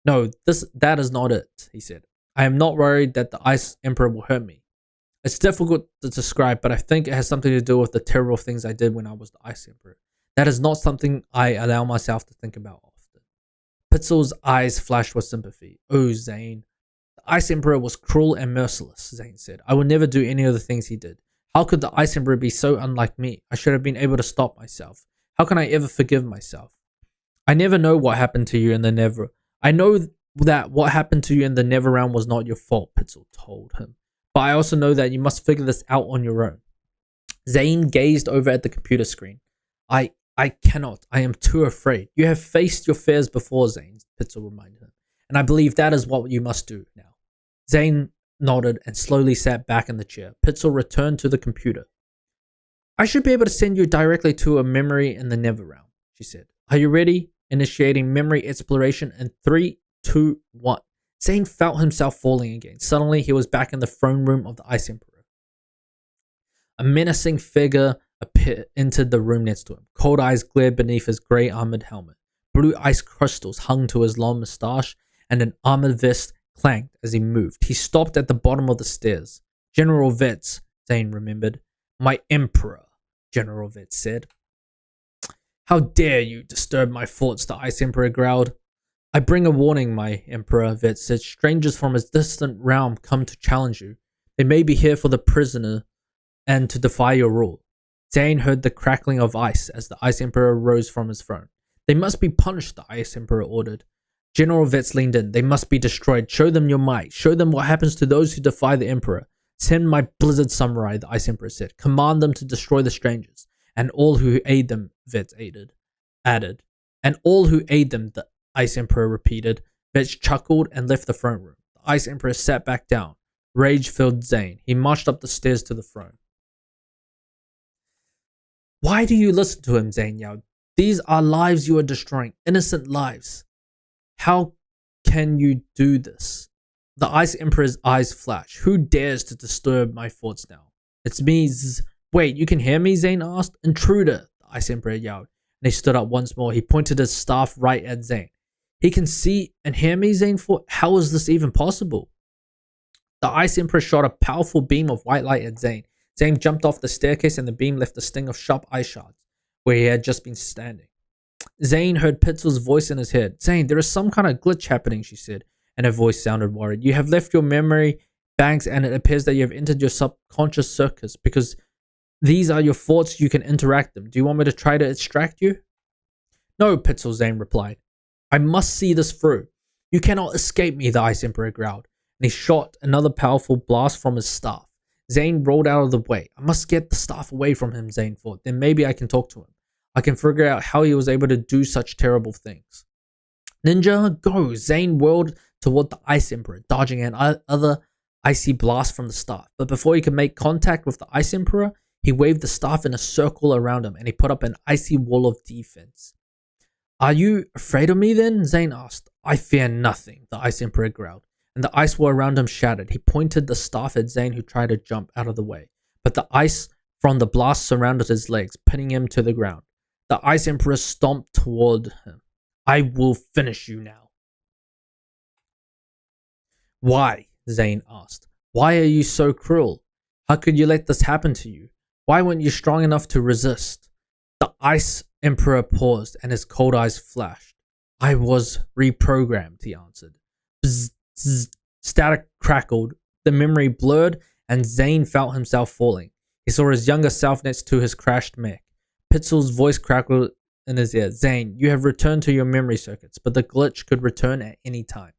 No, that is not it, he said. I am not worried that the Ice Emperor will hurt me. It's difficult to describe, but I think it has something to do with the terrible things I did when I was the Ice Emperor. That is not something I allow myself to think about often. Pitzel's eyes flashed with sympathy. Oh, Zane. The Ice Emperor was cruel and merciless, Zane said. I would never do any of the things he did. How could the Ice Emperor be so unlike me? I should have been able to stop myself. How can I ever forgive myself? I never know what happened to you in the Never. I know that what happened to you in the Never Realm was not your fault, Pitzel told him. But I also know that you must figure this out on your own. Zane gazed over at the computer screen. I cannot. I am too afraid. You have faced your fears before, Zane, Pitzel reminded him. And I believe that is what you must do now. Zane nodded and slowly sat back in the chair. Pitzel returned to the computer. I should be able to send you directly to a memory in the Nether Realm, she said. Are you ready? Initiating memory exploration in 3, 2, 1. Zane felt himself falling again. Suddenly, he was back in the throne room of the Ice Emperor. A menacing figure entered the room next to him. Cold eyes glared beneath his grey armored helmet. Blue ice crystals hung to his long moustache, and an armored vest clanked as he moved. He stopped at the bottom of the stairs. General Vetz, Zane remembered. My Emperor, General Vetz said. How dare you disturb my thoughts, the Ice Emperor growled. I bring a warning, my Emperor, Vetz said. Strangers from a distant realm come to challenge you. They may be here for the prisoner and to defy your rule. Zane heard the crackling of ice as the Ice Emperor rose from his throne. They must be punished, the Ice Emperor ordered. General Vetz leaned in. They must be destroyed. Show them your might. Show them what happens to those who defy the Emperor. Send my blizzard samurai, the Ice Emperor said. Command them to destroy the strangers, and all who aid them, Vetz added. And all who aid them, the Ice Emperor repeated. Vetz chuckled and left the throne room. The Ice Emperor sat back down. Rage filled Zane. He marched up the stairs to the throne. Why do you listen to him? Zane yelled. These are lives you are destroying. Innocent lives. How can you do this? The Ice Emperor's eyes flashed. Who dares to disturb my thoughts now? It's me. Wait, you can hear me? Zane asked. Intruder, the Ice Emperor yelled. And he stood up once more. He pointed his staff right at Zane. He can see and hear me? Zane thought. How is this even possible? The Ice Emperor shot a powerful beam of white light at Zane. Zane jumped off the staircase and the beam left a sting of sharp ice shards where he had just been standing. Zane heard Pythor's voice in his head. Zane, there is some kind of glitch happening, she said, and her voice sounded worried. You have left your memory banks and it appears that you have entered your subconscious circuits because these are your thoughts. You can interact them. Do you want me to try to extract you? No, Pythor, Zane replied. I must see this through. You cannot escape me, the Ice Emperor growled, and he shot another powerful blast from his staff. Zane rolled out of the way. I must get the staff away from him, Zane thought. Then maybe I can talk to him. I can figure out how he was able to do such terrible things. Ninja, go! Zane whirled toward the Ice Emperor, dodging another icy blast from the staff. But before he could make contact with the Ice Emperor, he waved the staff in a circle around him and he put up an icy wall of defense. Are you afraid of me then? Zane asked. I fear nothing, the Ice Emperor growled, and the ice wall around him shattered. He pointed the staff at Zane, who tried to jump out of the way. But the ice from the blast surrounded his legs, pinning him to the ground. The Ice Emperor stomped toward him. I will finish you now. Why? Zane asked. Why are you so cruel? How could you let this happen to you? Why weren't you strong enough to resist? The Ice Emperor paused and his cold eyes flashed. I was reprogrammed, he answered. Bzz, bzz. Static crackled, the memory blurred, and Zane felt himself falling. He saw his younger self next to his crashed mech. Pythor's voice crackled in his ear. Zane, you have returned to your memory circuits, but the glitch could return at any time.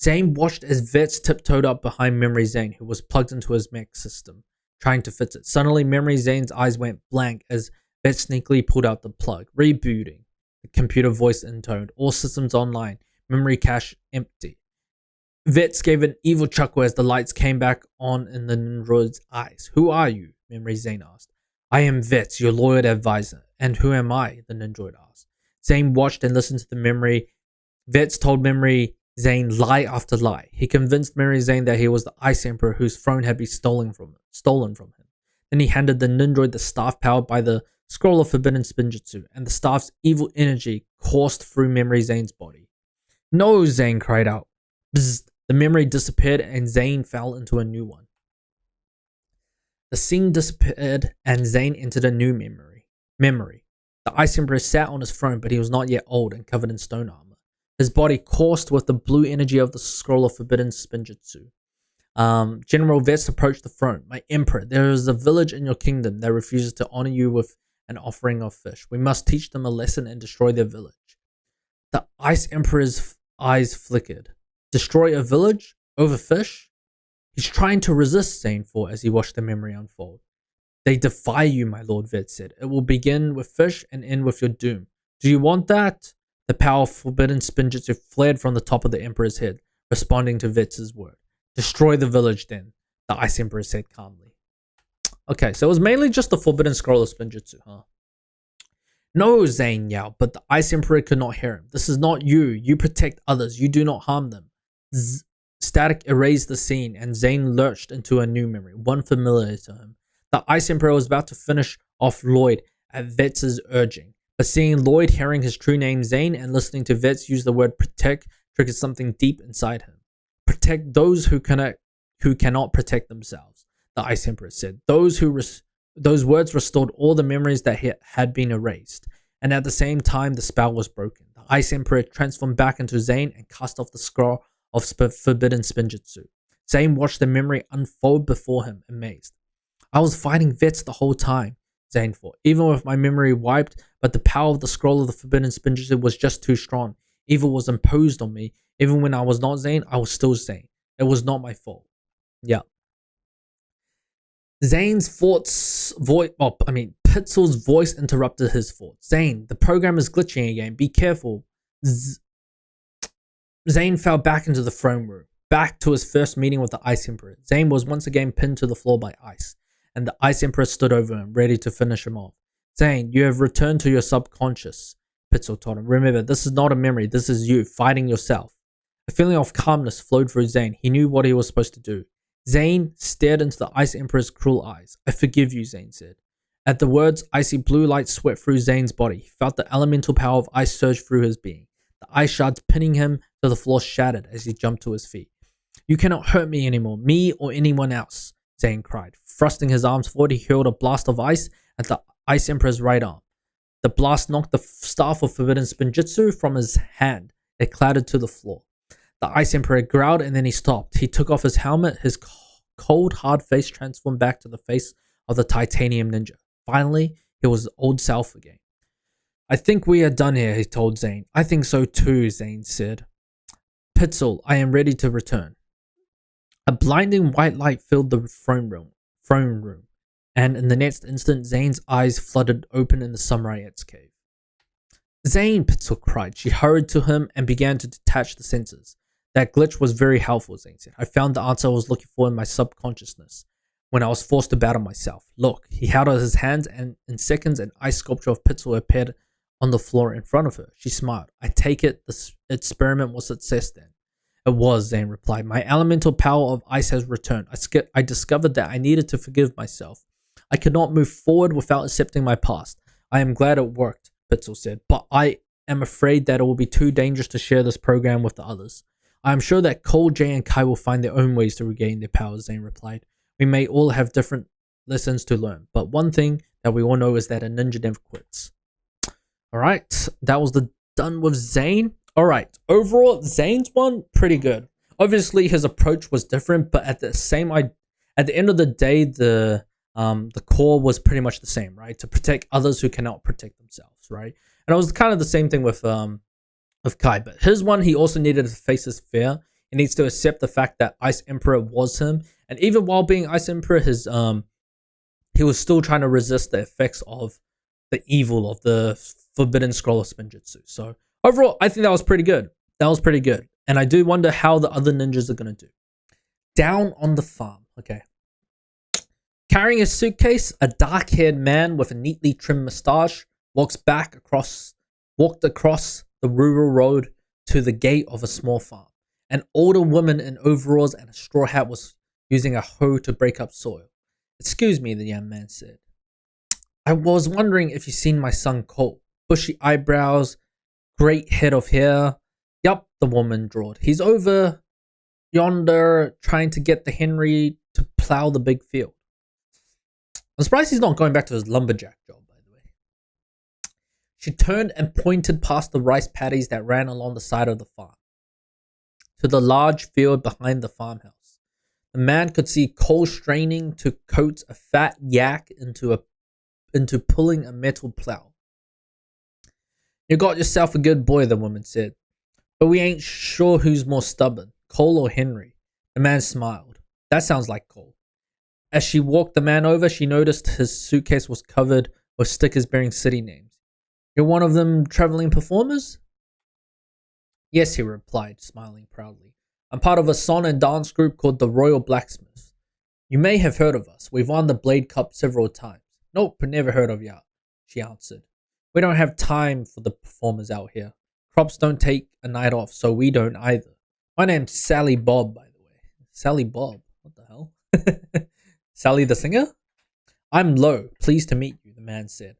Zane watched as Vetz tiptoed up behind Memory Zane, who was plugged into his mech system, trying to fix it. Suddenly, Memory Zane's eyes went blank as Vetz sneakily pulled out the plug. Rebooting. The computer voice intoned. All systems online. Memory cache empty. Vetz gave an evil chuckle as the lights came back on in the android's eyes. Who are you? Memory Zane asked. I am Vetz, your loyal advisor. And who am I? The android asked. Zane watched and listened to the memory. Vetz told Memory Zane lie after lie. He convinced Memory Zane that he was the Ice Emperor whose throne had been stolen from him. Then he handed the Nindroid the staff powered by the Scroll of Forbidden Spinjitzu, and the staff's evil energy coursed through Memory Zane's body. No, Zane cried out. Bzzz. The memory disappeared and Zane fell into a new one. The scene disappeared and Zane entered a new memory. The Ice Emperor sat on his throne, but he was not yet old and covered in stone armor. His body coursed with the blue energy of the Scroll of Forbidden Spinjitzu. General Vetz approached the throne. My Emperor, there is a village in your kingdom that refuses to honor you with an offering of fish. We must teach them a lesson and destroy their village. The Ice Emperor's eyes flickered. Destroy a village? Over fish? He's trying to resist, Zane thought as he watched the memory unfold. They defy you, my Lord, Vetz said. It will begin with fish and end with your doom. Do you want that? The power of Forbidden Spinjitzu flared from the top of the Emperor's head, responding to Vetz's word. Destroy the village then, the Ice Emperor said calmly. Okay, so it was mainly just the forbidden scroll of Spinjitzu, huh? No, Zane yelled, but the Ice Emperor could not hear him. This is not you. You protect others. You do not harm them. Static erased the scene, and Zane lurched into a new memory, one familiar to him. The Ice Emperor was about to finish off Lloyd at Vetz's urging, but seeing Lloyd hearing his true name Zane and listening to Vetz use the word protect triggered something deep inside him. Protect those who cannot protect themselves, the Ice Emperor said. Those words restored all the memories that had been erased, and at the same time the spell was broken. The Ice Emperor transformed back into Zane and cast off the scroll of forbidden Spinjitzu. Zane watched the memory unfold before him, amazed. I was fighting Vetz the whole time, Zane thought, even with my memory wiped, but the power of the scroll of the forbidden Spinjitzu was just too strong. Evil was imposed on me. Even when I was not Zane, I was still Zane. It was not my fault. Yeah. Pitzel's voice interrupted his thoughts. Zane, the program is glitching again. Be careful. Zane fell back into the throne room, back to his first meeting with the Ice Emperor. Zane was once again pinned to the floor by ice, and the Ice Emperor stood over him, ready to finish him off. Zane, you have returned to your subconscious, Pitzel told him. Remember, this is not a memory. This is you, fighting yourself. A feeling of calmness flowed through Zane. He knew what he was supposed to do. Zane stared into the Ice Emperor's cruel eyes. I forgive you, Zane said. At the words, icy blue light swept through Zane's body. He felt the elemental power of ice surge through his being. The ice shards pinning him to the floor shattered as he jumped to his feet. You cannot hurt me anymore, me or anyone else, Zane cried. Thrusting his arms forward, he hurled a blast of ice at the Ice Emperor's right arm. The blast knocked the staff of forbidden Spinjitzu from his hand. It clattered to the floor. The Ice Emperor growled and then he stopped. He took off his helmet. His cold, hard face transformed back to the face of the titanium ninja. Finally, he was his old self again. I think we are done here, he told Zane. I think so too, Zane said. Pitzel, I am ready to return. A blinding white light filled the throne room, and in the next instant, Zane's eyes flooded open in the Samurai's cave. Zane, Pitzel cried. She hurried to him and began to detach the sensors. That glitch was very helpful, Zane said. I found the answer I was looking for in my subconsciousness when I was forced to battle myself. Look, he held out his hands, and in seconds, an ice sculpture of Pitzel appeared on the floor in front of her. She smiled. I take it the experiment was a success then. It was, Zane replied. My elemental power of ice has returned. I discovered that I needed to forgive myself. I could not move forward without accepting my past. I am glad it worked, Pitzel said, but I am afraid that it will be too dangerous to share this program with the others. I am sure that Cole, Jay, and Kai will find their own ways to regain their powers, Zane replied. We may all have different lessons to learn, but one thing that we all know is that a ninja never quits. Alright, that was done with Zane. Alright, overall, Zane's one, pretty good. Obviously, his approach was different, but at the end of the day, the core was pretty much the same, right? To protect others who cannot protect themselves, right? And it was kind of the same thing with Kai, but his one, he also needed to face his fear. He needs to accept the fact that Ice Emperor was him, and even while being Ice Emperor, he was still trying to resist the effects of the evil of the Forbidden Scroll of Spinjitzu. So overall, I think that was pretty good. And I do wonder how the other ninjas are going to do. Down on the farm. Okay. Carrying a suitcase, a dark-haired man with a neatly trimmed mustache walked across the rural road to the gate of a small farm. An older woman in overalls and a straw hat was using a hoe to break up soil. Excuse me, the young man said. I was wondering if you've seen my son Cole. Bushy eyebrows, great head of hair. Yup, the woman drawled. He's over yonder trying to get the Henry to plow the big field. I'm surprised he's not going back to his lumberjack job, by the way. She turned and pointed past the rice paddies that ran along the side of the farm to the large field behind the farmhouse. The man could see Cole straining to coax a fat yak into pulling a metal plow. You got yourself a good boy, the woman said. But we ain't sure who's more stubborn, Cole or Henry. The man smiled. That sounds like Cole. As she walked the man over, she noticed his suitcase was covered with stickers bearing city names. You're one of them traveling performers? Yes, he replied, smiling proudly. I'm part of a song and dance group called the Royal Blacksmiths. You may have heard of us. We've won the Blade Cup several times. Nope, never heard of ya, she answered. We don't have time for the performers out here. Crops don't take a night off, so we don't either. My name's Sally Bob, by the way. Sally Bob? What the hell? Sally the singer? I'm Lo. Pleased to meet you, the man said.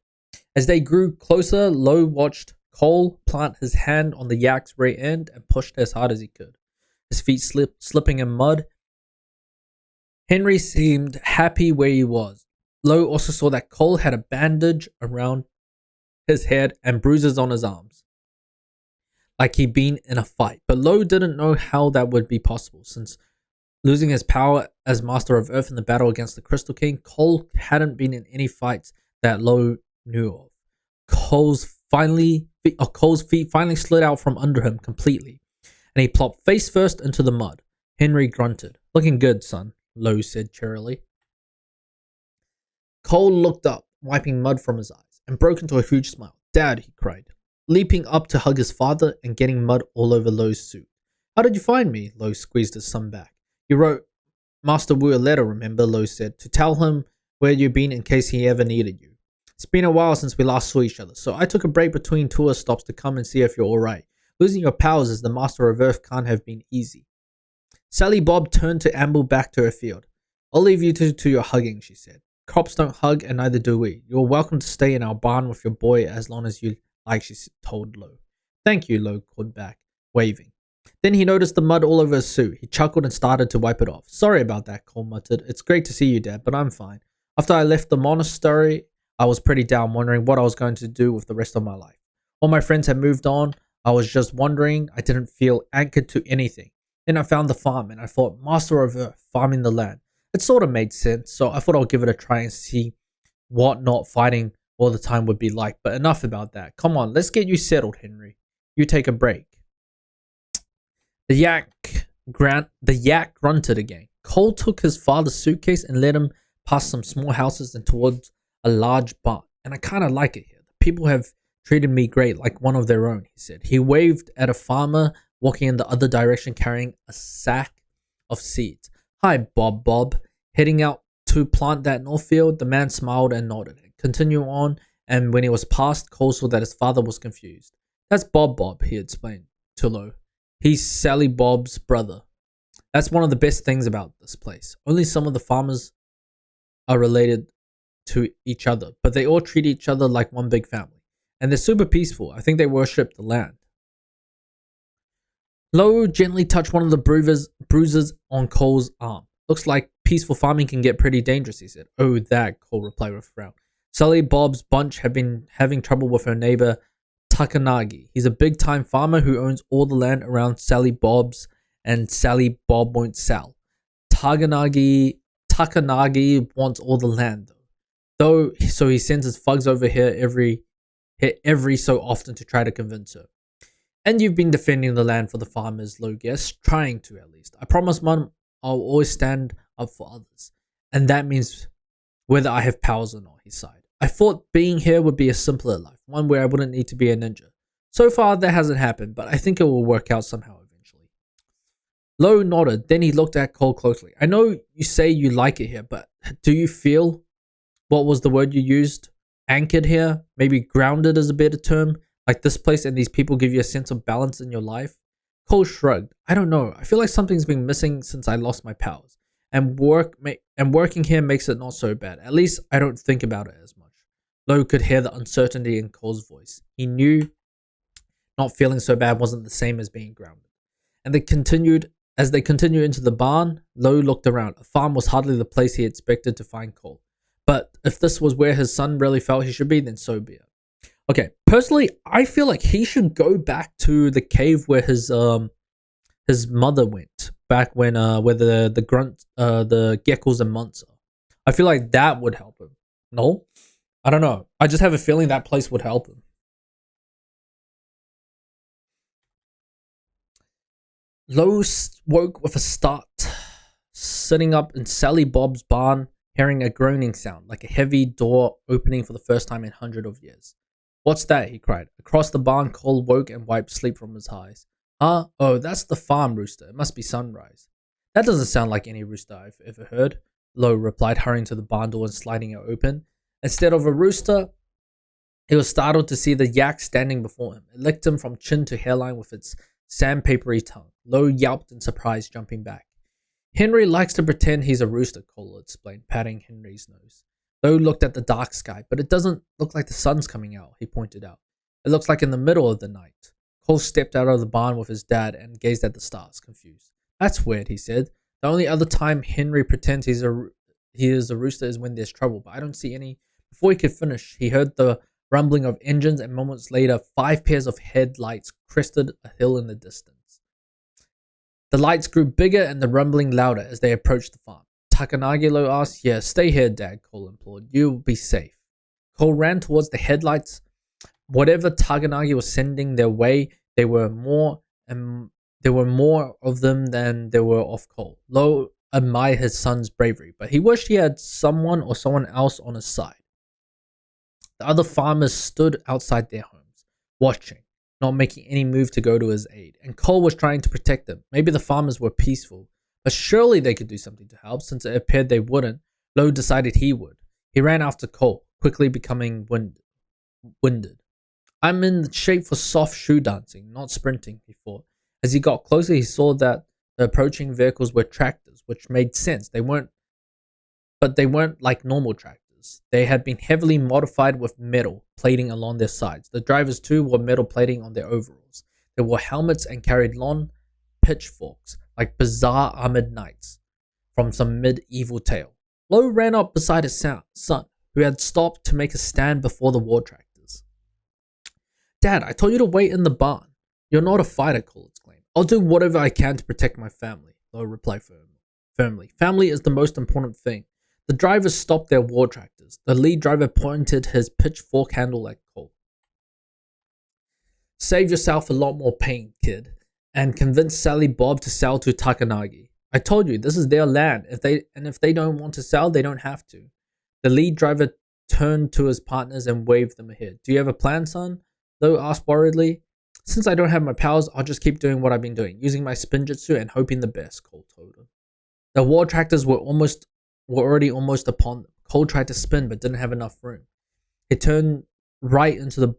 As they grew closer, Lo watched Cole plant his hand on the yak's rear end and pushed as hard as he could. His feet slipping in mud. Henry seemed happy where he was. Lo also saw that Cole had a bandage around his head and bruises on his arms, like he'd been in a fight. But Lo didn't know how that would be possible, since losing his power as Master of Earth in the battle against the Crystal King, Cole hadn't been in any fights that Lo knew of. Cole's feet finally slid out from under him completely, and he plopped face first into the mud. Henry grunted. Looking good, son, Lo said cheerily. Cole looked up, wiping mud from his eyes, and broke into a huge smile. Dad, he cried, leaping up to hug his father and getting mud all over Lo's suit. How did you find me? Lo squeezed his son back. You wrote Master Wu a letter, remember? Lo said, to tell him where you'd been in case he ever needed you. It's been a while since we last saw each other, so I took a break between tour stops to come and see if you're alright. Losing your powers as the Master of Earth can't have been easy. Sally Bob turned to amble back to her field. I'll leave you to your hugging, she said. Crops don't hug, and neither do we. You're welcome to stay in our barn with your boy as long as you like, she told Lo. Thank you, Lo called back, waving. Then he noticed the mud all over his suit. He chuckled and started to wipe it off. Sorry about that, Cole muttered. It's great to see you, Dad, but I'm fine. After I left the monastery, I was pretty down, wondering what I was going to do with the rest of my life. All my friends had moved on. I was just wondering. I didn't feel anchored to anything. Then I found the farm, and I thought, Master of Earth, farming the land. It sort of made sense, so I thought I'll give it a try and see what not fighting all the time would be like. But enough about that. Come on, let's get you settled, Henry. You take a break. The yak grunted again. Cole took his father's suitcase and led him past some small houses and towards a large barn. And I kind of like it here. The people have treated me great, like one of their own, he said. He waved at a farmer walking in the other direction carrying a sack of seeds. Hi, Bob. Heading out to plant that north field, the man smiled and nodded. Continue on, and when he was past, Cole saw that his father was confused. That's Bob, he explained to Lo. He's Sally Bob's brother. That's one of the best things about this place. Only some of the farmers are related to each other, but they all treat each other like one big family. And they're super peaceful. I think they worship the land. Lo gently touched one of the bruises on Cole's arm. Looks like peaceful farming can get pretty dangerous, he said. Oh, that, Cole replied with a frown. Sally Bob's bunch have been having trouble with her neighbor, Takanagi. He's a big-time farmer who owns all the land around Sally Bob's, and Sally Bob won't sell. Takanagi wants all the land, though. So he sends his thugs over here every so often to try to convince her. And you've been defending the land for the farmers, Lo guessed, trying to at least. I promise, Mum, I'll always stand up for others. And that means whether I have powers or not, he sighed. I thought being here would be a simpler life, one where I wouldn't need to be a ninja. So far, that hasn't happened, but I think it will work out somehow eventually. Lo nodded, then he looked at Cole closely. I know you say you like it here, but do you feel, what was the word you used? Anchored here? Maybe grounded is a better term? Like this place and these people give you a sense of balance in your life? Cole shrugged. I don't know. I feel like something's been missing since I lost my powers. And working here makes it not so bad. At least I don't think about it as much. Lo could hear the uncertainty in Cole's voice. He knew not feeling so bad wasn't the same as being grounded. And as they continued into the barn, Lo looked around. A farm was hardly the place he expected to find Cole. But if this was where his son really felt he should be, then so be it. Okay, personally, I feel like he should go back to the cave where his mother went back when where the geckos and months are. I feel like that would help him. No, I don't know. I just have a feeling that place would help him. Lo woke with a start, sitting up in Sally Bob's barn, hearing a groaning sound, like a heavy door opening for the first time in hundreds of years. What's that? He cried. Across the barn, Cole woke and wiped sleep from his eyes. Huh? Oh, that's the farm rooster. It must be sunrise. That doesn't sound like any rooster I've ever heard. Lo replied, hurrying to the barn door and sliding it open. Instead of a rooster, he was startled to see the yak standing before him. It licked him from chin to hairline with its sandpapery tongue. Lo yelped in surprise, jumping back. Henry likes to pretend he's a rooster, Cole explained, patting Henry's nose. Lo looked at the dark sky, but it doesn't look like the sun's coming out, he pointed out. It looks like in the middle of the night. Cole stepped out of the barn with his dad and gazed at the stars, confused. That's weird, he said. The only other time Henry pretends he is a rooster is when there's trouble, but I don't see any. Before he could finish, he heard the rumbling of engines, and moments later, 5 pairs of headlights crested a hill in the distance. The lights grew bigger and the rumbling louder as they approached the farm. Takanagi, Lo asked. Yeah, stay here, Dad, Cole implored. You'll be safe. Cole ran towards the headlights. Whatever Takanagi was sending their way, there were more of them than there were of Cole. Lo admired his son's bravery, but he wished he had someone or someone else on his side. The other farmers stood outside their homes, watching, not making any move to go to his aid, and Cole was trying to protect them. Maybe the farmers were peaceful, but surely they could do something to help. Since it appeared they wouldn't, Lo decided he would. He ran after Cole, quickly becoming winded. I'm in shape for soft shoe dancing, not sprinting, he thought. As he got closer, he saw that the approaching vehicles were tractors, which made sense. They weren't like normal tractors. They had been heavily modified with metal plating along their sides. The drivers too wore metal plating on their overalls. They wore helmets and carried long pitchforks like bizarre armored knights from some medieval tale. Lo ran up beside his son, who had stopped to make a stand before the war tractors. Dad, I told you to wait in the barn. You're not a fighter, Cole exclaimed. I'll do whatever I can to protect my family, Lo replied firmly. Family is the most important thing. The drivers stopped their war tractors. The lead driver pointed his pitchfork handle at Cole. Save yourself a lot more pain, kid, and convince Sally Bob to sell to Takanagi. I told you, this is their land. If they don't want to sell, they don't have to. The lead driver turned to his partners and waved them ahead. Do you have a plan, son? Lo asked worriedly. Since I don't have my powers, I'll just keep doing what I've been doing, using my Spinjitzu and hoping the best, Cole told him. The war tractors were already almost upon them. Cole tried to spin but didn't have enough room. He turned right into the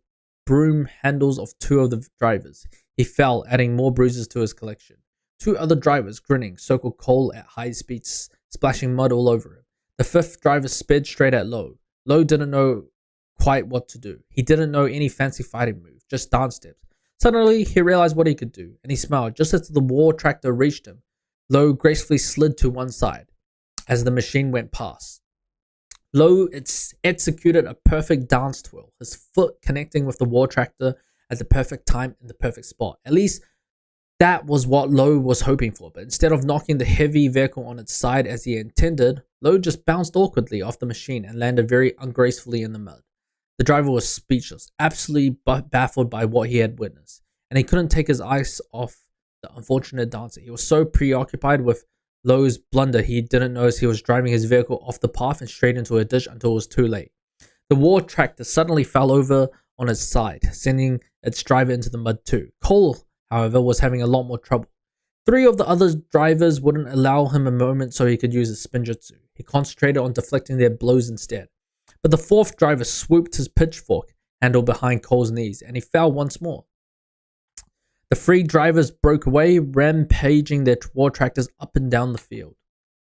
broom handles of 2 of the drivers. He fell, adding more bruises to his collection. 2 other drivers, grinning, circled Cole at high speeds, splashing mud all over him. The 5th driver sped straight at Lo. Lo didn't know quite what to do. He didn't know any fancy fighting move, just dance steps. Suddenly, he realized what he could do, and he smiled. Just as the war tractor reached him, Lo gracefully slid to one side as the machine went past. Lo executed a perfect dance twirl, his foot connecting with the war tractor at the perfect time in the perfect spot. At least that was what Lo was hoping for, but instead of knocking the heavy vehicle on its side as he intended, Lo just bounced awkwardly off the machine and landed very ungracefully in the mud. The driver was speechless, absolutely baffled by what he had witnessed, and he couldn't take his eyes off the unfortunate dancer. He was so preoccupied with Lo's blunder, he didn't notice he was driving his vehicle off the path and straight into a ditch until it was too late. The war tractor suddenly fell over on its side, sending its driver into the mud too. Cole, however, was having a lot more trouble. 3 of the other drivers wouldn't allow him a moment so he could use his Spinjitzu. He concentrated on deflecting their blows instead. But the 4th driver swooped his pitchfork handle behind Cole's knees, and he fell once more. The 3 drivers broke away, rampaging their war tractors up and down the field,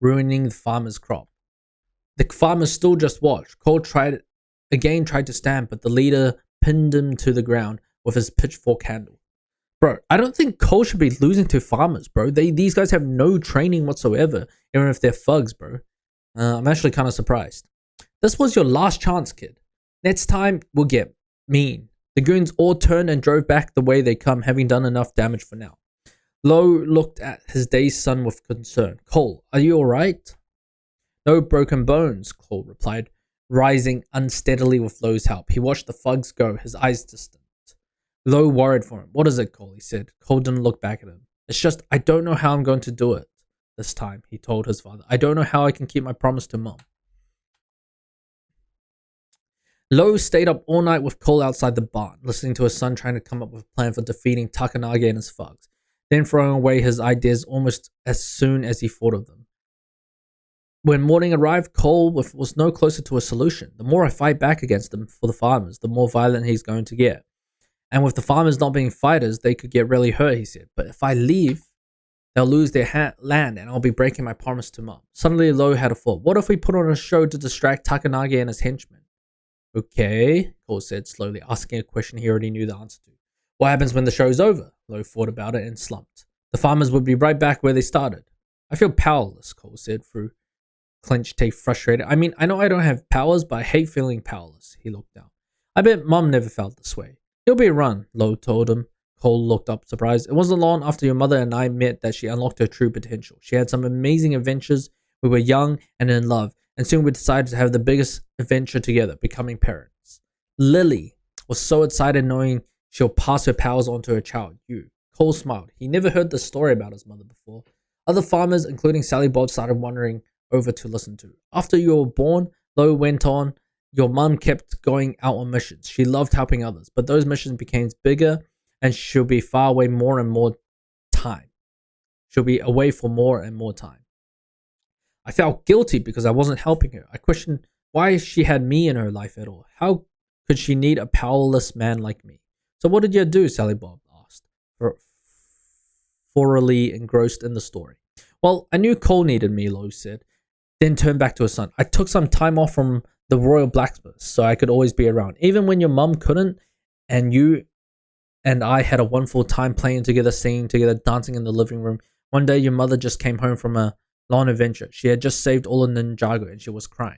ruining the farmer's crop. The farmers still just watched. Cole tried to stand, but the leader pinned him to the ground with his pitchfork handle. Bro, I don't think Cole should be losing to farmers, bro. These guys have no training whatsoever, even if they're thugs, bro. I'm actually kind of surprised. This was your last chance, kid. Next time, we'll get mean. The goons all turned and drove back the way they come, having done enough damage for now. Lo looked at his dazed son with concern. Cole, are you alright? No broken bones, Cole replied, rising unsteadily with Lo's help. He watched the thugs go, his eyes distant. Lo worried for him. What is it, Cole? He said. Cole didn't look back at him. It's just, I don't know how I'm going to do it this time, he told his father. I don't know how I can keep my promise to Mom. Lo stayed up all night with Cole outside the barn, listening to his son trying to come up with a plan for defeating Takanagi and his thugs, then throwing away his ideas almost as soon as he thought of them. When morning arrived, Cole was no closer to a solution. The more I fight back against him for the farmers, the more violent he's going to get. And with the farmers not being fighters, they could get really hurt, he said. But if I leave, they'll lose their land and I'll be breaking my promise to Mom. Suddenly, Lo had a thought. What if we put on a show to distract Takanagi and his henchmen? Okay, Cole said, slowly asking a question he already knew the answer to. What happens when the show's over? Lo thought about it and slumped. The farmers would be right back where they started. I feel powerless, Cole said through clenched teeth, frustrated. I mean, I know I don't have powers, but I hate feeling powerless. He looked down. I bet Mom never felt this way. It'll be a run, Lo told him. Cole looked up, surprised. It wasn't long after your mother and I met that she unlocked her true potential. She had some amazing adventures. We were young and in love, and soon we decided to have the biggest adventure together, becoming parents. Lily was so excited knowing she'll pass her powers on to her child, you. Cole smiled. He never heard the story about his mother before. Other farmers, including Sally Bob, started wondering over to listen to. After you were born, Lo went on, your mum kept going out on missions. She loved helping others, but those missions became bigger and she'll be far away more and more time. She'll be away for more and more time. I felt guilty because I wasn't helping her. I questioned why she had me in her life at all. How could she need a powerless man like me? So what did you do? Sally Bob asked, thoroughly engrossed in the story. Well, I knew Cole needed me, Lo said, then turned back to her son. I took some time off from the Royal Blacksmith so I could always be around, even when your mum couldn't, and you and I had a wonderful time playing together, singing together, dancing in the living room. One day, your mother just came home from a long adventure. She had just saved all of Ninjago and she was crying.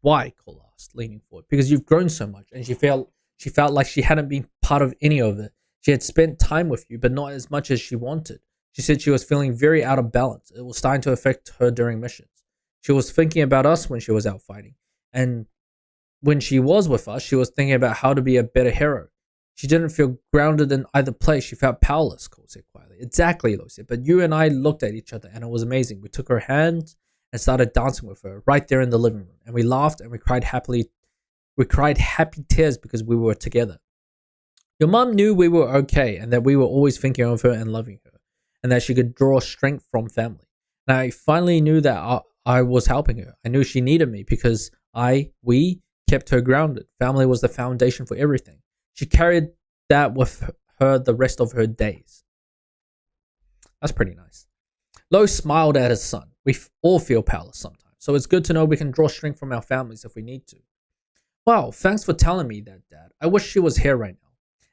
Why? Cole asked, leaning forward. Because you've grown so much, and she felt like she hadn't been part of any of it. She had spent time with you, but not as much as she wanted. She said she was feeling very out of balance. It was starting to affect her during missions. She was thinking about us when she was out fighting. And when she was with us, she was thinking about how to be a better hero. She didn't feel grounded in either place. She felt powerless, Cole said quietly. Exactly, Lo said. But you and I looked at each other and it was amazing. We took her hand and started dancing with her right there in the living room. And we laughed and we cried happily. We cried happy tears because we were together. Your mom knew we were okay and that we were always thinking of her and loving her, and that she could draw strength from family. And I finally knew that I was helping her. I knew she needed me because we kept her grounded. Family was the foundation for everything. She carried that with her the rest of her days. That's pretty nice. Lo smiled at his son. We all feel powerless sometimes, so it's good to know we can draw strength from our families if we need to. Wow, thanks for telling me that, Dad. I wish she was here right now.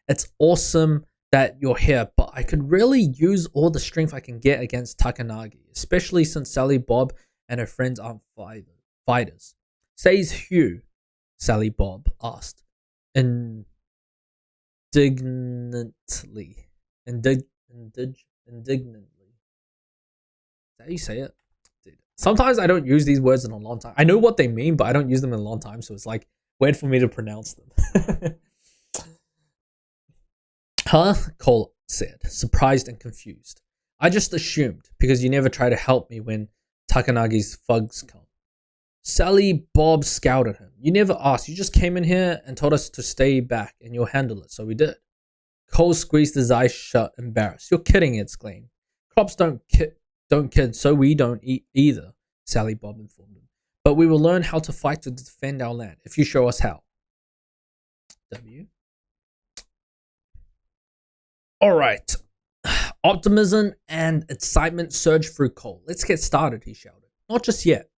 It's awesome that you're here, but I could really use all the strength I can get against Takanagi, especially since Sally Bob and her friends aren't fighters. Says Hugh, Sally Bob asked, indignantly. Indignantly. Is that how you say it? Dude. Sometimes I don't use these words in a long time. I know what they mean, but I don't use them in a long time, so it's like weird for me to pronounce them. Huh? Cole said, surprised and confused. I just assumed, because you never try to help me when Takanagi's thugs come. Sally Bob scowled at him. You never asked. You just came in here and told us to stay back and you'll handle it, so we did. Cole squeezed his eyes shut, embarrassed. You're kidding, he exclaimed. Crops don't kid, so we don't eat either, Sally Bob informed him. But we will learn how to fight to defend our land if you show us how. W. Alright. Optimism and excitement surged through Cole. Let's get started, he shouted. Not just yet,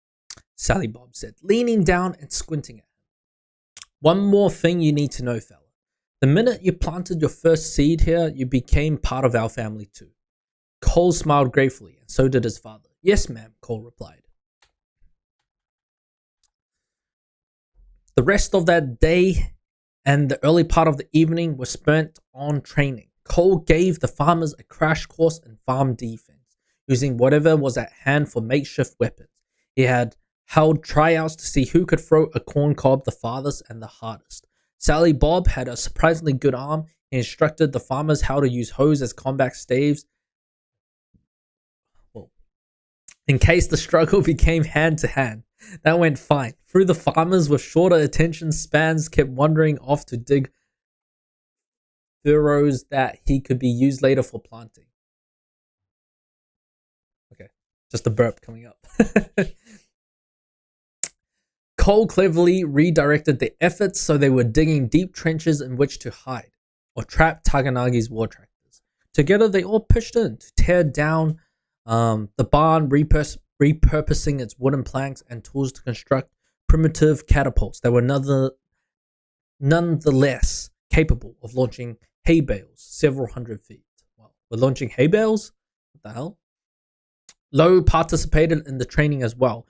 Sally Bob said, leaning down and squinting at him. One more thing you need to know, fella. The minute you planted your first seed here, you became part of our family too. Cole smiled gratefully, and so did his father. Yes, ma'am, Cole replied. The rest of that day and the early part of the evening were spent on training. Cole gave the farmers a crash course in farm defense, using whatever was at hand for makeshift weapons. He had held tryouts to see who could throw a corn cob the farthest and the hardest. Sally Bob had a surprisingly good arm. He instructed the farmers how to use hoes as combat staves. Well, in case the struggle became hand to hand. That went fine. Through the farmers with shorter attention spans kept wandering off to dig furrows that he could be used later for planting. Okay, just a burp coming up. Cole cleverly redirected their efforts so they were digging deep trenches in which to hide or trap Takanagi's war tractors. Together, they all pushed in to tear down the barn, repurposing its wooden planks and tools to construct primitive catapults that were nonetheless capable of launching hay bales several hundred feet. Wow, we're launching hay bales? What the hell? Lowe participated in the training as well,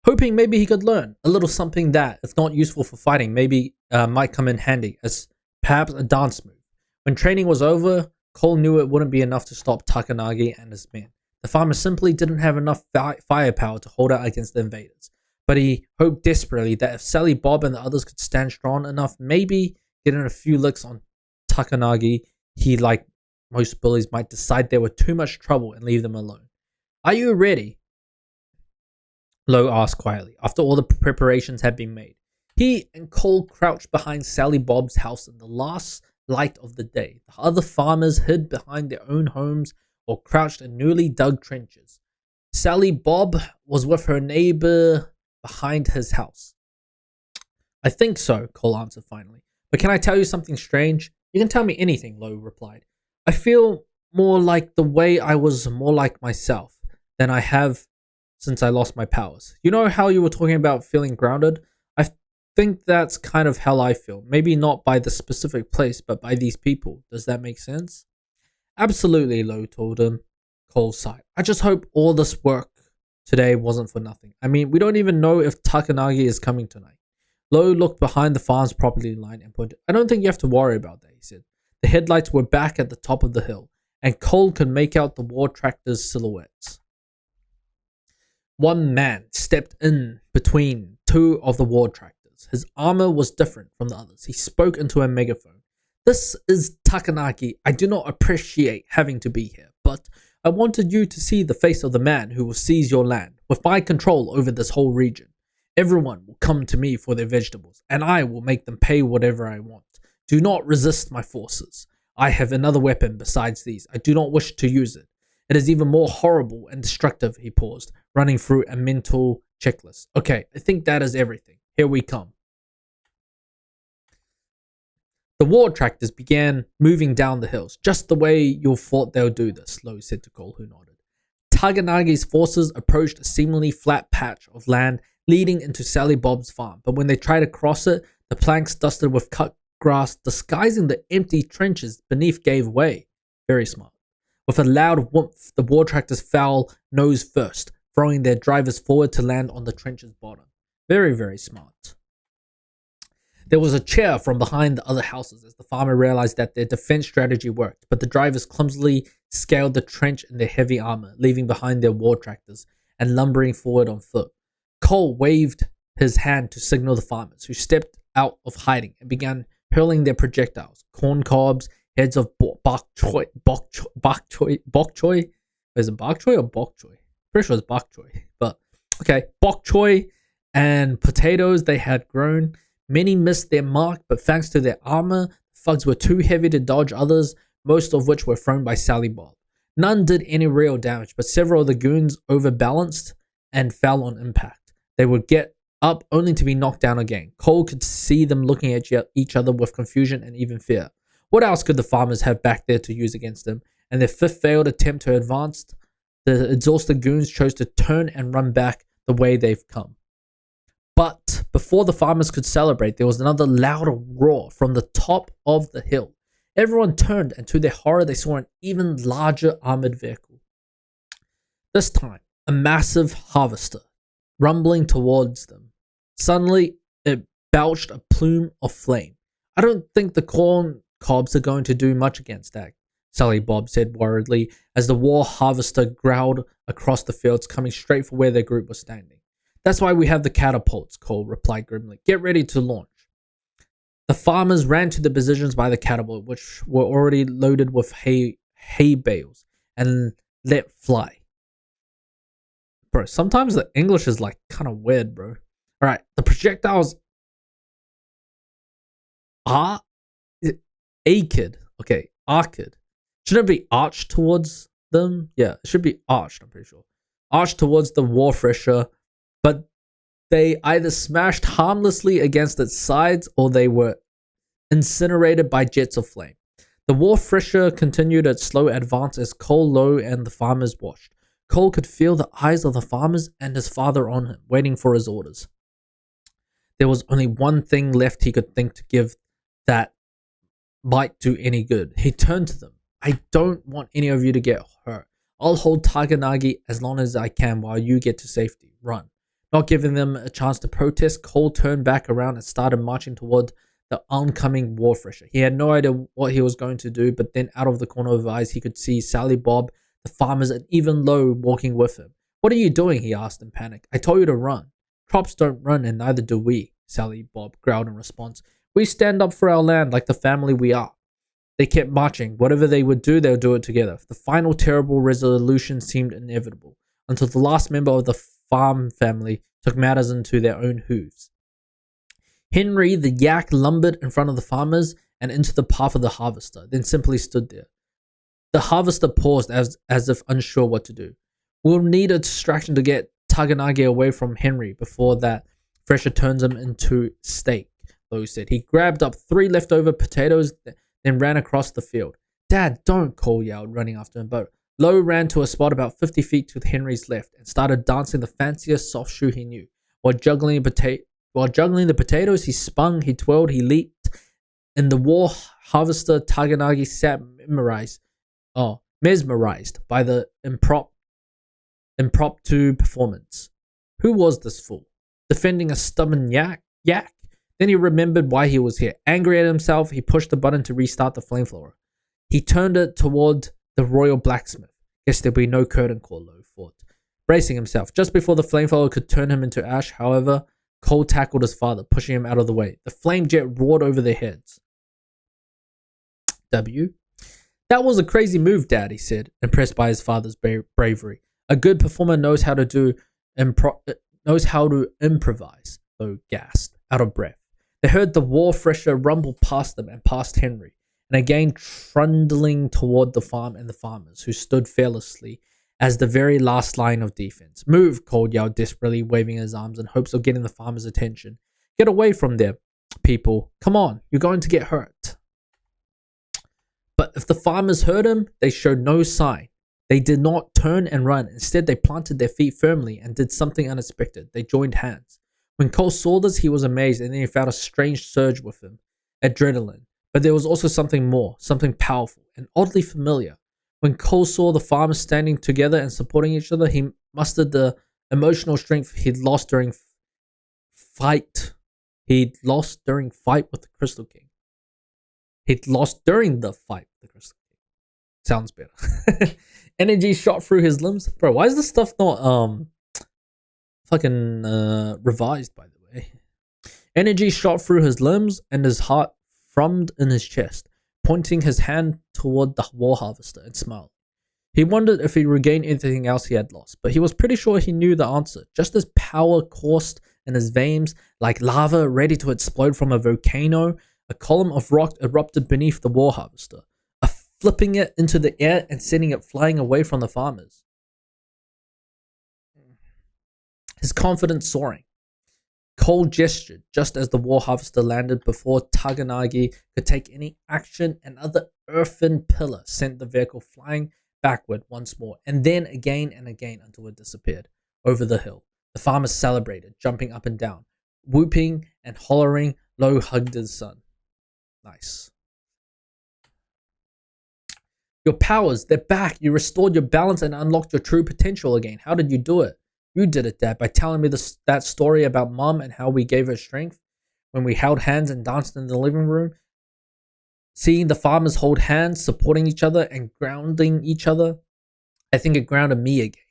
hoping maybe he could learn a little something that, if not useful for fighting, maybe might come in handy as perhaps a dance move. When training was over, Cole knew it wouldn't be enough to stop Takanagi and his men. The farmer simply didn't have enough firepower to hold out against the invaders. But he hoped desperately that if Sally, Bob, and the others could stand strong enough, maybe get in a few licks on Takanagi, he, like most bullies, might decide they were too much trouble and leave them alone. Are you ready? Lowe asked quietly, after all the preparations had been made. He and Cole crouched behind Sally Bob's house in the last light of the day. The other farmers hid behind their own homes or crouched in newly dug trenches. Sally Bob was with her neighbor behind his house. I think so, Cole answered finally. But can I tell you something strange? You can tell me anything, Lowe replied. I feel more like the way I was more like myself than I have since I lost my powers. You know how you were talking about feeling grounded? I think that's kind of how I feel. Maybe not by the specific place, but by these people. Does that make sense? Absolutely, Lowe told him. Cole sighed. I just hope all this work today wasn't for nothing. I mean, we don't even know if Takanagi is coming tonight. Lowe looked behind the farm's property line and pointed. I don't think you have to worry about that, he said. The headlights were back at the top of the hill, and Cole could make out the war tractor's silhouettes. One man stepped in between two of the war tractors. His armor was different from the others. He spoke into a megaphone. This is Takanagi. I do not appreciate having to be here, but I wanted you to see the face of the man who will seize your land. With my control over this whole region, everyone will come to me for their vegetables, and I will make them pay whatever I want. Do not resist my forces. I have another weapon besides these. I do not wish to use it. It is even more horrible and destructive, he paused, running through a mental checklist. Okay, I think that is everything. Here we come. The war tractors began moving down the hills, just the way you thought they would do this, Lowe said to Cole, who nodded. Takanagi's forces approached a seemingly flat patch of land leading into Sally Bob's farm, but when they tried to cross it, the planks dusted with cut grass disguising the empty trenches beneath gave way. Very smart. With a loud whoomph, the war tractors fell nose first, throwing their drivers forward to land on the trench's bottom. Very, very smart. There was a cheer from behind the other houses as the farmer realized that their defense strategy worked, but the drivers clumsily scaled the trench in their heavy armor, leaving behind their war tractors and lumbering forward on foot. Cole waved his hand to signal the farmers, who stepped out of hiding and began hurling their projectiles. Corn cobs, heads of bok choy. Is it bok choy or bok choy? Pretty sure it's bok choy, but okay, bok choy and potatoes they had grown. Many missed their mark, but thanks to their armor, thugs were too heavy to dodge others, most of which were thrown by Sally Bob. None did any real damage, but several of the goons overbalanced and fell on impact. They would get up only to be knocked down again. Cole could see them looking at each other with confusion and even fear. What else could the farmers have back there to use against them? And their fifth failed attempt to advance, the exhausted goons chose to turn and run back the way they've come. But before the farmers could celebrate, there was another louder roar from the top of the hill. Everyone turned, and to their horror, they saw an even larger armored vehicle. This time, a massive harvester, rumbling towards them. Suddenly, it belched a plume of flame. I don't think the corn cobs are going to do much against that, Sally Bob said worriedly as the war harvester growled across the fields, coming straight for where their group was standing. That's why we have the catapults, Cole replied grimly. Get ready to launch. The farmers ran to the positions by the catapult, which were already loaded with hay bales, and let fly. Bro, sometimes the English is like kind of weird, bro. Alright, the projectiles are arced. Okay, arced. Shouldn't it be arched towards them? Yeah, it should be arched, I'm pretty sure. Arched towards the war thresher, but They either smashed harmlessly against its sides or they were incinerated by jets of flame. The war fresher continued its slow advance as Cole, Lowe, and the farmers watched. Cole could feel the eyes of the farmers and his father on him, waiting for his orders. There was only one thing left he could think to give that might do any good. He turned to them. I don't want any of you to get hurt. I'll hold Taganagi as long as I can while you get to safety. Run. Not giving them a chance to protest, Cole turned back around and started marching toward the oncoming war fresher. He had no idea what he was going to do, but then out of the corner of his eyes, he could see Sally, Bob, the farmers, and even Lowe walking with him. What are you doing? He asked in panic. I told you to run. Crops don't run, and neither do we, Sally, Bob growled in response. We stand up for our land like the family we are. They kept marching. Whatever they would do, they'll do it together. The final terrible resolution seemed inevitable, until the last member of the farm family took matters into their own hooves. Henry the yak lumbered in front of the farmers and into the path of the harvester, then simply stood there. The harvester paused as if unsure what to do. We'll need a distraction to get Taganagi away from Henry before that fresher turns him into steak, Lowe said. He grabbed up 3 leftover potatoes, then ran across the field. Dad, don't, Cole yelled, running after him, but Lowe ran to a spot about 50 feet to Henry's left and started dancing the fanciest soft shoe he knew. While juggling the potatoes, he spun, he twirled, he leaped. In the war harvester, Taganagi sat mesmerized by the impromptu performance. Who was this fool? Defending a stubborn yak? Then he remembered why he was here. Angry at himself, he pushed the button to restart the flamethrower. He turned it toward the royal blacksmith. Guess there'll be no curtain call, Lowe thought, bracing himself. Just before the flamethrower could turn him into ash, however, Cole tackled his father, pushing him out of the way. The flame jet roared over their heads. That was a crazy move, Dad, he said, impressed by his father's bravery. A good performer knows how to improvise, Lowe gasped, out of breath. They heard the war fresher rumble past them and past Henry, and again trundling toward the farm and the farmers, who stood fearlessly as the very last line of defense. Move, Cole yelled desperately, waving his arms in hopes of getting the farmers' attention. Get away from there, people. Come on, you're going to get hurt. But if the farmers heard him, they showed no sign. They did not turn and run. Instead, they planted their feet firmly and did something unexpected. They joined hands. When Cole saw this, he was amazed, and then he felt a strange surge with him. Adrenaline. But there was also something more, something powerful, and oddly familiar. When Cole saw the farmers standing together and supporting each other, he mustered the emotional strength he'd lost during fight. He'd lost during fight with the Crystal King. He'd lost during the fight with the Crystal King. Sounds better. Energy shot through his limbs. Bro, why is this stuff not revised, by the way? Energy shot through his limbs and his heart thrummed in his chest, pointing his hand toward the war harvester and smiled. He wondered if he regained anything else he had lost, but he was pretty sure he knew the answer. Just as power coursed in his veins like lava ready to explode from a volcano, a column of rock erupted beneath the war harvester, flipping it into the air and sending it flying away from the farmers. His confidence soaring. Cole gestured just as the war harvester landed before Taganagi could take any action. Another earthen pillar sent the vehicle flying backward once more, and then again and again until it disappeared over the hill. The farmers celebrated, jumping up and down, whooping and hollering. Lowe hugged his son. Nice. Your powers, they're back. You restored your balance and unlocked your true potential again. How did you do it? You did it, Dad, by telling me that story about Mom and how we gave her strength when we held hands and danced in the living room. Seeing the farmers hold hands, supporting each other and grounding each other, I think it grounded me again.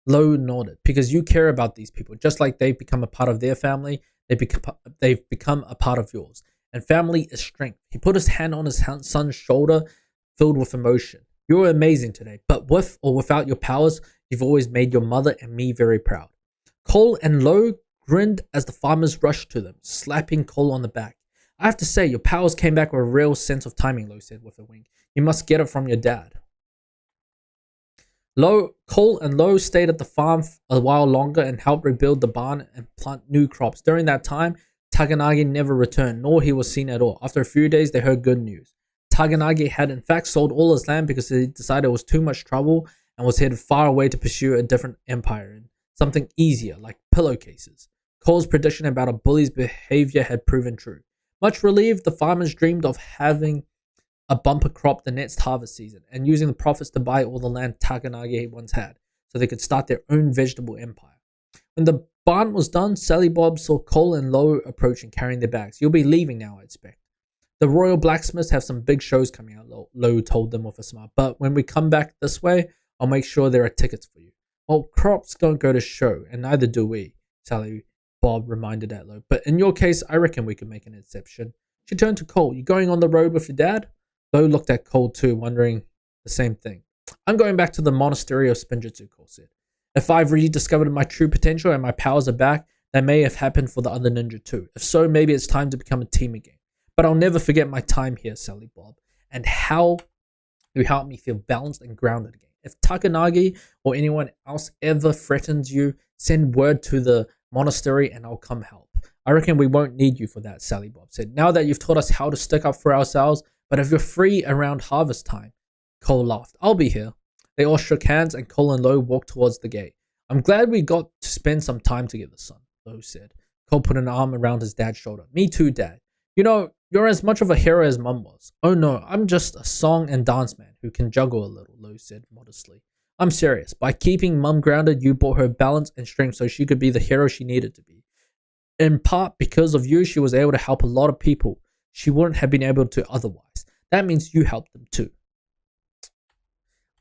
Lowe nodded. Because you care about these people, just like they've become a part of their family, they've become a part of yours. And family is strength. He put his hand on his son's shoulder, filled with emotion. You're amazing today, but with or without your powers, you've always made your mother and me very proud. Cole and Lowe grinned as the farmers rushed to them, slapping Cole on the back. I have to say, your powers came back with a real sense of timing, Lowe said with a wink. You must get it from your dad. Cole and Lo stayed at the farm a while longer and helped rebuild the barn and plant new crops. During that time, Takanagi never returned, nor he was seen at all. After a few days, they heard good news. Takanagi had in fact sold all his land because he decided it was too much trouble and was headed far away to pursue a different empire in something easier, like pillowcases. Cole's prediction about a bully's behavior had proven true. Much relieved, the farmers dreamed of having a bumper crop the next harvest season and using the profits to buy all the land Takanagi once had so they could start their own vegetable empire. When the barn was done, Sally Bob saw Cole and Lo approaching carrying their bags. You'll be leaving now, I expect. The Royal Blacksmiths have some big shows coming out, Lo told them with a smile. But when we come back this way, I'll make sure there are tickets for you. Well, crops don't go to show, and neither do we, Sally Bob reminded Lo. But in your case, I reckon we can make an exception. She turned to Cole. You going on the road with your dad? Lo looked at Cole too, wondering the same thing. I'm going back to the monastery of Spinjitzu, Cole said. If I've rediscovered my true potential and my powers are back, that may have happened for the other ninja too. If so, maybe it's time to become a team again. But I'll never forget my time here, Sally Bob, and how you helped me feel balanced and grounded again. If Takanagi or anyone else ever threatens you, send word to the monastery and I'll come help. I reckon we won't need you for that, Sally Bob said. Now that you've taught us how to stick up for ourselves, but if you're free around harvest time, Cole laughed. I'll be here. They all shook hands and Cole and Lo walked towards the gate. I'm glad we got to spend some time together, son, Lo said. Cole put an arm around his dad's shoulder. Me too, Dad. You know, you're as much of a hero as Mum was. Oh no, I'm just a song and dance man who can juggle a little, Lo said modestly. I'm serious. By keeping Mum grounded, you brought her balance and strength so she could be the hero she needed to be. In part because of you, she was able to help a lot of people she wouldn't have been able to otherwise. That means you helped them too.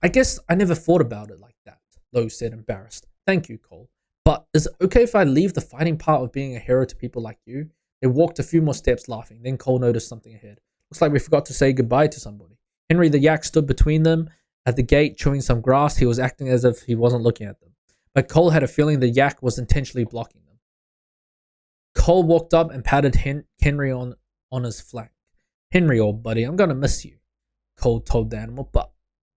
I guess I never thought about it like that, Lo said, embarrassed. Thank you, Cole. But is it okay if I leave the fighting part of being a hero to people like you? They walked a few more steps laughing. Then Cole noticed something ahead. Looks like we forgot to say goodbye to somebody. Henry the yak stood between them at the gate chewing some grass. He was acting as if he wasn't looking at them. But Cole had a feeling the yak was intentionally blocking them. Cole walked up and patted Henry on his flank. Henry, old buddy, I'm going to miss you, Cole told the animal, but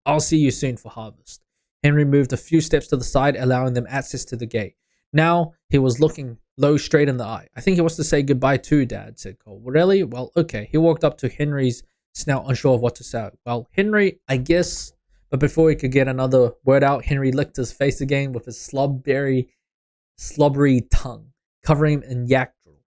I'll see you soon for harvest. Henry moved a few steps to the side, allowing them access to the gate. Now he was looking Lo straight in the eye. I think he wants to say goodbye too, Dad, said Cole. Really? Well, okay. He walked up to Henry's snout, unsure of what to say. Well, Henry, I guess. But before he could get another word out, Henry licked his face again with his slobbery tongue, covering him in yak drool.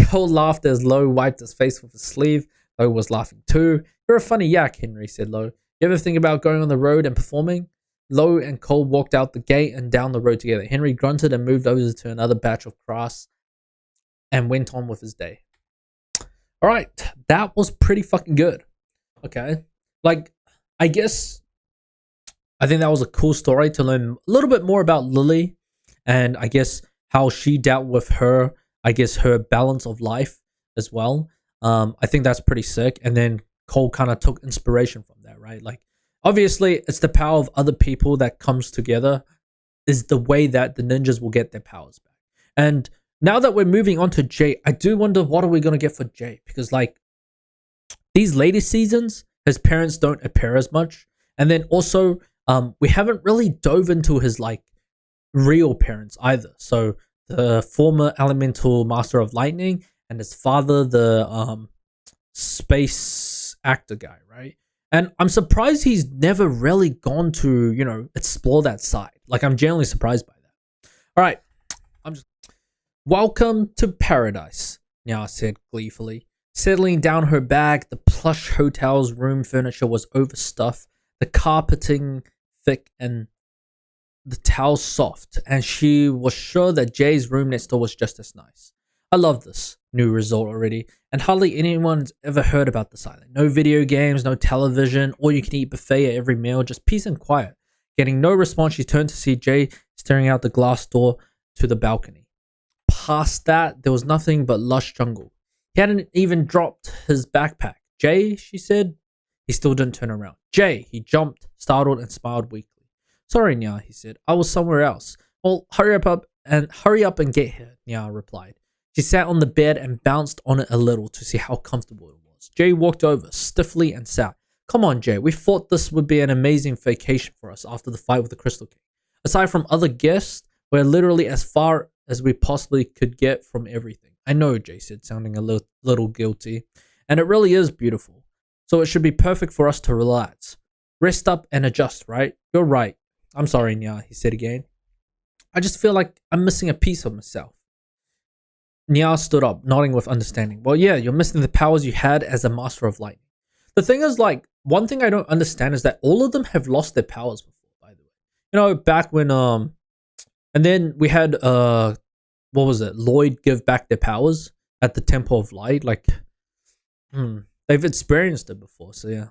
Cole laughed as Lo wiped his face with his sleeve. Lo was laughing too. You're a funny yak, Henry, said Lo. You ever think about going on the road and performing? Lo and Cole walked out the gate and down the road together. Henry grunted and moved over to another batch of grass and went on with his day. Alright, that was pretty fucking good. Okay. Like, I guess I think that was a cool story to learn a little bit more about Lily and I guess how she dealt with her, I guess her balance of life as well. I think that's pretty sick. And then Cole kind of took inspiration from that, right? Like, obviously, it's the power of other people that comes together is the way that the ninjas will get their powers back. And now that we're moving on to Jay, I do wonder what are we going to get for Jay? Because like these later seasons, his parents don't appear as much. And then also, we haven't really dove into his like real parents either. So the former elemental master of lightning and his father, the space actor guy, right? And I'm surprised he's never really gone to, you know, explore that side. Like, I'm genuinely surprised by that. All right. Welcome to paradise, Nya said gleefully. Settling down her bag, the plush hotel's room furniture was overstuffed, the carpeting thick and the towels soft, and she was sure that Jay's room next door was just as nice. I love this new resort already, and hardly anyone's ever heard about this island. No video games, no television, all you can eat buffet at every meal, just peace and quiet. Getting no response, she turned to see Jay staring out the glass door to the balcony. Past that, there was nothing but lush jungle. He hadn't even dropped his backpack. Jay, she said. He still didn't turn around. Jay, he jumped, startled, and smiled weakly. Sorry, Nya, he said. I was somewhere else. Well, hurry up and get here, Nya replied. She sat on the bed and bounced on it a little to see how comfortable it was. Jay walked over, stiffly, and sat. Come on, Jay. We thought this would be an amazing vacation for us after the fight with the Crystal King. Aside from other guests, we're literally as far as we possibly could get from everything. I know, Jay said, sounding a little guilty. And it really is beautiful. So it should be perfect for us to relax. Rest up and adjust, right? You're right. I'm sorry, Nya, he said again. I just feel like I'm missing a piece of myself. Nya stood up, nodding with understanding. Well, yeah, you're missing the powers you had as a Master of Lightning. The thing is, like, one thing I don't understand is that all of them have lost their powers before, by the way. You know, back when, and then we had, what was it? Lloyd give back their powers at the Temple of Light. Like, they've experienced it before, so yeah.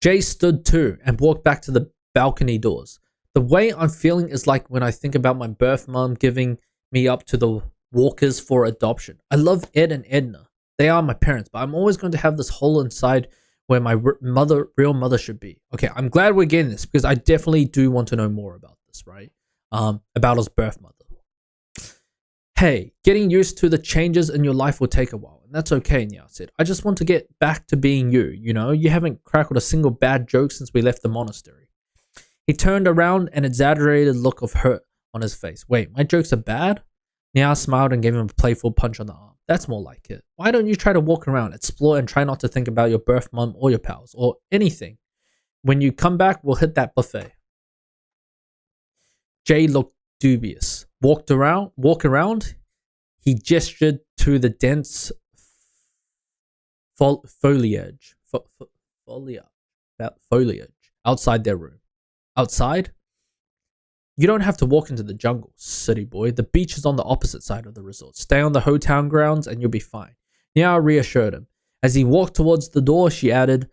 Jay stood too and walked back to the balcony doors. The way I'm feeling is like when I think about my birth mom giving me up to the Walkers for adoption. I love Ed and Edna. They are my parents, but I'm always going to have this hole inside where my real mother should be. Okay, I'm glad we're getting this because I definitely do want to know more about this, right? About his birth mother. Hey, getting used to the changes in your life will take a while, and that's okay, Nya said. I just want to get back to being you, you know? You haven't crackled a single bad joke since we left the monastery. He turned around and exaggerated look of hurt on his face. Wait, my jokes are bad? Nya smiled and gave him a playful punch on the arm. That's more like it. Why don't you try to walk around, explore, and try not to think about your birth mom or your pals, or anything? When you come back, we'll hit that buffet. Jay looked dubious. Walk around. He gestured to the dense foliage outside their room. Outside? You don't have to walk into the jungle, city boy. The beach is on the opposite side of the resort. Stay on the hotel grounds and you'll be fine. Nya reassured him. As he walked towards the door, she added,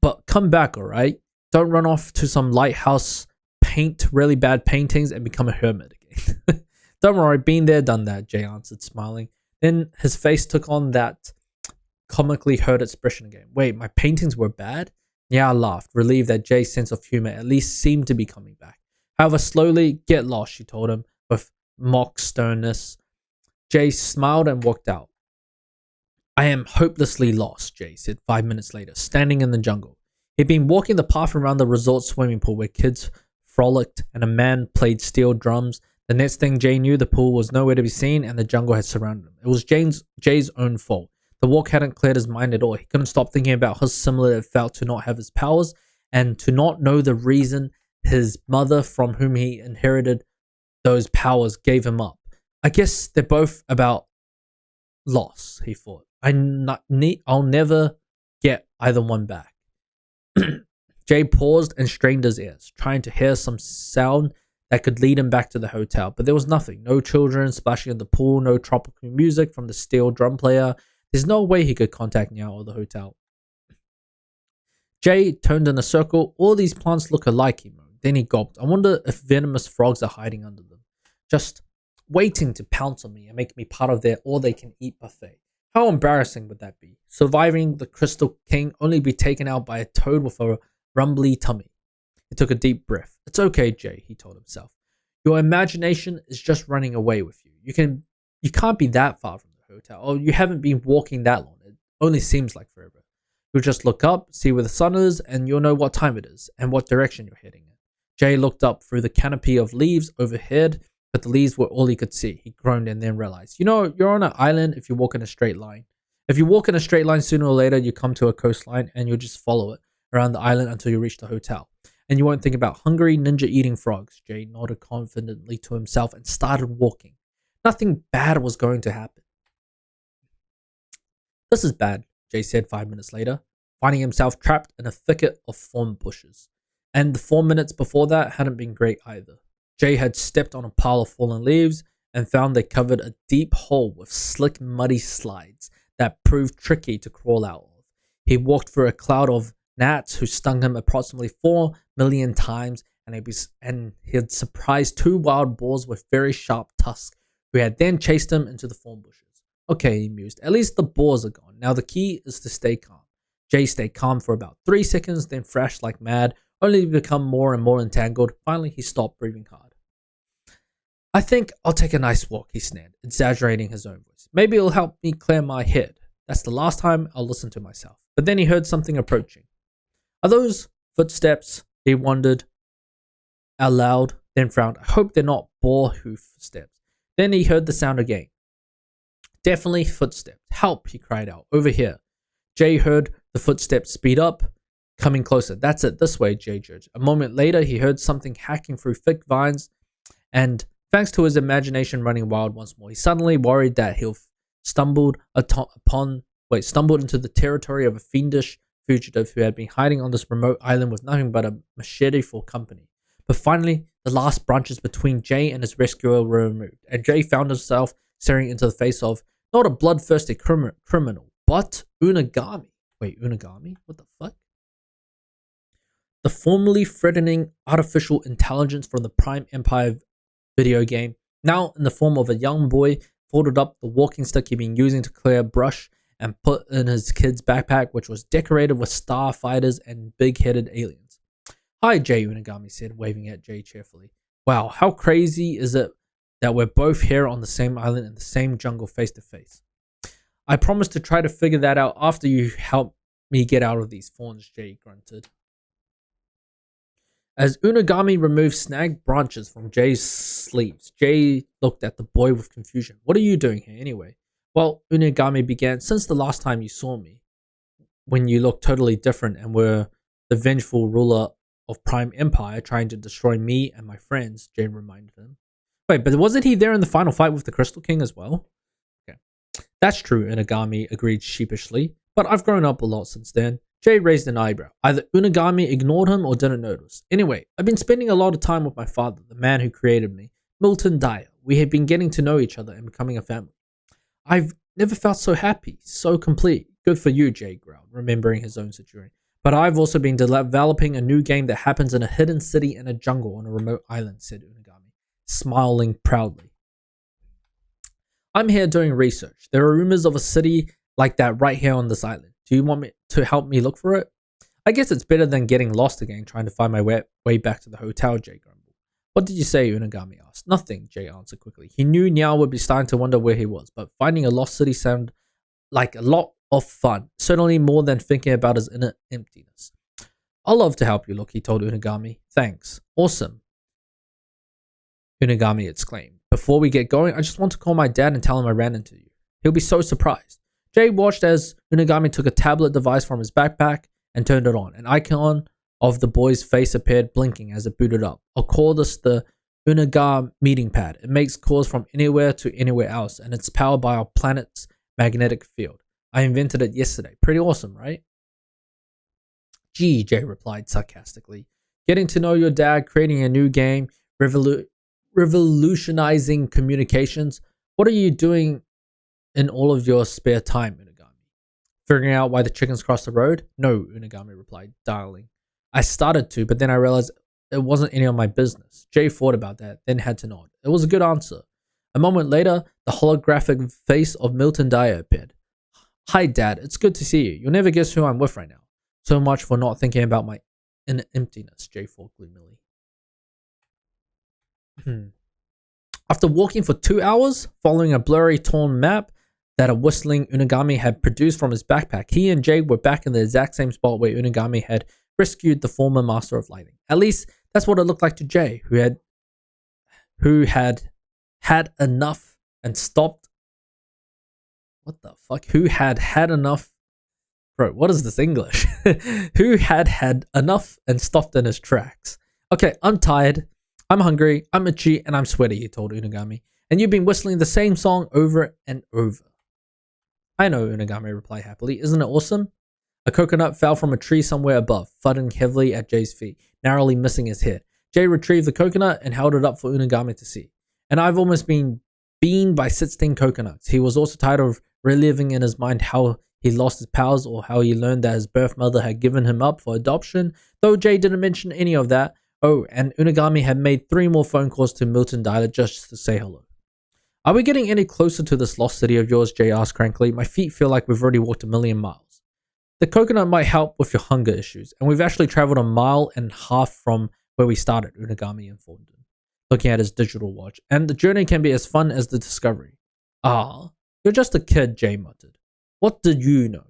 but come back, alright? Don't run off to some lighthouse, paint really bad paintings, and become a hermit again. Don't worry, been there, done that, Jay answered, smiling. Then his face took on that comically hurt expression again. Wait, my paintings were bad? Nya laughed, relieved that Jay's sense of humor at least seemed to be coming back. However, slowly, get lost, she told him with mock sternness. Jay smiled and walked out. I am hopelessly lost, Jay said 5 minutes later, standing in the jungle. He'd been walking the path around the resort swimming pool where kids frolicked and a man played steel drums. The next thing Jay knew, the pool was nowhere to be seen and the jungle had surrounded him. It was Jay's own fault. The walk hadn't cleared his mind at all. He couldn't stop thinking about how similar it felt to not have his powers and to not know the reason his mother, from whom he inherited those powers, gave him up. I guess they're both about loss, he thought. I'll never get either one back. Jay paused and strained his ears, trying to hear some sound that could lead him back to the hotel, but there was nothing. No children splashing in the pool, no tropical music from the steel drum player. There's no way he could contact Nya or the hotel. Jay turned in a circle. All these plants look alike, he moaned. Then he gulped. I wonder if venomous frogs are hiding under them, just waiting to pounce on me and make me part of their all-they-can-eat buffet. How embarrassing would that be? Surviving the Crystal King, only be taken out by a toad with a rumbly tummy. He took a deep breath. It's okay, Jay, he told himself. Your imagination is just running away with you. You can't be that far from the hotel. Oh, you haven't been walking that long. It only seems like forever. You'll just look up, see where the sun is, and you'll know what time it is and what direction you're heading in. Jay looked up through the canopy of leaves overhead, but the leaves were all he could see. He groaned and then realized, you know, you're on an island if you walk in a straight line. If you walk in a straight line, sooner or later, you come to a coastline and you'll just follow it around the island until you reach the hotel. And you won't think about hungry ninja eating frogs. Jay nodded confidently to himself and started walking. Nothing bad was going to happen. This is bad, Jay said 5 minutes later, finding himself trapped in a thicket of thorn bushes. And the 4 minutes before that hadn't been great either. Jay had stepped on a pile of fallen leaves and found they covered a deep hole with slick, muddy slides that proved tricky to crawl out of. He walked through a cloud of gnats who stung him approximately 4 million times, and he had surprised 2 wild boars with very sharp tusks who had then chased him into the thorn bushes. Okay, he mused, at least the boars are gone. Now the key is to stay calm. Jay stayed calm for about 3 seconds, then thrashed like mad, only to become more and more entangled. Finally, he stopped breathing hard. I think I'll take a nice walk, he sneered, exaggerating his own voice. Maybe it'll help me clear my head. That's the last time I'll listen to myself. But then he heard something approaching. Are those footsteps? He wondered aloud, then frowned. I hope they're not boar hoof steps. Then he heard the sound again. Definitely footsteps. Help, he cried out. Over here. Jay heard the footsteps speed up, coming closer. That's it, this way, Jay judged. A moment later, he heard something hacking through thick vines, and thanks to his imagination running wild once more, he suddenly worried that he'll stumbled into the territory of a fiendish fugitive who had been hiding on this remote island with nothing but a machete for company. But finally, the last branches between Jay and his rescuer were removed, and Jay found himself staring into the face of not a bloodthirsty criminal, but Unagami. Wait, Unagami? What the fuck? The formerly threatening artificial intelligence from the Prime Empire video game, now in the form of a young boy, folded up the walking stick he'd been using to clear brush and put in his kid's backpack, which was decorated with starfighters and big-headed aliens. Hi, Jay, Unagami said, waving at Jay cheerfully. Wow, how crazy is it that we're both here on the same island in the same jungle face to face? I promise to try to figure that out after you help me get out of these thorns, Jay grunted. As Unagami removed snagged branches from Jay's sleeves, Jay looked at the boy with confusion. What are you doing here anyway? Well, Unagami began, since the last time you saw me, when you looked totally different and were the vengeful ruler of Prime Empire trying to destroy me and my friends, Jay reminded him. Wait, but wasn't he there in the final fight with the Crystal King as well? Okay. That's true, Unagami agreed sheepishly, but I've grown up a lot since then. Jay raised an eyebrow. Either Unagami ignored him or didn't notice. Anyway, I've been spending a lot of time with my father, the man who created me, Milton Dyer. We have been getting to know each other and becoming a family. I've never felt so happy, so complete. Good for you, Jay growled, remembering his own situation. But I've also been developing a new game that happens in a hidden city in a jungle on a remote island, said Unagami, smiling proudly. I'm here doing research. There are rumors of a city like that right here on this island. Do you want me to help me look for it? I guess it's better than getting lost again trying to find my way back to the hotel, Jay grumbled. What did you say? Unagami asked. Nothing, Jay answered quickly. He knew Niao would be starting to wonder where he was, but finding a lost city sounded like a lot of fun, certainly more than thinking about his inner emptiness. I'll love to help you look, he told Unagami. Thanks. Awesome, Unagami exclaimed. Before we get going, I just want to call my dad and tell him I ran into you. He'll be so surprised. Jay watched as Unagami took a tablet device from his backpack and turned it on. An icon of the boy's face appeared, blinking as it booted up. I'll call this the Unaga meeting pad. It makes calls from anywhere to anywhere else, and it's powered by our planet's magnetic field. I invented it yesterday. Pretty awesome, right? Gee, Jay replied sarcastically. Getting to know your dad, creating a new game, revolutionizing communications. What are you doing in all of your spare time, Unagami? Figuring out why the chickens crossed the road? No, Unagami replied, darling. I started to, but then I realized it wasn't any of my business. Jay thought about that, then had to nod. It was a good answer. A moment later, the holographic face of Milton Dyer appeared. Hi, Dad. It's good to see you. You'll never guess who I'm with right now. So much for not thinking about my inner emptiness, Jay thought gloomily. After walking for 2 hours, following a blurry, torn map that a whistling Unagami had produced from his backpack, he and Jay were back in the exact same spot where Unagami had rescued the former Master of Lighting. At least, that's what it looked like to Jay, who had enough and stopped. What the fuck? Who had enough? Bro, what is this English? Who had enough and stopped in his tracks. Okay, I'm tired. I'm hungry, I'm itchy, and I'm sweaty, he told Unagami. And you've been whistling the same song over and over. I know, Unagami replied happily. Isn't it awesome? A coconut fell from a tree somewhere above, thudding heavily at Jay's feet, narrowly missing his head. Jay retrieved the coconut and held it up for Unagami to see. And I've almost been beamed by 16 coconuts. He was also tired of reliving in his mind how he lost his powers or how he learned that his birth mother had given him up for adoption, though Jay didn't mention any of that. Oh, and Unagami had made 3 more phone calls to Milton Dyer just to say hello. Are we getting any closer to this lost city of yours? Jay asked crankly. My feet feel like we've already walked 1,000,000 miles. The coconut might help with your hunger issues, and we've actually traveled 1.5 miles from where we started, Unagami informed him, looking at his digital watch. And the journey can be as fun as the discovery. Ah, you're just a kid, Jay muttered. What did you know?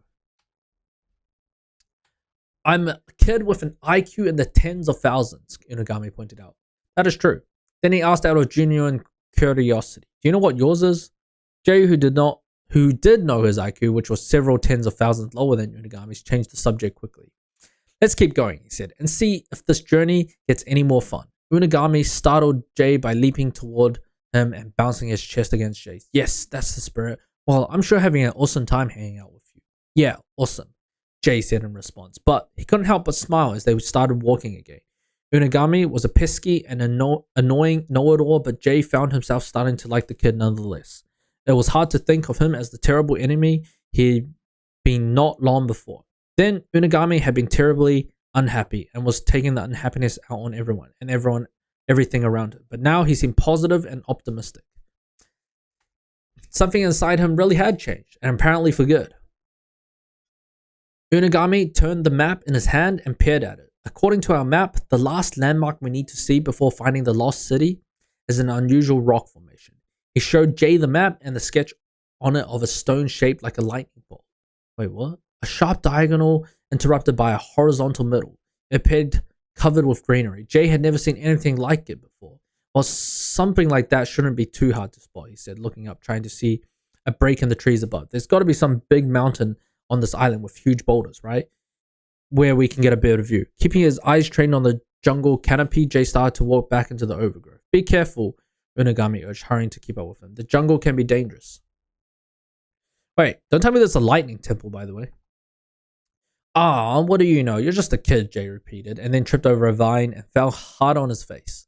I'm a kid with an IQ in the tens of thousands, Unagami pointed out. That is true. Then he asked out of genuine curiosity, do you know what yours is? Jay, who did know his IQ, which was several tens of thousands lower than Unagami's, changed the subject quickly. Let's keep going, he said, and see if this journey gets any more fun. Unagami startled Jay by leaping toward him and bouncing his chest against Jay's. Yes, that's the spirit. Well, I'm sure having an awesome time hanging out with you. Yeah, awesome, Jay said in response, but he couldn't help but smile as they started walking again. Unagami was a pesky and annoying know-it-all, but Jay found himself starting to like the kid nonetheless. It was hard to think of him as the terrible enemy he'd been not long before. Then Unagami had been terribly unhappy and was taking the unhappiness out on everyone and everything around him. But now he seemed positive and optimistic. Something inside him really had changed, and apparently for good. Unagami turned the map in his hand and peered at it. According to our map, the last landmark we need to see before finding the lost city is an unusual rock formation. He showed Jay the map and the sketch on it of a stone shaped like a lightning bolt. Wait, what? A sharp diagonal interrupted by a horizontal middle. It appeared covered with greenery. Jay had never seen anything like it before. Well, something like that shouldn't be too hard to spot, he said, looking up, trying to see a break in the trees above. There's got to be some big mountain on this island with huge boulders, right? Where we can get a better view. Keeping his eyes trained on the jungle canopy, Jay started to walk back into the overgrowth. Be careful, Unagami urged, hurrying to keep up with him. The jungle can be dangerous. Wait, don't tell me there's a lightning temple, by the way. Ah, what do you know? You're just a kid, Jay repeated, and then tripped over a vine and fell hard on his face.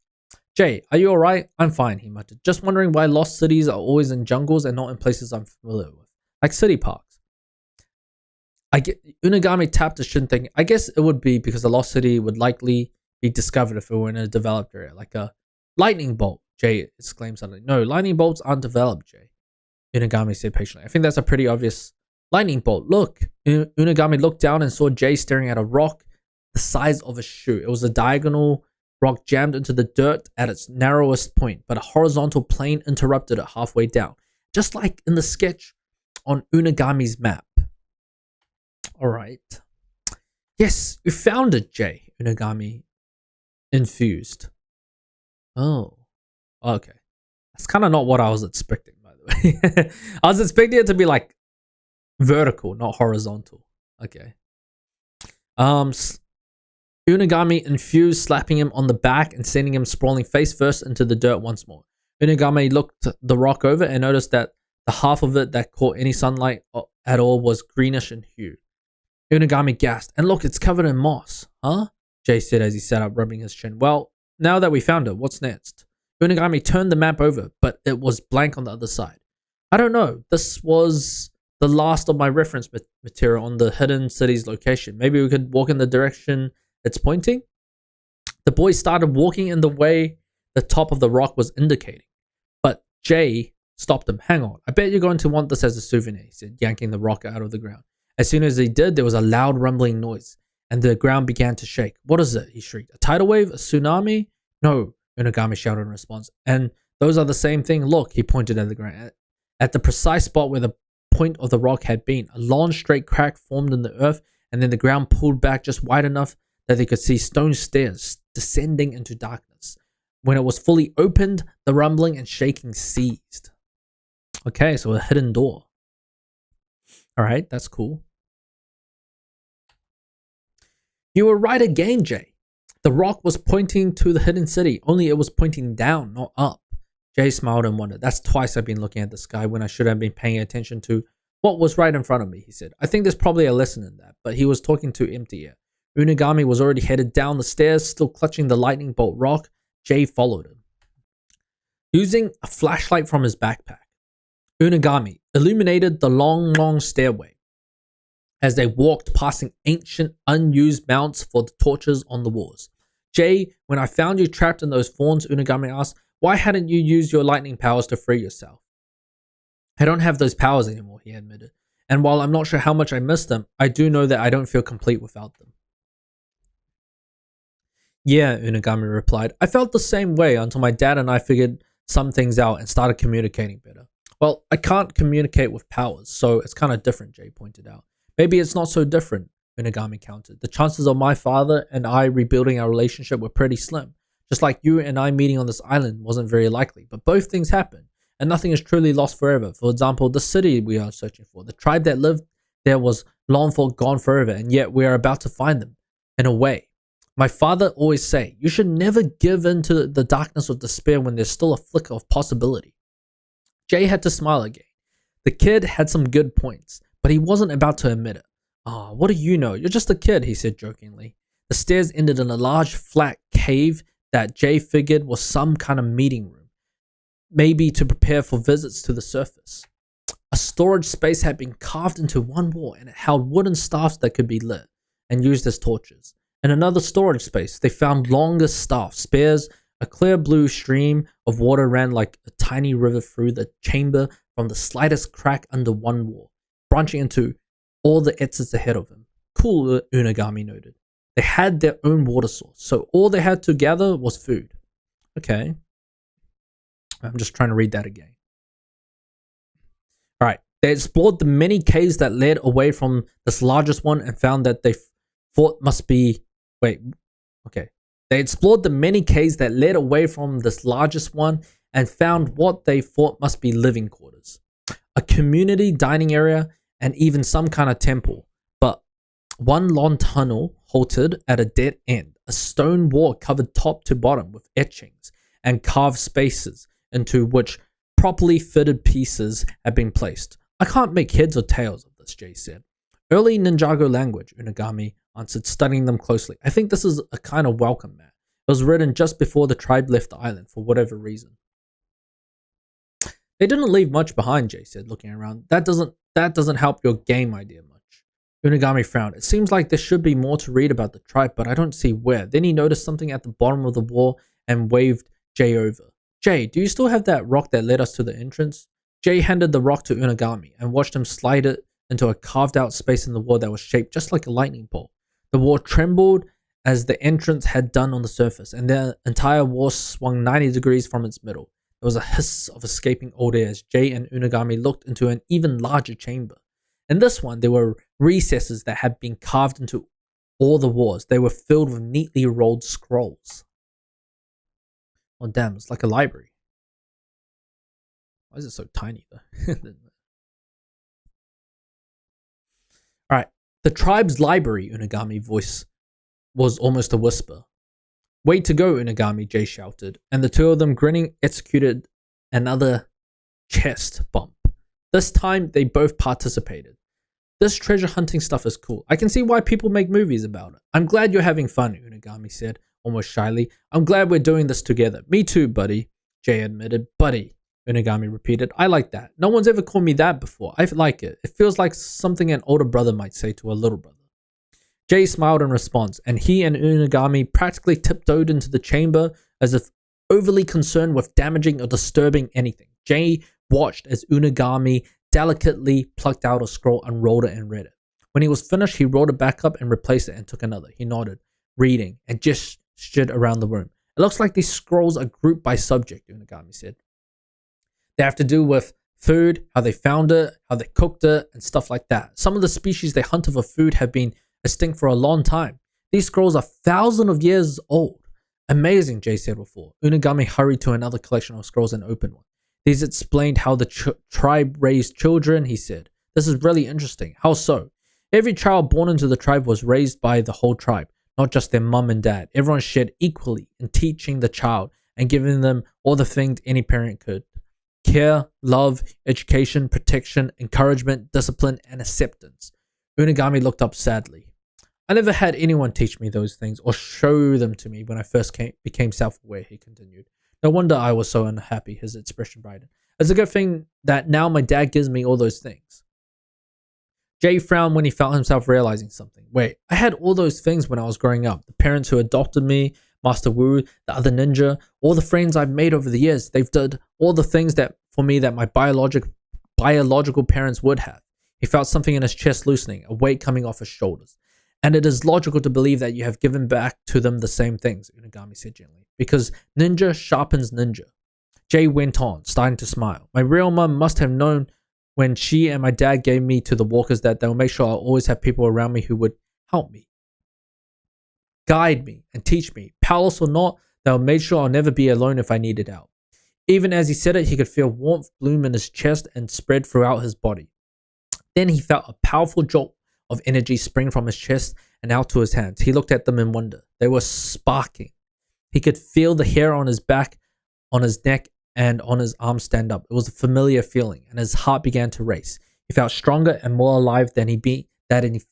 Jay, are you alright? I'm fine, he muttered. Just wondering why lost cities are always in jungles and not in places I'm familiar with. Like city parks. Unagami tapped his shin thinking, I guess it would be because the lost city would likely be discovered if it were in a developed area. Like a lightning bolt, Jay exclaimed suddenly. No, lightning bolts aren't developed, Jay. Unagami said patiently. I think that's a pretty obvious lightning bolt. Look. Unagami looked down and saw Jay staring at a rock the size of a shoe. It was a diagonal rock jammed into the dirt at its narrowest point, but a horizontal plane interrupted it halfway down, just like in the sketch on Unagami's map. Alright. Yes, you found it, Jay, Unagami infused. Oh. Okay. That's kind of not what I was expecting, by the way. I was expecting it to be like vertical, not horizontal. Okay. Unagami infused, slapping him on the back and sending him sprawling face first into the dirt once more. Unagami looked the rock over and noticed that the half of it that caught any sunlight at all was greenish in hue. Unagami gasped, and look, it's covered in moss. Huh? Jay said as he sat up, rubbing his chin. Well, now that we found it, what's next? Unagami turned the map over, but it was blank on the other side. I don't know. This was the last of my reference material on the hidden city's location. Maybe we could walk in the direction it's pointing? The boys started walking in the way the top of the rock was indicating. But Jay stopped him. Hang on. I bet you're going to want this as a souvenir, he said, yanking the rock out of the ground. As soon as he did, there was a loud rumbling noise, and the ground began to shake. What is it? He shrieked. A tidal wave? A tsunami? No, Unagami shouted in response. And those are the same thing. Look, he pointed at the ground. At the precise spot where the point of the rock had been, a long straight crack formed in the earth, and then the ground pulled back just wide enough that they could see stone stairs descending into darkness. When it was fully opened, the rumbling and shaking ceased. Okay, so a hidden door. Alright, that's cool. You were right again, Jay. The rock was pointing to the hidden city, only it was pointing down, not up. Jay smiled and wondered. That's twice I've been looking at the sky when I should have been paying attention to what was right in front of me, he said. I think there's probably a lesson in that, but he was talking to empty air. Unagami was already headed down the stairs, still clutching the lightning bolt rock. Jay followed him. Using a flashlight from his backpack, Unagami illuminated the long stairway as they walked, passing ancient, unused mounts for the torches on the walls. Jay, when I found you trapped in those thorns, Unagami asked, why hadn't you used your lightning powers to free yourself? I don't have those powers anymore, he admitted. And while I'm not sure how much I miss them, I do know that I don't feel complete without them. Yeah, Unagami replied. I felt the same way until my dad and I figured some things out and started communicating better. Well, I can't communicate with powers, so it's kind of different, Jay pointed out. Maybe it's not so different. Unagami countered. The chances of my father and I rebuilding our relationship were pretty slim. Just like you and I meeting on this island wasn't very likely. But both things happen, and nothing is truly lost forever. For example, the city we are searching for. The tribe that lived there was long thought gone forever, and yet we are about to find them, in a way. My father always say, you should never give in to the darkness of despair when there's still a flicker of possibility. Jay had to smile again. The kid had some good points, but he wasn't about to admit it. "Ah, what do you know? You're just a kid," he said jokingly. The stairs ended in a large flat cave that Jay figured was some kind of meeting room, maybe to prepare for visits to the surface. A storage space had been carved into one wall, and it held wooden staffs that could be lit and used as torches. In another storage space, they found longer staff spears. A clear blue stream of water ran like a tiny river through the chamber from the slightest crack under one wall, branching into all the exits ahead of him. Cool, Unagami noted. They had their own water source, so all they had to gather was food. Okay. I'm just trying to read that again. Alright. They explored the many caves that led away from this largest one and found that they thought must be... They explored the many caves that led away from this largest one and found what they thought must be living quarters, a community dining area, and even some kind of temple. But one long tunnel halted at a dead end, a stone wall covered top to bottom with etchings and carved spaces into which properly fitted pieces had been placed. I can't make heads or tails of this, Jay said. Early Ninjago language, Unagami answered, studying them closely. I think this is a kind of welcome mat. It was written just before the tribe left the island for whatever reason. They didn't leave much behind, Jay said, looking around. That doesn't help your game idea much. Unagami frowned. It seems like there should be more to read about the tribe, but I don't see where. Then he noticed something at the bottom of the wall and waved Jay over. Jay, do you still have that rock that led us to the entrance? Jay handed the rock to Unagami and watched him slide it into a carved out space in the wall that was shaped just like a lightning bolt. The wall trembled as the entrance had done on the surface, and the entire wall swung 90 degrees from its middle. There was a hiss of escaping old air as Jay and Unagami looked into an even larger chamber. In this one, there were recesses that had been carved into all the walls. They were filled with neatly rolled scrolls. Oh damn, it's like a library. Why is it so tiny though? Alright, the tribe's library, Unagami's voice was almost a whisper. Way to go, Unagami, Jay shouted, and the two of them, grinning, executed another chest bump. This time, they both participated. This treasure hunting stuff is cool. I can see why people make movies about it. I'm glad you're having fun, Unagami said, almost shyly. I'm glad we're doing this together. Me too, buddy, Jay admitted. Buddy, Unagami repeated. I like that. No one's ever called me that before. I like it. It feels like something an older brother might say to a little brother. Jay smiled in response, and he and Unagami practically tiptoed into the chamber as if overly concerned with damaging or disturbing anything. Jay watched as Unagami delicately plucked out a scroll, unrolled it, and read it. When he was finished, he rolled it back up and replaced it and took another. He nodded, reading, and gestured around the room. It looks like these scrolls are grouped by subject, Unagami said. They have to do with food, how they found it, how they cooked it, and stuff like that. Some of the species they hunted for food have been extinct for a long time. These scrolls are thousands of years old. Amazing, Jay said before. Unagami hurried to another collection of scrolls and opened one. These explained how the tribe raised children, he said. This is really interesting. How so? Every child born into the tribe was raised by the whole tribe, not just their mum and dad. Everyone shared equally in teaching the child and giving them all the things any parent could. Care, love, education, protection, encouragement, discipline, and acceptance. Unagami looked up sadly. I never had anyone teach me those things or show them to me when I first became self-aware, he continued. No wonder I was so unhappy, his expression brightened. It's a good thing that now my dad gives me all those things. Jay frowned when he felt himself realizing something. Wait, I had all those things when I was growing up. The parents who adopted me, Master Wu, the other ninja, all the friends I've made over the years. They've done all the things that for me that my biological parents would have. He felt something in his chest loosening, a weight coming off his shoulders. And it is logical to believe that you have given back to them the same things, Unagami said gently, because ninja sharpens ninja. Jay went on, starting to smile. My real mum must have known when she and my dad gave me to the walkers that they'll make sure I'll always have people around me who would help me, guide me, and teach me. Powerless or not, they'll make sure I'll never be alone if I needed help. Even as he said it, he could feel warmth bloom in his chest and spread throughout his body. Then he felt a powerful jolt of energy spring from his chest and out to his hands. He looked at them in wonder. They were sparking. He could feel the hair on his back, on his neck, and on his arms stand up. It was a familiar feeling, and his heart began to race. He felt stronger and more alive than he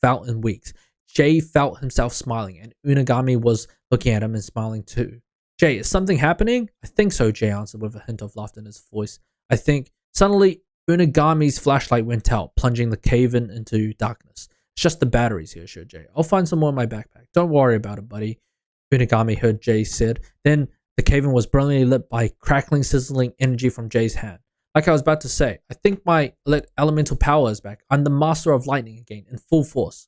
felt in weeks. Jay felt himself smiling, and Unagami was looking at him and smiling too. Jay, is something happening? I think so, Jay answered with a hint of laughter in his voice. I think. Suddenly, Unagami's flashlight went out, plunging the cave-in into darkness. It's just the batteries here, assured Jay. I'll find some more in my backpack. Don't worry about it, buddy, Unagami heard Jay said. Then the cave-in was brilliantly lit by crackling, sizzling energy from Jay's hand. Like I was about to say, I think my elemental power is back. I'm the master of lightning again, in full force.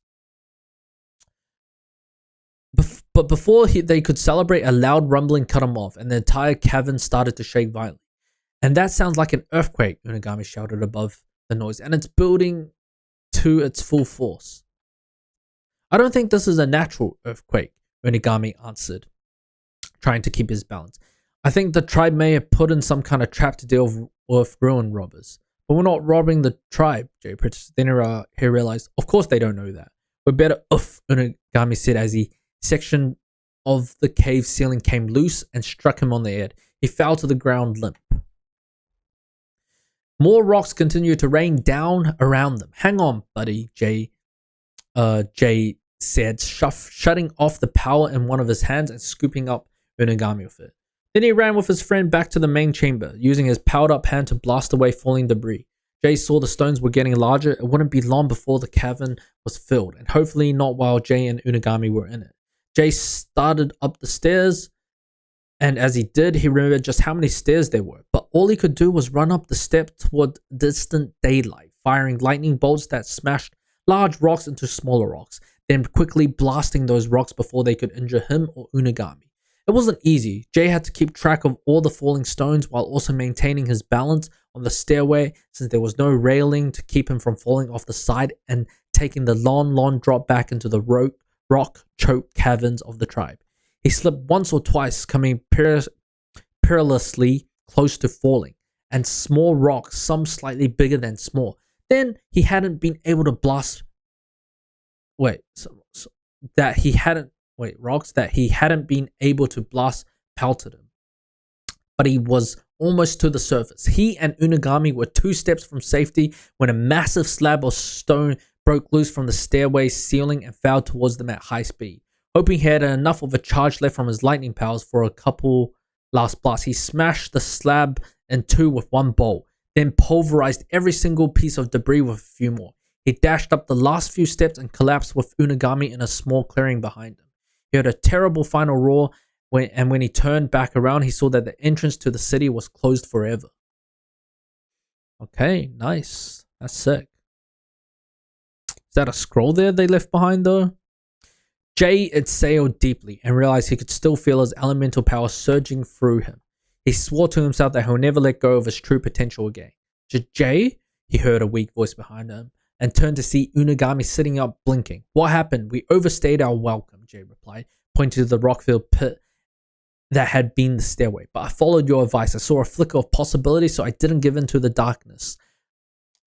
But before they could celebrate, a loud rumbling cut him off, and the entire cavern started to shake violently. And that sounds like an earthquake, Unagami shouted above the noise, and it's building to its full force. I don't think this is a natural earthquake, Unagami answered, trying to keep his balance. I think the tribe may have put in some kind of trap to deal with ruin robbers. But we're not robbing the tribe, Jay protested. Then he realized, of course they don't know that. We're better off, Unagami said as he section of the cave ceiling came loose and struck him on the head. He fell to the ground limp. More rocks continued to rain down around them. Hang on, buddy, Jay said, shutting off the power in one of his hands and scooping up Unagami with it. Then he ran with his friend back to the main chamber, using his powered up hand to blast away falling debris. Jay saw the stones were getting larger. It wouldn't be long before the cavern was filled, and hopefully not while Jay and Unagami were in it. Jay started up the stairs, and as he did, he remembered just how many stairs there were. But all he could do was run up the step toward distant daylight, firing lightning bolts that smashed large rocks into smaller rocks, then quickly blasting those rocks before they could injure him or Unagami. It wasn't easy. Jay had to keep track of all the falling stones while also maintaining his balance on the stairway, since there was no railing to keep him from falling off the side and taking the long drop back into the rock-choked caverns of the tribe. He slipped once or twice, coming perilously close to falling, and small rocks, some slightly bigger than small. Then he hadn't been able to blast. Rocks that he hadn't been able to blast pelted him. But he was almost to the surface. He and Unagami were 2 steps from safety when a massive slab of stone broke loose from the stairway ceiling and fell towards them at high speed. Hoping he had enough of a charge left from his lightning powers for a couple last blasts, he smashed the slab in 2 with one bolt, then pulverized every single piece of debris with a few more. He dashed up the last few steps and collapsed with Unagami in a small clearing behind him. He heard a terrible final roar, and when he turned back around, he saw that the entrance to the city was closed forever. Okay, nice. That's sick. Is that a scroll there they left behind though? Jay exhaled deeply and realized he could still feel his elemental power surging through him. He swore to himself that he'll never let go of his true potential again. Jay? He heard a weak voice behind him and turned to see Unagami sitting up blinking. What happened? We overstayed our welcome, Jay replied, pointing to the rock-filled pit that had been the stairway. But I followed your advice. I saw a flicker of possibility, so I didn't give in to the darkness.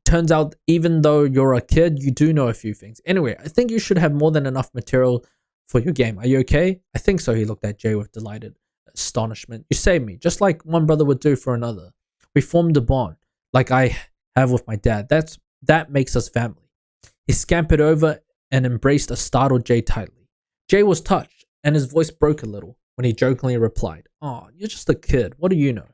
Turns out, even though you're a kid, you do know a few things. Anyway, I think you should have more than enough material for your game. Are you okay? I think so, he looked at Jay with delighted astonishment. You saved me, just like one brother would do for another. We formed a bond, like I have with my dad. That makes us family. He scampered over and embraced a startled Jay tightly. Jay was touched, and his voice broke a little when he jokingly replied, "Oh, you're just a kid. What do you know?"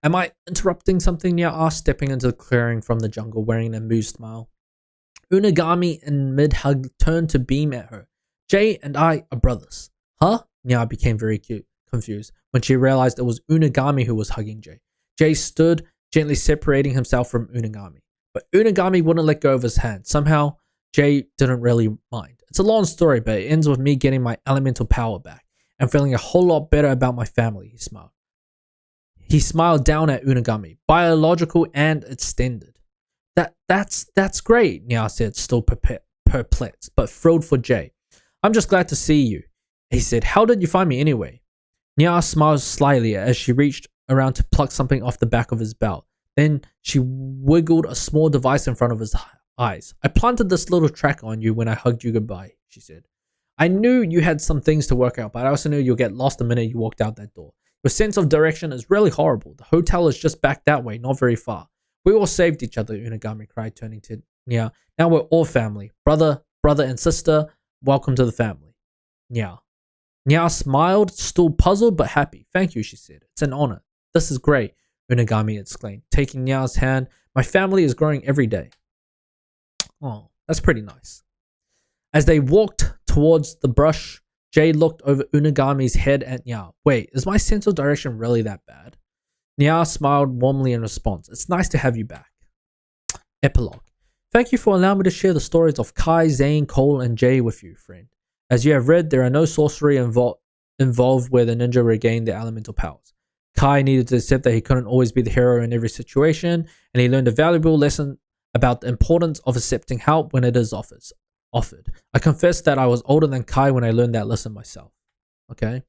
Am I interrupting something? Nia asked, stepping into the clearing from the jungle, wearing an amused smile. Unagami, in mid-hug, turned to beam at her. Jay and I are brothers. Huh? Nia became very confused when she realized it was Unagami who was hugging Jay. Jay stood, gently separating himself from Unagami. But Unagami wouldn't let go of his hand. Somehow, Jay didn't really mind. It's a long story, but it ends with me getting my elemental power back and feeling a whole lot better about my family, he smiled. He smiled down at Unagami, biological and extended. That's great, Nia said, still perplexed, but thrilled for Jay. I'm just glad to see you, he said. How did you find me anyway? Nya smiled slyly as she reached around to pluck something off the back of his belt. Then she wiggled a small device in front of his eyes. I planted this little tracker on you when I hugged you goodbye, she said. I knew you had some things to work out, but I also knew you'll get lost the minute you walked out that door. Your sense of direction is really horrible. The hotel is just back that way, not very far. We all saved each other, Unagami cried, turning to Nya. Now we're all family. Brother and sister, welcome to the family. Nya. Nya smiled, still puzzled but happy. Thank you, she said. It's an honor. This is great, Unagami exclaimed, taking Nya's hand. My family is growing every day. Oh, that's pretty nice. As they walked towards the brush, Jay looked over Unagami's head at Nya. Wait, is my sense of direction really that bad? Nya smiled warmly in response. It's nice to have you back. Epilogue. Thank you for allowing me to share the stories of Kai, Zane, Cole, and Jay with you, friend. As you have read, there are no sorcery involved where the ninja regained their elemental powers. Kai needed to accept that he couldn't always be the hero in every situation, and he learned a valuable lesson about the importance of accepting help when it is offered. I confess that I was older than Kai when I learned that lesson myself. Okay.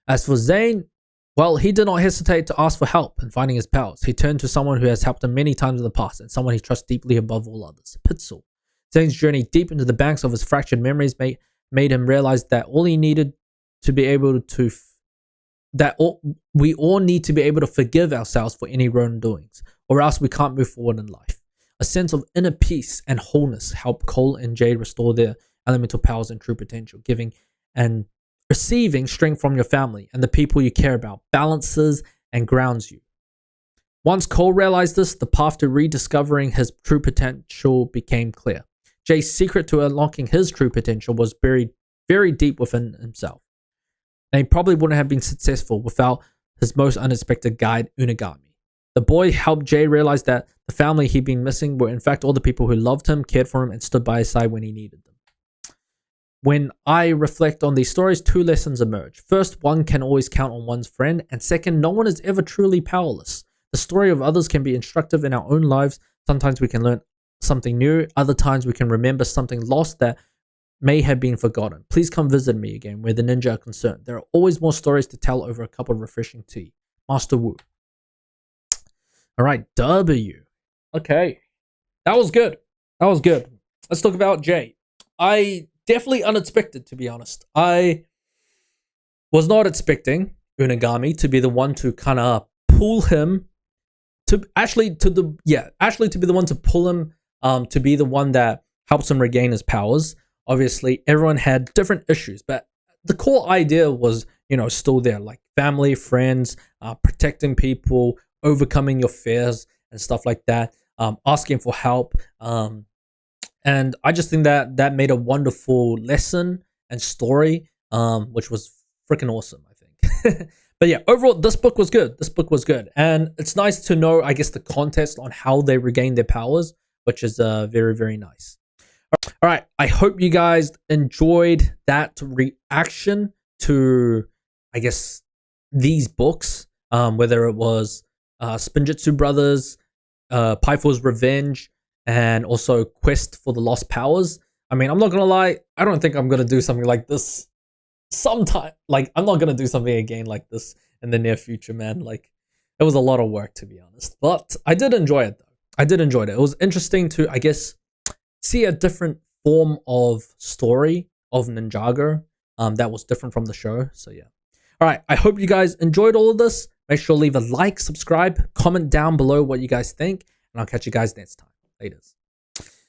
As for Zane, well, he did not hesitate to ask for help in finding his powers. He turned to someone who has helped him many times in the past and someone he trusts deeply above all others, Pitzel. Zane's journey deep into the banks of his fractured memories made him realize that we all need to be able to forgive ourselves for any wrongdoings, or else we can't move forward in life. A sense of inner peace and wholeness helped Cole and Jade restore their elemental powers and true potential, giving and receiving strength from your family and the people you care about, balances and grounds you. Once Cole realized this, the path to rediscovering his true potential became clear. Jay's secret to unlocking his true potential was buried very deep within himself, and he probably wouldn't have been successful without his most unexpected guide, Unagami. The boy helped Jay realize that the family he'd been missing were in fact all the people who loved him, cared for him, and stood by his side when he needed them. When I reflect on these stories, two lessons emerge. First, one can always count on one's friend, and second, no one is ever truly powerless. The story of others can be instructive in our own lives. Sometimes we can learn something new, other times we can remember something lost that may have been forgotten. Please come visit me again where the ninja are concerned. There are always more stories to tell over a cup of refreshing tea. Master Wu. Alright, W. Okay. That was good. Let's talk about Jay. I definitely unexpected, to be honest. I was not expecting Unagami to be the one to kind of pull him to be the one to pull him to be the one that helps him regain his powers. Obviously, everyone had different issues, but the core idea was, still there, like family, friends, protecting people, overcoming your fears and stuff like that, asking for help. And I just think that made a wonderful lesson and story, which was freaking awesome, I think. But yeah, overall, this book was good. And it's nice to know, I guess, the context on how they regain their powers, which is very, very nice. All right, I hope you guys enjoyed that reaction to, I guess, these books, whether it was Spinjitzu Brothers, Pythor's Revenge, and also Quest for the Lost Powers. I mean, I'm not gonna lie, I don't think I'm gonna do something like this sometime. Like, I'm not gonna do something again like this in the near future, man. Like, it was a lot of work, to be honest, but I did enjoy it though. It was interesting to, I guess, see a different form of story of Ninjago that was different from the show. So yeah. All right, I hope you guys enjoyed all of this. Make sure to leave a like, subscribe, comment down below what you guys think, and I'll catch you guys next time. Laters.